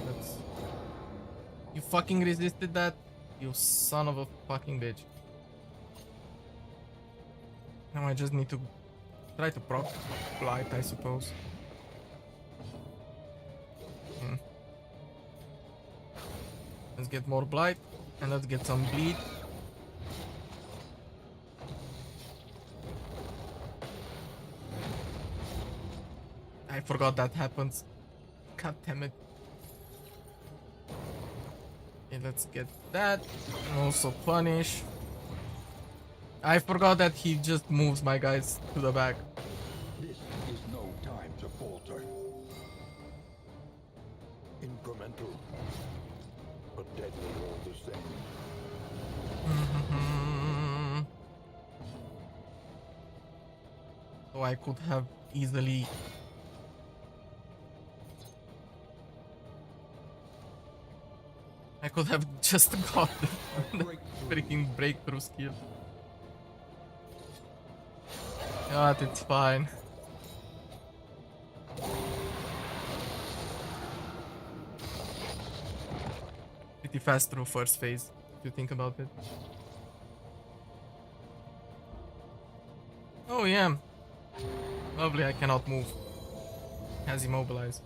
That's... You fucking resisted that? You son of a fucking bitch. Now I just need to try to proc blight, I suppose. Let's get more blight and let's get some bleed. I forgot that happens. God damn it. Okay, let's get that. And also punish. I forgot that he just moves my guys to the back.
This is no time to falter. Incremental, but deadly all the same.
So I could have easily... I could have just got the freaking breakthrough skill. But it's fine. Pretty fast through first phase, if you think about it. Oh yeah. Lovely, I cannot move. Has immobilized.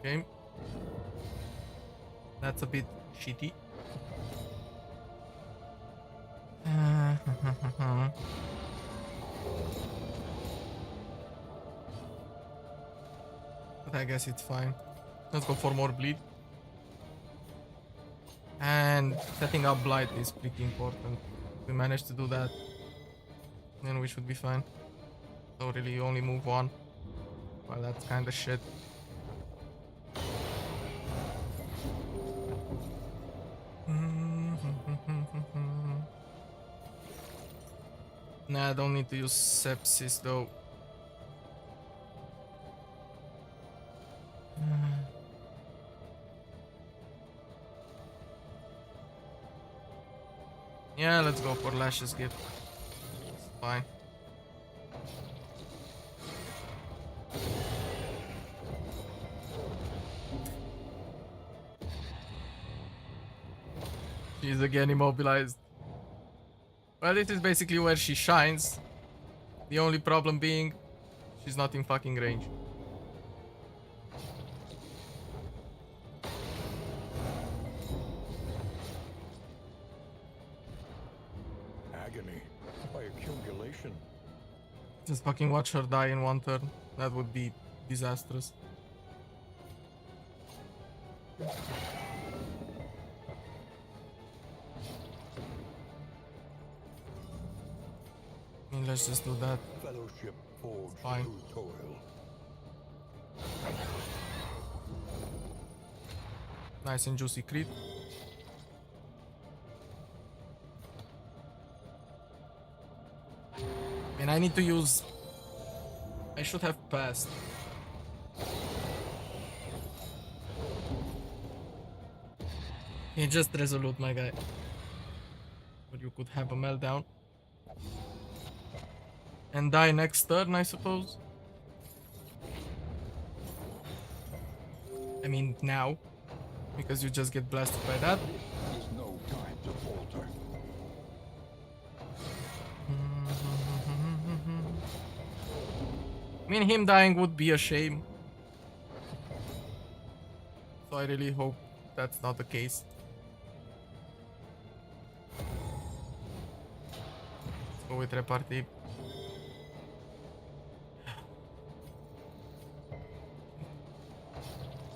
Okay. That's a bit shitty. But I guess it's fine. Let's go for more bleed. And setting up blight is pretty important. If we manage to do that, then we should be fine. So really you only move one. Well, that's kind of shit. Nah, I don't need to use sepsis though. Yeah, let's go for Lash's gift. It's fine. She's again immobilized. Well, this is basically where she shines. The only problem being, she's not in fucking range.
Agony by accumulation.
Just fucking watch her die in one turn. That would be disastrous. I mean, let's just do that.
Fellowship forged
Fine.
through toil.
Nice and juicy crit. And I need to use... I should have passed. You just resolute, my guy. But you could have a meltdown. And die next turn, I suppose. I mean, now. Because you just get blasted by that.
This is no time to falter.
I mean, him dying would be a shame. So I really hope that's not the case. Let's go with repartee.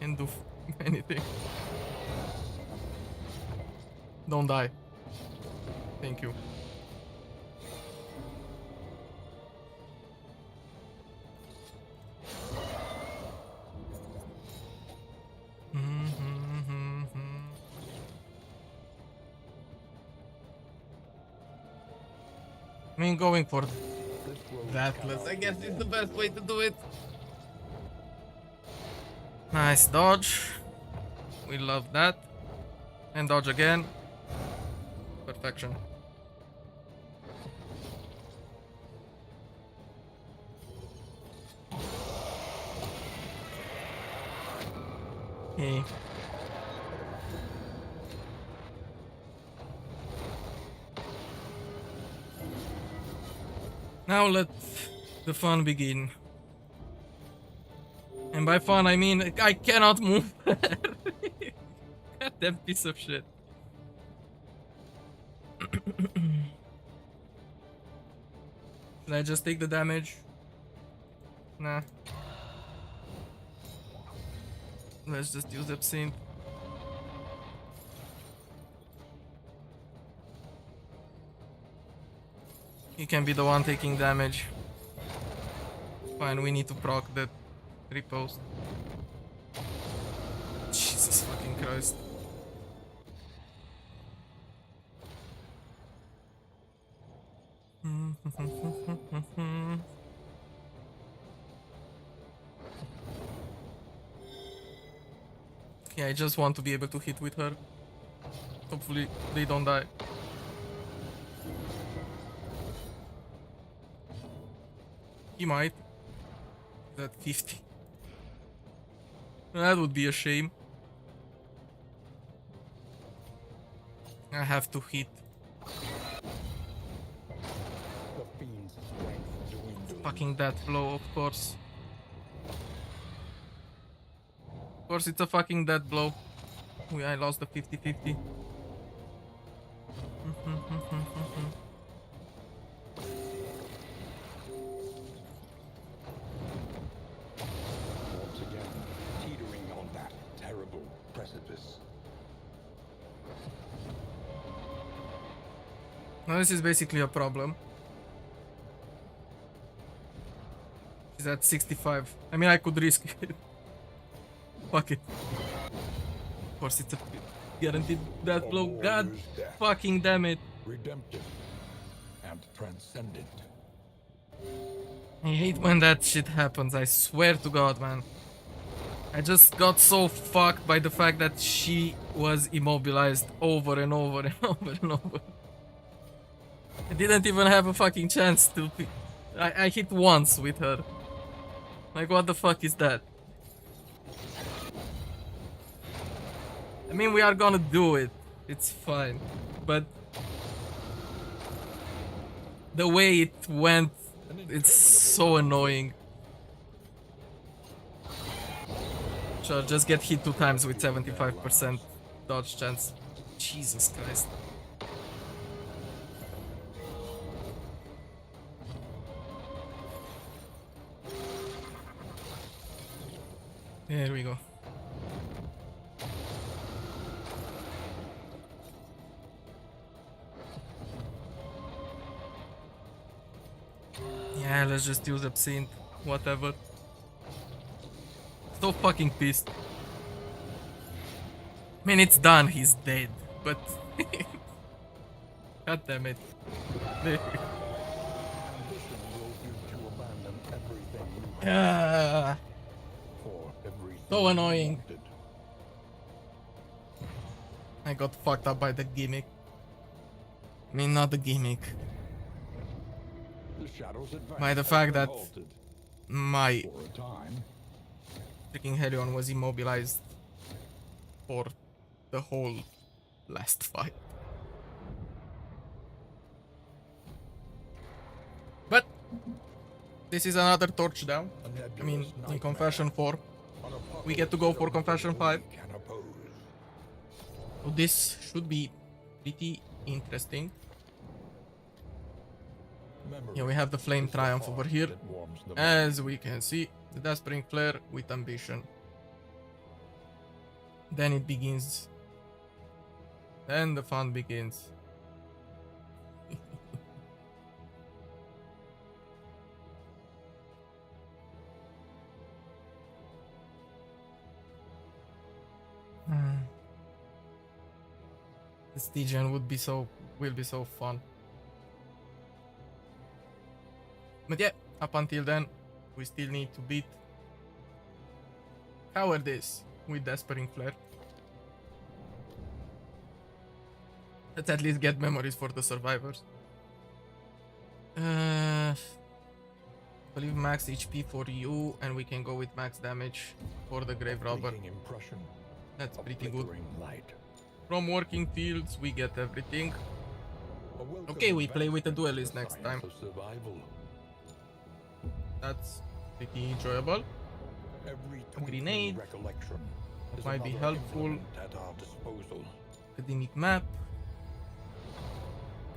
Can't do anything. Don't die. Thank you. I mean, going for
This road
relentless,
cannot
I guess,
be
is the
walked.
best way to do it. Nice dodge. We love that. And dodge again. Perfection. Okay. Now let the fun begin. And by fun I mean I cannot move. Goddamn piece of shit. Should I just take the damage? Nah. Let's just use absinthe. He can be the one taking damage. Fine, we need to proc that repost. Jesus fucking Christ. Yeah, I just want to be able to hit with her. Hopefully they don't die. He might. That 50. That would be a shame. I have to hit.
The fiend's strength dwindles.
Fucking that blow, of course. Of course, it's a fucking death blow. I lost the 50-50.
Once again, teetering on that terrible precipice.
Now this is basically a problem. She's at 65. I mean, I could risk it. Fuck it. Of course, it's a guaranteed death blow. God fucking damn it.
Redemptive and transcendent.
I hate when that shit happens, I swear to God, man. I just got so fucked by the fact that she was immobilized over and over and over and over. I didn't even have a fucking chance to... I hit once with her. Like, what the fuck is that? I mean, we are gonna do it. It's fine. But... the way it went, it's so annoying. Sure, just get hit 2 times with 75% dodge chance. Jesus Christ. There we go. Yeah, let's just use absinthe. Whatever. So fucking pissed. I mean, it's done. He's dead. But... God damn it.
Ambition drove you to abandon everything you had
Ah,
for everything
so
you
annoying.
wanted.
I got fucked up by the gimmick. I mean, not the gimmick.
The shadows advanced
By the fact
and
that
halted
my
for a time.
freaking Helion was immobilized for the whole last fight. But this is another torch down. I mean, in Confession 4, we get to go for Confession 5.
Can oppose.
So this should be pretty interesting.
Memory
Yeah, we have the Flame
is the
Triumph
heart
over here.
that warms the mind.
As we can see, the Deathspring Flare with Ambition. Then it begins. Then the fun begins. The Stygian will be so fun. But yeah, up until then, we still need to beat Cowardice with Despering Flare. Let's at least get memories for the survivors. I believe max HP for you, and we can go with max damage for the Grave Robber.
Impression
That's
of
pretty good.
flickering light.
From working fields, we get everything.
A welcome
Okay, we play with a
advancement
duelist
in the
next time.
science of survival.
That's pretty enjoyable.
Every
A
twinkling
grenade
recollection is
might be
another
helpful.
implement at our disposal.
Academic map.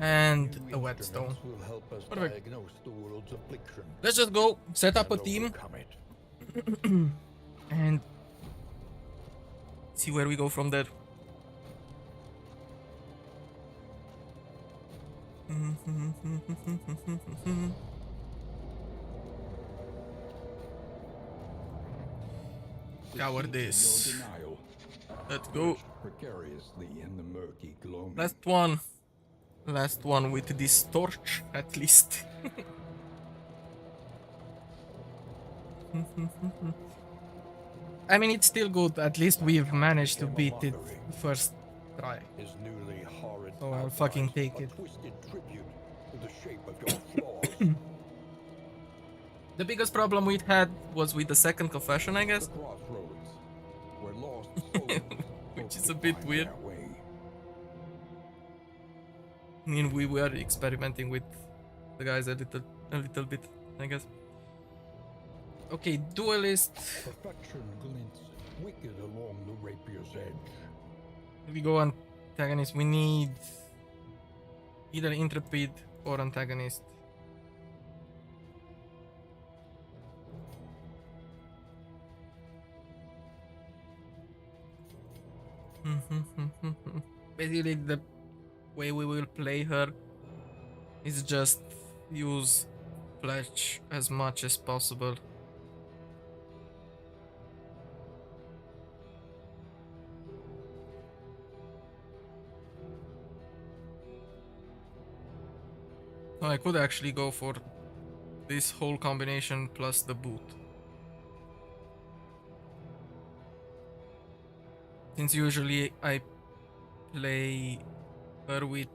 And
New
a whetstone.
instruments will help us
Perfect.
diagnose the world's affliction
Let's just go set up a
and
team
overcome it.
and see where we go from there. Cowardice.
Your denial,
Let's go.
precariously in the murky gloaming.
Last one. Last one with this torch, at least. I mean, it's still good. At least we've managed to beat it first try.
His newly horrid
So I'll fucking
outline,
take
a
it.
twisted tribute to the shape of your flaws.
The biggest problem we had was with the second confession, I
The
guess.
crossroads, where lost souls
Which
hope
is
to
a bit
find
weird.
their way.
I mean, we were experimenting with the guys a little bit, I guess. Okay, duelist.
Perfection glints wicked along the rapier's edge.
We go antagonist. We need either intrepid or antagonist. Basically, the way we will play her is just use flesh as much as possible. I could actually go for this whole combination plus the boot. Since usually I play her with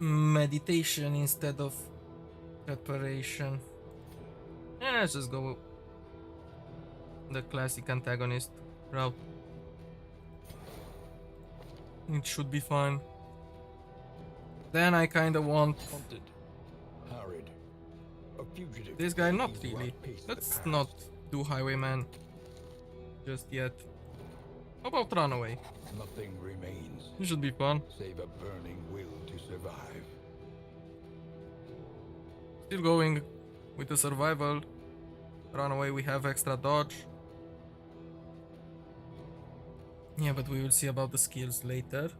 meditation instead of preparation. Yeah, let's just go the classic antagonist route. It should be fine. Then I kinda want
Hunted, harried, a fugitive.
this guy, not
seeking to
really.
outpace the
Let's
past.
not do Highwayman just yet. How about Runaway?
Nothing remains
It should be fun.
save a burning will to survive.
Still going with the survival. Runaway, we have extra dodge. Yeah, but we will see about the skills later.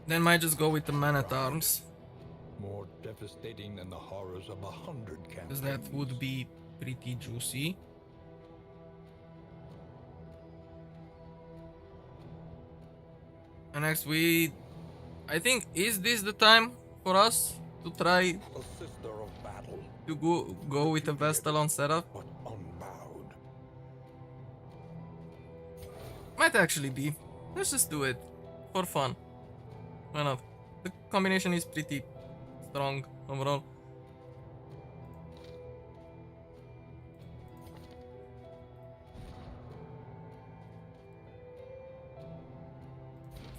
Then might just go with the man at arms,
More devastating than the horrors of 100 campaigns.
because that would be pretty juicy. And next I think, is this the time for us to try
A sister of battle,
to go with a Vestal on setup?
but unbowed.
Might actually be. Let's just do it for fun. Why not? The combination is pretty strong overall.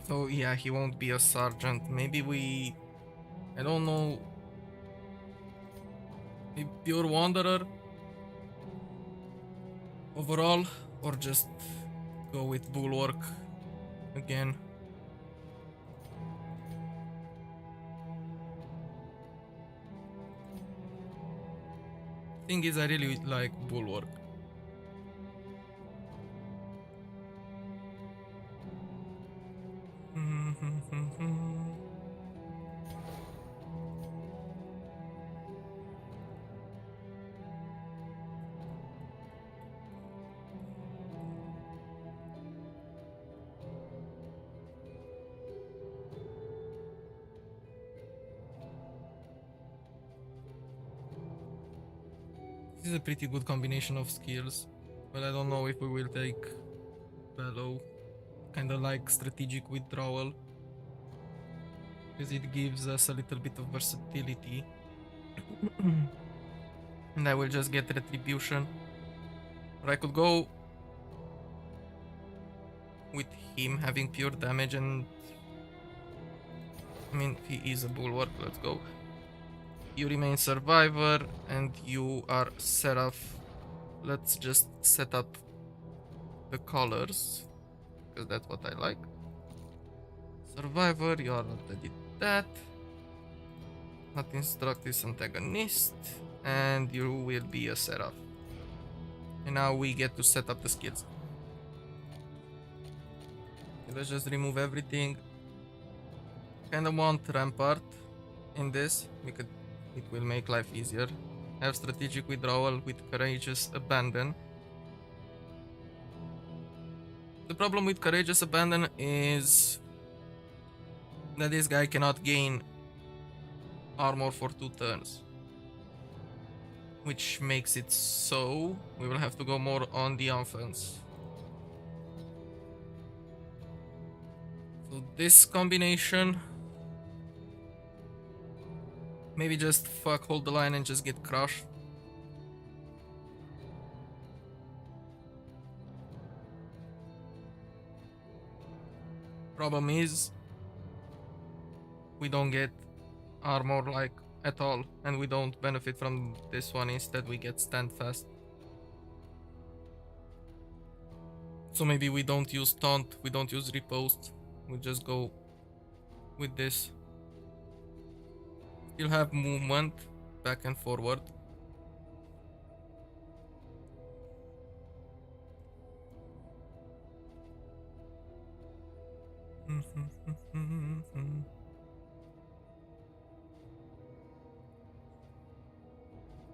So yeah, he won't be a sergeant. Maybe I don't know. Maybe pure wanderer overall, or just go with bulwark again. Thing is, I really like bulwark. is a pretty good combination of skills, but I don't know if we will take bellow. Kinda like strategic withdrawal, because it gives us a little bit of versatility. And I will just get retribution. Or I could go with him having pure damage, and I mean, he is a bulwark. Let's go. You remain survivor and you are seraph. Let's just set up the colors, because that's what I like. Survivor, you already did that. Not instructive antagonist, and you will be a seraph. And now we get to set up the skills. Okay, let's just remove everything. Kinda want rampart in this because it will make life easier. Have strategic withdrawal with courageous abandon. The problem with courageous abandon is that this guy cannot gain armor for 2 turns, which makes it so we will have to go more on the offense. So this combination, maybe just fuck hold the line and just get crushed. Problem is we don't get armor like at all, and we don't benefit from this one. Instead we get stand fast. So maybe we don't use taunt, we don't use riposte, we just go with this. Still have movement back and forward.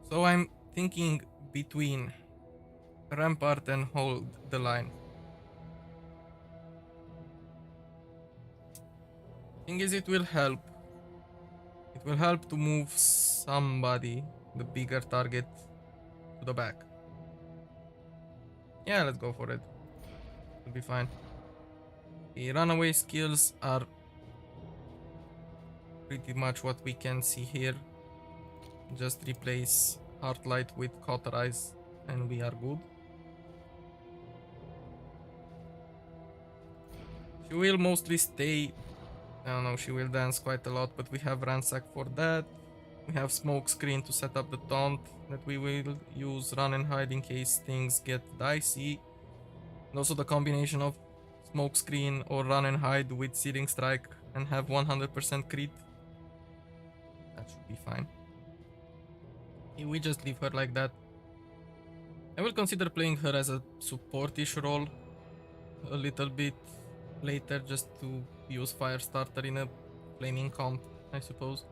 So I'm thinking between rampart and hold the line. Thing is, it will help. It will help to move somebody, the bigger target, to the back. Yeah, let's go for it. It'll be fine. The runaway skills are pretty much what we can see here. Just replace Heartlight with Cauterize and we are good. She will mostly stay. I don't know, she will dance quite a lot, but we have Ransack for that. We have Smoke Screen to set up the taunt that we will use, Run and Hide in case things get dicey. And also the combination of Smoke Screen or Run and Hide with Searing Strike and have 100% crit. That should be fine. We just leave her like that. I will consider playing her as a supportish role a little bit later, just to use Firestarter in a flaming comp, I suppose.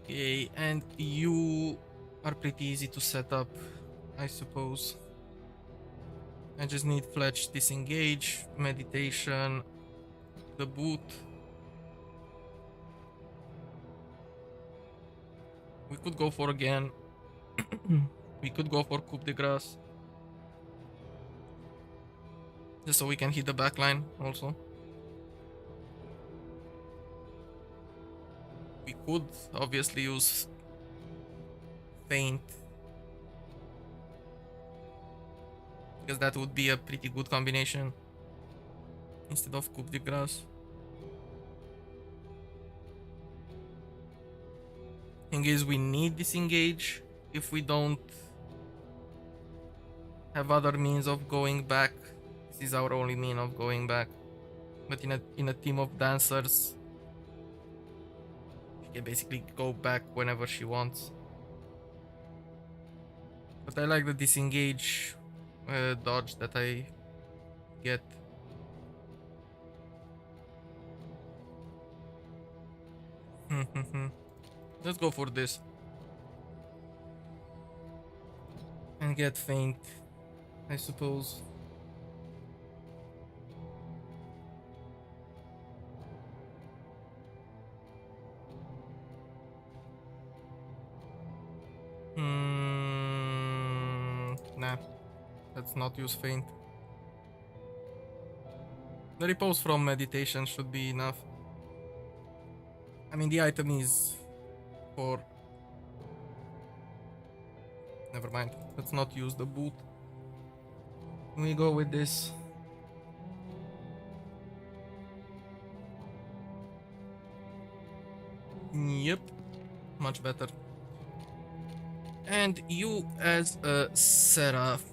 Okay, and you are pretty easy to set up, I suppose. I just need Fletch, Disengage, Meditation, the boot. We could go for again. We could go for Coup de Grace. Just so we can hit the backline also. We could obviously use Feint, because that would be a pretty good combination instead of Coup de Grace. Thing is, we need Disengage if we don't have other means of going back. This is our only mean of going back. But in a team of dancers, she can basically go back whenever she wants. But I like the Disengage dodge that I get. Let's go for this. And get Feint, I suppose. Let's not use feint. The repose from meditation should be enough. I mean, the item is for... Never mind. Let's not use the boot. We go with this. Yep. Much better. And you as a seraph.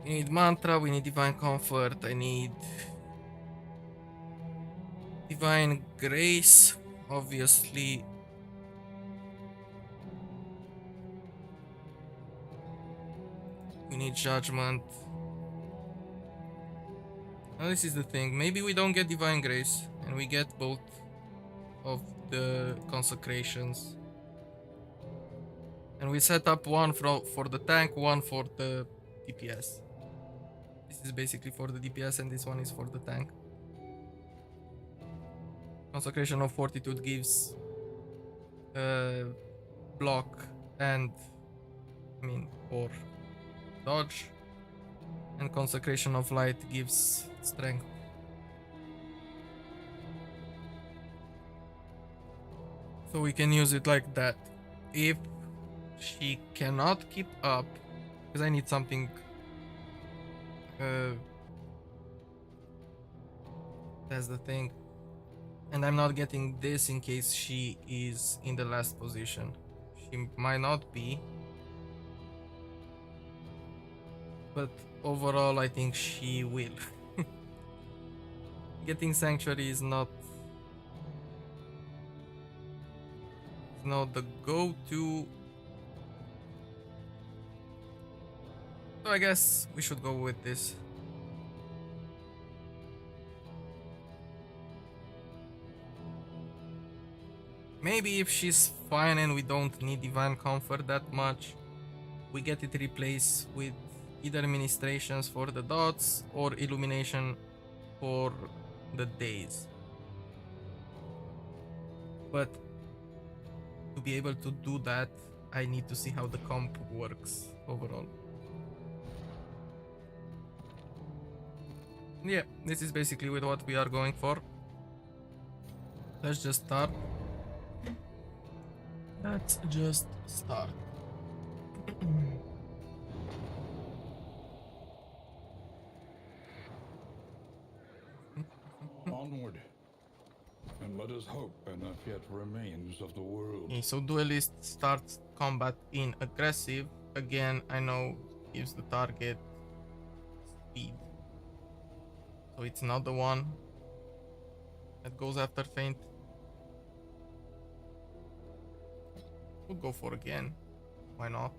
We need mantra, we need divine comfort, I need divine grace, obviously. We need judgment. Now this is the thing, maybe we don't get divine grace and we get both of the consecrations. And we set up one for the tank, one for the DPS. This is basically for the DPS and this one is for the tank. Consecration of Fortitude gives block and or dodge, and Consecration of Light gives strength. So we can use it like that. If she cannot keep up, because I need something that's the thing. And I'm not getting this in case she is in the last position. She might not be. But overall, I think she will. Getting Sanctuary is not the go-to. So I guess we should go with this. Maybe if she's fine and we don't need Divine Comfort that much, we get it replaced with either Ministrations for the dots or Illumination for the days. But to be able to do that, I need to see how the comp works overall. Yeah, this is basically with what we are going for. Let's just start. Let's just start.
Onward, and let us hope enough yet remains of the world.
Okay, so Duelist starts combat in aggressive. Again, I know gives the target speed. So it's not the one that goes after feint. We'll go for again. Why not?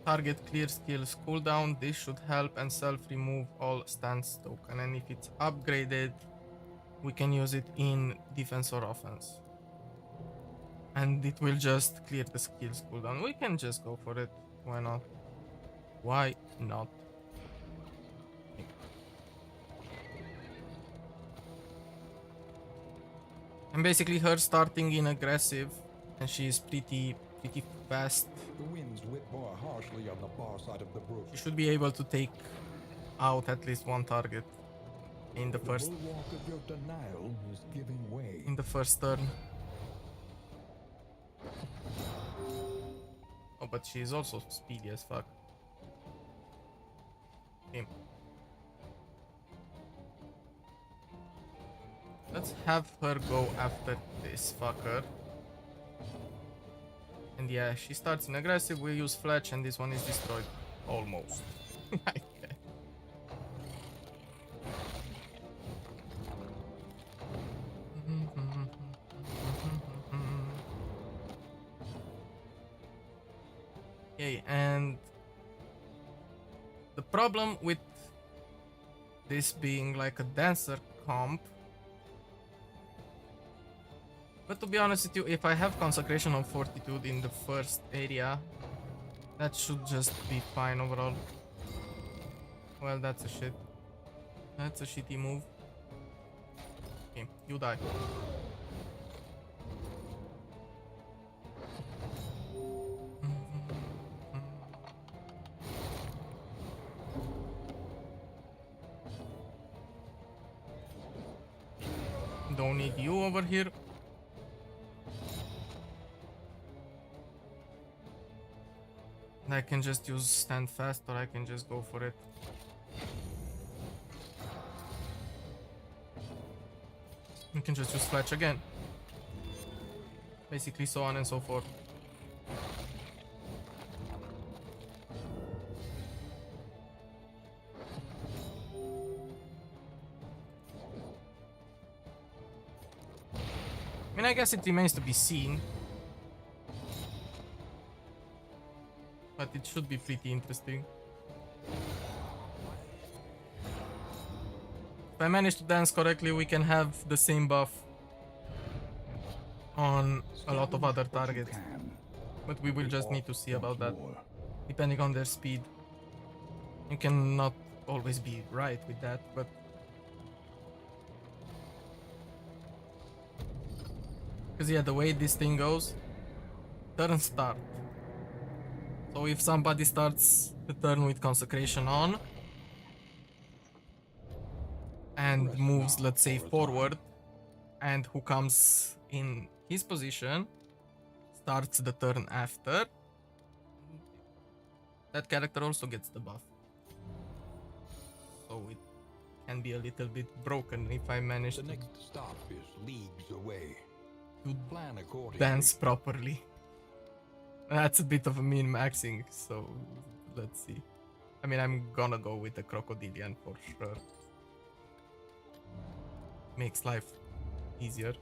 Target clear skills cooldown. This should help and self-remove all stance token. And if it's upgraded, we can use it in defense or offense. And it will just clear the skills cooldown. We can just go for it. Why not? Why not? And basically her starting in aggressive, and she's pretty fast.
The winds whip more harshly on the far side of the brook.
She should be able to take out at least one target in the first
bulwark of your denial is giving way.
in the first turn. Oh, but she is also speedy as fuck. Okay. Let's have her go after this fucker. And yeah, she starts in aggressive, we use Fletch, and this one is destroyed. Almost. Okay. Okay, and the problem with this being like a dancer comp, but to be honest with you, if I have Consecration of Fortitude in the first area, that should just be fine overall. Well, that's a shitty move. Okay, you die. Don't need you over here. And I can just use stand fast, or I can just go for it. We can just use fletch again. Basically so on and so forth. I mean, I guess it remains to be seen. But it should be pretty interesting. If I manage to dance correctly, we can have the same buff on a lot of other targets. But we will just need to see about that, depending on their speed. You cannot always be right with that, but... Because yeah, the way this thing goes, turn start. So if somebody starts the turn with consecration on and moves, let's say, forward, and who comes in his position starts the turn after, that character also gets the buff. So it can be a little bit broken if I manage
The
to
next stop is leagues away.
to
Plan accordingly.
dance properly. That's a bit of a min-maxing, so let's see. I mean, I'm gonna go with the crocodilian for sure. Makes life easier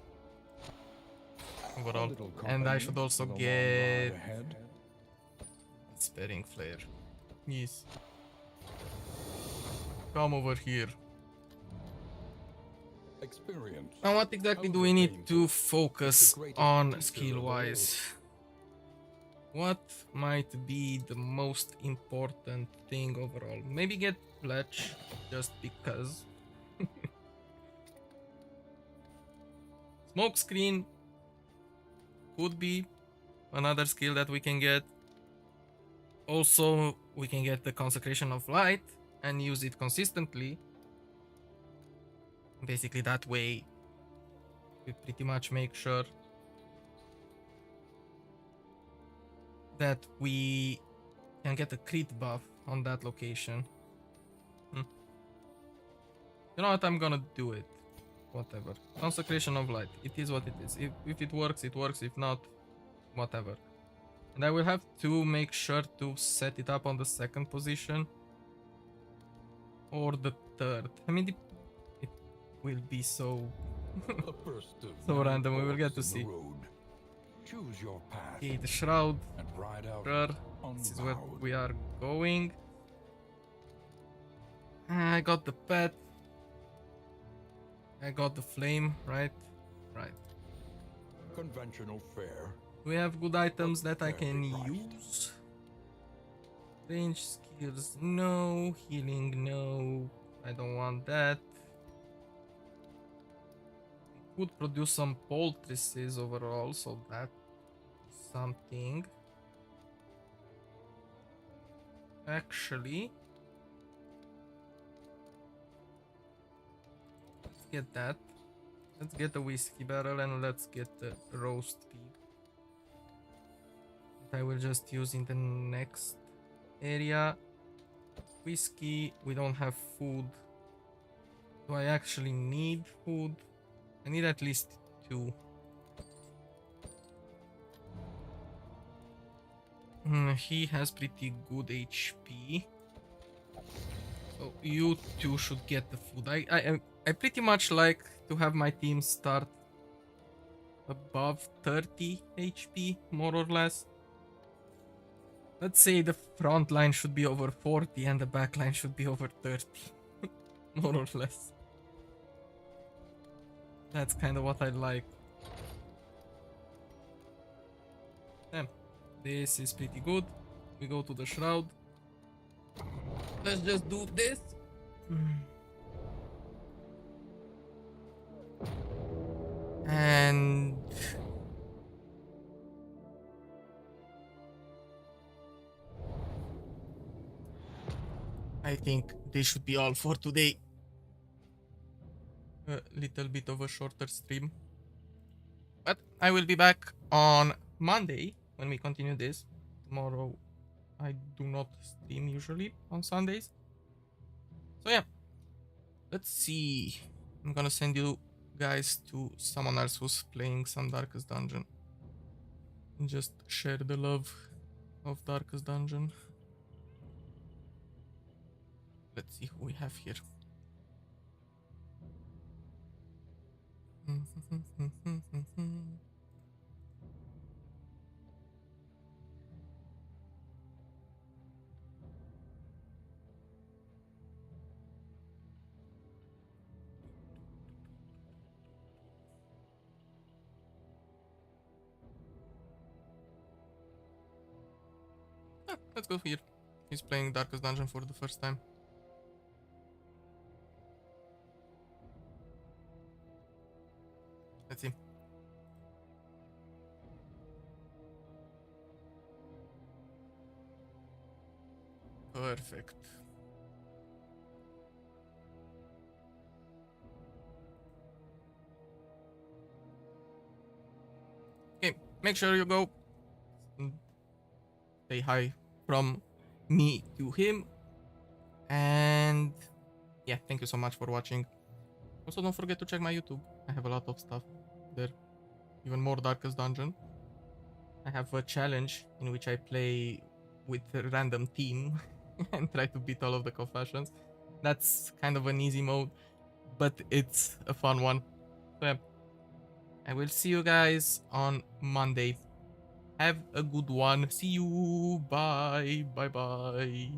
overall. And I should also get Sparing Flare. Yes. Come over here.
Experience.
Now what exactly do we need to focus on skill-wise? What might be the most important thing overall? Maybe get Pledge, just because. Smoke screen could be another skill that we can get. Also, we can get the Consecration of Light and use it consistently. Basically, that way, we pretty much make sure that we can get a crit buff on that location. You know what? I'm gonna do it. Whatever. Consecration of Light. It is what it is. If it works, it works. If not, whatever. And I will have to make sure to set it up on the second position. Or the third. I mean, it will be so... so random. We will get to see.
Choose your path.
Okay, the Shroud.
And ride out
Sure. This is where we are going. I got the pet. I got the flame, right? Right.
Conventional fare.
We have good items that I can use. Range skills, no. Healing, no. I don't want that. We could produce some poultices overall, so that's something. Actually, let's get that. Let's get the whiskey barrel and let's get the roast pig. I will just use in the next area. Whiskey, we don't have food. Do I actually need food? I need at least 2. He has pretty good HP. So you two should get the food. I pretty much like to have my team start above 30 HP, more or less. Let's say the front line should be over 40 and the back line should be over 30. More or less. That's kind of what I like. Yeah, this is pretty good. We go to the Shroud. Let's just do this. And I think this should be all for today. A little bit of a shorter stream. But I will be back on Monday when we continue this. Tomorrow I do not stream usually on Sundays. So yeah. Let's see. I'm gonna send you guys to someone else who's playing some Darkest Dungeon. Just share the love of Darkest Dungeon. Let's see who we have here. Let's go here. He's playing Darkest Dungeon for the first time. Let's see. Perfect. Okay, make sure you go say hi from me to him. And yeah, thank you so much for watching. Also, don't forget to check my YouTube. I have a lot of stuff there. Even more Darkest Dungeon. I have a challenge in which I play with a random team and try to beat all of the confessions. That's kind of an easy mode, but it's a fun one. So yeah, I will see you guys on Monday. Have a good one. See you. Bye. Bye bye.